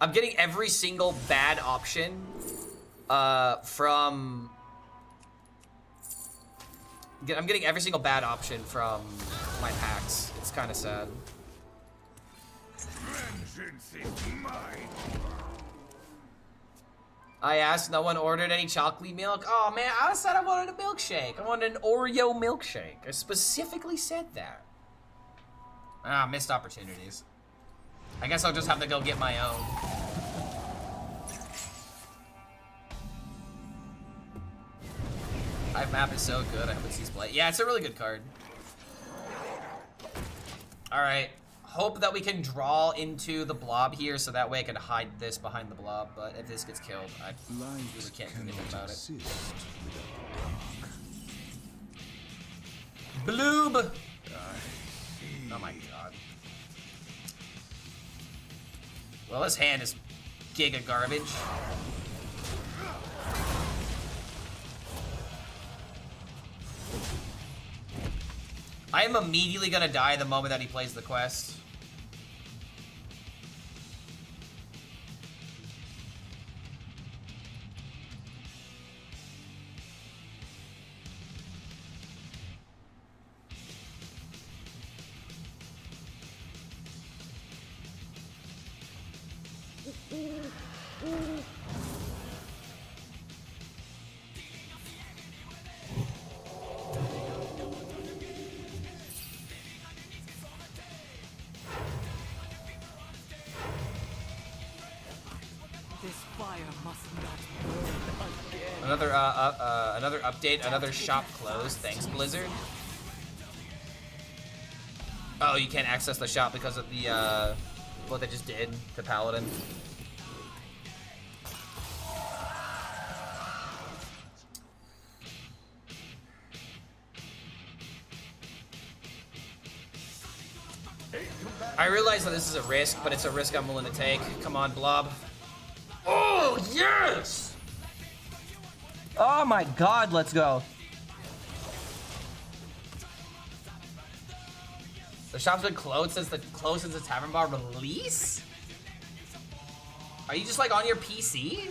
I'm getting every single bad option from... I'm getting every single bad option from my packs. It's kind of sad. Vengeance is mine. I asked, no one ordered any chocolate milk. Oh man, I said I wanted a milkshake. I wanted an Oreo milkshake. I specifically said that. Ah, missed opportunities. I guess I'll just have to go get my own. Hive map is so good. I hope it sees play. Yeah, it's a really good card. All right. Hope that we can draw into the blob here, so that way I can hide this behind the blob. But if this gets killed, I really can't do anything about it. Bloob! Oh my god. Well, his hand is giga garbage. I am immediately gonna die the moment that he plays the quest. Another update, another shop closed. Thanks, Blizzard. Oh, you can't access the shop because of the, what they just did to Paladin. I realize that this is a risk, but it's a risk I'm willing to take. Come on, Blob. Oh, yes! Oh my god, let's go. The shop's been closed since the Tavern Bar release? Are you just like on your PC?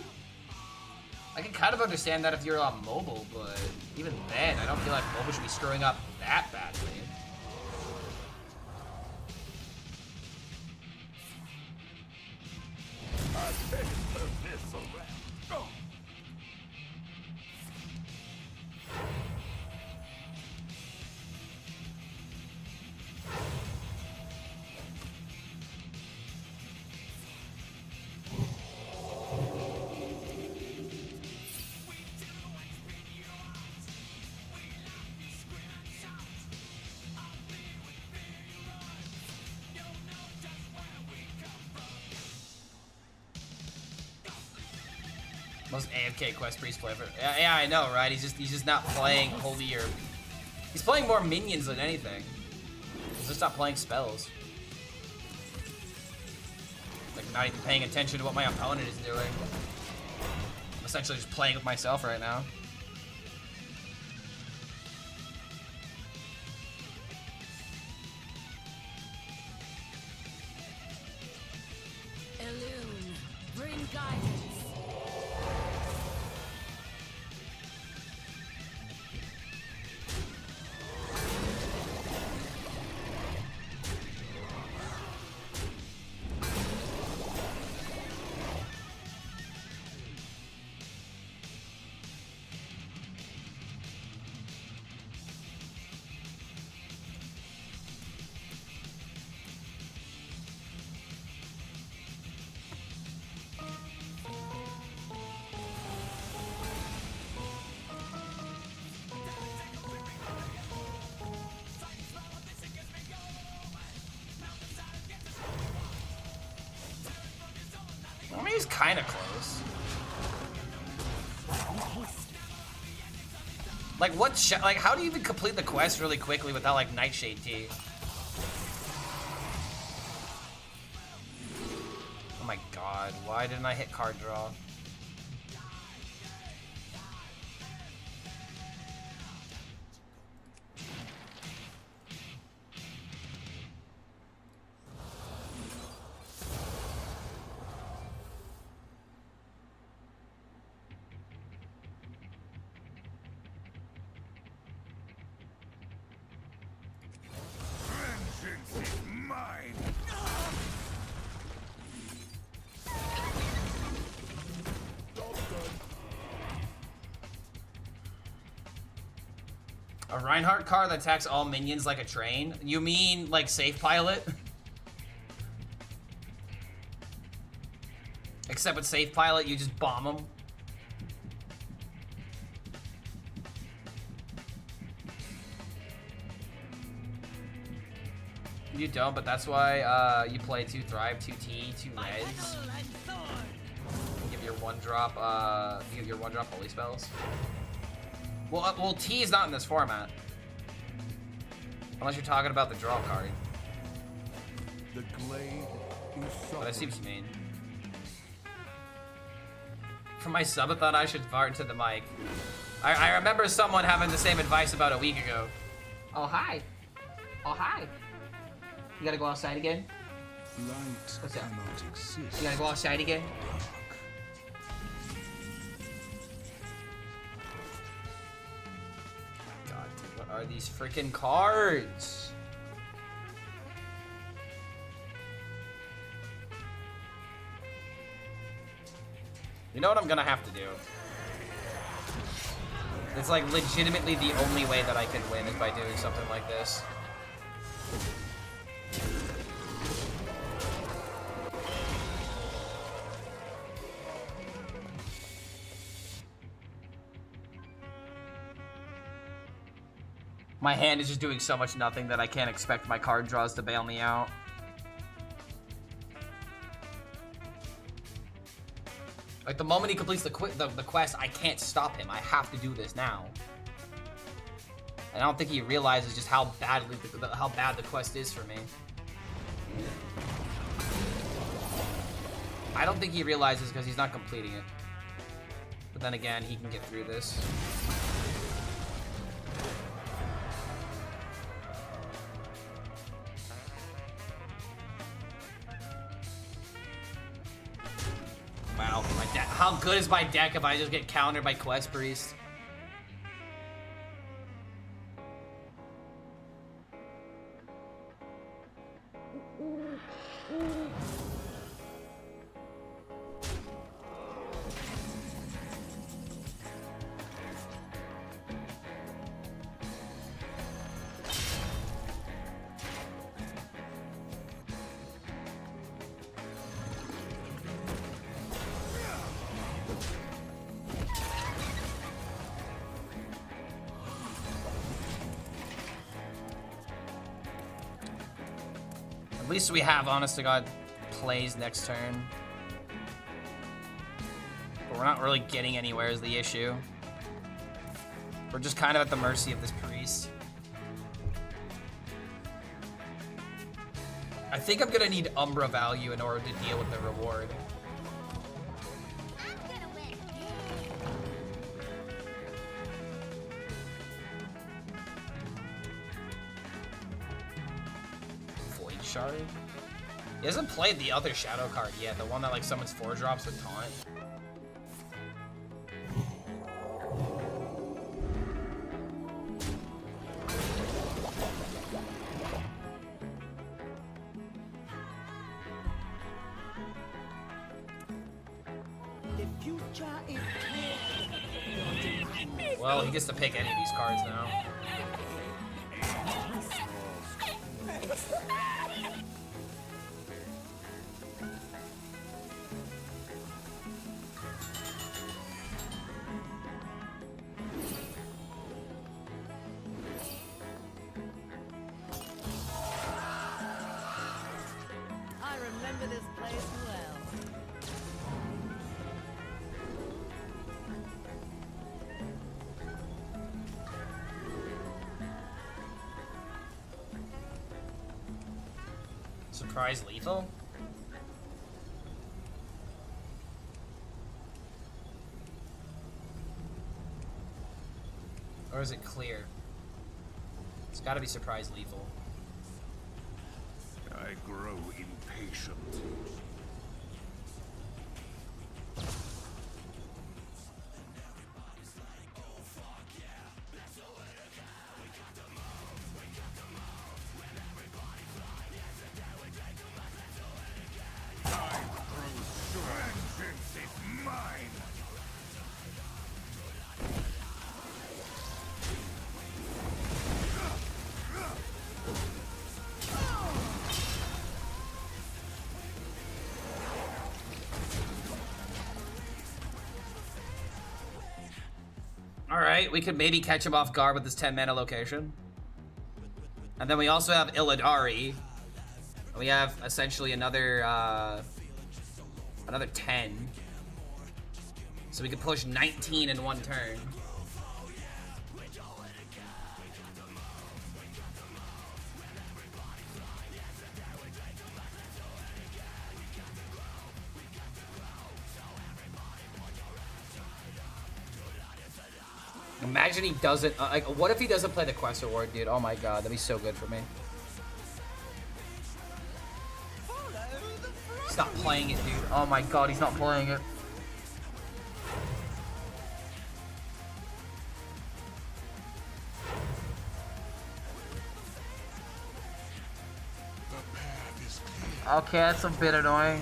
I can kind of understand that if you're on mobile, but even then, I don't feel like mobile should be screwing up that badly. Most AFK quest priest player ever. Yeah, I know, right? He's just not playing holy or. He's playing more minions than anything. He's just not playing spells. Like not even paying attention to what my opponent is doing. I'm essentially just playing with myself right now. Illume, bring guidance. I mean, he's kind of close. Like, like, how do you even complete the quest really quickly without, like, Nightshade Tea? Oh my god, why didn't I hit card draw? A Reinhardt card that attacks all minions like a train? You mean like Safe Pilot? Except with Safe Pilot, you just bomb them. You don't, but that's why you play 2 Thrive, 2 T, 2 Res. Give your 1-drop, you get your 1-drop holy spells. Well, T is not in this format. Unless you're talking about the draw card. The glade is But I see what you mean. For my subathon, I should fart into the mic. I remember someone having the same advice about a week ago. Oh, hi. Oh, hi. You gotta go outside again? Light What's that? cannot exist. You gotta go outside again? God, dude, what are these freaking cards? You know what I'm gonna have to do? It's like legitimately the only way that I can win is by doing something like this. My hand is just doing so much nothing that I can't expect my card draws to bail me out. Like, the moment he completes the quest, I can't stop him. I have to do this now. And I don't think he realizes just how badly how bad the quest is for me. I don't think he realizes because he's not completing it. But then again, he can get through this. Wow, my deck. How good is my deck if I just get countered by Quest Priest? At least we have, honest to God, plays next turn. But we're not really getting anywhere is the issue. We're just kind of at the mercy of this priest. I think I'm gonna need Umbra value in order to deal with the reward. Shard. He hasn't played the other shadow card yet, the one that like summons 4-drops with taunt. Well, he gets to pick any of these cards now. I remember this place well. Surprise lethal? Or is it clear? It's gotta be surprise lethal. I grow impatient. Vengeance is mine. Alright, we could maybe catch him off guard with this 10 mana location. And then we also have Illidari, We have essentially another 10. So we could push 19 in one turn. Imagine he doesn't, like, what if he doesn't play the quest reward, dude? Oh my god, that'd be so good for me. He's not playing it, dude. Oh my god, he's not playing it. Okay, that's a bit annoying.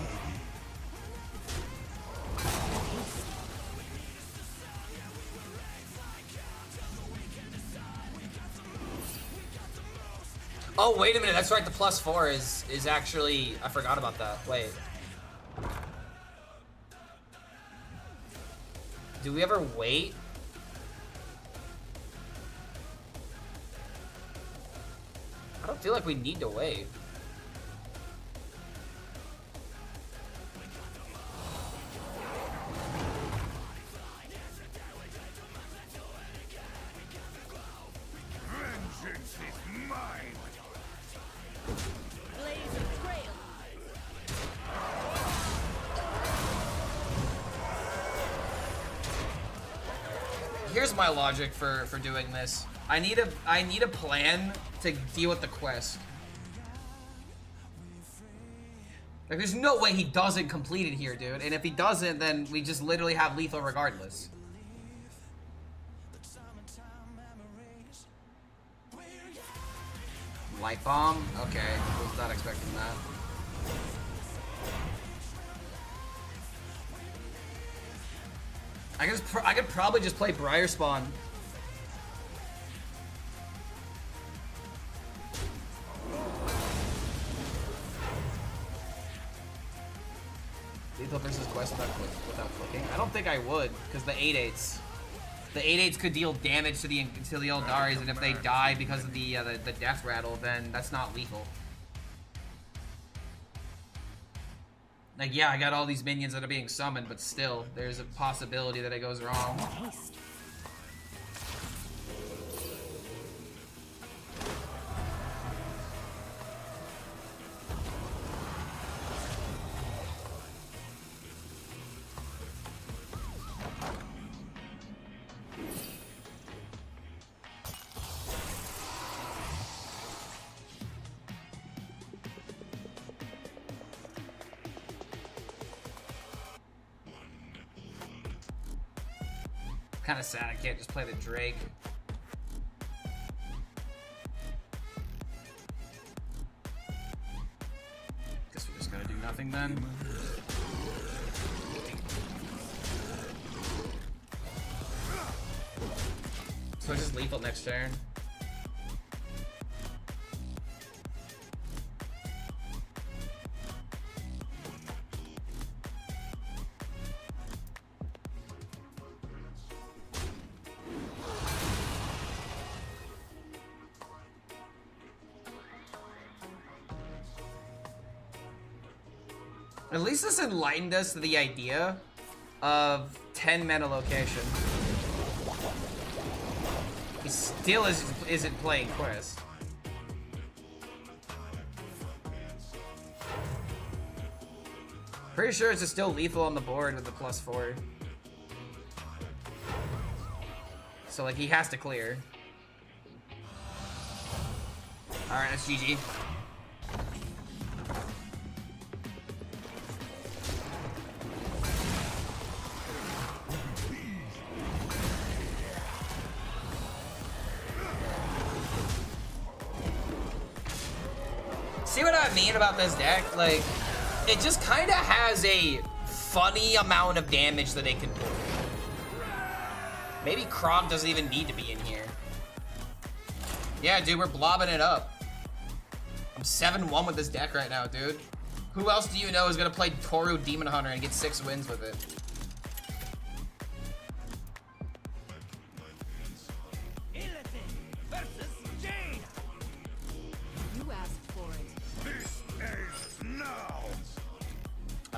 Oh, wait a minute. That's right. The +4 is actually... I forgot about that. Wait. Do we ever wait? I don't feel like we need to wait. Vengeance is mine. Blaze a trail. Here's my logic for doing this. I need a plan to deal with the quest. Like, there's no way he doesn't complete it here, dude. And if he doesn't, then we just literally have lethal regardless. Light bomb? Okay, was not expecting that. I could probably just play Briar Spawn. Lethal versus quest without clicking. I don't think I would, because the 8/8s. The 8/8s could deal damage to the Eldaris, and if they die because of the death rattle, then that's not lethal. Like, yeah, I got all these minions that are being summoned, but still, there's a possibility that it goes wrong. Kind of sad I can't just play the Drake. Guess we're just gonna do nothing then. So just lethal next turn. At least this enlightened us to the idea of 10 mana location. He still isn't playing Quest. Pretty sure it's still lethal on the board with the +4. So, like, he has to clear. Alright, that's GG. See what I mean about this deck? Like, it just kind of has a funny amount of damage that it can pull. Maybe Krog doesn't even need to be in here. Yeah, dude, we're blobbing it up. I'm 7-1 with this deck right now, dude. Who else do you know is gonna play Toru Demon Hunter and get 6 wins with it? You asked for it. This ends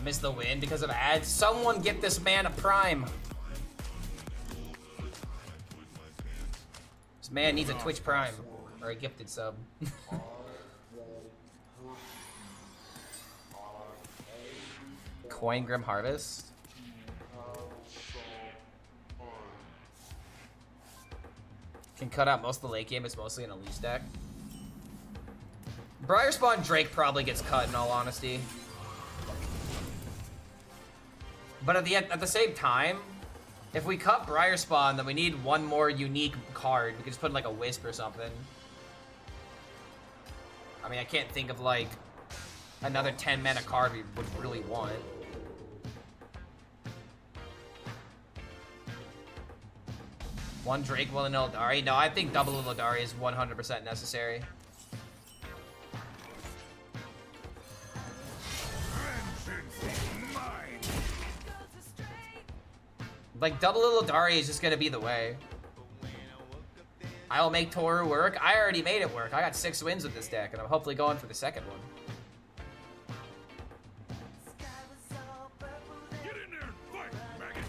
missed the win because of ads. Someone get this man a Prime. This man needs a Twitch Prime. Or a gifted sub. Coin Grim Harvest. Can cut out most of the late game. It's mostly an Elise deck. Briar Spawn Drake probably gets cut in all honesty. But at the same time, if we cut Briar Spawn, then we need one more unique card. We could just put in like a Wisp or something. I mean, I can't think of like another 10 mana card we would really want. One Drake, one Illidari. No, I think double Illidari is 100% necessary. Like, double Illidari is just gonna be the way. I'll make Toru work. I already made it work. I got 6 wins with this deck, and I'm hopefully going for the second one. Get in there and fight, maggot!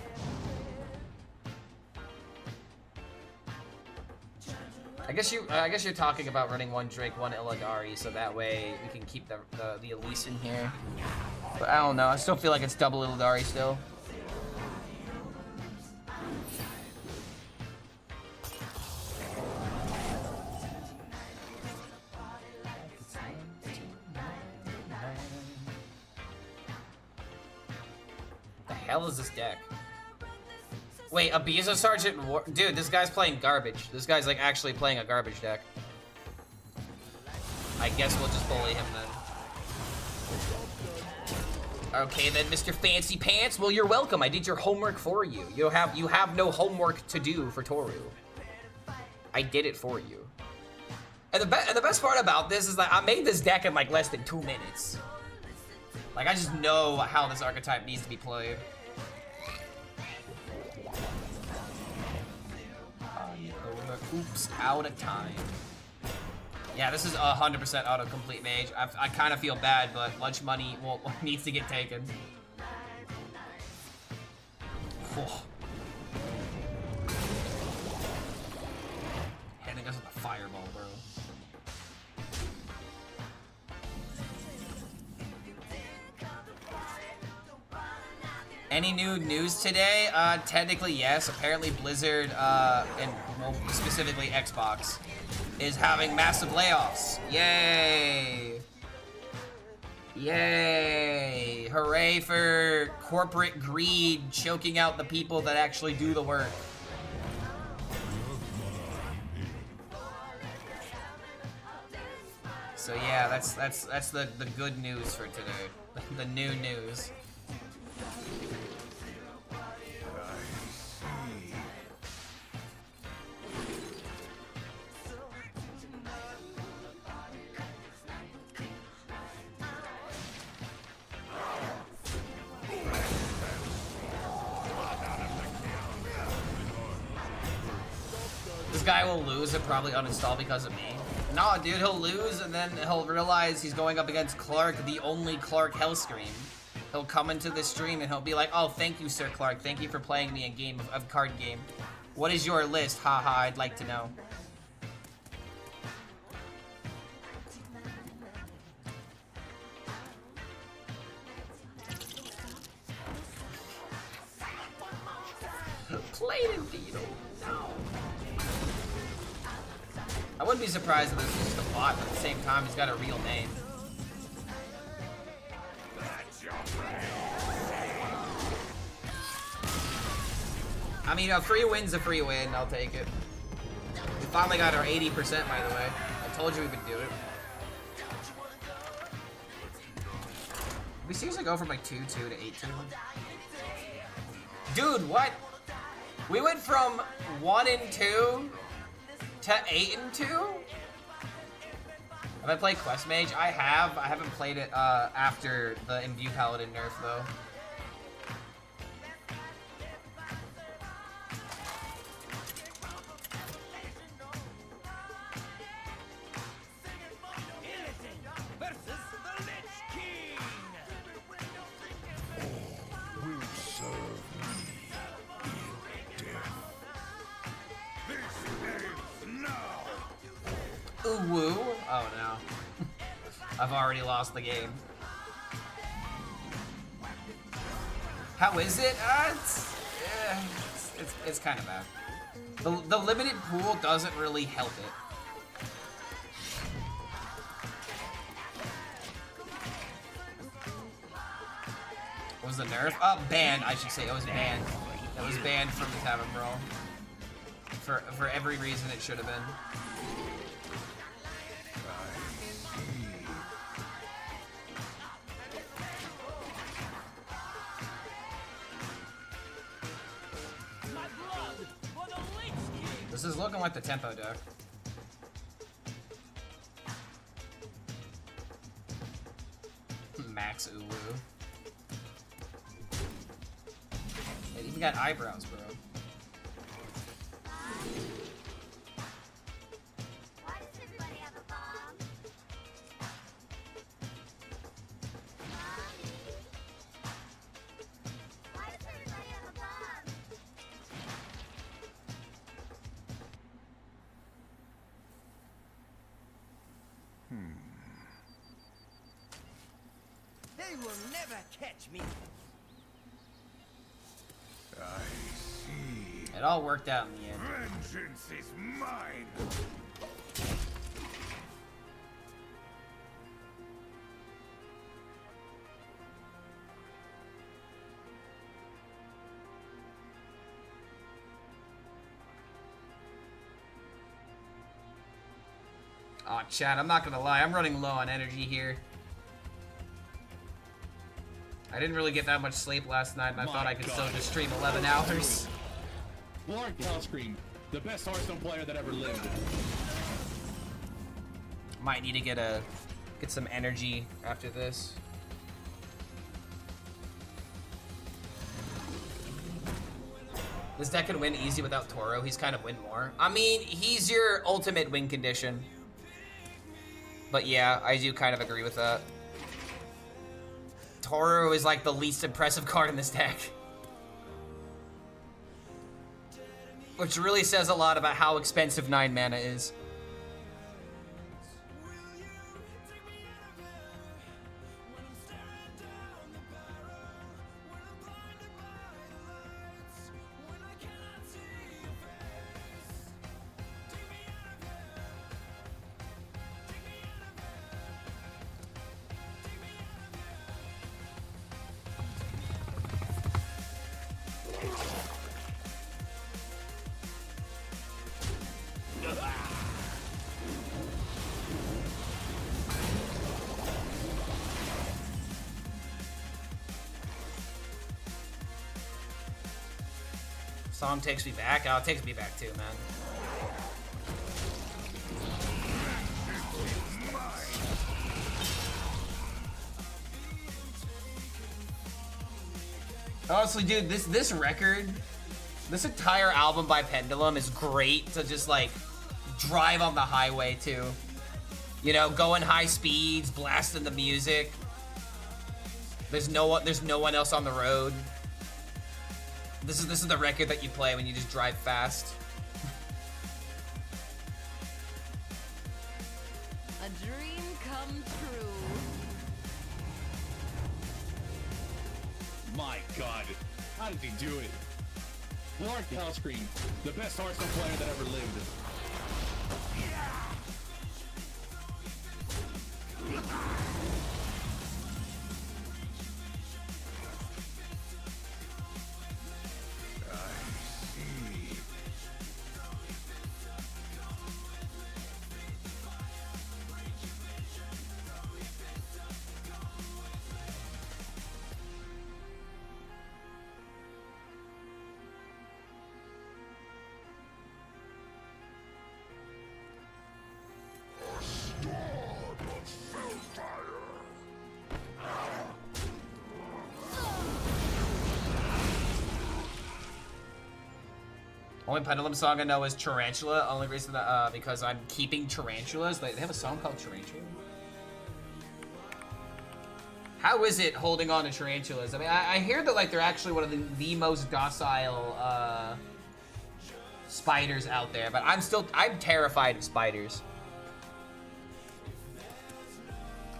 I guess you're talking about running one Drake, one Illidari, so that way we can keep the Elise in here. But I don't know. I still feel like it's double Illidari still. The hell is this deck? Wait, Ibiza Sergeant War? Dude, this guy's playing garbage. This guy's like actually playing a garbage deck. I guess we'll just bully him then. Okay then, Mr. Fancy Pants. Well, you're welcome. I did your homework for you. You have no homework to do for Toru. I did it for you. And the best part about this is that I made this deck in like less than 2 minutes. Like, I just know how this archetype needs to be played. Oops, out of time. Yeah, this is 100% autocomplete mage. I kind of feel bad, but lunch money needs to get taken. Oh. Hitting us with a fireball, bro. Any new news today? Technically, yes. Apparently, Blizzard, and well, specifically Xbox, is having massive layoffs. Yay! Yay! Hooray for corporate greed choking out the people that actually do the work. So yeah, that's the good news for today. The new news. This guy will lose and probably uninstall because of me. Nah, dude, he'll lose and then he'll realize he's going up against Clark, the only Clark HELLSCREAM. He'll come into this stream and he'll be like, oh, thank you, Sir Clark. Thank you for playing me a card game. What is your list? Haha, I'd like to know. Plated Beetle. No. I wouldn't be surprised if this is just a bot, but at the same time, he's got a real name. I mean, a free win's a free win. I'll take it. We finally got our 80%, by the way. I told you we could do it. Did we seriously go from like 2-2 to 8-2? Dude, what? We went from 1-2 to 8-2? Have I played Quest Mage? I have. I haven't played it after the Imbue Paladin nerf, though. I've already lost the game. How is it? It's kind of bad. The limited pool doesn't really help it. What was the nerf? Banned, I should say. It was banned. It was banned from the Tavern Brawl. For every reason it should have been. This is looking like the tempo deck. Max Ulu. It even got eyebrows, bro. They will never catch me. I see. It all worked out in the end. Vengeance is mine. Aw, chat, I'm not gonna lie, I'm running low on energy here. I didn't really get that much sleep last night, and I thought I could still just stream 11 hours. Lord HELLSCREAM, the best Hearthstone player that ever lived. Might need to get some energy after this. This deck can win easy without Toro. He's kind of win more. I mean, he's your ultimate win condition. But yeah, I do kind of agree with that. Toro is like the least impressive card in this deck. Which really says a lot about how expensive 9 mana is. Song takes me back. Oh, it takes me back too, man. Honestly, dude, this record, this entire album by Pendulum is great to just like drive on the highway to. You know, going high speeds, blasting the music. There's no one else on the road. This is the record that you play when you just drive fast. A dream come true. My God, how did he do it? Lord HELLSCREAM, the best Hearthstone player that ever lived. Only Pendulum song I know is Tarantula. Only reason that, because I'm keeping tarantulas. They have a song called Tarantula. How is it holding on to tarantulas? I mean, I hear that like they're actually one of the most docile spiders out there, but I'm terrified of spiders.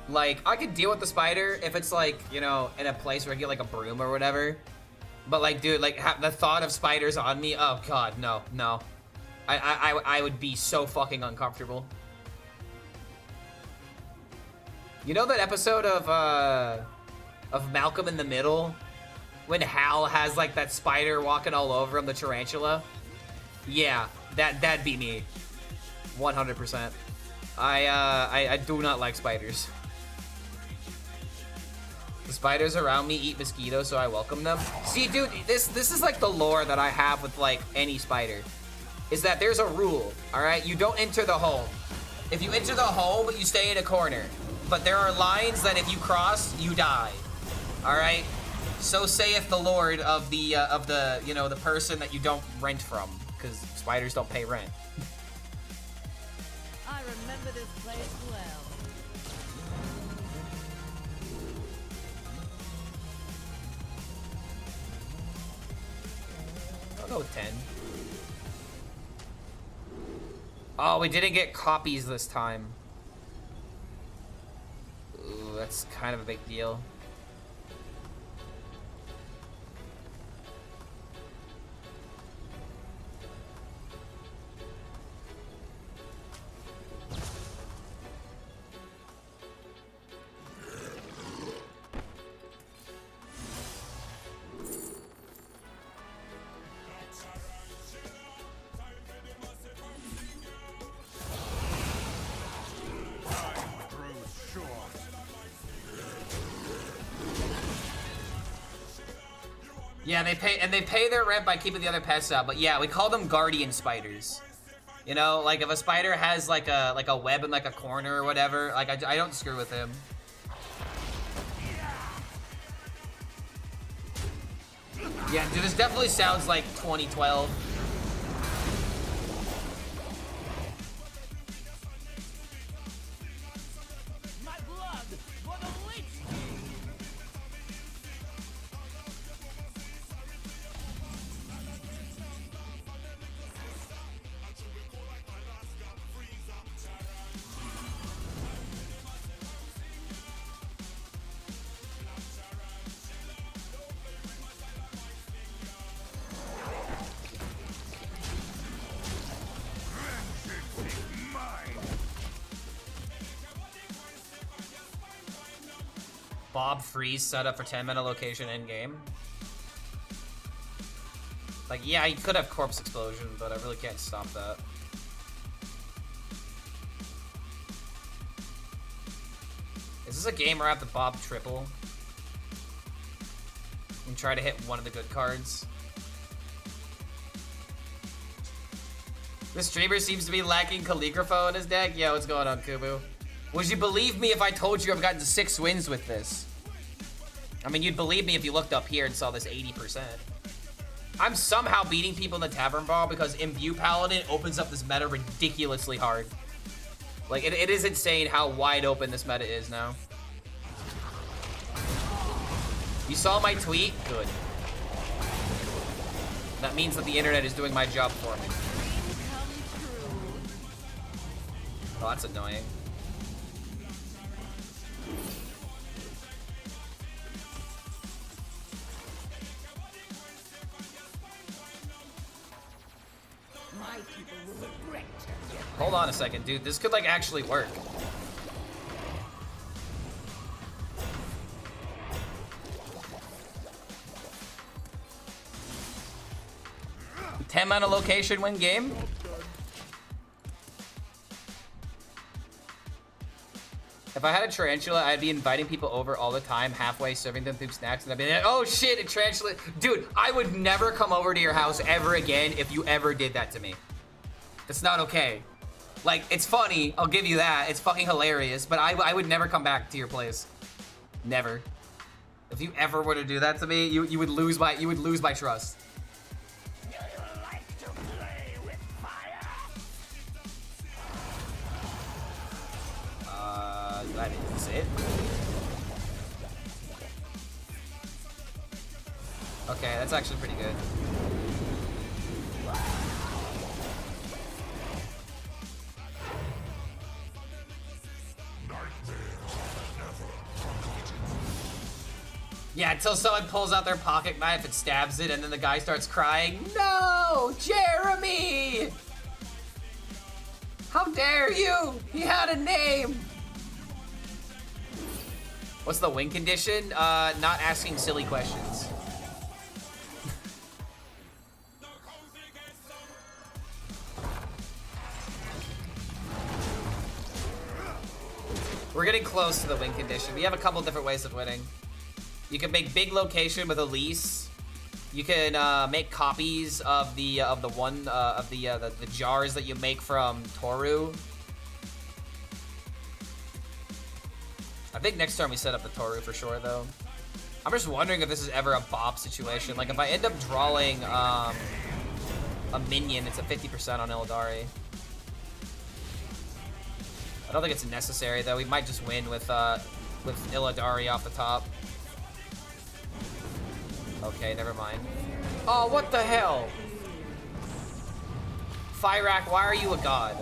Like, I could deal with the spider if it's like, you know, in a place where I get like a broom or whatever. But like, dude, like the thought of spiders on me, oh god, no, no. I would be so fucking uncomfortable. You know that episode of Malcolm in the Middle? When Hal has like that spider walking all over him, the tarantula? Yeah, that'd be me. 100%. I do not like spiders. The spiders around me eat mosquitoes, so I welcome them. See, dude, this is like the lore that I have with like any spider. Is that there's a rule, all right? You don't enter the home. If you enter the home, you stay in a corner. But there are lines that if you cross, you die. All right? So saith the Lord of the you know, the person that you don't rent from, because spiders don't pay rent. I remember this place well. I'll go with 10. Oh, we didn't get copies this time. Ooh, that's kind of a big deal. Yeah, they pay their rent by keeping the other pests out. But yeah, we call them guardian spiders. You know, like if a spider has like a web in like a corner or whatever, like I don't screw with him. Yeah, dude, this definitely sounds like 2012. My blood for the Lich King. Bob Freeze set up for 10-minute location in game. Like, yeah, you could have corpse explosion, but I really can't stop that. Is this a game where I have to Bob triple and try to hit one of the good cards? The streamer seems to be lacking Calligrapho in his deck. Yo, what's going on, Kubu? Would you believe me if I told you I've gotten 6 wins with this? I mean, you'd believe me if you looked up here and saw this 80%. I'm somehow beating people in the Tavern Brawl because Imbue Paladin opens up this meta ridiculously hard. Like, it is insane how wide open this meta is now. You saw my tweet? Good. That means that the internet is doing my job for me. Oh, that's annoying. My people will regret. Hold on a second, dude. This could, like, actually work. $10 location win game? If I had a tarantula, I'd be inviting people over all the time, halfway serving them through snacks, and I'd be like, oh shit, a tarantula. Dude, I would never come over to your house ever again if you ever did that to me. That's not okay. Like, it's funny, I'll give you that. It's fucking hilarious, but I would never come back to your place. Never. If you ever were to do that to me, you would lose my trust. That is it. Okay, that's actually pretty good. Yeah, until someone pulls out their pocket knife and stabs it, and then the guy starts crying, "No, Jeremy! How dare you? He had a name!" What's the win condition? Not asking silly questions. We're getting close to the win condition. We have a couple different ways of winning. You can make big location with a lease. You can make copies of the jars that you make from Toru. I think next turn we set up the Toru for sure, though. I'm just wondering if this is ever a Bob situation. Like, if I end up drawing a minion, it's a 50% on Illidari. I don't think it's necessary, though. We might just win with Illidari off the top. Okay, never mind. Oh, what the hell? Fyrak, why are you a god?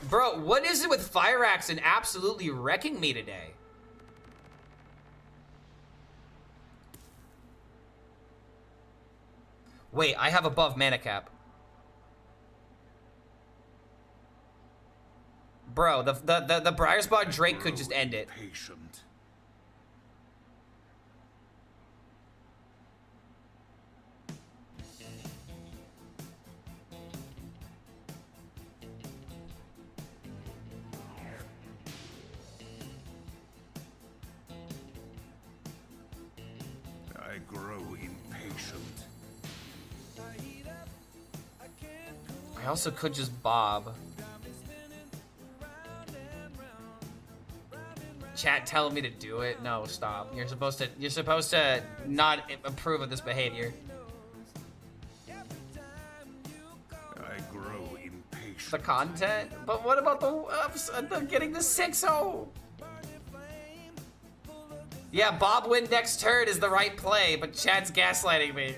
Bro, what is it with Fyrax and absolutely wrecking me today? Wait, I have above mana cap. Bro, the Briarspawn Drake could just end it. Patient. I grow impatient. I also could just bob. Chat telling me to do it? No, stop. You're supposed to not approve of this behavior. I grow impatient. The content? But what about the getting the 6-0? Yeah, Bob win next turn is the right play, but chat's gaslighting me.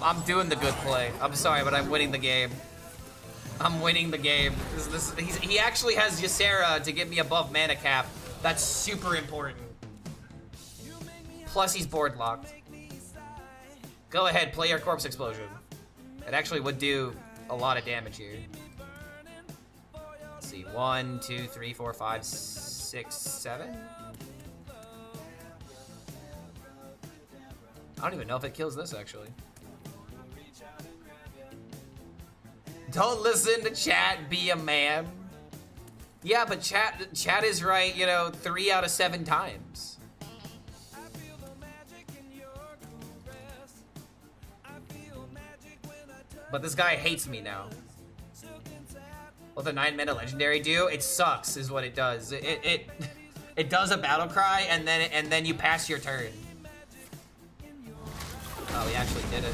I'm doing the good play. I'm sorry, but I'm winning the game. I'm winning the game. He actually has Ysera to get me above mana cap. That's super important. Plus he's board locked. Go ahead, play your Corpse Explosion. It actually would do a lot of damage here. Let's see, 1, 2, 3, 4, 5, 6, 7. I don't even know if it kills this actually. Don't listen to chat, be a man. Yeah, but chat is right, you know, 3 out of 7 times. But this guy hates me now. What the 9 mana legendary do? It sucks, is what it does. It does a battle cry, and then you pass your turn. Oh, he actually did it.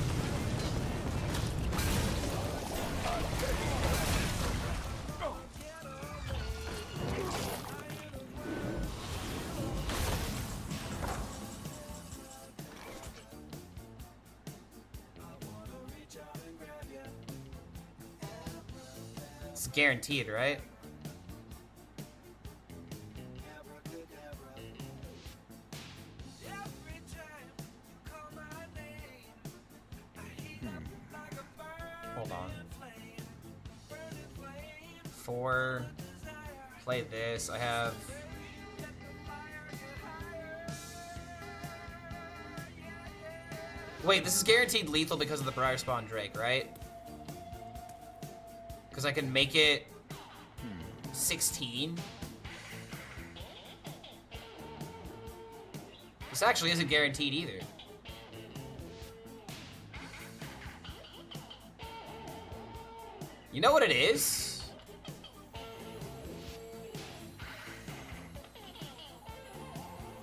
It's guaranteed, right? Hold on. 4. Play this. I have... Wait, this is guaranteed lethal because of the Briarspawn Drake, right? Because I can make it 16. This actually isn't guaranteed either. You know what it is?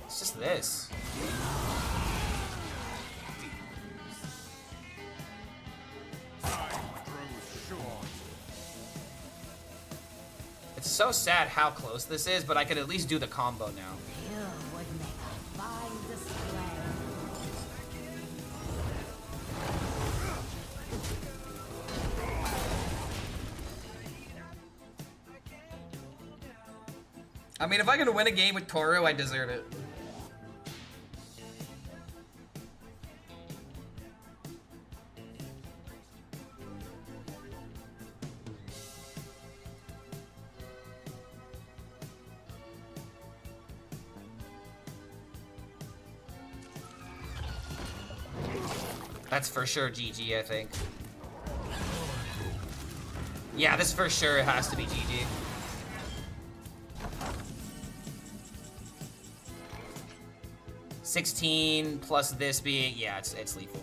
It's just this. It's so sad how close this is, but I could at least do the combo now. You would make a I mean, if I can win a game with Toru, I deserve it. That's for sure GG, I think. Yeah, this for sure has to be GG. $16 plus this being, yeah, it's lethal.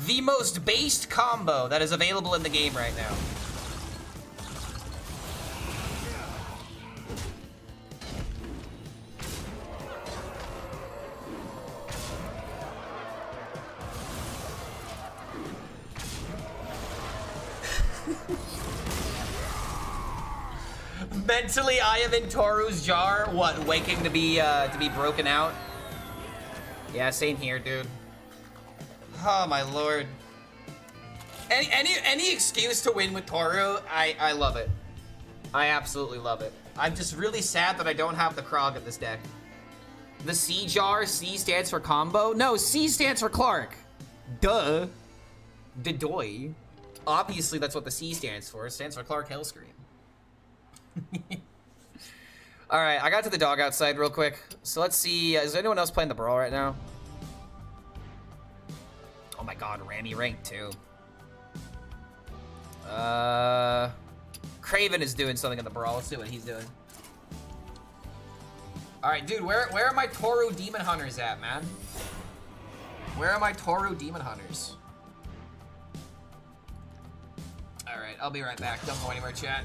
The most based combo that is available in the game right now. Mentally, I am in Toru's jar. What, waking to be broken out? Yeah, same here, dude. Oh my lord. Any excuse to win with Toru, I love it. I absolutely love it. I'm just really sad that I don't have the Krog in this deck. The C jar, C stands for combo. No, C stands for Clark. Duh. Dedoy. Obviously, that's what the C stands for. It stands for Clark HELLSCREAM. Alright, I got to the dog outside real quick. So let's see, is anyone else playing the Brawl right now? Oh my god, Rami ranked too. Craven is doing something in the Brawl. Let's see what he's doing. Alright, dude, where are my Toru Demon Hunters at, man? Where are my Toru Demon Hunters? Alright, I'll be right back. Don't go anywhere, chat.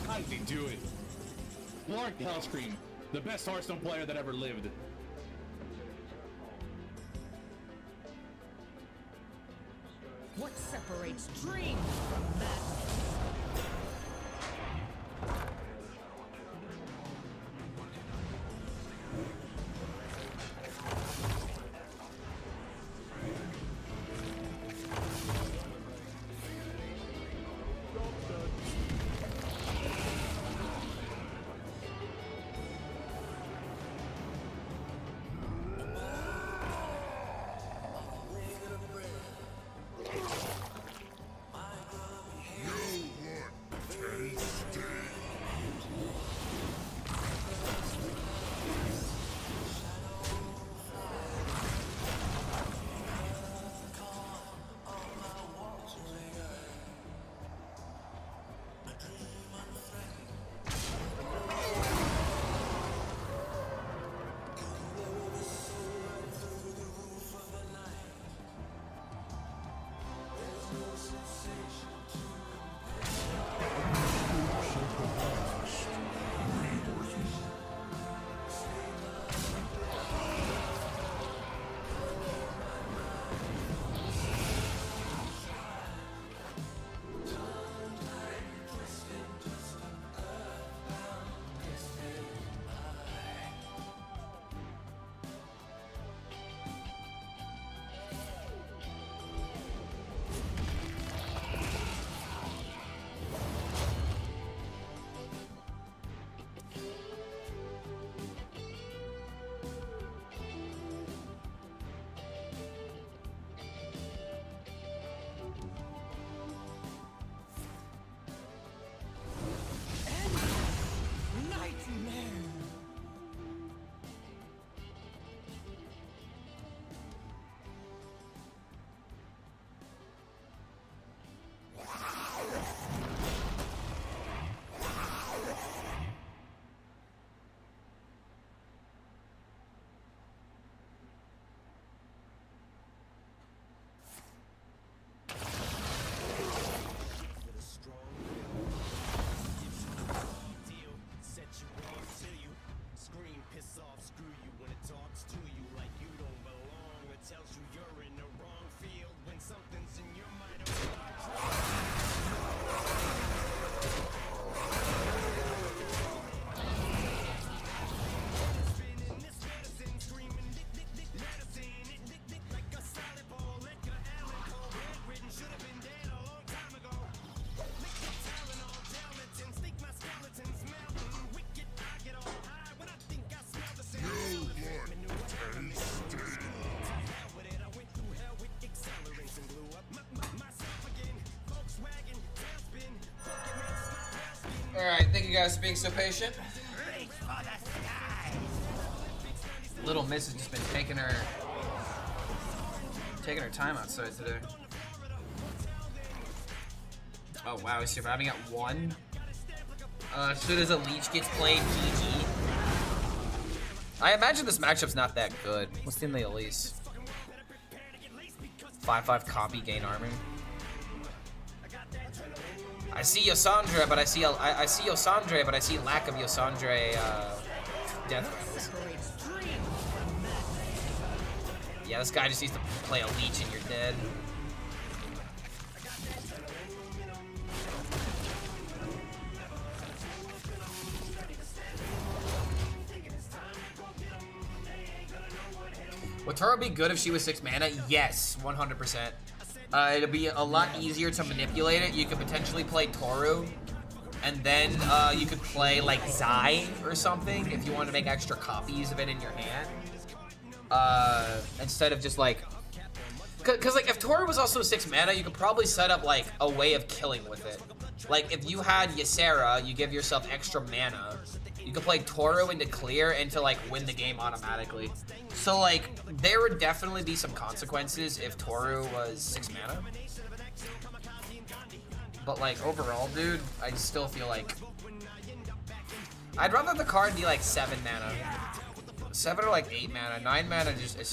How did he do it? Clark HELLSCREAM, the best Hearthstone player that ever lived. What separates dream from madness? Alright, thank you guys for being so patient. Little Miss has just been taking her time outside today. Oh wow, he's surviving at 1. As soon as a leech gets played, GG. I imagine this matchup's not that good. What's in the Elise? 5/5 copy, gain armor. I see Yosandra, but I see Yosandre, but I see lack of Yosandre death rattles. Yeah, this guy just needs to play a leech and you're dead. Would Toro be good if she was 6 mana? Yes, 100%. It'll be a lot easier to manipulate it. You could potentially play Toru, and then you could play like Zai or something if you want to make extra copies of it in your hand. Instead of just like, cause like if Toru was also 6 mana, you could probably set up like a way of killing with it. Like if you had Ysera, you give yourself extra mana. You could play Toru into clear and to like win the game automatically. So like there would definitely be some consequences if Toru was 6 mana. But like overall, dude, I still feel like I'd rather the card be like 7 mana. 7 or like 8 mana. 9 mana just is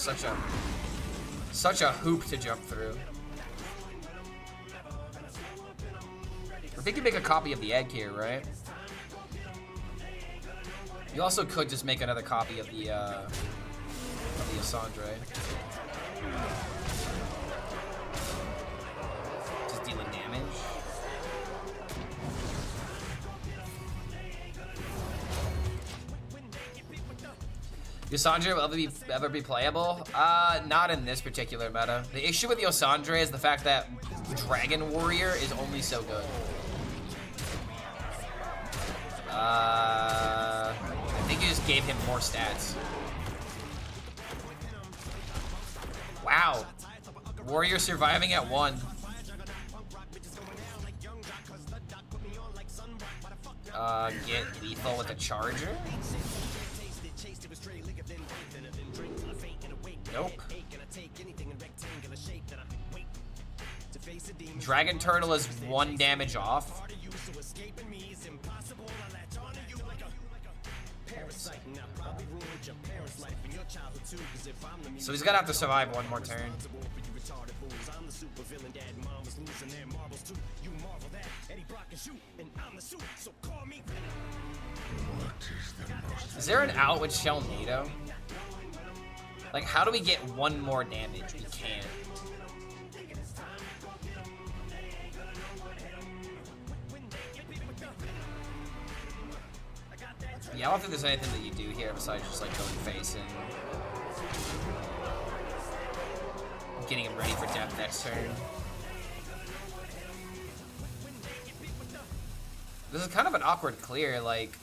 such a hoop to jump through. I think you make a copy of the egg here, right? You also could just make another copy of the Yosandre. Just dealing damage. Yosandre will ever be playable? Not in this particular meta. The issue with Yosandre is the fact that Dragon Warrior is only so good. I think you just gave him more stats. Wow. Warrior surviving at 1. Get lethal with a charger? Nope. Dragon Turtle is 1 damage off. So he's gonna have to survive 1 more turn. Is there an out with Shell NATO? Like, how do we get 1 more damage? We can't. Yeah, I don't think there's anything that you do here besides just like going face and getting him ready for death next turn. This is kind of an awkward clear, like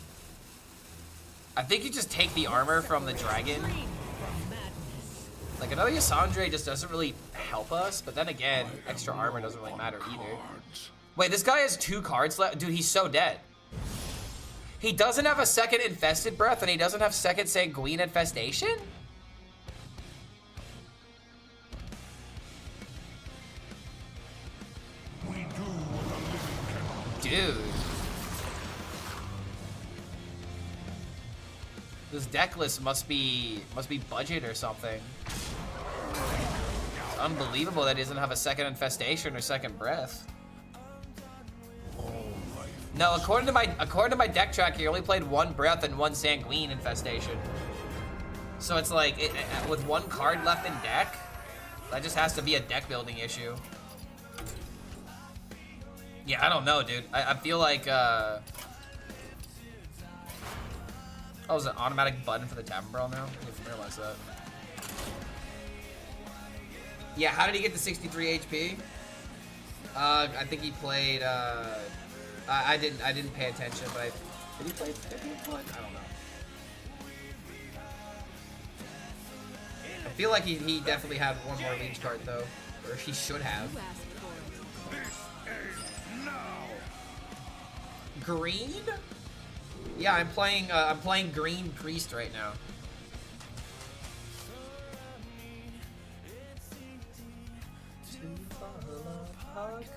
I think you just take the armor from the dragon. Like another Yosandre just doesn't really help us, but then again, extra armor doesn't really matter either. Wait, this guy has 2 cards left? Dude, he's so dead. He doesn't have a second Infested Breath, and he doesn't have second Sanguine Infestation? Dude. This deck list must be budget or something. It's unbelievable that he doesn't have a second Infestation or second Breath. No, according to my deck track, he only played 1 Breath and 1 Sanguine Infestation. So it's like, with 1 card left in deck, that just has to be a deck building issue. Yeah, I don't know, dude. I feel like, oh, is it an automatic button for the Tavern Brawl now? I didn't realize that. Yeah, how did he get to 63 HP? I think he played, I didn't pay attention, but did he play 51? I don't know. I feel like he definitely had 1 more leech card though, or he should have. Green? Yeah, I'm playing green priest right now.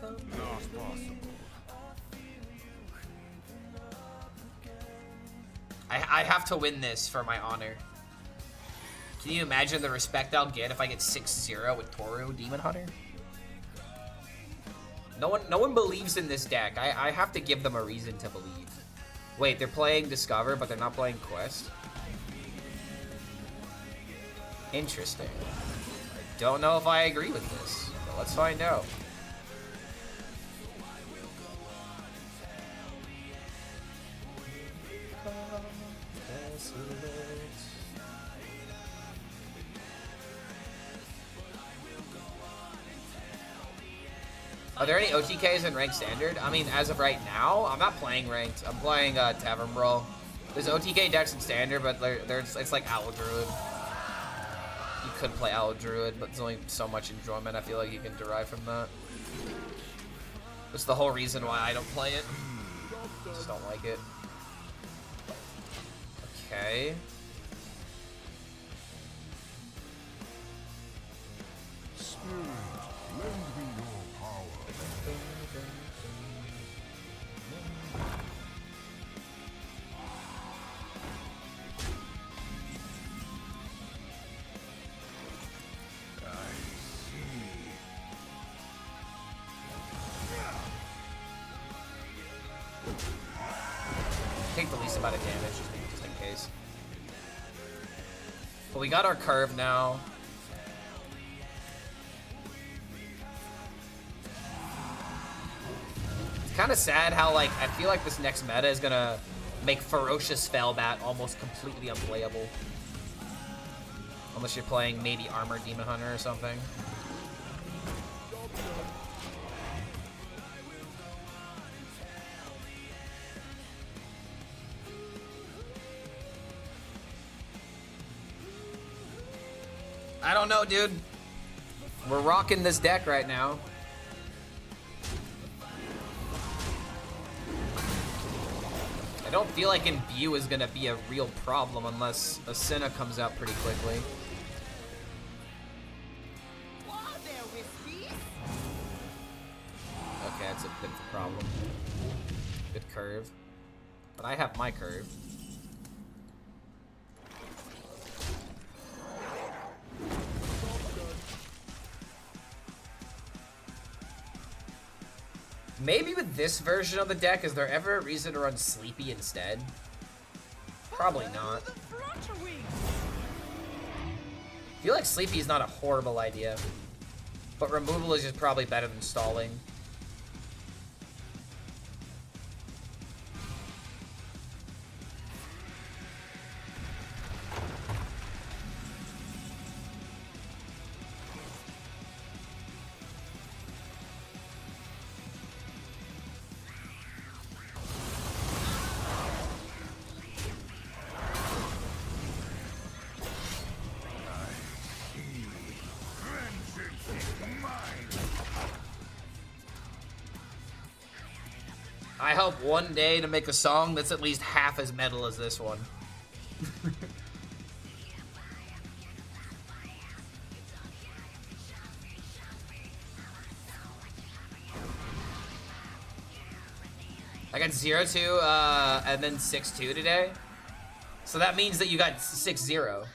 Not possible. I have to win this for my honor. Can you imagine the respect I'll get if I get 6-0 with Toru Demon Hunter? No one believes in this deck. I have to give them a reason to believe. Wait, they're playing Discover, but they're not playing Quest? Interesting. I don't know if I agree with this, but let's find out. Are there any OTKs in Ranked Standard? I mean, as of right now, I'm not playing Ranked. I'm playing Tavern Brawl. There's OTK decks in Standard, but it's like Owl Druid. You could play Owl Druid, but there's only so much enjoyment I feel like you can derive from that. That's the whole reason why I don't play it. I just don't like it. Okay. Spirit, lend me your power. Take the least amount of damage, just in case. But we got our curve now. It's kind of sad how, like, I feel like this next meta is gonna make Ferocious Fellbat almost completely unplayable. Unless you're playing maybe Armored Demon Hunter or something. I don't know, dude. We're rocking this deck right now. I don't feel like Imbue is gonna be a real problem unless Asina comes out pretty quickly. Okay, that's a bit of a problem. Good curve. But I have my curve. Maybe with this version of the deck, is there ever a reason to run Sleepy instead? Probably not. I feel like Sleepy is not a horrible idea, but removal is just probably better than stalling. I hope one day to make a song that's at least half as metal as this one. I got 0-2 and then 6-2 today. So that means that you got 6-0.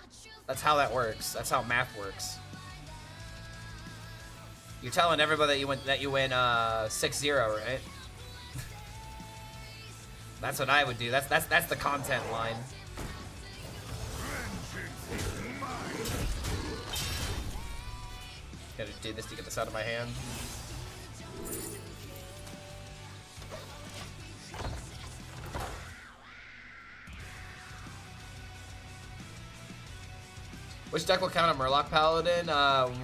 That's how that works. That's how math works. You're telling everybody that you win 6-0, right? That's what I would do. That's the content line. Gotta do this to get this out of my hand. Which deck will count a Murloc Paladin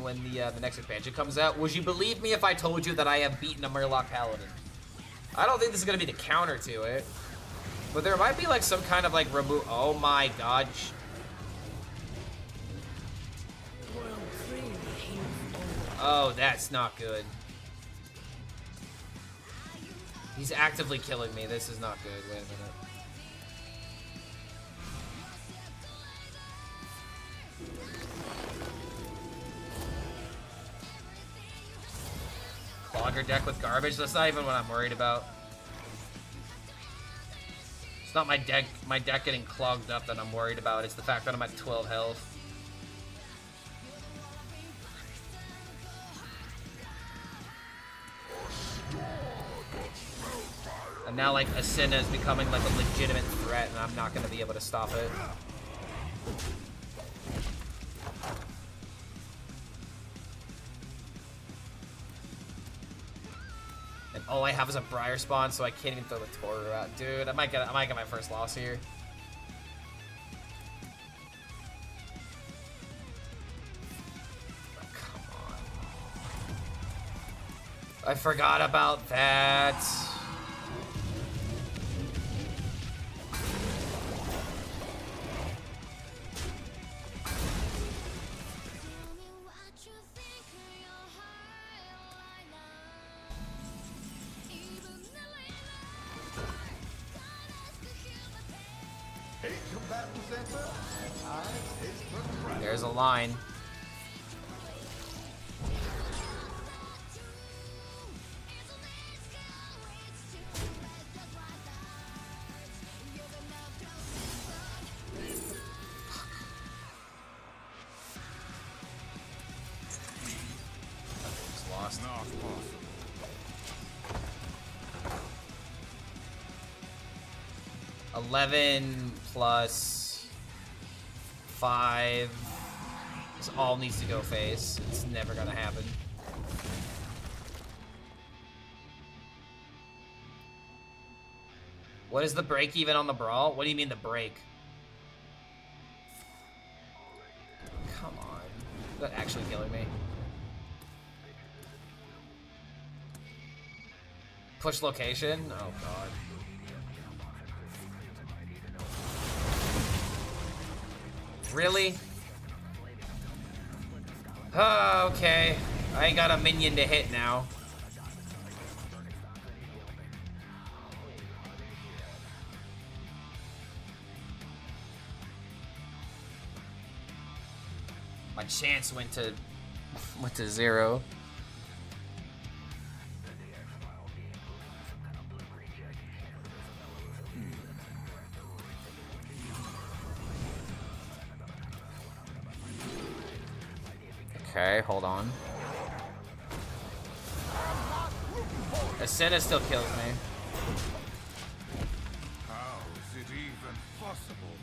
when the next expansion comes out? Would you believe me if I told you that I have beaten a Murloc Paladin? I don't think this is gonna be the counter to it. But there might be like some kind of like remove. Oh my god. Oh, that's not good. He's actively killing me. This is not good. Wait a minute. Clogger deck with garbage? That's not even what I'm worried about. It's not my deck getting clogged up that I'm worried about. It's the fact that I'm at 12 health. And now, like, Ascena is becoming, like, a legitimate threat, and I'm not going to be able to stop it. And all I have is a Briar spawn, so I can't even throw the Toru out. Dude, I might get my first loss here. Oh, come on. I forgot about that. There's a line. Just lost. 11 plus 5. This all needs to go face. It's never gonna happen. What is the break even on the Brawl? What do you mean the break? Come on. Is that actually killing me? Push location? Oh god. Really? Oh, okay. I got a minion to hit now. My chance went to 0. Okay, hold on. Ascena still kills me. How is it even possible?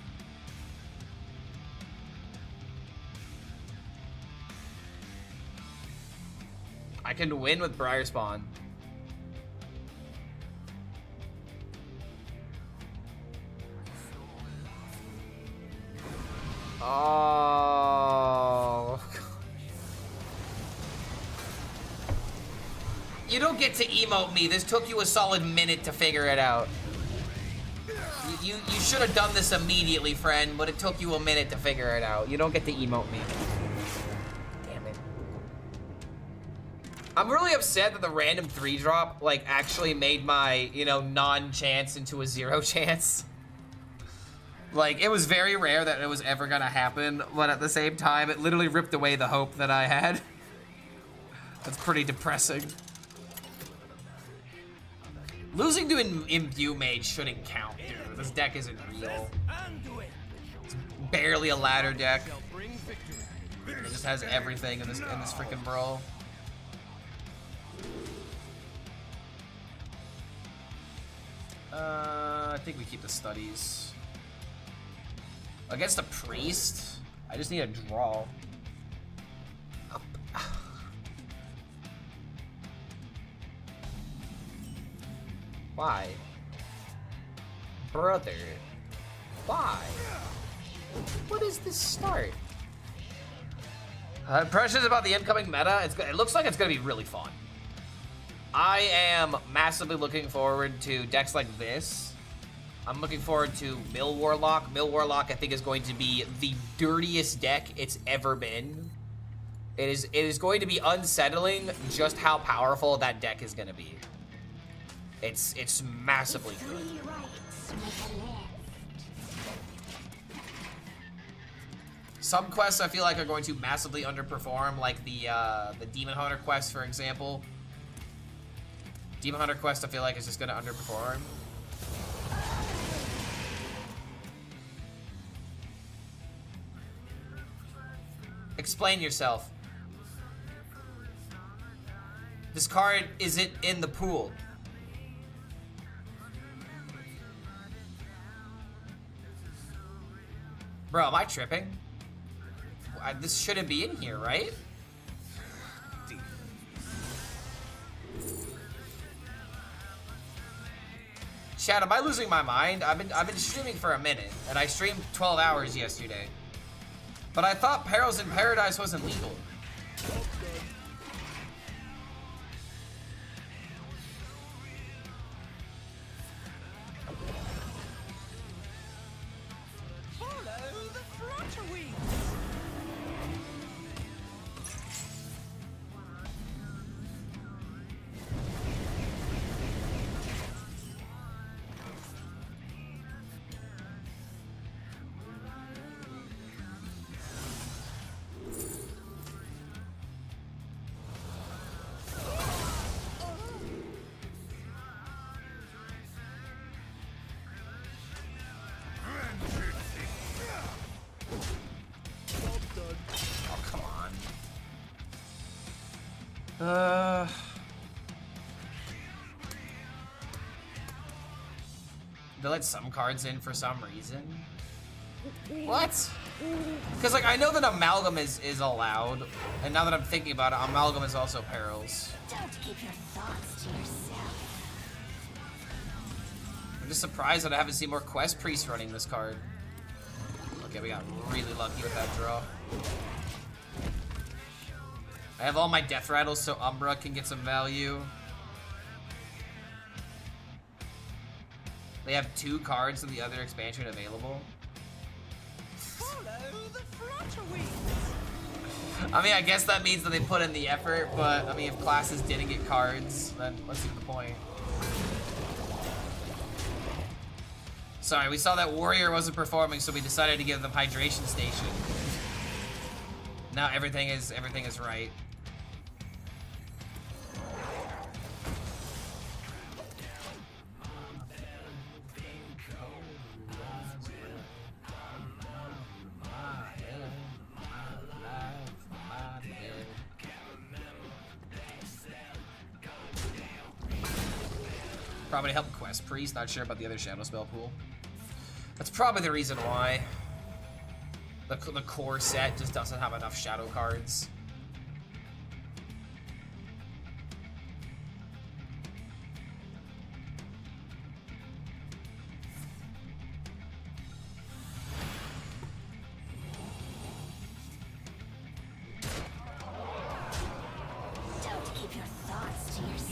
I can win with Briar Spawn. Oh. You don't get to emote me. This took you a solid minute to figure it out. You should have done this immediately, friend, but it took you a minute to figure it out. You don't get to emote me. Damn it. I'm really upset that the random 3-drop, like, actually made my, you know, non-chance into a 0 chance. Like, it was very rare that it was ever gonna happen, but at the same time, it literally ripped away the hope that I had. That's pretty depressing. Losing to an Imbue Mage shouldn't count, dude. This deck isn't real. It's barely a ladder deck. It just has everything in this freaking Brawl. I think we keep the studies. Against a priest, I just need a draw. Why? Brother. Why? What is this start? Impressions about the incoming meta? It looks like it's gonna be really fun. I am massively looking forward to decks like this. I'm looking forward to Mill Warlock. Mill Warlock, I think, is going to be the dirtiest deck it's ever been. It is going to be unsettling just how powerful that deck is going to be. It's massively good. Some quests I feel like are going to massively underperform, like the Demon Hunter quest, for example. Demon Hunter quest I feel like is just gonna underperform. Explain yourself. This card isn't in the pool. Bro, am I tripping? This shouldn't be in here, right? Chad, am I losing my mind? I've been streaming for a minute, and I streamed 12 hours yesterday. But I thought Perils in Paradise wasn't legal. They let some cards in for some reason. What? Because like I know that Amalgam is allowed, and now that I'm thinking about it, Amalgam is also Perils. Don't keep your thoughts to yourself. I'm just surprised that I haven't seen more Quest Priests running this card. Okay, we got really lucky with that draw. I have all my Death Rattles so Umbra can get some value. They have 2 cards in the other expansion available. I mean, I guess that means that they put in the effort, but I mean, if classes didn't get cards, then what's even the point? Sorry, we saw that Warrior wasn't performing, so we decided to give them Hydration Station. Now everything is right. Probably help Quest Priest, not sure about the other Shadow Spell pool. That's probably the reason why. The core set just doesn't have enough Shadow cards. Don't keep your thoughts to yourself.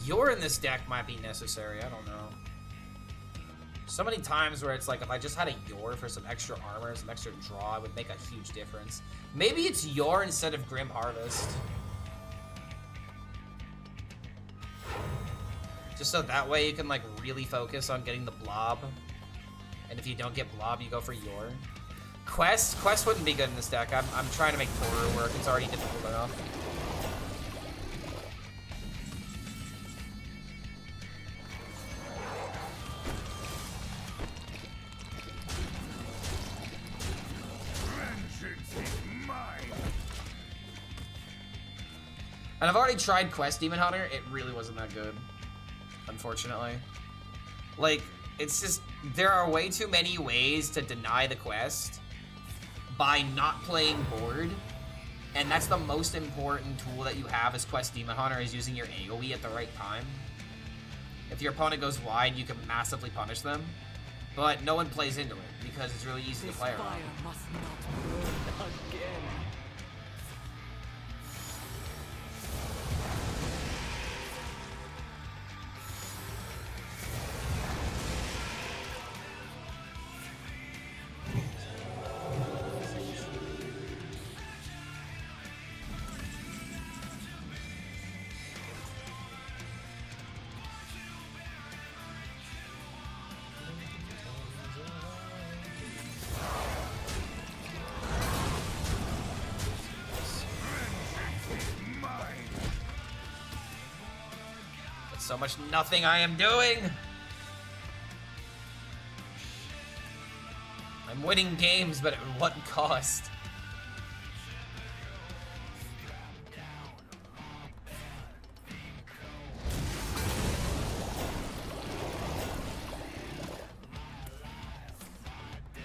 Yor in this deck might be necessary, I don't know. So many times where it's like, if I just had a Yor for some extra armor, some extra draw, it would make a huge difference. Maybe it's Yor instead of Grim Harvest. Just so that way you can like really focus on getting the blob. And if you don't get blob, you go for Yor. Quest wouldn't be good in this deck. I'm trying to make Toru work, it's already difficult enough. And I've already tried Quest Demon Hunter. It really wasn't that good, unfortunately. Like, it's just, there are way too many ways to deny the quest by not playing board. And that's the most important tool that you have as Quest Demon Hunter, is using your AoE at the right time. If your opponent goes wide, you can massively punish them. But no one plays into it because it's really easy to play around. Must not burn again. So much nothing I am doing. I'm winning games, but at what cost?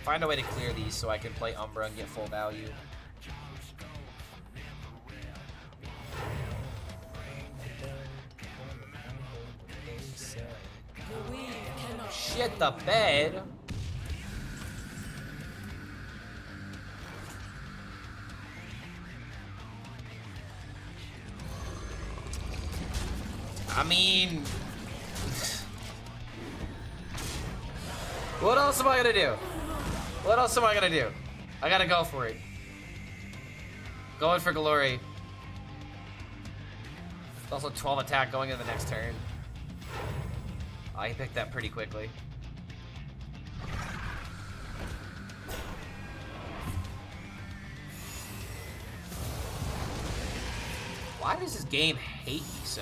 Find a way to clear these so I can play Umbra and get full value. Shit the bed. I mean, what else am I gonna do? What else am I gonna do? I gotta go for it. Going for glory. Also 12 attack going into the next turn. I picked that pretty quickly. Why does this game hate me so?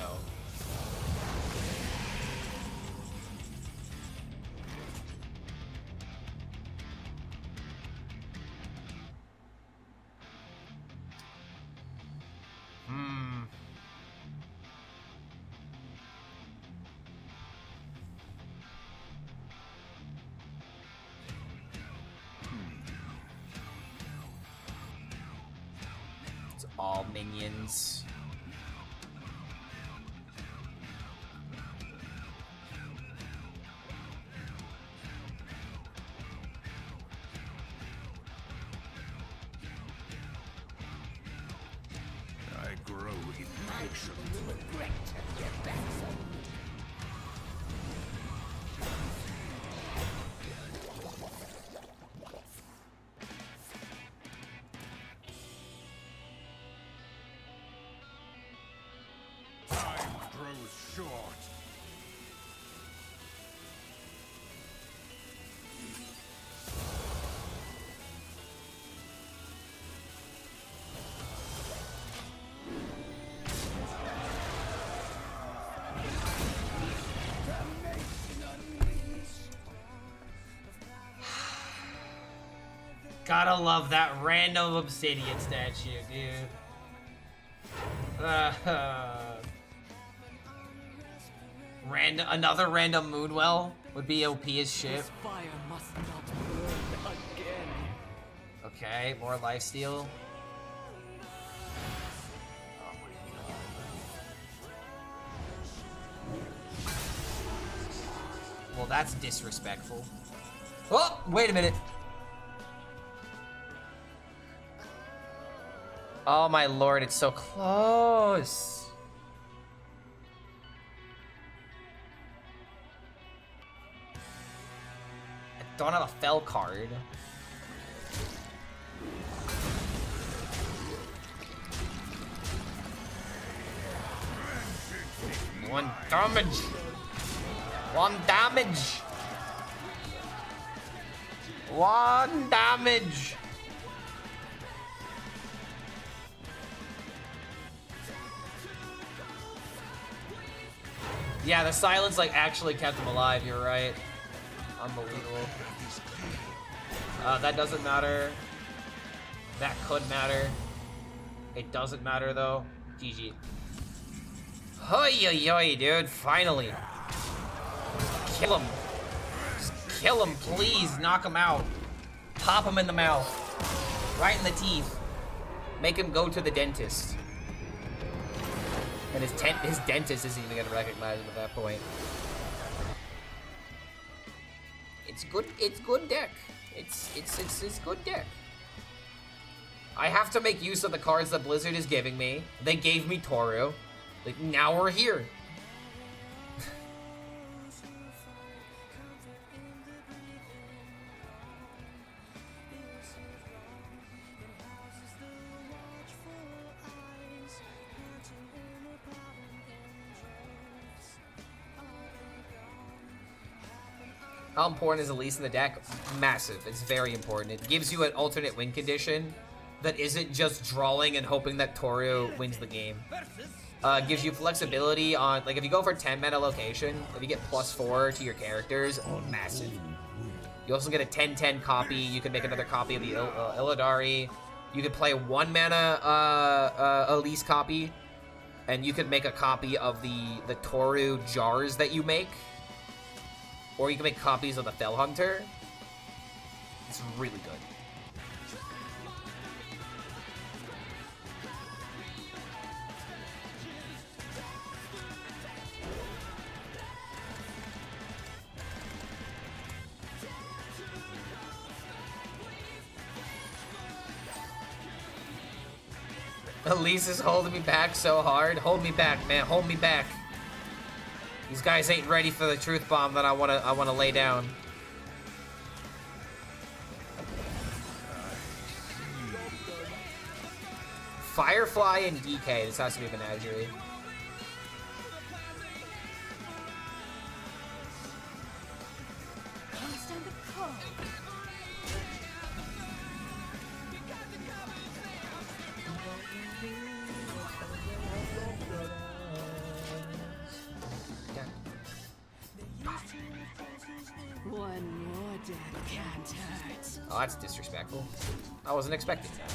It's all minions. I grow impatient. Regret to get back so. Time grows short. Gotta love that random obsidian statue, dude. Another random Moonwell would be OP as shit. This fire must not burn again. Okay, more lifesteal. Well, that's disrespectful. Oh, wait a minute. Oh my lord, it's so close. I don't have a fell card. One damage. One damage. One damage. Yeah, the silence like actually kept him alive, you're right. Unbelievable. That doesn't matter. That could matter. It doesn't matter though. GG. Hoi, oi, dude, finally. Kill him. Just kill him, please. Knock him out. Pop him in the mouth. Right in the teeth. Make him go to the dentist. And his dentist isn't even gonna recognize him at that point. It's good deck. It's good deck. I have to make use of the cards that Blizzard is giving me. They gave me Toru. Like, now we're here. How important is Elise in the deck? Massive. It's very important. It gives you an alternate win condition that isn't just drawing and hoping that Toru wins the game. Gives you flexibility on, like, if you go for 10 mana location, if you get +4 to your characters, massive. You also get a 10/10 copy. You can make another copy of the Illidari. You could play 1 mana Elise copy, and you could make a copy of the Toru jars that you make. Or you can make copies of the Fell Hunter. It's really good. Elise is holding me back so hard. Hold me back, man. Hold me back. These guys ain't ready for the truth bomb that I wanna lay down. Firefly and DK. This has to be a menagerie. One more death can't hurt. Oh, that's disrespectful. I wasn't expecting that.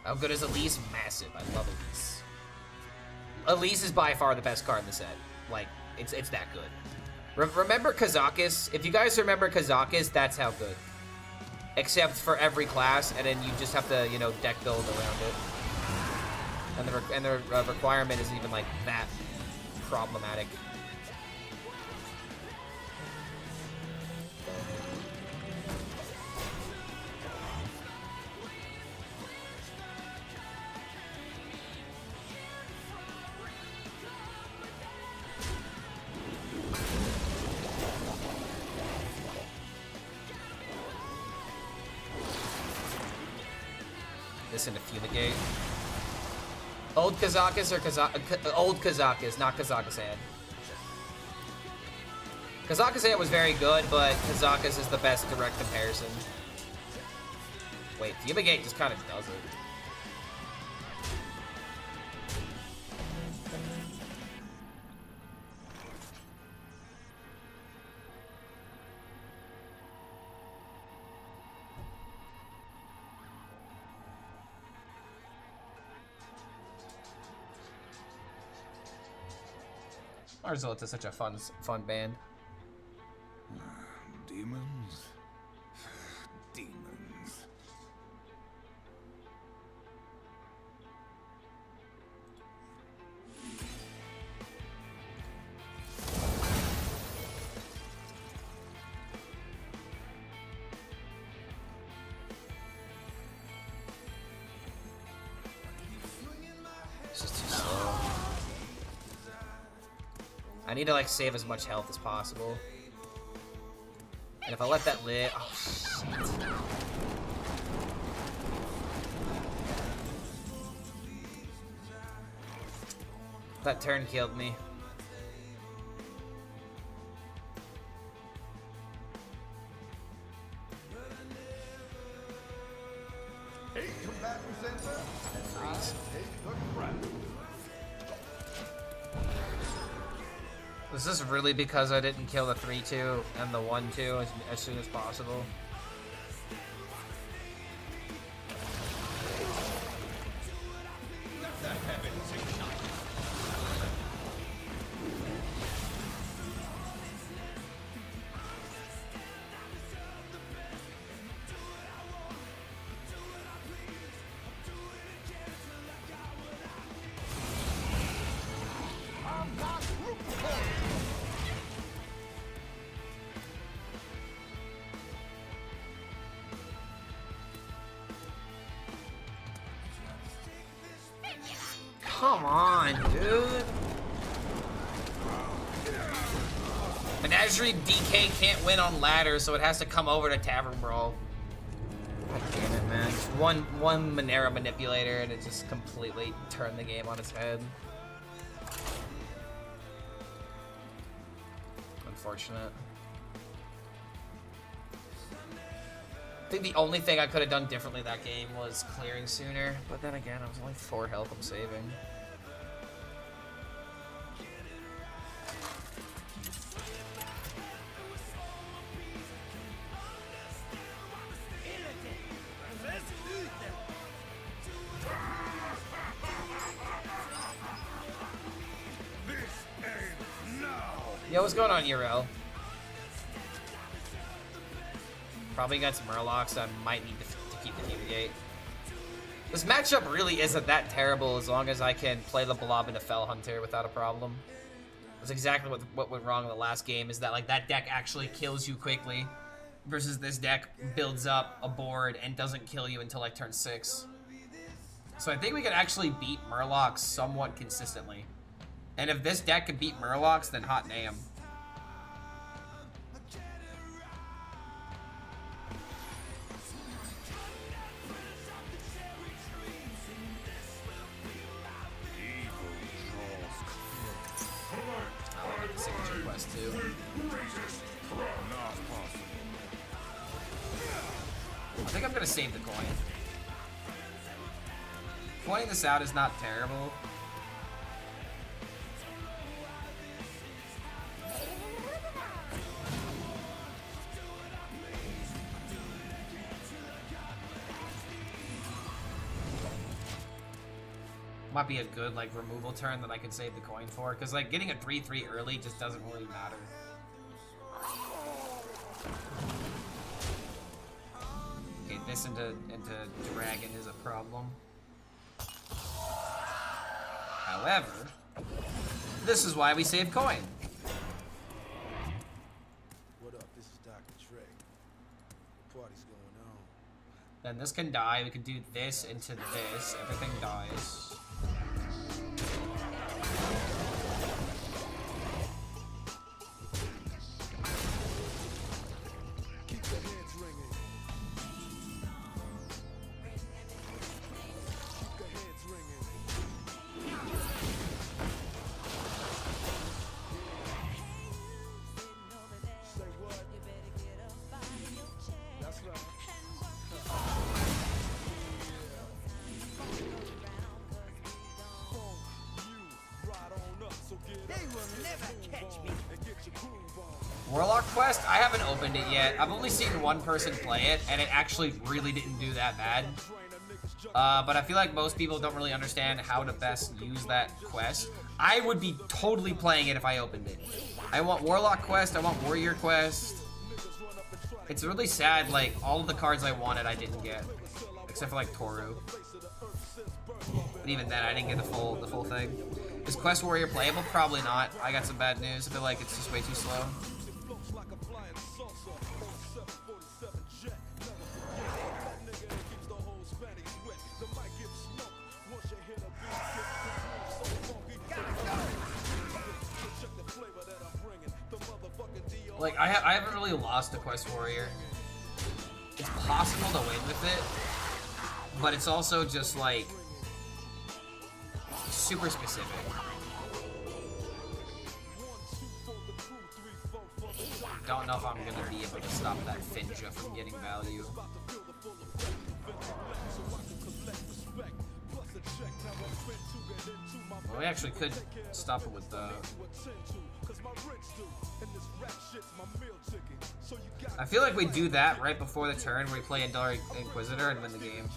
How good is Elise? Massive. I love Elise. Elise is by far the best card in the set. Like, it's that good. Remember Kazakis? If you guys remember Kazakis, that's how good. Except for every class, and then you just have to, you know, deck build around it. And the requirement isn't even, like, that problematic. Listen to Fumigate. Old Kazakis or old Kazakis, not Kazakhstan. Kazakhstan was very good, but Kazakis is the best direct comparison. Wait, Fumigate just kind of does it. Marzulta is such a fun band. Demons? Demons. It's just too slow. I need to, like, save as much health as possible. And if I let that live... Oh, shit. That turn killed me. Is this really because I didn't kill the 3-2 and the 1-2 as soon as possible? Come on, dude. Menagerie DK can't win on ladder, so it has to come over to Tavern Brawl. God damn it, man. Just one Monero manipulator and it just completely turned the game on its head. Unfortunate. I think the only thing I could have done differently that game was clearing sooner, but then again, I was only 4 health I'm saving. Yo, what's going on, Urel? Probably got some Murlocs that I might need to keep the Fumigate. This matchup really isn't that terrible as long as I can play the Blob into Fell Hunter without a problem. That's exactly what went wrong in the last game, is that like that deck actually kills you quickly versus this deck builds up a board and doesn't kill you until like turn 6. So I think we could actually beat Murlocs somewhat consistently. And if this deck could beat Murlocs, then hot damn. Signature quest too. I think I'm gonna save the coin. Pointing this out is not terrible. Might be a good like removal turn that I could save the coin for, because like getting a 3-3 early just doesn't really matter. Okay, this into dragon is a problem. However, this is why we save coin. What up? This is Dr. Trey. The party's going on. Then this can die. We can do this into this. Everything dies. Keep the hands ringing. Keep the hands ringing. Say what? That's right. Warlock Quest, I haven't opened it yet. I've only seen one person play it, and it actually really didn't do that bad. But I feel like most people don't really understand how to best use that quest. I would be totally playing it if I opened it. I want Warlock Quest, I want Warrior Quest. It's really sad, like, all of the cards I wanted I didn't get. Except for, like, Toru. But even then, I didn't get the full thing. Is Quest Warrior playable? Probably not. I got some bad news. I feel like it's just way too slow. Like, I haven't really lost a Quest Warrior. It's possible to win with it, but it's also just, like, super specific. Don't know if I'm gonna be able to stop that Finja from getting value. Well, we actually could stop it with the... I feel like we do that right before the turn where we play a Dark Inquisitor and win the game.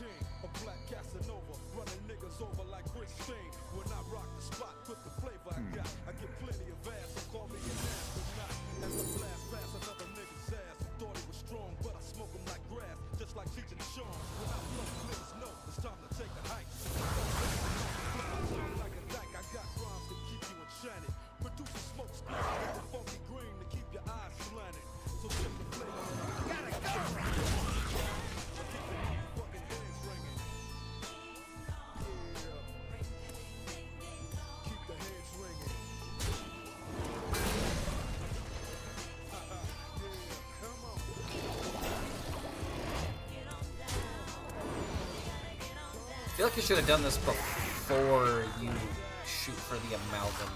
I feel like you should have done this before you shoot for the amalgam.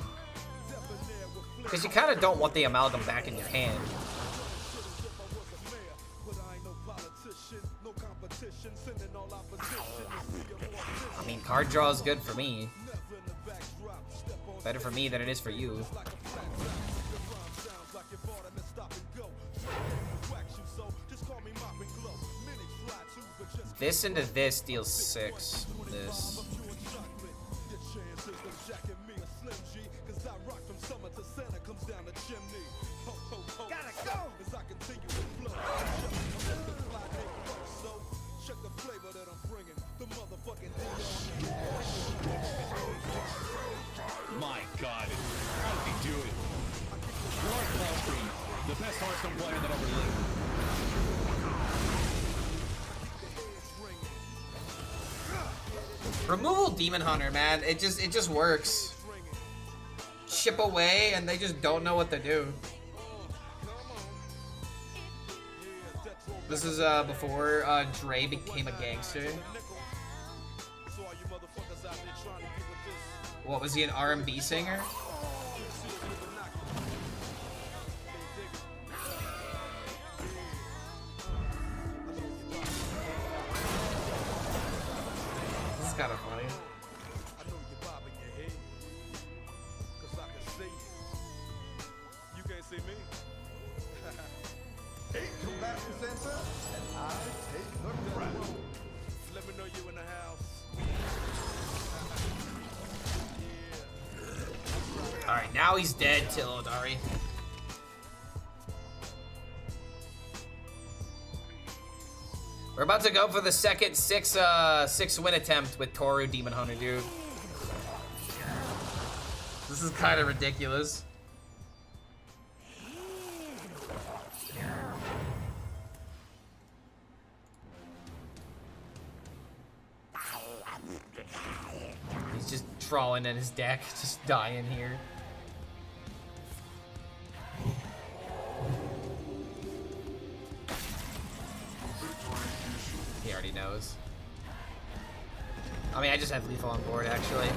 Because you kind of don't want the amalgam back in your hand. I mean, card draw is good for me. Better for me than it is for you. This into this deals 6. This. My God, how did he do it? Lord HELLSCREAM, the best Hearthstone player that ever lived. Removal Demon Hunter, man. It just works. Chip away and they just don't know what to do. This is before Dre became a gangster. What, was he an R&B singer? This is kind of funny. You can't see me. 8 combatant sensor, and I take the crown. Let me know you in the house. Alright, now he's dead, Tilodari. We're about to go for the second 6 win attempt with Toru Demon Hunter, dude. This is kind of ridiculous. He's just drawing in his deck, just dying here. He already knows. I mean, I just have lethal on board, actually.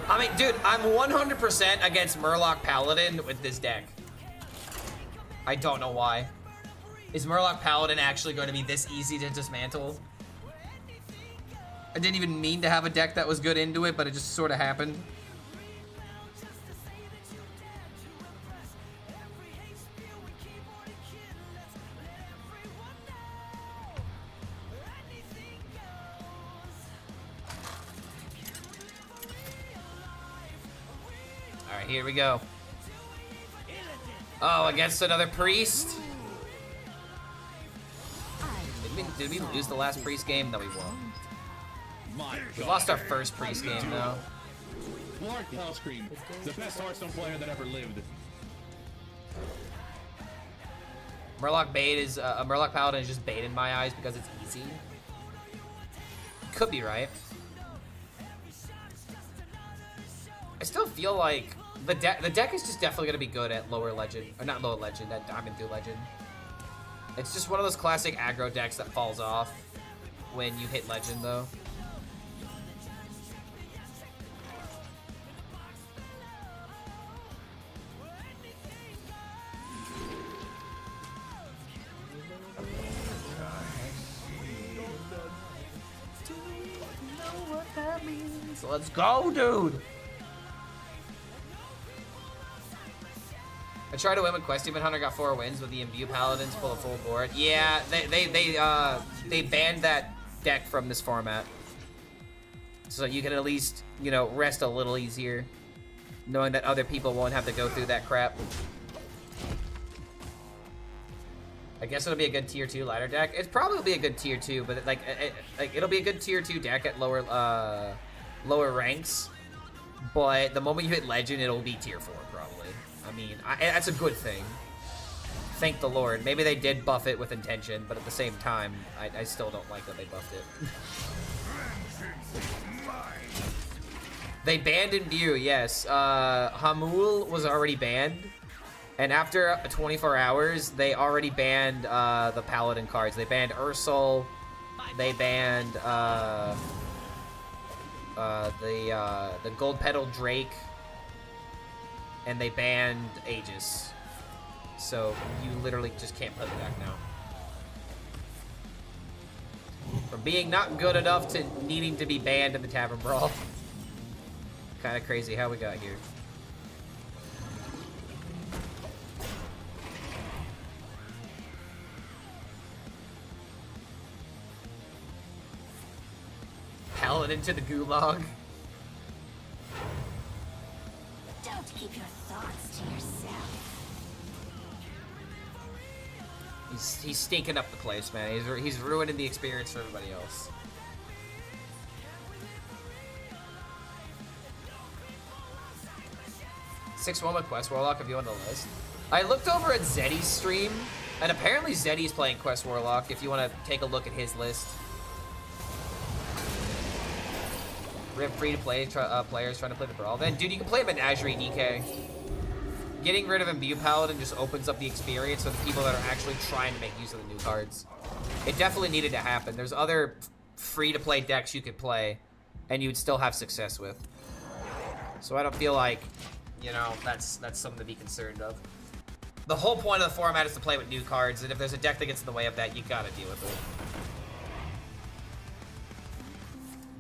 I mean, dude, I'm 100% against Murloc Paladin with this deck. I don't know why. Is Murloc Paladin actually going to be this easy to dismantle? I didn't even mean to have a deck that was good into it, but it just sort of happened. Alright, here we go. Oh, against another priest? Did we lose the last priest game? No, we won. We lost our first priest game, though. Lord HELLSCREAM, the best Hearthstone player that ever lived. Murloc bait is Murloc Paladin is just bait in my eyes because it's easy. Could be right. I still feel like the deck is just definitely gonna be good at lower legend, or not lower legend, at Diamond through legend. It's just one of those classic aggro decks that falls off when you hit legend, though. So let's go, dude. tried to win with Quest Demon Hunter, got 4 wins with the Imbue Paladins, pull a full board. Yeah, they banned that deck from this format. So you can at least, you know, rest a little easier, knowing that other people won't have to go through that crap. I guess it'll be a good tier 2 ladder deck. It's probably be a good tier 2, but like it'll be a good tier 2 deck at lower ranks. But the moment you hit legend, it'll be tier 4 probably. I mean, that's a good thing. Thank the Lord. Maybe they did buff it with intention, but at the same time, I still don't like that they buffed it. They banned Imbue, yes. Hamul was already banned. And after 24 hours, they already banned the Paladin cards. They banned Ursul. They banned the Gold Petal Drake. And they banned Aegis. So you literally just can't play the deck now. From being not good enough to needing to be banned in the Tavern Brawl. Kind of crazy how we got here. Paladin to the gulag. Don't keep your thoughts to yourself. He's stinking up the place, man. He's ruining the experience for everybody else. Six with Quest Warlock if you want to list. I looked over at Zeddy's stream, and apparently Zeddy's playing Quest Warlock if you want to take a look at his list. We have free-to-play players trying to play the Brawl. Then, dude, you can play Menagerie DK. Getting rid of Imbue Paladin just opens up the experience for the people that are actually trying to make use of the new cards. It definitely needed to happen. There's other free-to-play decks you could play, and you'd still have success with. So I don't feel like, you know, that's something to be concerned of. The whole point of the format is to play with new cards, and if there's a deck that gets in the way of that, you gotta deal with it.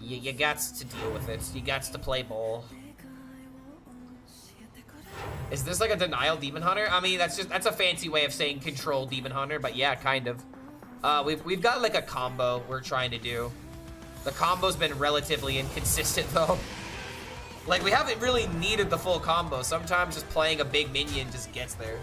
You gots to deal with it. You gots to play ball. Is this like a denial Demon Hunter? I mean, that's a fancy way of saying control Demon Hunter, but yeah, kind of. We've got like a combo we're trying to do. The combo's been relatively inconsistent though. Like, we haven't really needed the full combo. Sometimes just playing a big minion just gets there.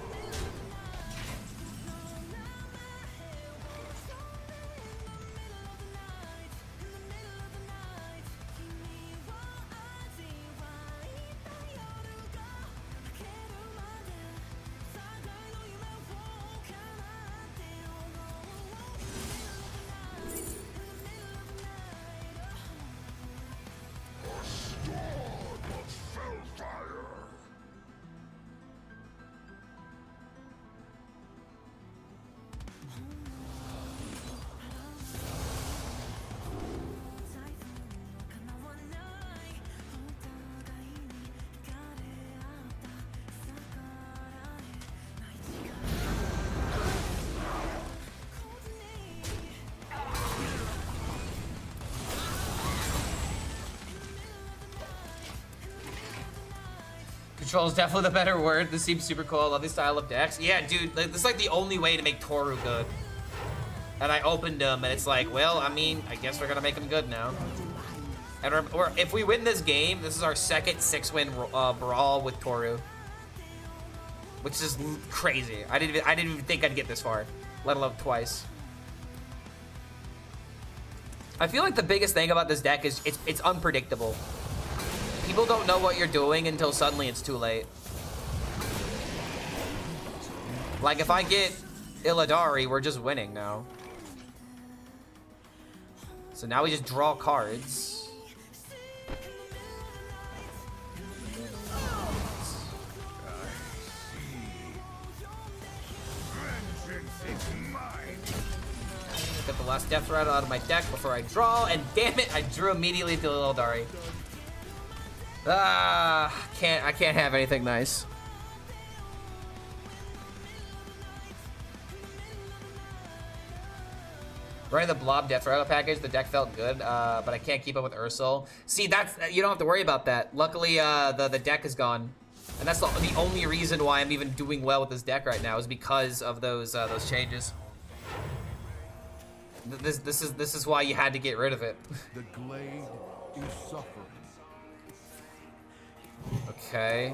Control is definitely the better word. This seems super cool. I love this style of decks. Yeah, dude, like, this is like the only way to make Toru good. And I opened them, and it's like, well, I mean, I guess we're gonna make him good now. And if we win this game, this is our second 6-win brawl with Toru, which is crazy. I didn't even think I'd get this far, let alone twice. I feel like the biggest thing about this deck is it's unpredictable. People don't know what you're doing until suddenly it's too late. Like, if I get Illidari, we're just winning now. So now we just draw cards. Get the last Death Rattle out of my deck before I draw, and damn it, I drew immediately to Illidari. I can't have anything nice. Running the Blob Death Rattle package, the deck felt good, but I can't keep up with Ursul. See, you don't have to worry about that. Luckily, the deck is gone. And that's the only reason why I'm even doing well with this deck right now is because of those changes. This is why you had to get rid of it. The glade is suffering. Okay.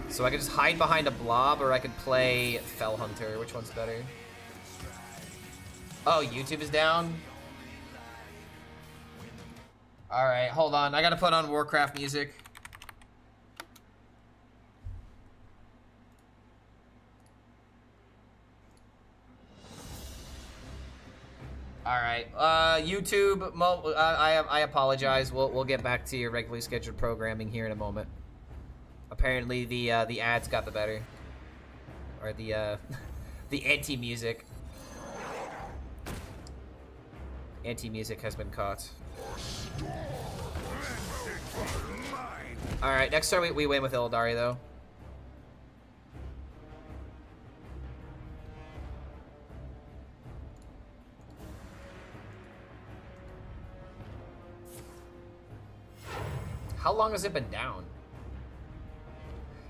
So I could just hide behind a blob, or I could play Fell Hunter. Which one's better? Oh, YouTube is down? Alright, hold on. I gotta put on Warcraft music. Alright, YouTube, I apologize. We'll get back to your regularly scheduled programming here in a moment. Apparently the ads got the better. Or the anti-music. Anti-music has been caught. Alright, next turn we win with Illidari, though. How long has it been down?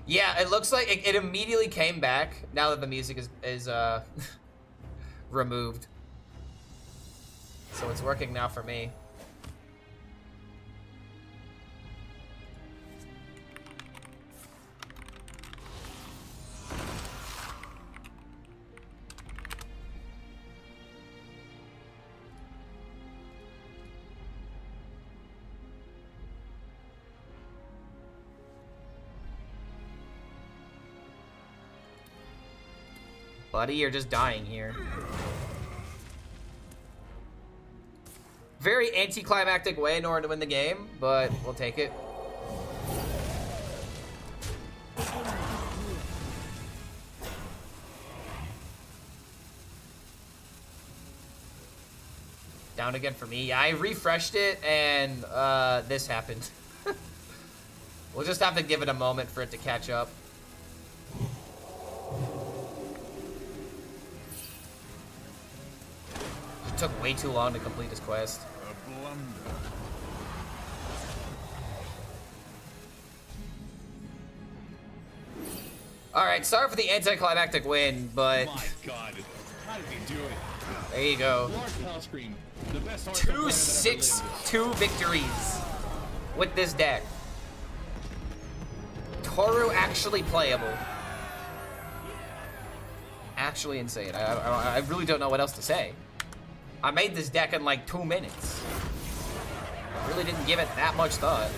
Yeah, it looks like it immediately came back now that the music is removed. So it's working now for me. Buddy, you're just dying here. Very anticlimactic way in order to win the game, but we'll take it. Down again for me. Yeah, I refreshed it and this happened. We'll just have to give it a moment for it to catch up. It took way too long to complete this quest. A blunder. Alright, sorry for the anticlimactic win, but... My God, how did he do it? There you go. Lord HELLSCREAM, the best Hearthstone player that ever lived. 2-6-2 victories with this deck. Toru actually playable. Actually insane. I really don't know what else to say. I made this deck in like 2 minutes. I really didn't give it that much thought.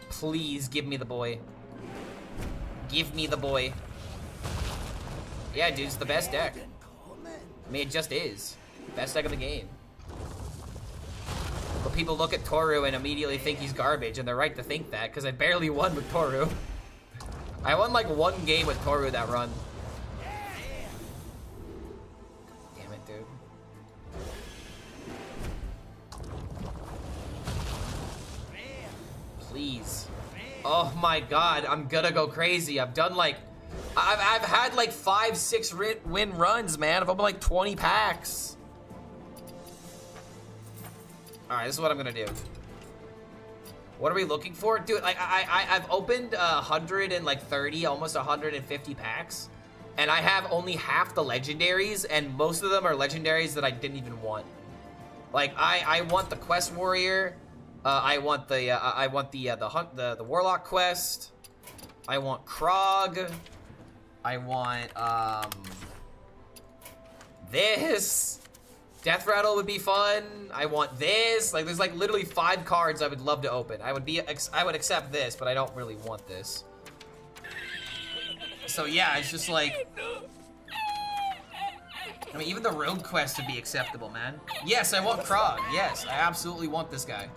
Please give me the boy. Give me the boy. Yeah, dude, it's the best deck. I mean, it just is. Best deck of the game. But people look at Toru and immediately think he's garbage, and they're right to think that, because I barely won with Toru. I won like 1 game with Toru that run. Damn it, dude. Please. Oh my god, I'm gonna go crazy. I've done like... I've had like 5-6 win runs, man. I've opened like 20 packs. Alright, this is what I'm gonna do. What are we looking for? Dude, like, I've opened 130, almost 150 packs. And I have only half the legendaries, and most of them are legendaries that I didn't even want. Like, I want the Quest Warrior. I want the Warlock quest. I want Krog. I want, this. Death Rattle would be fun. I want this. Like, there's like literally 5 cards I would love to open. I would accept this, but I don't really want this. So yeah, it's just like, I mean, even the Rogue quest would be acceptable, man. Yes, I want Krog. Yes, I absolutely want this guy.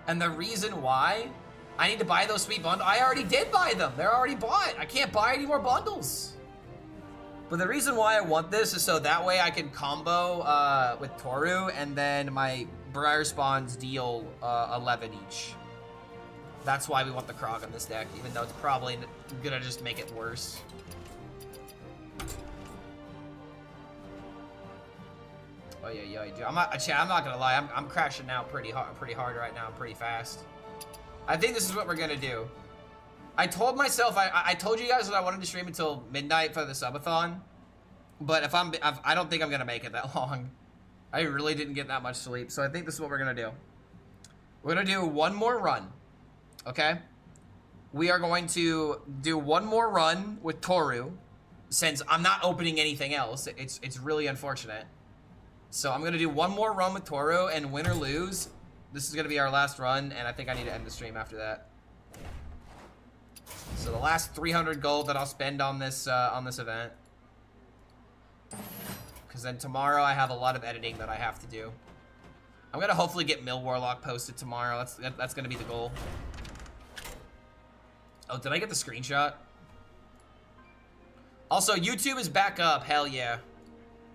And the reason why I need to buy those sweet bundles, I already did buy them. They're already bought. I can't buy any more bundles. But the reason why I want this is so that way I can combo with Toru, and then my Briar Spawns deal 11 each. That's why we want the Krog on this deck, even though it's probably gonna just make it worse. Dude, I'm not gonna lie. I'm crashing out pretty hard right now, pretty fast. I think this is what we're gonna do. I told myself, I told you guys that I wanted to stream until midnight for the subathon, but I don't think I'm gonna make it that long. I really didn't get that much sleep, so I think this is what we're gonna do. We're gonna do one more run, okay? We are going to do one more run with Toru, since I'm not opening anything else. It's really unfortunate. So I'm gonna do one more run with Toru, and win or lose, this is gonna be our last run, and I think I need to end the stream after that. So the last 300 gold that I'll spend on this event, because then tomorrow I have a lot of editing that I have to do. I'm gonna hopefully get Mill Warlock posted tomorrow. That's gonna be the goal. Oh, did I get the screenshot? Also, YouTube is back up. Hell yeah.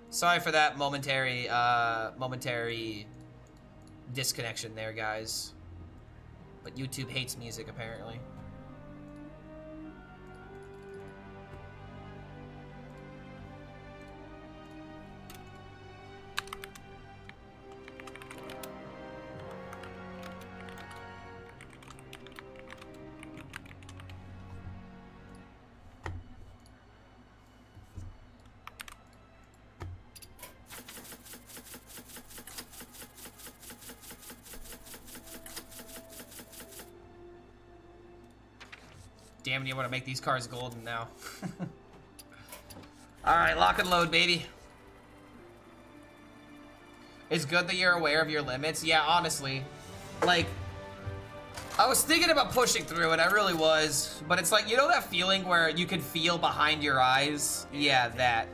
Sorry for that momentary disconnection there, guys. But YouTube hates music, apparently. Damn it, you want to make these cars golden now. Alright, lock and load, baby. It's good that you're aware of your limits. Yeah, honestly. Like, I was thinking about pushing through it, I really was. But it's like, you know that feeling where you can feel behind your eyes? Yeah, that.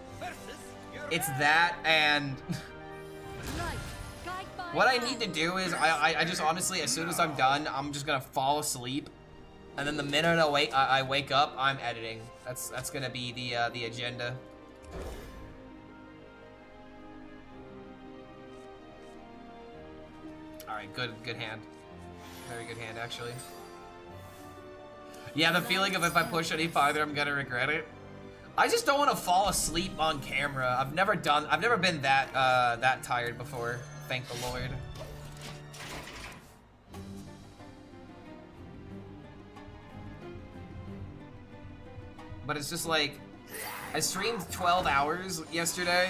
It's that, and... what I need to do is, I just honestly, as soon as I'm done, I'm just gonna fall asleep. And then the minute I wake up, I'm editing. That's gonna be the agenda. All right, good hand. Very good hand, actually. Yeah, the feeling of if I push any farther, I'm gonna regret it. I just don't want to fall asleep on camera. I've never been that tired before. Thank the Lord. But it's just like, I streamed 12 hours yesterday.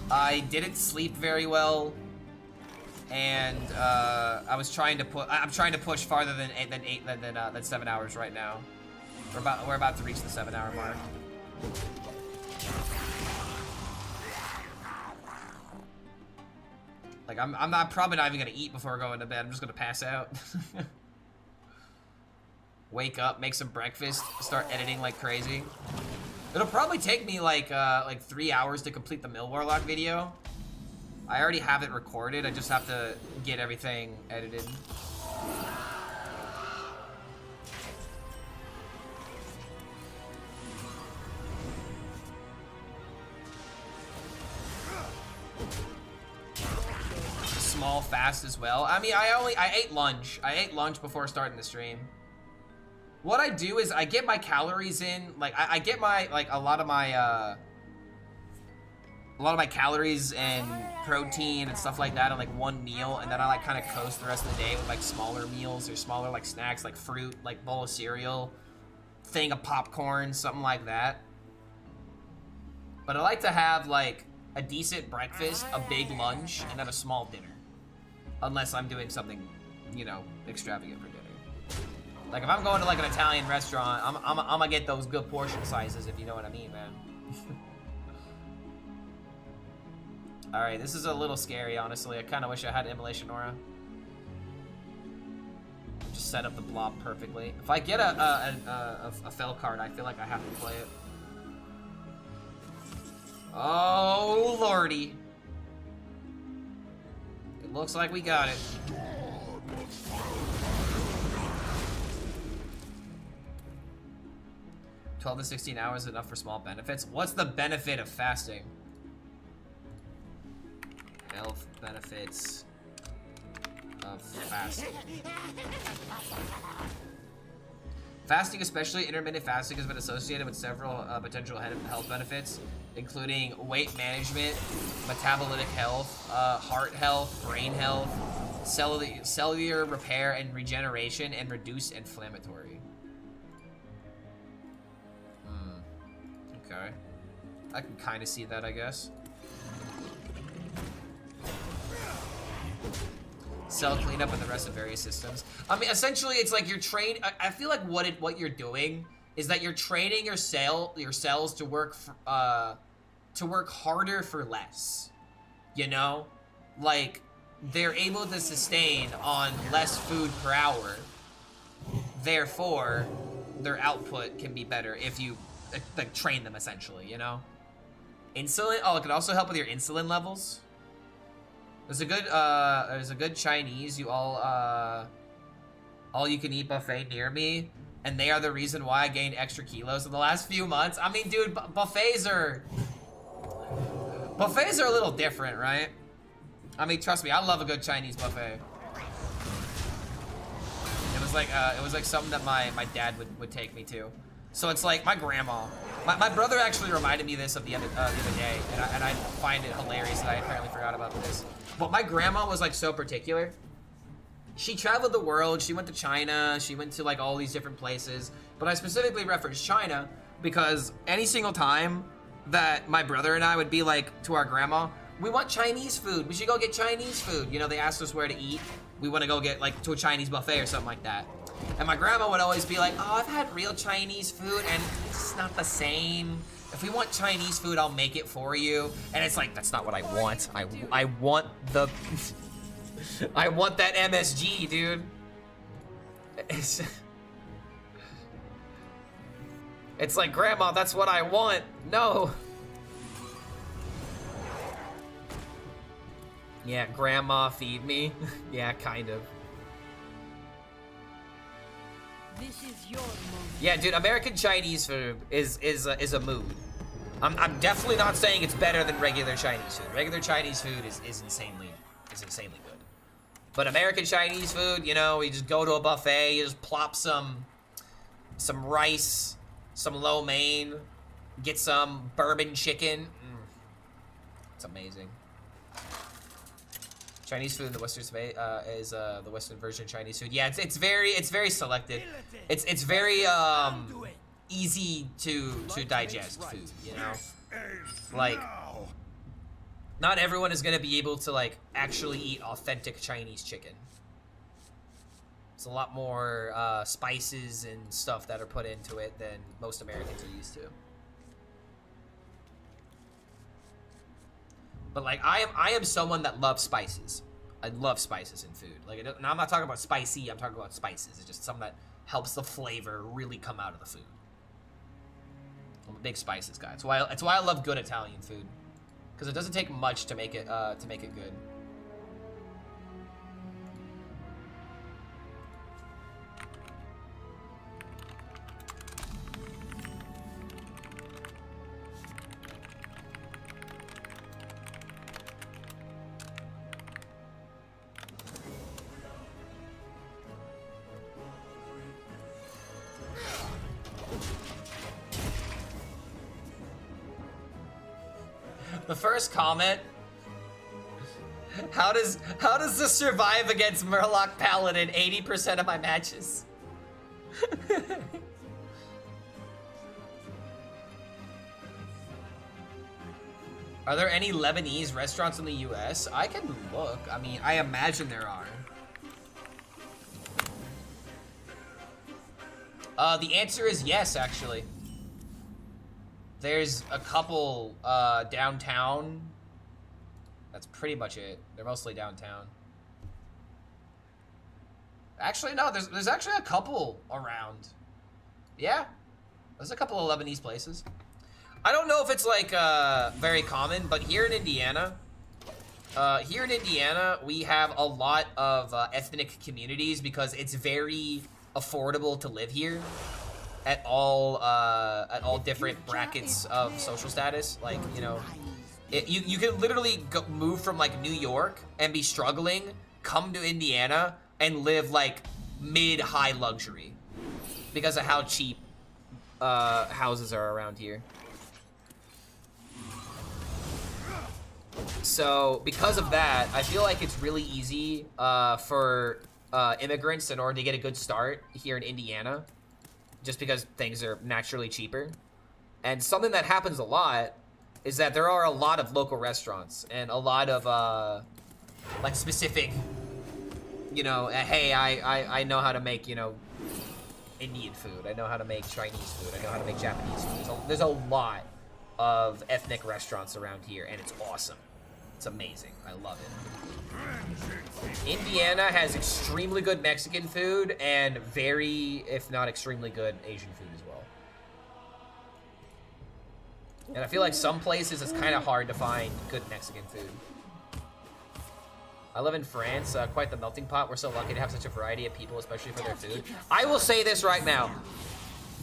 I didn't sleep very well, and I'm trying to push farther than 7 hours right now. We're about to reach the 7-hour mark. Like I'm probably not even gonna eat before going to bed. I'm just gonna pass out. Wake up, make some breakfast, start editing like crazy. It'll probably take me like 3 hours to complete the Mill Warlock video. I already have it recorded, I just have to get everything edited. Small, fast as well. I mean, I ate lunch. I ate lunch before starting the stream. What I do is I get my calories in, like I get my a lot of my calories and protein and stuff like that on like one meal, and then I like kind of coast the rest of the day with like smaller meals or smaller like snacks, like fruit, like bowl of cereal, thing of popcorn, something like that. But I like to have like a decent breakfast, a big lunch, and then a small dinner, unless I'm doing something, you know, extravagant for dinner. Like if I'm going to like an Italian restaurant, I'm gonna get those good portion sizes, if you know what I mean, man. All right, this is a little scary, honestly. I kind of wish I had Immolation Aura. Just set up the blob perfectly. If I get a fell card, I feel like I have to play it. Oh lordy! It looks like we got it. 12 to 16 hours is enough for small benefits. What's the benefit of fasting? Health benefits of fasting. Fasting, especially intermittent fasting, has been associated with several potential health benefits, including weight management, metabolic health, heart health, brain health, cellular repair and regeneration, and reduce inflammatory. Okay. I can kind of see that, I guess. Cell cleanup and the rest of various systems. I mean, essentially, it's like you're trained. I feel like what you're doing is that you're training your cells to work harder for less. You know, like they're able to sustain on less food per hour. Therefore, their output can be better if you like train them, essentially. You know, insulin. Oh, it can also help with your insulin levels. There's a good Chinese all you can eat buffet near me, and they are the reason why I gained extra kilos in the last few months. I mean, dude, buffets are a little different, right? I mean, trust me, I love a good Chinese buffet. It was like something that my dad would take me to. So it's like my grandma. My brother actually reminded me this of the other day, and I find it hilarious that I apparently forgot about this. But my grandma was like so particular. She traveled the world. She went to China. She went to like all these different places. But I specifically referenced China because any single time that my brother and I would be like to our grandma, we want Chinese food. We should go get Chinese food. You know, they asked us where to eat. We want to go get like to a Chinese buffet or something like that. And my grandma would always be like, oh, I've had real Chinese food and it's not the same. If we want Chinese food, I'll make it for you. And it's like, that's not what I want. I want the... I want that MSG, dude. It's like, Grandma, that's what I want. No. Yeah, Grandma, feed me. Yeah, kind of. This is your moment. Yeah, dude, American Chinese food is a mood. I'm definitely not saying it's better than regular Chinese food. Regular Chinese food is insanely good. But American Chinese food, you know, you just go to a buffet, you just plop some rice, some lo mein, get some bourbon chicken. It's amazing. Chinese food in the Western space is the Western version of Chinese food. Yeah, it's very selected. It's very easy to digest food, you know? Like, not everyone is gonna be able to like actually eat authentic Chinese chicken. It's a lot more spices and stuff that are put into it than most Americans are used to. But like, I am someone that loves spices. I love spices in food. Like, and I'm not talking about spicy, I'm talking about spices. It's just something that helps the flavor really come out of the food. I'm a big spices guy. It's why I love good Italian food, because it doesn't take much to make it good. The first comment. How does this survive against Murloc Paladin 80% of my matches? Are there any Lebanese restaurants in the US? I can look. I mean, I imagine there are. The answer is yes, actually. There's a couple downtown. That's pretty much it. They're mostly downtown. Actually, no, there's actually a couple around. Yeah, there's a couple of Lebanese places. I don't know if it's like very common, but here in Indiana, we have a lot of ethnic communities because it's very affordable to live here. At all different brackets of social status, like, you know, you can literally move from like New York and be struggling, come to Indiana and live like mid-high luxury. because of how cheap houses are around here. So because of that, I feel like it's really easy for immigrants in order to get a good start here in Indiana, just because things are naturally cheaper. And something that happens a lot is that there are a lot of local restaurants and a lot of like specific, you know, hey, I know how to make, you know, Indian food. I know how to make Chinese food. I know how to make Japanese food. There's a lot of ethnic restaurants around here, and it's awesome. It's amazing. I love it. Indiana has extremely good Mexican food and very, if not extremely good, Asian food as well. And I feel like some places it's kind of hard to find good Mexican food. I live in France, quite the melting pot. We're so lucky to have such a variety of people, especially for their food. I will say this right now.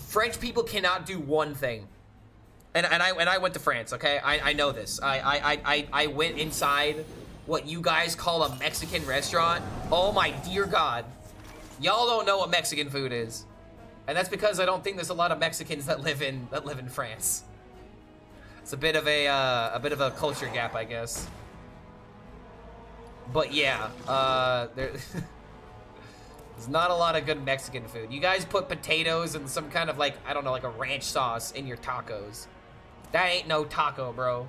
French people cannot do one thing. And I went to France, okay? I know this. I went inside what you guys call a Mexican restaurant. Oh my dear God. Y'all don't know what Mexican food is. And that's because I don't think there's a lot of Mexicans that live in France. It's a bit of a culture gap, I guess. But yeah, there's not a lot of good Mexican food. You guys put potatoes and some kind of like, I don't know, like a ranch sauce in your tacos. That ain't no taco, bro.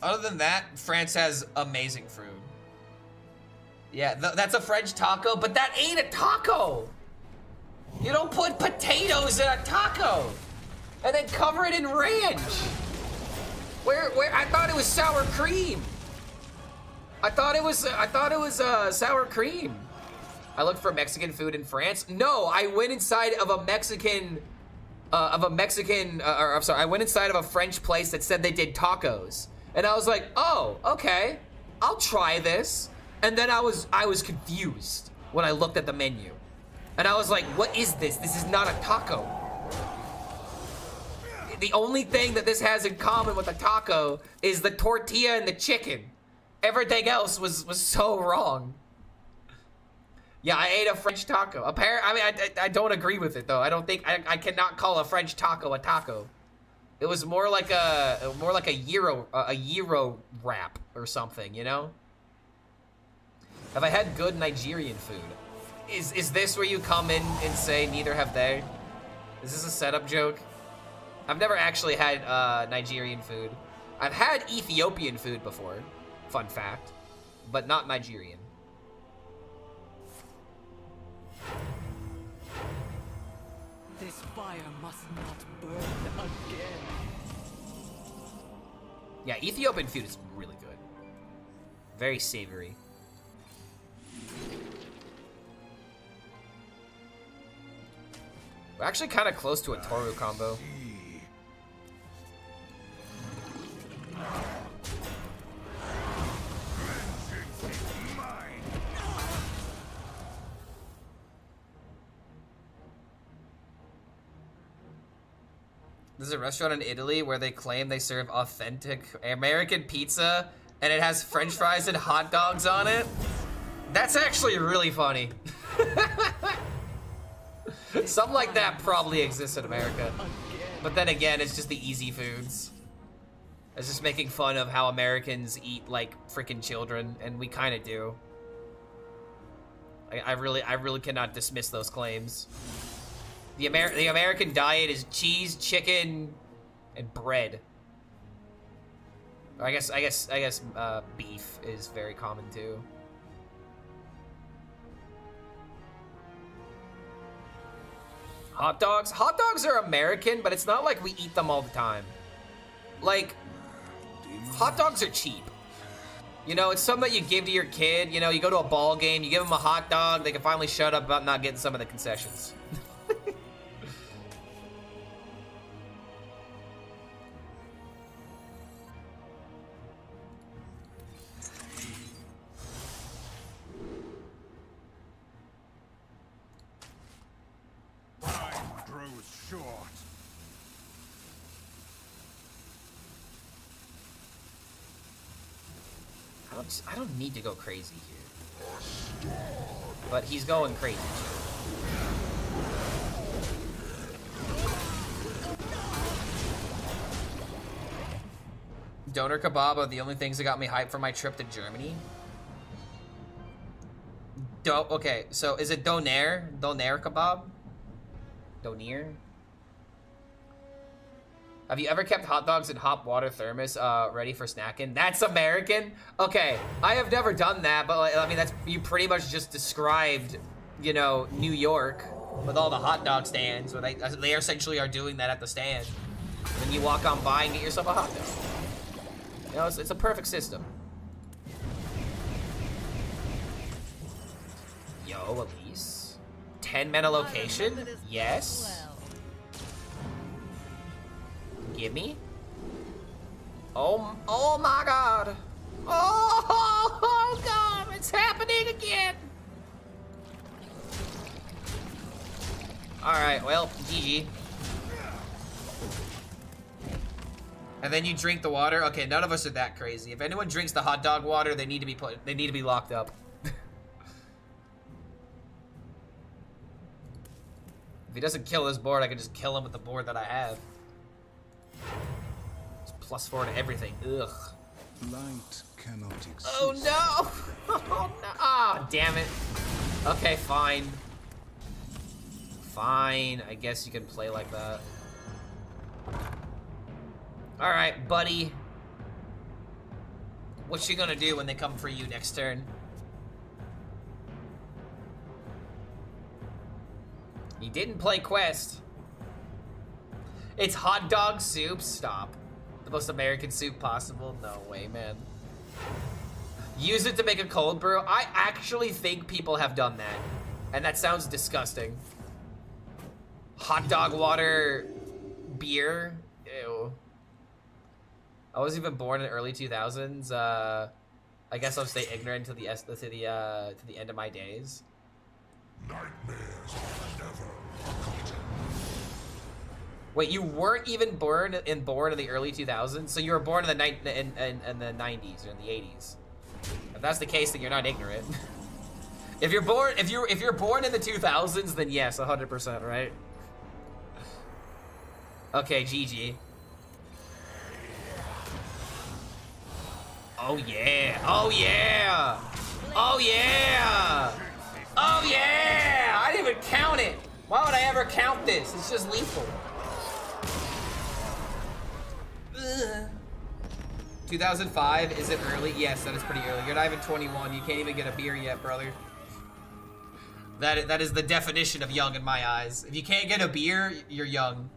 Other than that, France has amazing food. Yeah, that's a French taco, but that ain't a taco. You don't put potatoes in a taco and then cover it in ranch. Where I thought it was sour cream. I thought it was sour cream. I looked for Mexican food in France. No, I went inside of a Mexican I'm sorry, I went inside of a French place that said they did tacos. And I was like, "Oh, okay. I'll try this." And then I was confused when I looked at the menu. And I was like, what is this? This is not a taco. The only thing that this has in common with a taco is the tortilla and the chicken. Everything else was so wrong. Yeah, I ate a French taco. I mean, I don't agree with it though. I don't think I cannot call a French taco a taco. It was more like a gyro wrap or something, you know? Have I had good Nigerian food? Is this where you come in and say neither have they? Is this a setup joke? I've never actually had Nigerian food. I've had Ethiopian food before, fun fact, but not Nigerian. This fire must not burn again. Yeah, Ethiopian food is really good. Very savory. We're actually kind of close to a Toru combo. There's a restaurant in Italy where they claim they serve authentic American pizza and it has French fries and hot dogs on it. That's actually really funny. Something like that probably exists in America. But then again, it's just the easy foods. It's just making fun of how Americans eat like freaking children, and we kind of do. I really cannot dismiss those claims. The American diet is cheese, chicken, and bread. I guess beef is very common too. Hot dogs? Hot dogs are American, but it's not like we eat them all the time. Like, hot dogs are cheap. You know, it's something that you give to your kid. You know, you go to a ball game, you give them a hot dog, they can finally shut up about not getting some of the concessions. don't need to go crazy here. But he's going crazy. Doner kebab are the only things that got me hyped for my trip to Germany. Okay, so is it doner? Doner kebab? Doner? Have you ever kept hot dogs in hot water thermos ready for snacking? That's American? Okay, I have never done that, but like, I mean, that's, you pretty much just described, you know, New York with all the hot dog stands, where they essentially are doing that at the stand. Then you walk on by and get yourself a hot dog. You know, it's a perfect system. Yo, Elise. 10 meta location? Yes. Gimme. Oh my god. Oh god, it's happening again. Alright, well, GG. And then you drink the water. Okay, none of us are that crazy. If anyone drinks the hot dog water, they need to be locked up. If he doesn't kill this board, I can just kill him with the board that I have. It's +4 to everything. Ugh. Light cannot exist. Oh no! Oh no! Ah, damn it. Okay, fine. Fine. I guess you can play like that. Alright, buddy. What you gonna do when they come for you next turn? He didn't play Quest. It's hot dog soup? Stop. The most American soup possible? No way, man. Use it to make a cold brew? I actually think people have done that. And that sounds disgusting. Hot dog water beer? Ew. I was even born in the early 2000s. I guess I'll stay ignorant to the end of my days. Nightmares are never forgotten. Wait, you weren't even born in the early 2000s? So you were born in the 90s or in the 80s. If that's the case, then you're not ignorant. If you're born in the 2000s, then yes, 100%, right? Okay, GG. Oh yeah! Oh yeah! Oh yeah! Oh yeah! I didn't even count it! Why would I ever count this? It's just lethal. Ugh. 2005, is it early? Yes, that is pretty early. You're not even 21. You can't even get a beer yet, brother. That is the definition of young in my eyes. If you can't get a beer, you're young.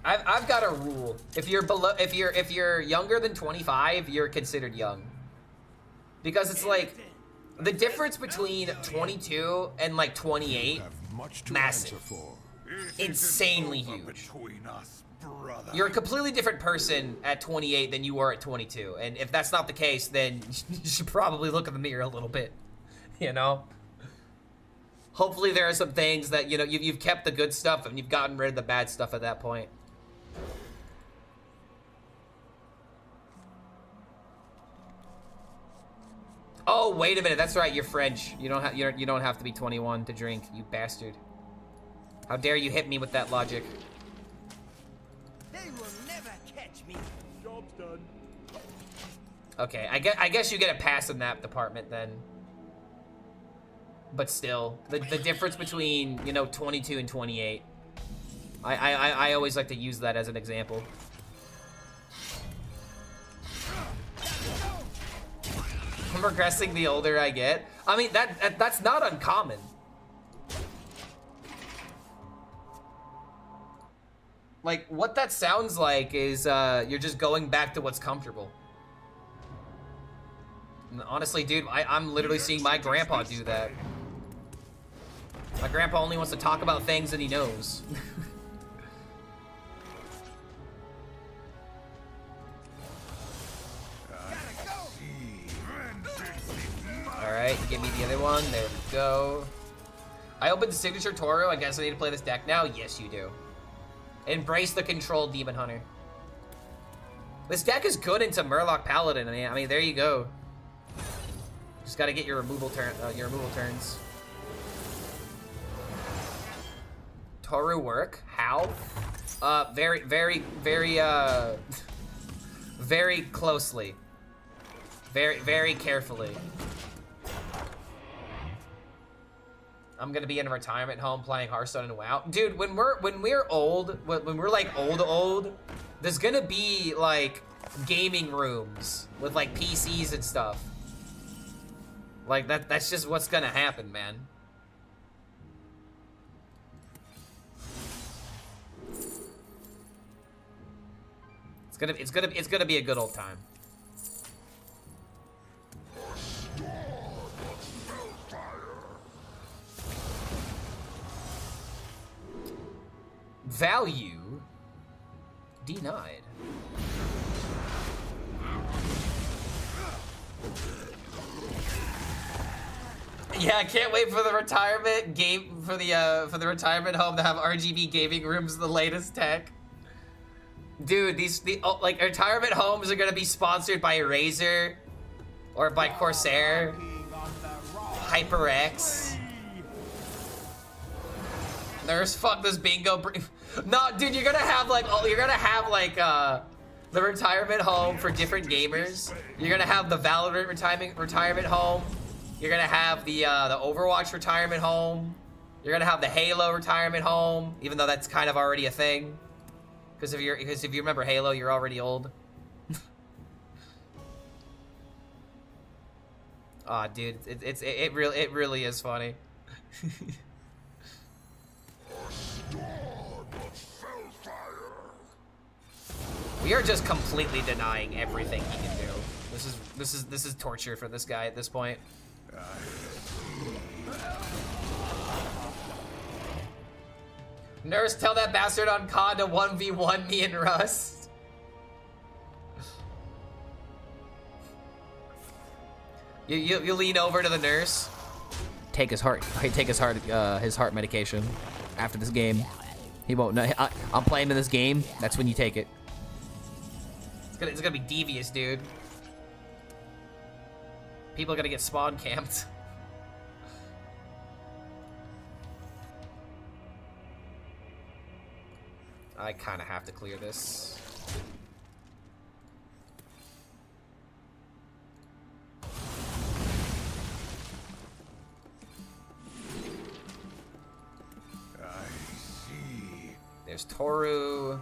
I've got a rule. If you're younger than 25, you're considered young. Because it's like the difference between 22 and like 28, massive. Insanely huge. You're a completely different person at 28 than you were at 22. And if that's not the case, then you should probably look in the mirror a little bit, you know? Hopefully there are some things that, you know, you've kept the good stuff and you've gotten rid of the bad stuff at that point. Oh, wait a minute. That's right. You're French. You don't have to be 21 to drink, you bastard. How dare you hit me with that logic? They will never catch me. Job's done. Okay, I guess you get a pass in that department then. But still, the difference between, you know, 22 and 28. I always like to use that as an example. I'm progressing the older I get. I mean, that's not uncommon. Like, what that sounds like is you're just going back to what's comfortable. And honestly, dude, I'm literally seeing my grandpa do that. My grandpa only wants to talk about things that he knows. Alright, give me the other one. There we go. I opened Signature Toru. I guess I need to play this deck now. Yes, you do. Embrace the controlled Demon Hunter. This deck is good into Murloc Paladin. I mean, there you go. Just gotta get your removal turns. Toru work? How? Very, very, very, very closely. Very, very carefully. I'm gonna be in a retirement home playing Hearthstone and WoW. Dude, when we're old, when we're like old, there's gonna be like gaming rooms with like PCs and stuff. Like that's just what's gonna happen, man. It's gonna be a good old time. Value denied. Yeah, I can't wait for the retirement game for the retirement home to have RGB gaming rooms, the latest tech. Dude, like retirement homes are gonna be sponsored by Razer or by Corsair, HyperX. There's fuck this bingo. No, dude, you're gonna have like the retirement home for different gamers. You're gonna have the Valorant retirement home. You're gonna have the Overwatch retirement home. You're gonna have the Halo retirement home, even though that's kind of already a thing. Because if you remember Halo, you're already old. Aw, dude, it really is funny. We are just completely denying everything he can do. This is torture for this guy at this point. Nurse, tell that bastard on COD to 1v1 me and Rust. You lean over to the nurse. Take his heart medication after this game. He won't know. I'm playing in this game. That's when you take it. It's gonna be devious, dude. People are gonna get spawn camped. I kind of have to clear this. I see. There's Toru.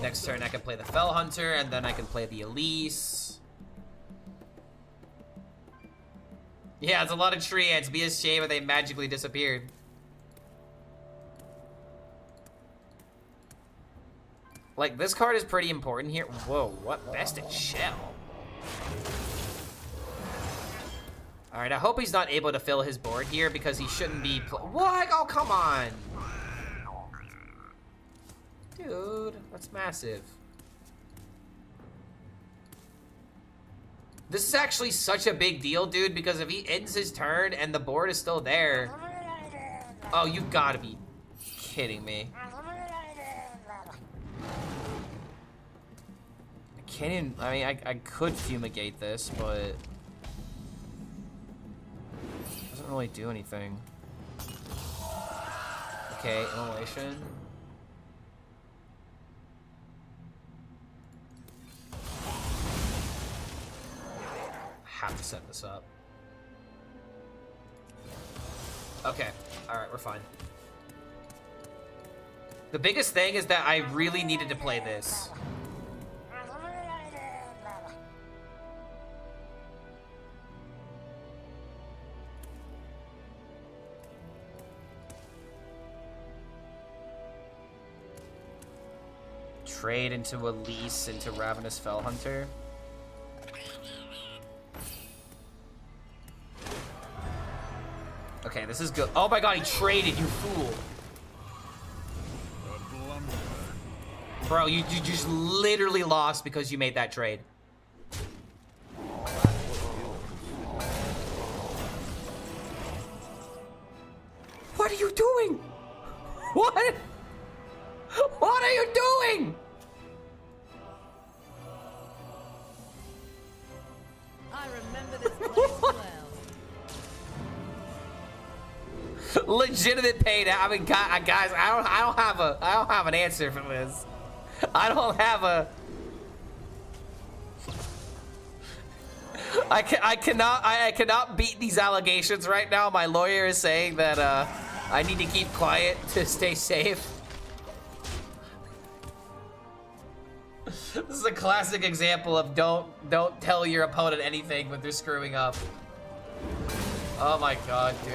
Next turn I can play the Fell Hunter, and then I can play the Elise. Yeah, it's a lot of tree ants. Be a shame if they magically disappeared. Like, this card is pretty important here. Whoa, what? Bested Shell. Alright, I hope he's not able to fill his board here because he shouldn't be... What? Oh, come on. Dude, that's massive. This is actually such a big deal, dude, because if he ends his turn and the board is still there... Oh, you've got to be kidding me. I could fumigate this, but it doesn't really do anything. Okay, immolation. Have to set this up. Okay, alright, we're fine. The biggest thing is that I really needed to play this. Trade into Elise into Ravenous Fell Hunter. Okay, this is good. Oh my god, he traded, you fool. Bro, you just literally lost because you made that trade. What are you doing? What? What are you doing? I remember this place well. Legitimate pain. I mean, guys, I don't have an answer for this. I don't have a. I cannot beat these allegations right now. My lawyer is saying that I need to keep quiet to stay safe. This is a classic example of don't tell your opponent anything when they're screwing up. Oh my god, dude.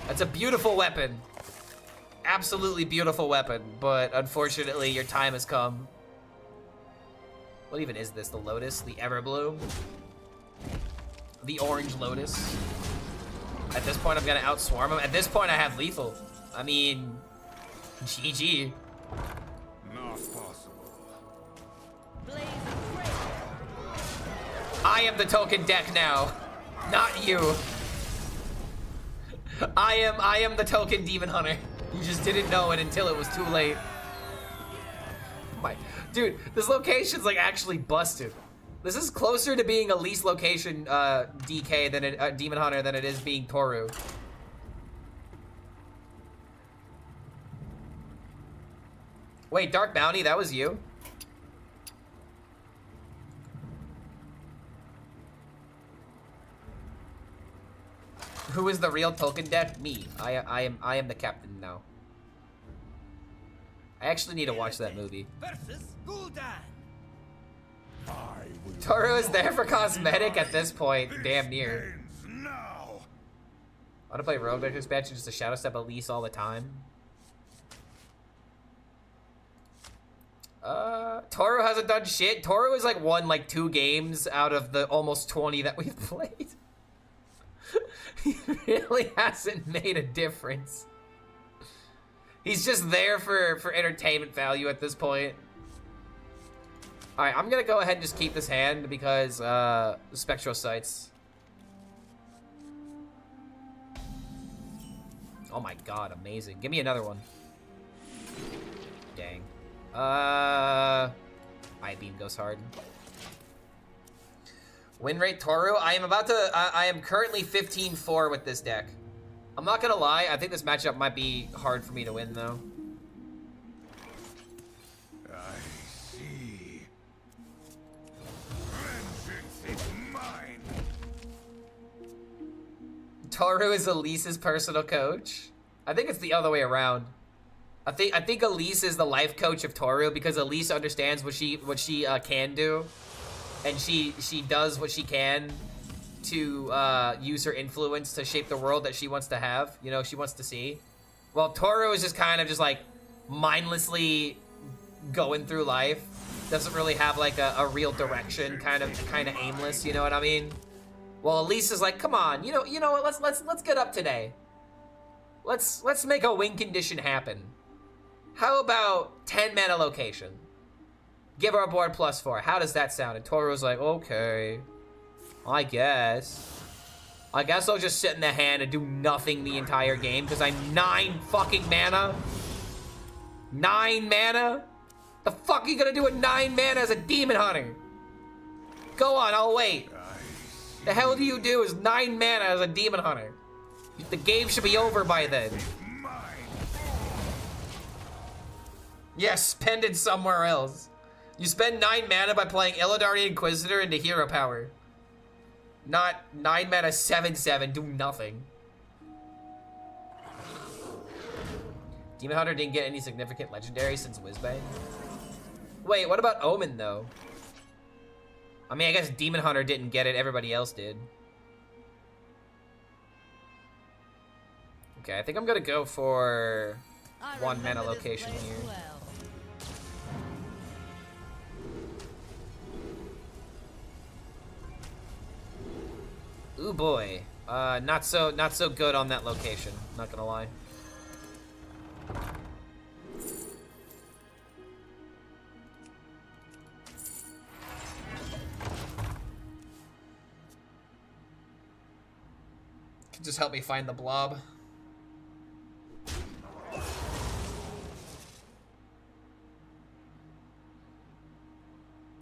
That's a beautiful weapon. Absolutely beautiful weapon, but unfortunately your time has come. What even is this? The Lotus? The Everbloom? The Orange Lotus? At this point I'm gonna outswarm him. At this point I have lethal. I mean, GG. Not possible. I am the token deck now, not you. I am the token demon hunter. You just didn't know it until it was too late. Dude, this location's like actually busted. This is closer to being a least location DK than a demon hunter than it is being Toru. Wait, Dark Bounty, that was you? Who is the real token deck? Me. I am the captain now. I actually need to watch that movie. Toru is there for cosmetic at this point, damn near. I want to play Rogue Deck expansion just to Shadow Step Elise all the time. Toru hasn't done shit. Toru has like won like 2 games out of the almost 20 that we've played. He really hasn't made a difference. He's just there for entertainment value at this point. Alright, I'm gonna go ahead and just keep this hand because Spectral Sights. Oh my god, amazing. Give me another one. Dang. Eye Beam goes hard. Win rate Toru. I am currently 15-4 with this deck. I'm not gonna lie, I think this matchup might be hard for me to win though. I see. Vengeance is mine. Toru is Elise's personal coach. I think it's the other way around. I think Elise is the life coach of Toru because Elise understands what she can do. And she does what she can to use her influence to shape the world that she wants to have, you know, she wants to see. Well, Toru is just kind of just like mindlessly going through life. Doesn't really have like a real direction, kind of aimless, you know what I mean? Well, Elise is like, come on, you know what? Let's get up today. Let's make a win condition happen. How about 10 mana location? Give our board +4. How does that sound? And Toru's like, okay, I guess I'll just sit in the hand and do nothing the entire game because I'm 9 fucking mana. 9 mana? The fuck are you gonna do with 9 mana as a demon hunter? Go on, I'll wait. The hell do you do as 9 mana as a demon hunter? The game should be over by then. Yes, spend it somewhere else. You spend 9 mana by playing Illidari Inquisitor into hero power. Not 9 mana 7/7, do nothing. Demon Hunter didn't get any significant legendary since Whizbang. Wait, what about Omen though? I mean, I guess Demon Hunter didn't get it, everybody else did. Okay, I think I'm gonna go for 1 mana location here. Well. Ooh boy, not so good on that location. Not gonna lie. Can just help me find the blob.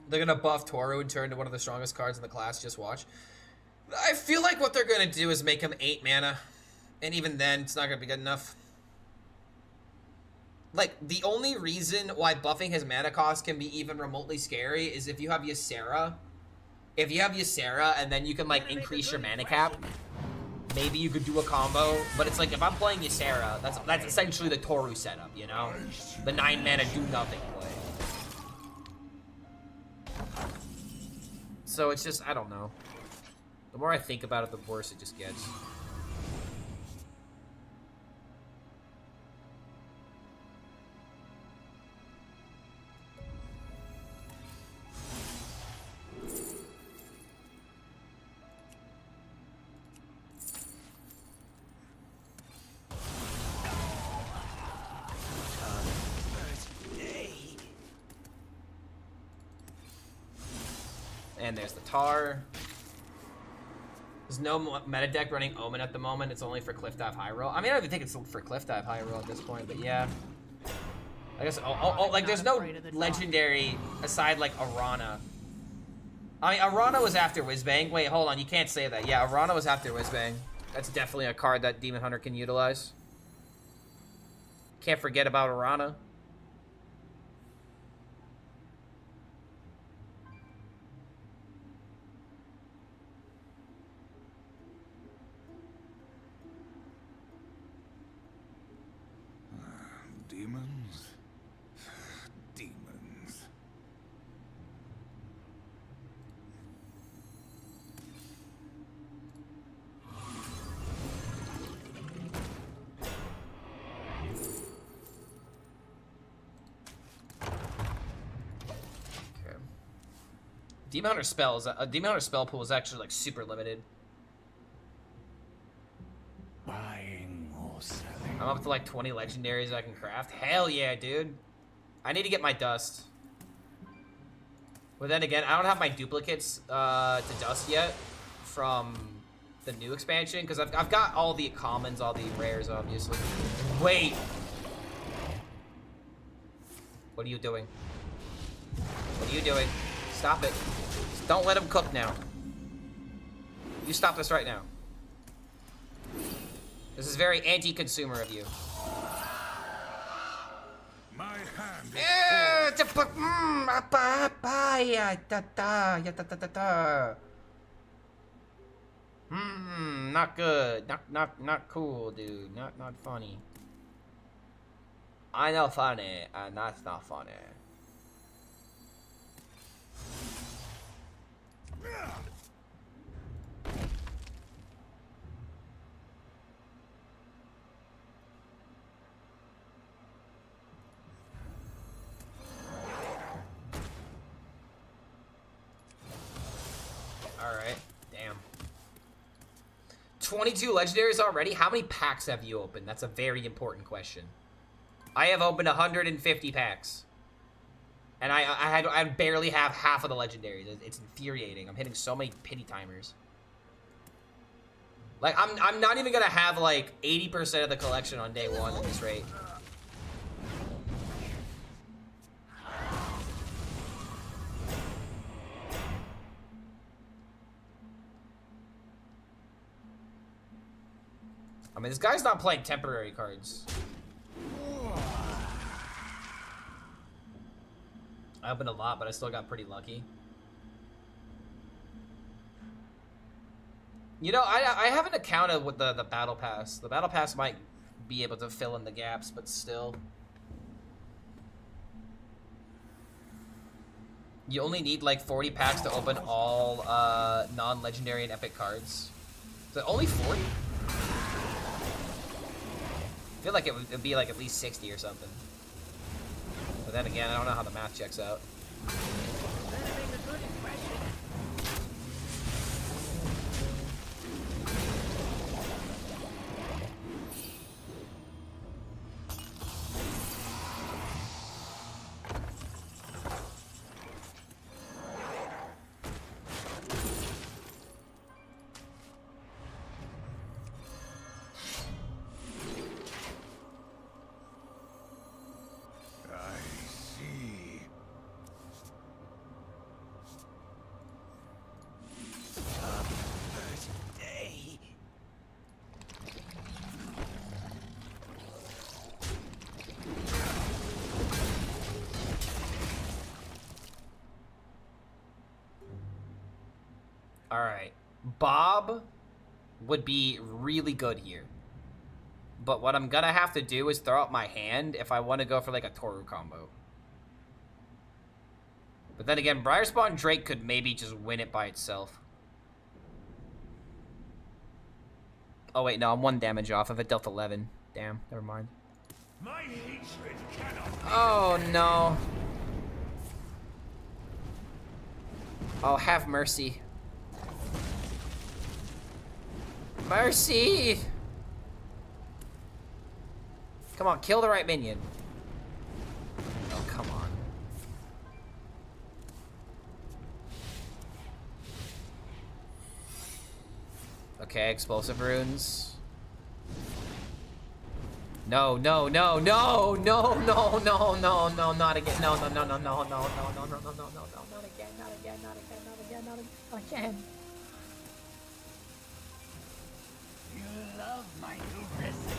They're gonna buff Toru and turn into one of the strongest cards in the class. Just watch. I feel like what they're gonna do is make him 8 mana. And even then, it's not gonna be good enough. Like, the only reason why buffing his mana cost can be even remotely scary is if you have Ysera. If you have Ysera and then you can, like, increase your mana cap, maybe you could do a combo. But it's like, if I'm playing Ysera, that's essentially the Toru setup, you know? The 9 mana do nothing play. So it's just, I don't know. The more I think about it, the worse it just gets. And there's the Tar. There's no meta deck running Omen at the moment. It's only for Cliff Dive High Roll. I mean, I don't even think it's for Cliff Dive High Roll at this point, but yeah. I guess, like, there's no legendary aside, like, Arana. I mean, Arana was after Whizbang. Wait, hold on. You can't say that. Yeah, Arana was after Whizbang. That's definitely a card that Demon Hunter can utilize. Can't forget about Arana. Demons? Demons. Okay. Demon Hunter spells. Demon Hunter spell pool is actually like super limited. Buying or selling. I'm up to like 20 legendaries I can craft. Hell yeah, dude. I need to get my dust. But then again, I don't have my duplicates to dust yet from the new expansion because I've got all the commons, all the rares, obviously. Wait. What are you doing? What are you doing? Stop it. Just don't let him cook now. You stop this right now. This is very anti-consumer of you. My hand is not good. Not cool, dude. Not funny. I know funny, and that's not funny. Alright, damn. 22 legendaries already? How many packs have you opened? That's a very important question. I have opened 150 packs. And I barely have half of the legendaries. It's infuriating. I'm hitting so many pity timers. Like, I'm not even gonna have, like, 80% of the collection on day one at this rate. I mean, this guy's not playing temporary cards. I opened a lot, but I still got pretty lucky. You know, I haven't accounted with the battle pass. The battle pass might be able to fill in the gaps, but still. You only need like 40 packs to open all non-legendary and epic cards. Is it only 40? I feel like it would be like at least 60 or something. But then again, I don't know how the math checks out. Alright. Bob would be really good here. But what I'm gonna have to do is throw out my hand if I want to go for like a Toru combo. But then again, Briarspawn Drake could maybe just win it by itself. Oh wait, no, I'm 1 damage off of it, dealt 11. Damn, never mind. My hatred cannot. Oh no. Oh, have mercy. Mercy! Come on, kill the right minion. Oh, come on. Okay, explosive runes. No, no, no, no, no, no, no, no, no, not again. No, no, no, no, no, no, no, no, no, no, no, no, no, no, not again, not again, not again, not again, not again. You love my new recipe.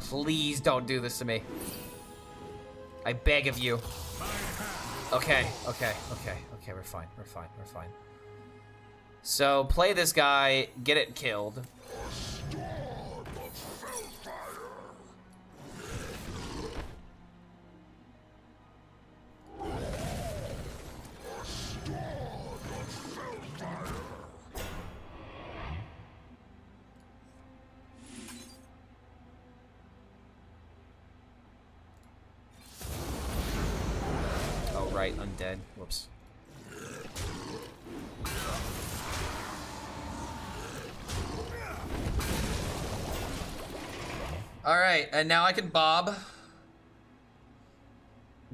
Please don't do this to me. I beg of you. Okay, okay, okay, okay, we're fine, we're fine, we're fine. So, play this guy, get it killed. Oh, right, undead. Whoops. Alright, and now I can bob.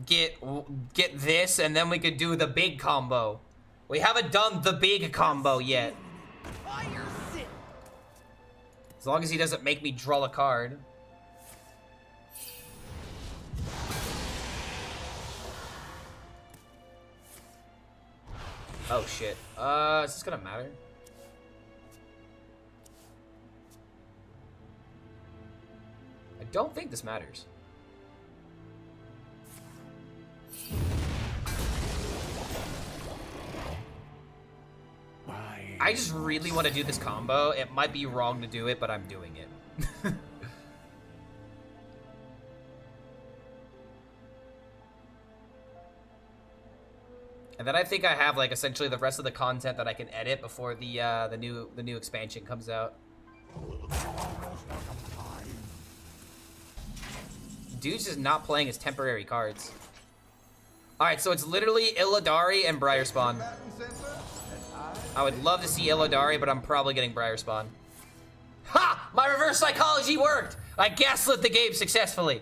Get this, and then we could do the big combo. We haven't done the big combo yet. As long as he doesn't make me draw a card. Oh shit. Is this gonna matter? I don't think this matters. I just really want to do this combo. It might be wrong to do it, but I'm doing it. And then I think I have like essentially the rest of the content that I can edit before the new expansion comes out. Dude's just not playing his temporary cards. Alright, so it's literally Illidari and Briarspawn. I would love to see Illidari, but I'm probably getting Briarspawn. Ha! My reverse psychology worked! I gaslit the game successfully.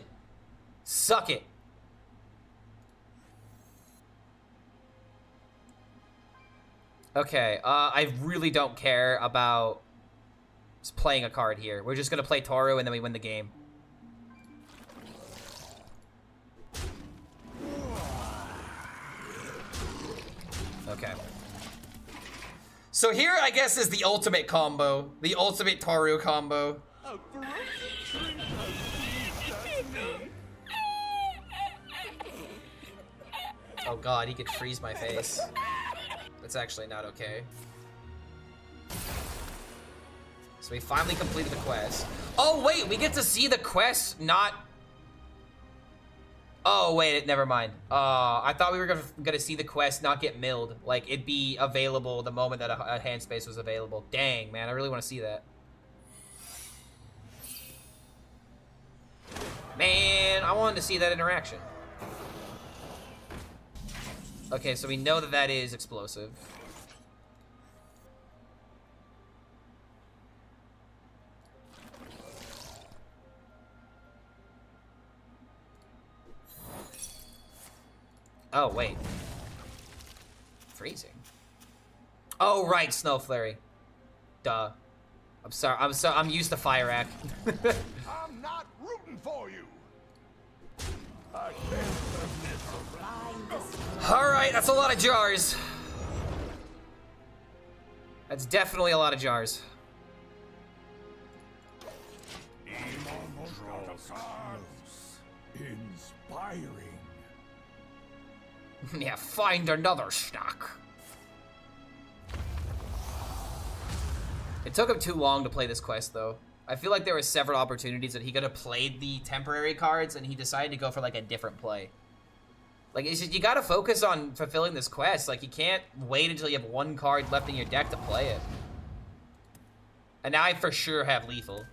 Suck it. Okay, I really don't care about just playing a card here. We're just gonna play Toru and then we win the game. Okay. So here, I guess, is the ultimate combo. The ultimate Toru combo. Oh god, he could freeze my face. That's actually not okay. So we finally completed the quest. Oh wait, we get to see the quest, not... Oh wait, never mind. I thought we were gonna see the quest not get milled. Like, it'd be available the moment that a hand space was available. Dang, man, I really want to see that. Man, I wanted to see that interaction. Okay, so we know that that is explosive. Oh, wait. Freezing. Oh, right, Snow Flurry. Duh. I'm used to Fire Act. I'm not rooting for you. Alright, that's a lot of jars. That's definitely a lot of jars. Inspiring. Yeah, find another stock. It took him too long to play this quest, though. I feel like there were several opportunities that he could have played the temporary cards, and he decided to go for, like, a different play. Like, it's just, you gotta focus on fulfilling this quest. Like, you can't wait until you have one card left in your deck to play it. And now I for sure have Lethal.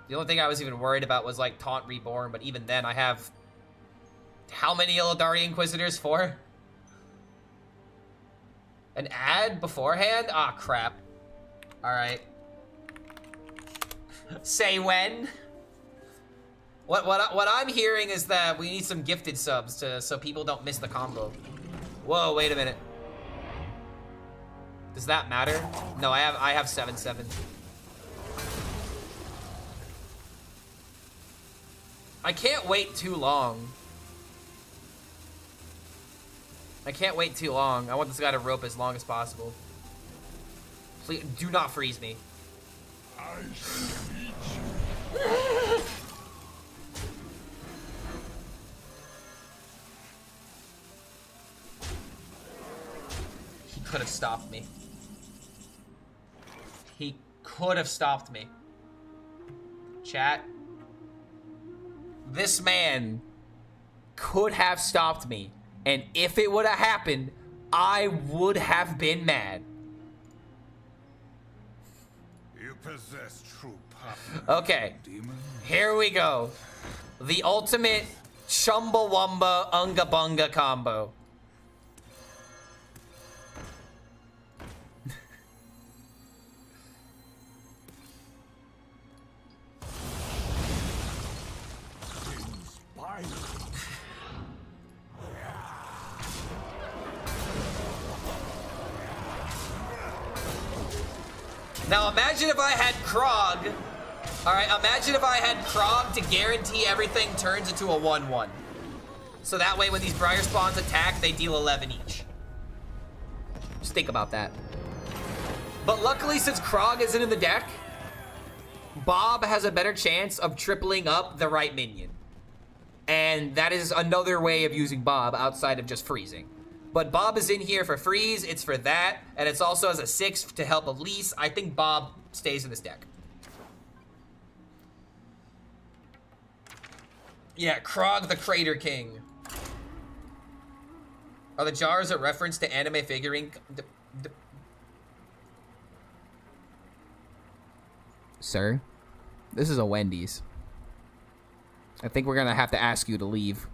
The only thing I was even worried about was, like, Taunt Reborn, but even then I have... How many Illidari Inquisitors for? An ad beforehand? Ah, crap. Alright. Say when? What I'm hearing is that we need some gifted subs so people don't miss the combo. Whoa, wait a minute. Does that matter? No, I have 7/7. I can't wait too long. I can't wait too long. I want this guy to rope as long as possible. Please, do not freeze me. He could have stopped me. He could have stopped me. Chat. This man could have stopped me. And if it would have happened, I would have been mad. You possess true power. Okay, here we go. The ultimate Chumbawamba Unga Bunga combo. Now imagine if I had Krog. Alright, imagine if I had Krog to guarantee everything turns into a 1/1. So that way when these Briar Spawns attack, they deal 11 each. Just think about that. But luckily, since Krog isn't in the deck, Bob has a better chance of tripling up the right minion. And that is another way of using Bob outside of just freezing. But Bob is in here for freeze, it's for that, and it's also as a 6 to help Elise. I think Bob stays in this deck. Yeah, Krog the Crater King. Are the jars a reference to anime figurine? Sir, this is a Wendy's. I think we're gonna have to ask you to leave.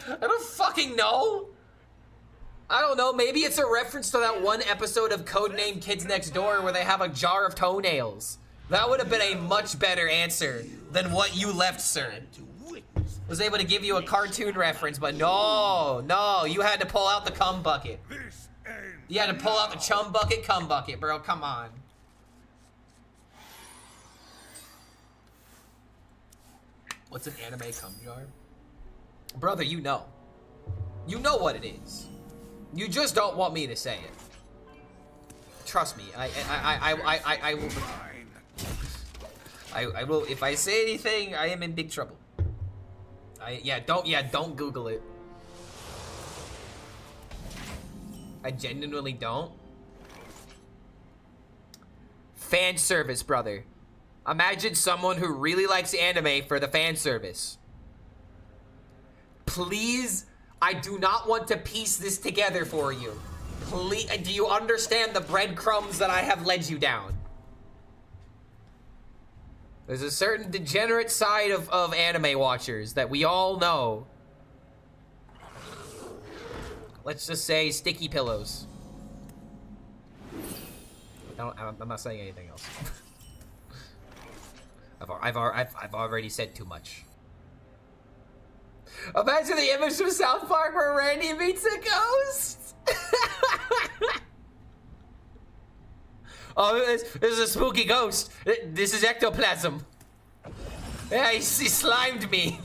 I don't fucking know. I don't know. Maybe it's a reference to that one episode of Codename Kids Next Door where they have a jar of toenails. That would have been a much better answer than what you left, sir. Was able to give you a cartoon reference, but no, you had to pull out the cum bucket. You had to pull out the chum bucket, cum bucket, bro. Come on. What's an anime cum jar? Brother, you know. You know what it is. You just don't want me to say it. Trust me. I will. I will. If I say anything, I am in big trouble. Don't Google it. I genuinely don't. Fan service, brother. Imagine someone who really likes anime for the fan service. Please, I do not want to piece this together for you. Please, do you understand the breadcrumbs that I have led you down? There's a certain degenerate side of anime watchers that we all know. Let's just say sticky pillows. I'm not saying anything else. I've already said too much. Imagine the image from South Park where Randy meets a ghost. Oh, this is a spooky ghost. This is ectoplasm. Yeah, he slimed me.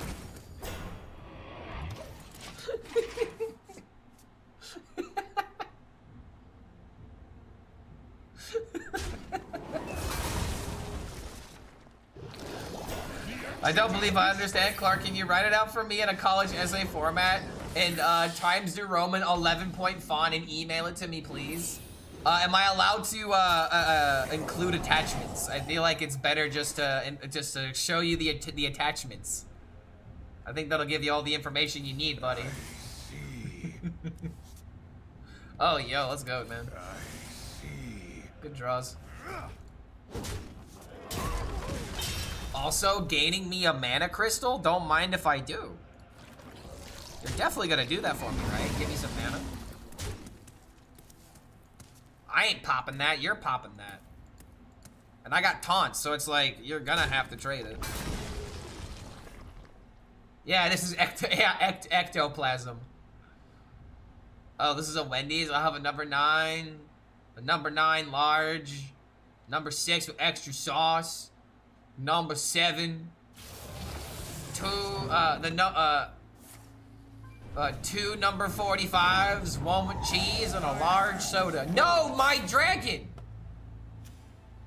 I don't believe I understand. Clark, can you write it out for me in a college essay format in Times New Roman 11-point font and email it to me, please? Am I allowed to include attachments? I feel like it's better just to show you the attachments. I think that'll give you all the information you need, buddy. Oh, yo, let's go, man. Good draws. Also, gaining me a mana crystal? Don't mind if I do. You're definitely gonna do that for me, right? Give me some mana. I ain't popping that, you're popping that. And I got taunts, so it's like, you're gonna have to trade it. Yeah, this is ectoplasm. Oh, this is a Wendy's. I'll have a number 9. A number 9 large. Number 6 with extra sauce. Number 7. 2 number 45s, 1 with cheese, and a large soda. No, my dragon!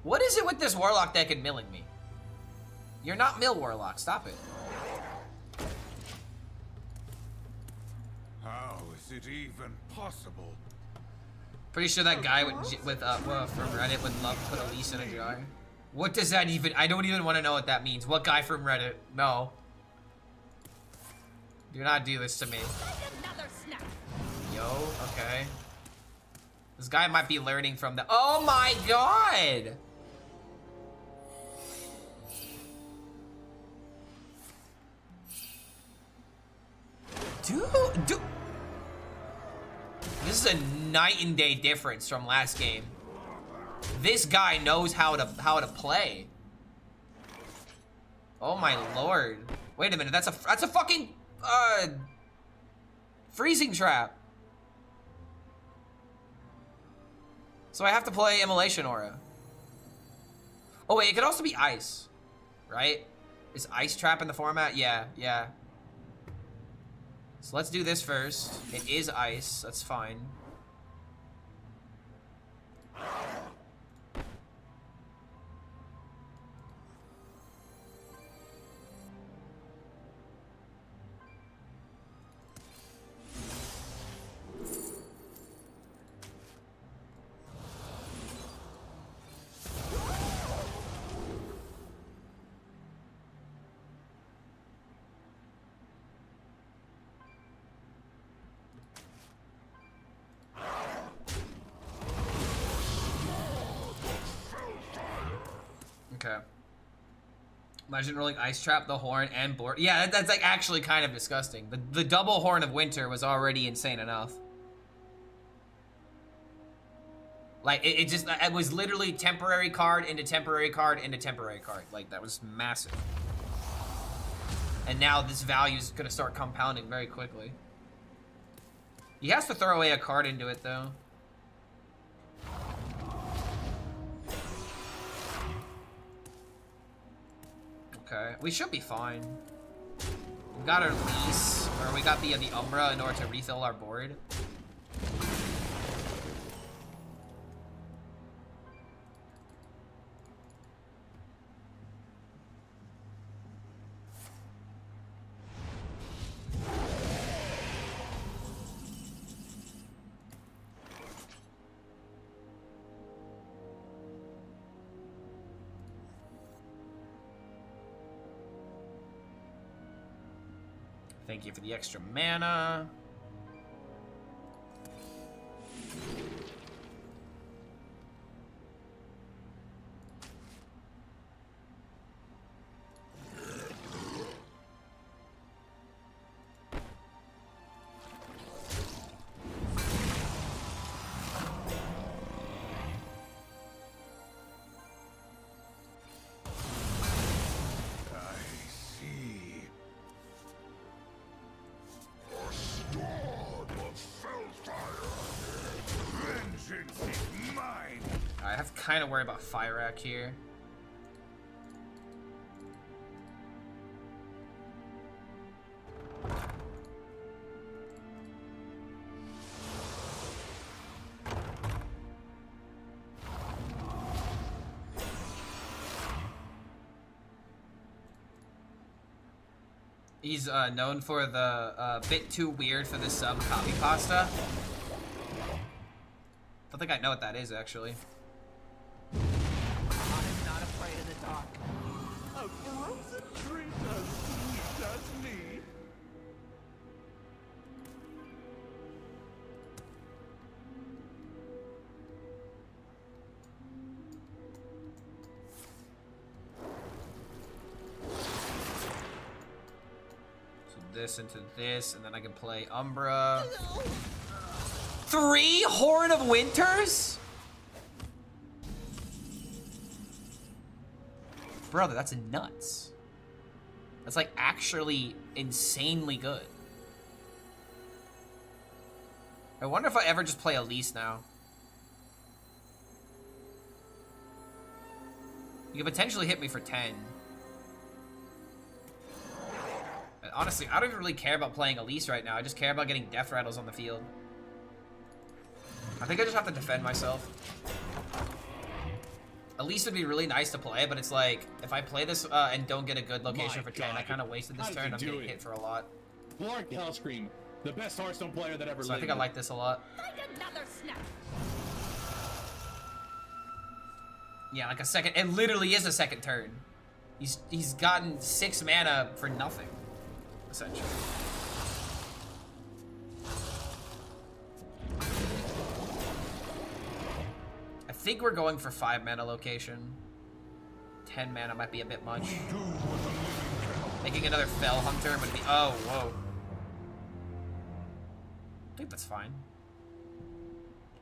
What is it with this Warlock deck and milling me? You're not mill Warlock, stop it. How is it even possible? Pretty sure that guy from Reddit would love to put Elise in a jar. What does that even, I don't even want to know what that means. What guy from Reddit? No. Do not do this to me. Yo, okay. This guy might be learning from the, oh my god! Dude. This is a night and day difference from last game. This guy knows how to play. Oh my lord. Wait a minute, that's a fucking freezing trap. So I have to play Immolation Aura. Oh wait, it could also be ice, right? Is ice trap in the format? Yeah. So let's do this first. It is ice, that's fine. Okay. Imagine rolling Ice Trap, the Horn, and board. Yeah, that's like actually kind of disgusting. The double Horn of Winter was already insane enough. Like, it was literally temporary card into temporary card into temporary card. Like, that was massive. And now this value is gonna start compounding very quickly. He has to throw away a card into it, though. Okay, we should be fine. We got our Lease, or we got the Umbra in order to refill our board. Thank you for the extra mana. I have to kind of worry about Fire Rack here. He's known for the bit too weird for the sub copy pasta. don't think I know what that is, actually. I'm not afraid of the dark. A frozen treat as sweet as me. So this into this, and then I can play Umbra. 3 Horn of Winters? Brother, that's nuts. That's like actually insanely good. I wonder if I ever just play Elise now. You could potentially hit me for 10. Honestly, I don't even really care about playing Elise right now. I just care about getting death rattles on the field. I think I just have to defend myself. Elise would be really nice to play, but it's like, if I play this and don't get a good location for 10, I kind of wasted this turn. I'm getting hit for a lot. Clark HELLSCREAM, the best Hearthstone player that ever lived. So I think I like this a lot. Another snap. Yeah, like a second. It literally is a second turn. He's gotten 6 mana for nothing, essentially. I think we're going for 5 mana location. 10 mana might be a bit much. Making another Fell Hunter would be. Oh, whoa. I think that's fine.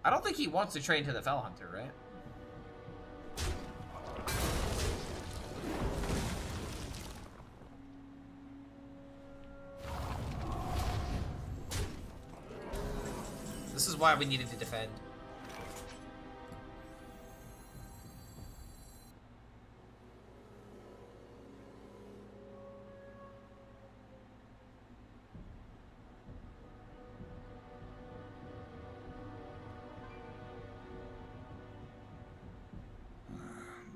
I don't think he wants to trade to the Fell Hunter, right? This is why we needed to defend.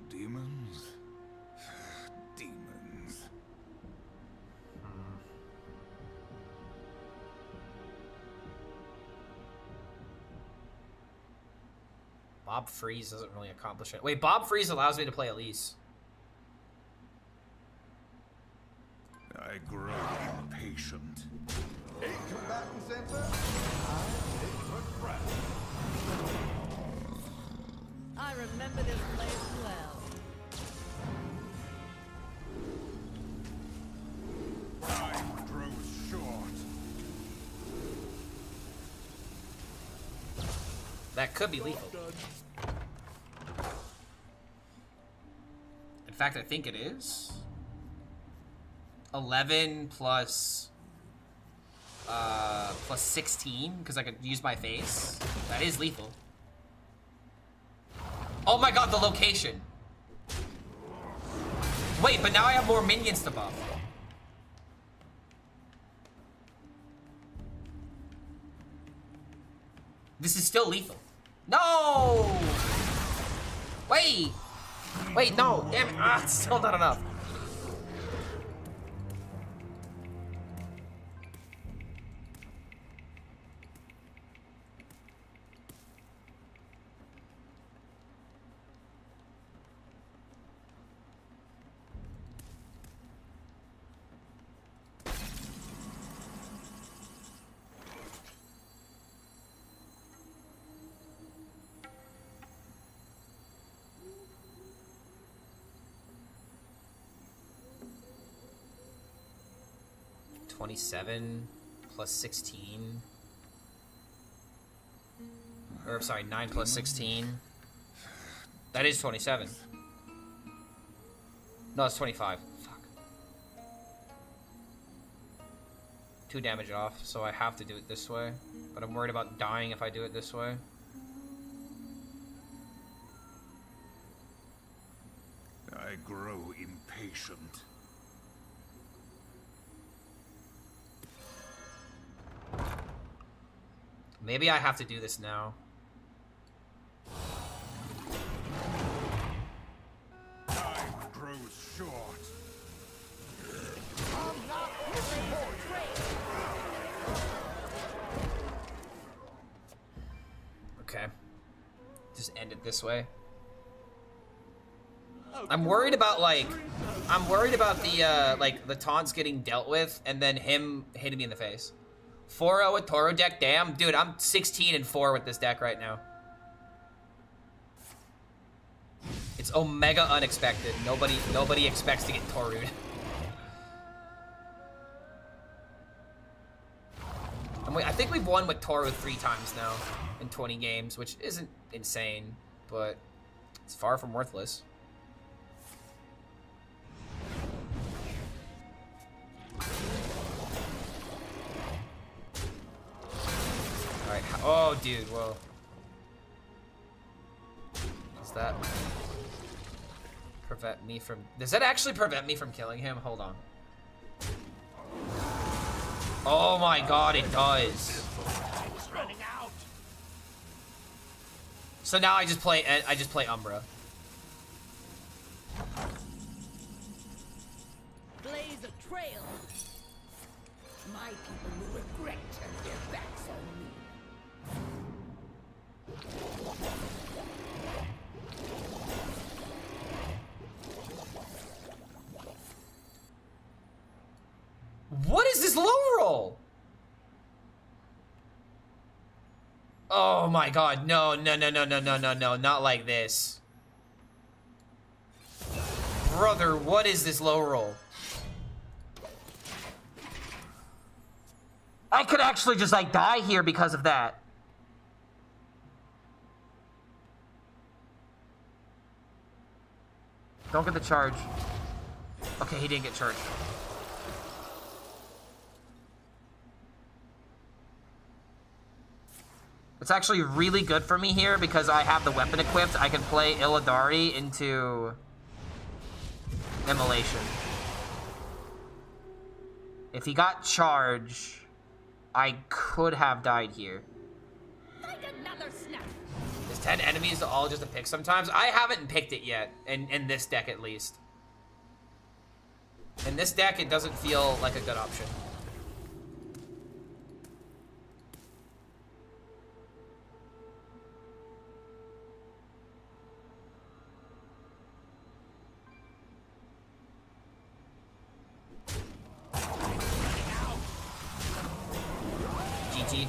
Demons? Demons. Bob Freeze doesn't really accomplish it. Wait, Bob Freeze allows me to play Elise. I grow impatient. A combatant center, I take the breath. I remember this place well. Time grows short. That could be lethal. In fact, I think it is. 11 plus 16, because I could use my face. That is lethal. Oh my god, the location. Wait, but now I have more minions to buff. This is still lethal. No! Wait! Wait, no! Damn it! Ah, it's still not enough. $27 plus 16. Or, sorry, 9 plus 16. That is 27. No, it's 25. Fuck. 2 damage off, so I have to do it this way. But I'm worried about dying if I do it this way. I grow impatient. Maybe I have to do this now. Time grows short. Okay. just end it this way. I'm worried about like, the like the taunts getting dealt with and then him hitting me in the face. 4-0 with Toro deck, damn, dude, I'm 16-4 with this deck right now. It's omega unexpected. Nobody expects to get Toru'd. I think we've won with Toru 3 times now in 20 games, which isn't insane, but it's far from worthless. Alright, oh dude, whoa. Does that prevent me from... Does that actually prevent me from killing him? Hold on. Oh my god, it does. So now I just play Umbra. Blaze a trail. My people will regret turning their backs on me. What is this low roll? Oh my god, no, not like this. Brother, what is this low roll? I could actually just like die here because of that. Don't get the charge. Okay, he didn't get charged. It's actually really good for me here because I have the weapon equipped. I can play Illidari into Immolation. If he got charged, I could have died here. Is 10 enemies all just a pick sometimes? I haven't picked it yet, in this deck at least. In this deck, it doesn't feel like a good option. GG.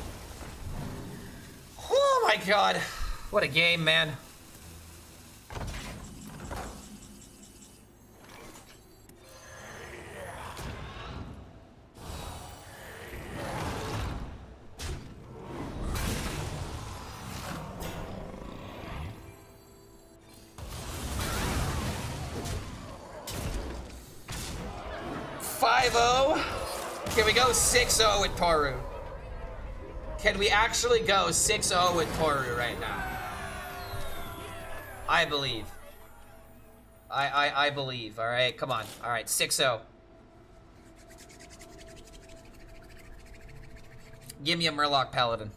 Oh my god. What a game, man. Can we go 6-0 with Toru? Can we actually go 6-0 with Toru right now? I believe. I believe, alright? Come on. Alright, 6-0. Give me a Murloc Paladin.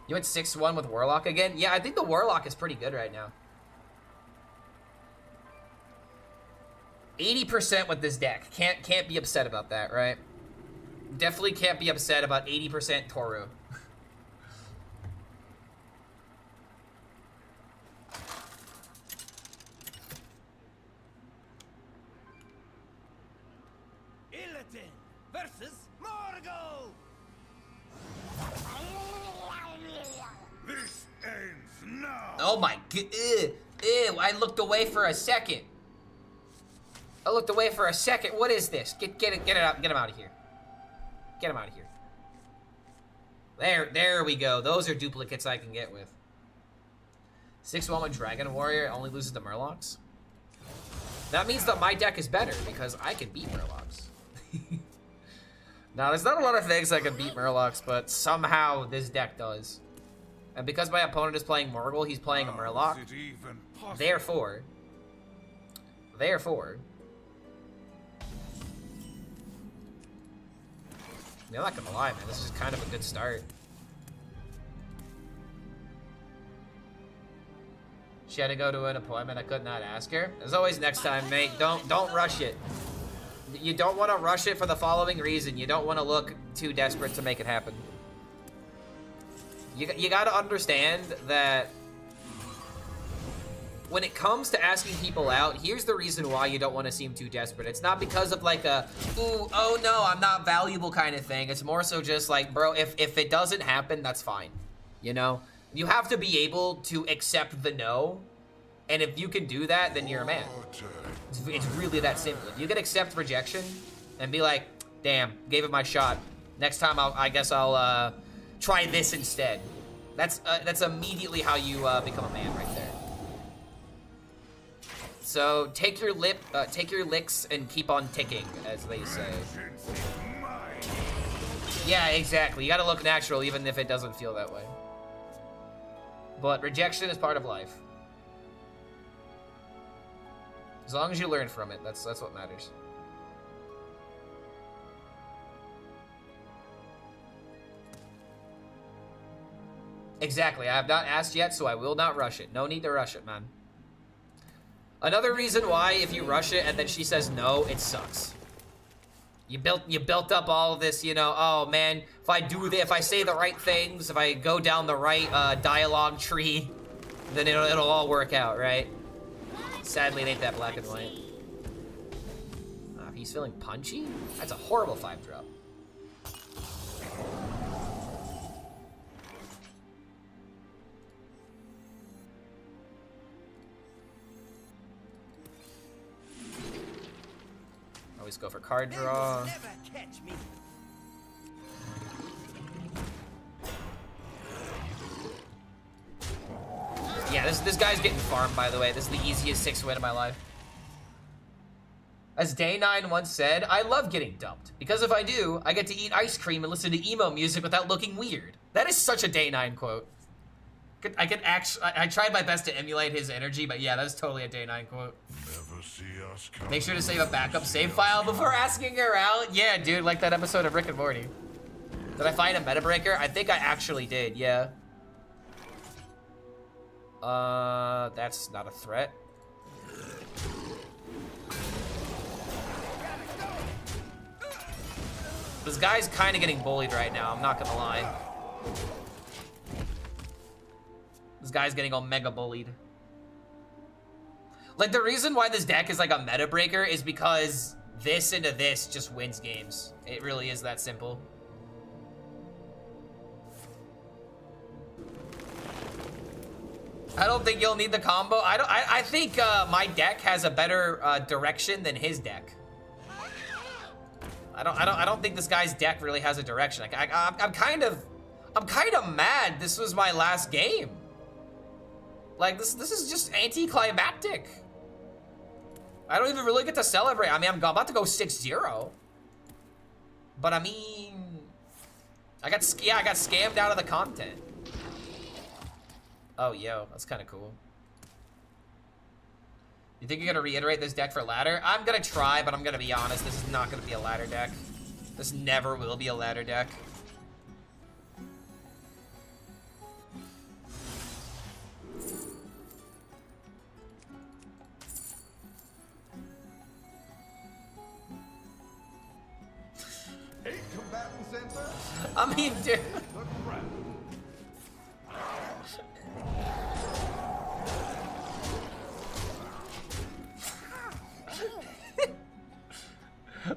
You went 6-1 with Warlock again? Yeah, I think the Warlock is pretty good right now. 80% with this deck. Can't be upset about that, right? Definitely can't be upset about 80% Toru. Illidan versus Morgul. This ends now. Oh my god. Ew, I looked away for a second. I looked away for a second. What is this? Get it out. Get him out of here. Get him out of here. There we go. Those are duplicates I can get with. 6-1 with Dragon Warrior only loses to Murlocs. That means that my deck is better because I can beat Murlocs. Now, there's not a lot of things I can beat Murlocs, but somehow this deck does. And because my opponent is playing Morgul, he's playing a Murloc. Therefore, I'm not gonna lie, man. This is kind of a good start. She had to go to an appointment. I could not ask her. As always, next time, mate. Don't rush it. You don't want to rush it for the following reason. You don't want to look too desperate to make it happen. You gotta understand that when it comes to asking people out, here's the reason why you don't want to seem too desperate. It's not because of like a, ooh, oh no, I'm not valuable kind of thing. It's more so just like, bro, if it doesn't happen, that's fine. You know? You have to be able to accept the no. And if you can do that, then you're a man. It's really that simple. You can accept rejection and be like, damn, gave it my shot. Next time, I guess I'll try this instead. That's immediately how you become a man right there. So take your licks and keep on ticking, as they say. Yeah, exactly. You gotta look natural even if it doesn't feel that way. But rejection is part of life. As long as you learn from it, that's what matters. Exactly. I have not asked yet, so I will not rush it. No need to rush it, man. Another reason why, if you rush it and then she says no, it sucks. You built up all of this, you know. Oh man, if I say the right things, if I go down the right dialogue tree, then it'll all work out, right? Sadly, it ain't that black and white. He's feeling punchy? That's a horrible 5-drop. Always go for card draw. Yeah, this guy's getting farmed, by the way. This is the easiest 6-win of my life. As Day9 once said, I love getting dumped. Because if I do, I get to eat ice cream and listen to emo music without looking weird. That is such a Day9 quote. I tried my best to emulate his energy, but yeah, that's totally a Day9 quote. Make sure to save a backup save file before asking her out. Yeah, dude, like that episode of Rick and Morty. Did I find a meta breaker? I think I actually did, yeah. That's not a threat. This guy's kind of getting bullied right now, I'm not gonna lie. This guy's getting all mega bullied. Like, the reason why this deck is like a meta breaker is because this into this just wins games. It really is that simple. I don't think you'll need the combo. I think my deck has a better direction than his deck. I don't think this guy's deck really has a direction. I'm kind of mad this was my last game. Like, this is just anticlimactic. I don't even really get to celebrate. I mean, I'm about to go 6-0. But I mean, I got scammed out of the content. Oh, yo, that's kind of cool. You think you're gonna reiterate this deck for ladder? I'm gonna try, but I'm gonna be honest, this is not gonna be a ladder deck. This never will be a ladder deck. Eight combatants enter. I mean, dude.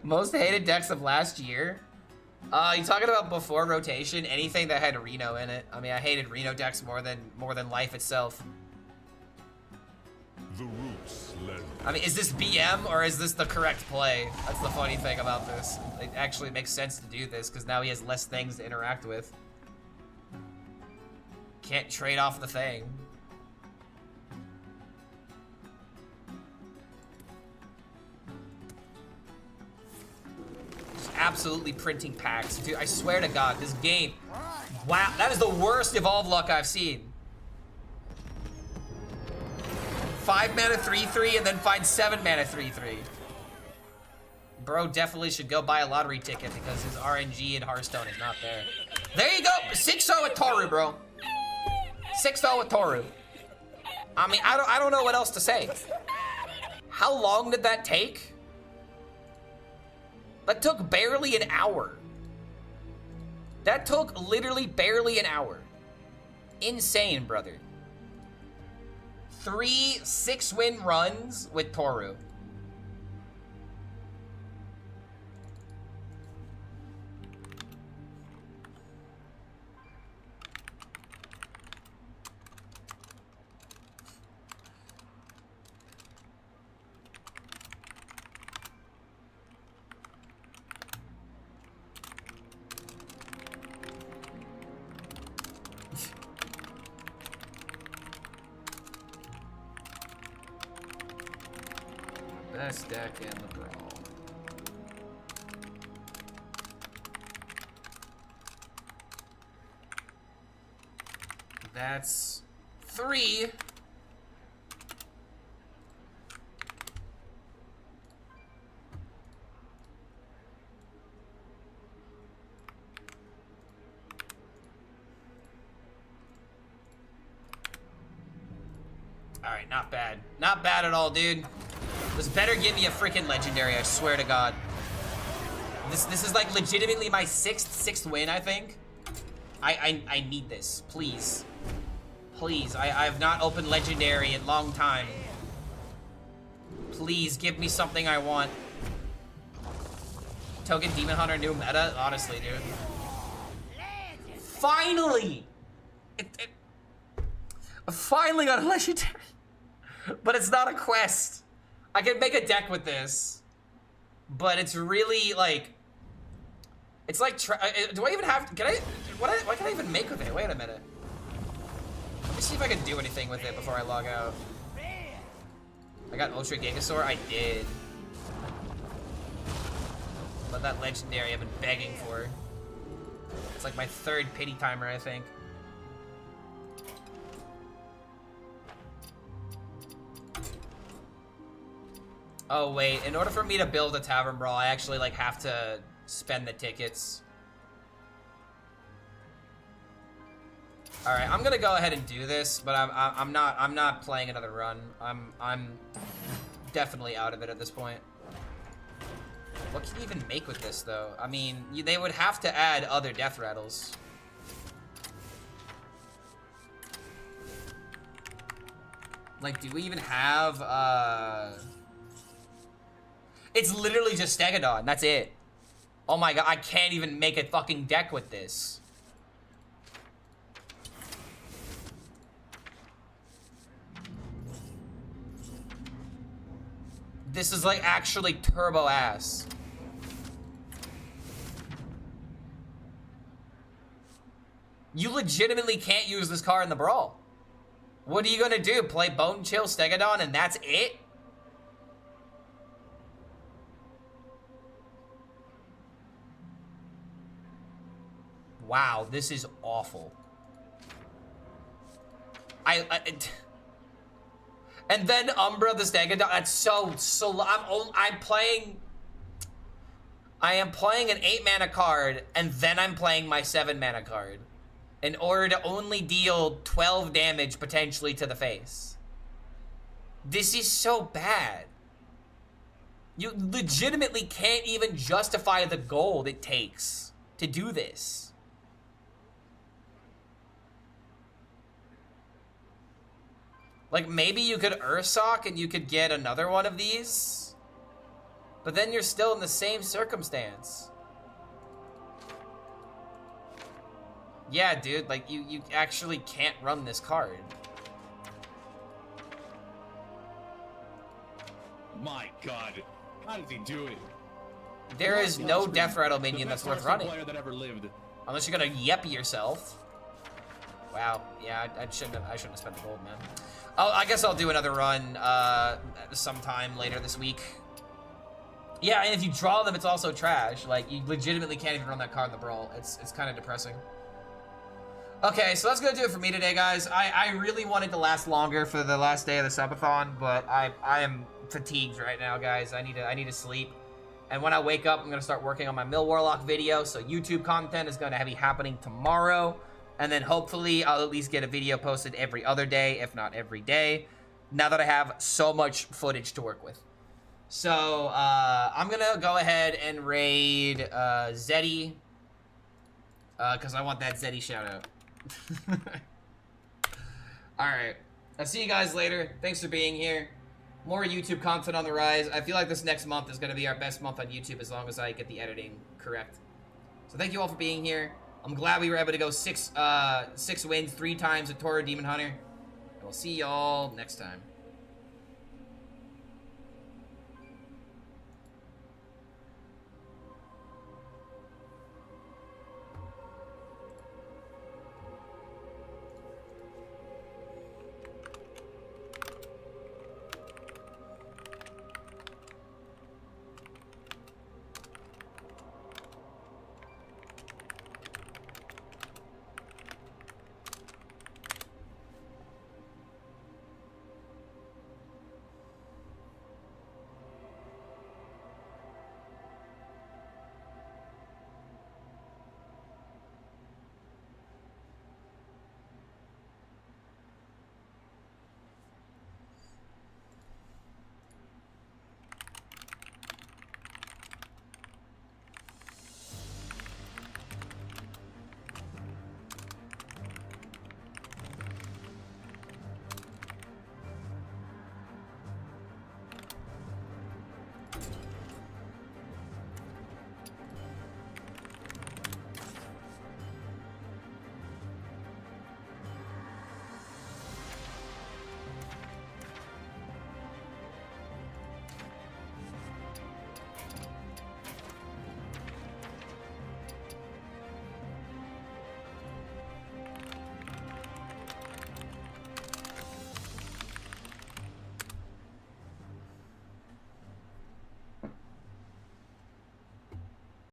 Most hated decks of last year? You talking about before rotation? Anything that had Reno in it. I mean, I hated Reno decks more than life itself. The roots led. I mean, is this BM or is this the correct play? That's the funny thing about this. It actually makes sense to do this because now he has less things to interact with. Can't trade off the thing. Just absolutely printing packs. Dude, I swear to God, this game. Wow, that is the worst evolve luck I've seen. 5 mana 3/3 and then find 7 mana 3/3. Bro definitely should go buy a lottery ticket because his RNG in Hearthstone is not there. There you go, 6-0 with Toru, bro. 6-0 with Toru. I mean, I don't know what else to say. How long did that take? That took barely an hour. That took literally barely an hour. insane, brother. 3 6-win runs with Toru. Best deck in the brawl. That's 3. All right, not bad. Not bad at all, dude. This better give me a freaking legendary, I swear to God. This is like legitimately my sixth win, I think. I need this, please. Please, I've not opened legendary in a long time. Please give me something I want. Token Demon Hunter new meta? Honestly, dude. Finally! I finally got a legendary. But it's not a quest. I can make a deck with this, but it's really like, it's like, do I even have, what can I even make with it? Wait a minute. Let me see if I can do anything with it before I log out. I got Ultra Gigasaur? I did. But that legendary I've been begging for. It's like my 3rd pity timer, I think. Oh wait, in order for me to build a Tavern Brawl, I actually like have to spend the tickets. All right, I'm gonna go ahead and do this, but I'm not playing another run. I'm definitely out of it at this point. What can you even make with this though? I mean, they would have to add other death rattles. Like, do we even have It's literally just Stegodon, that's it. Oh my god, I can't even make a fucking deck with this. This is like actually turbo ass. You legitimately can't use this card in the Brawl. What are you gonna do? Play Bone Chill Stegodon and that's it? Wow, this is awful. And then Umbra the Stegodon. That's so. I am playing an 8-mana card, and then I'm playing my 7-mana card, in order to only deal 12 damage potentially to the face. This is so bad. You legitimately can't even justify the gold it takes to do this. Like, maybe you could Ursock and you could get another one of these. But then you're still in the same circumstance. Yeah, dude, like, you actually can't run this card. My god. How does he do it? There is no Death Rattle minion that's worth running. Player that ever lived. Unless you're gonna Yeppy yourself. Wow, yeah, I shouldn't have spent the gold, man. I guess I'll do another run sometime later this week. Yeah, and if you draw them, it's also trash. Like, you legitimately can't even run that card in the Brawl. It's kind of depressing. Okay, so that's gonna do it for me today, guys. I really wanted to last longer for the last day of the subathon, but I am fatigued right now, guys. I need to sleep. And when I wake up, I'm gonna start working on my Mill Warlock video, so YouTube content is gonna be happening tomorrow. And then hopefully I'll at least get a video posted every other day, if not every day, now that I have so much footage to work with. So I'm gonna go ahead and raid Zeddy, because I want that Zeddy shout out. Alright. I'll see you guys later. Thanks for being here. More YouTube content on the rise. I feel like this next month is going to be our best month on YouTube as long as I get the editing correct. So thank you all for being here. I'm glad we were able to go six wins, 3 times at Toro Demon Hunter. And we'll see y'all next time.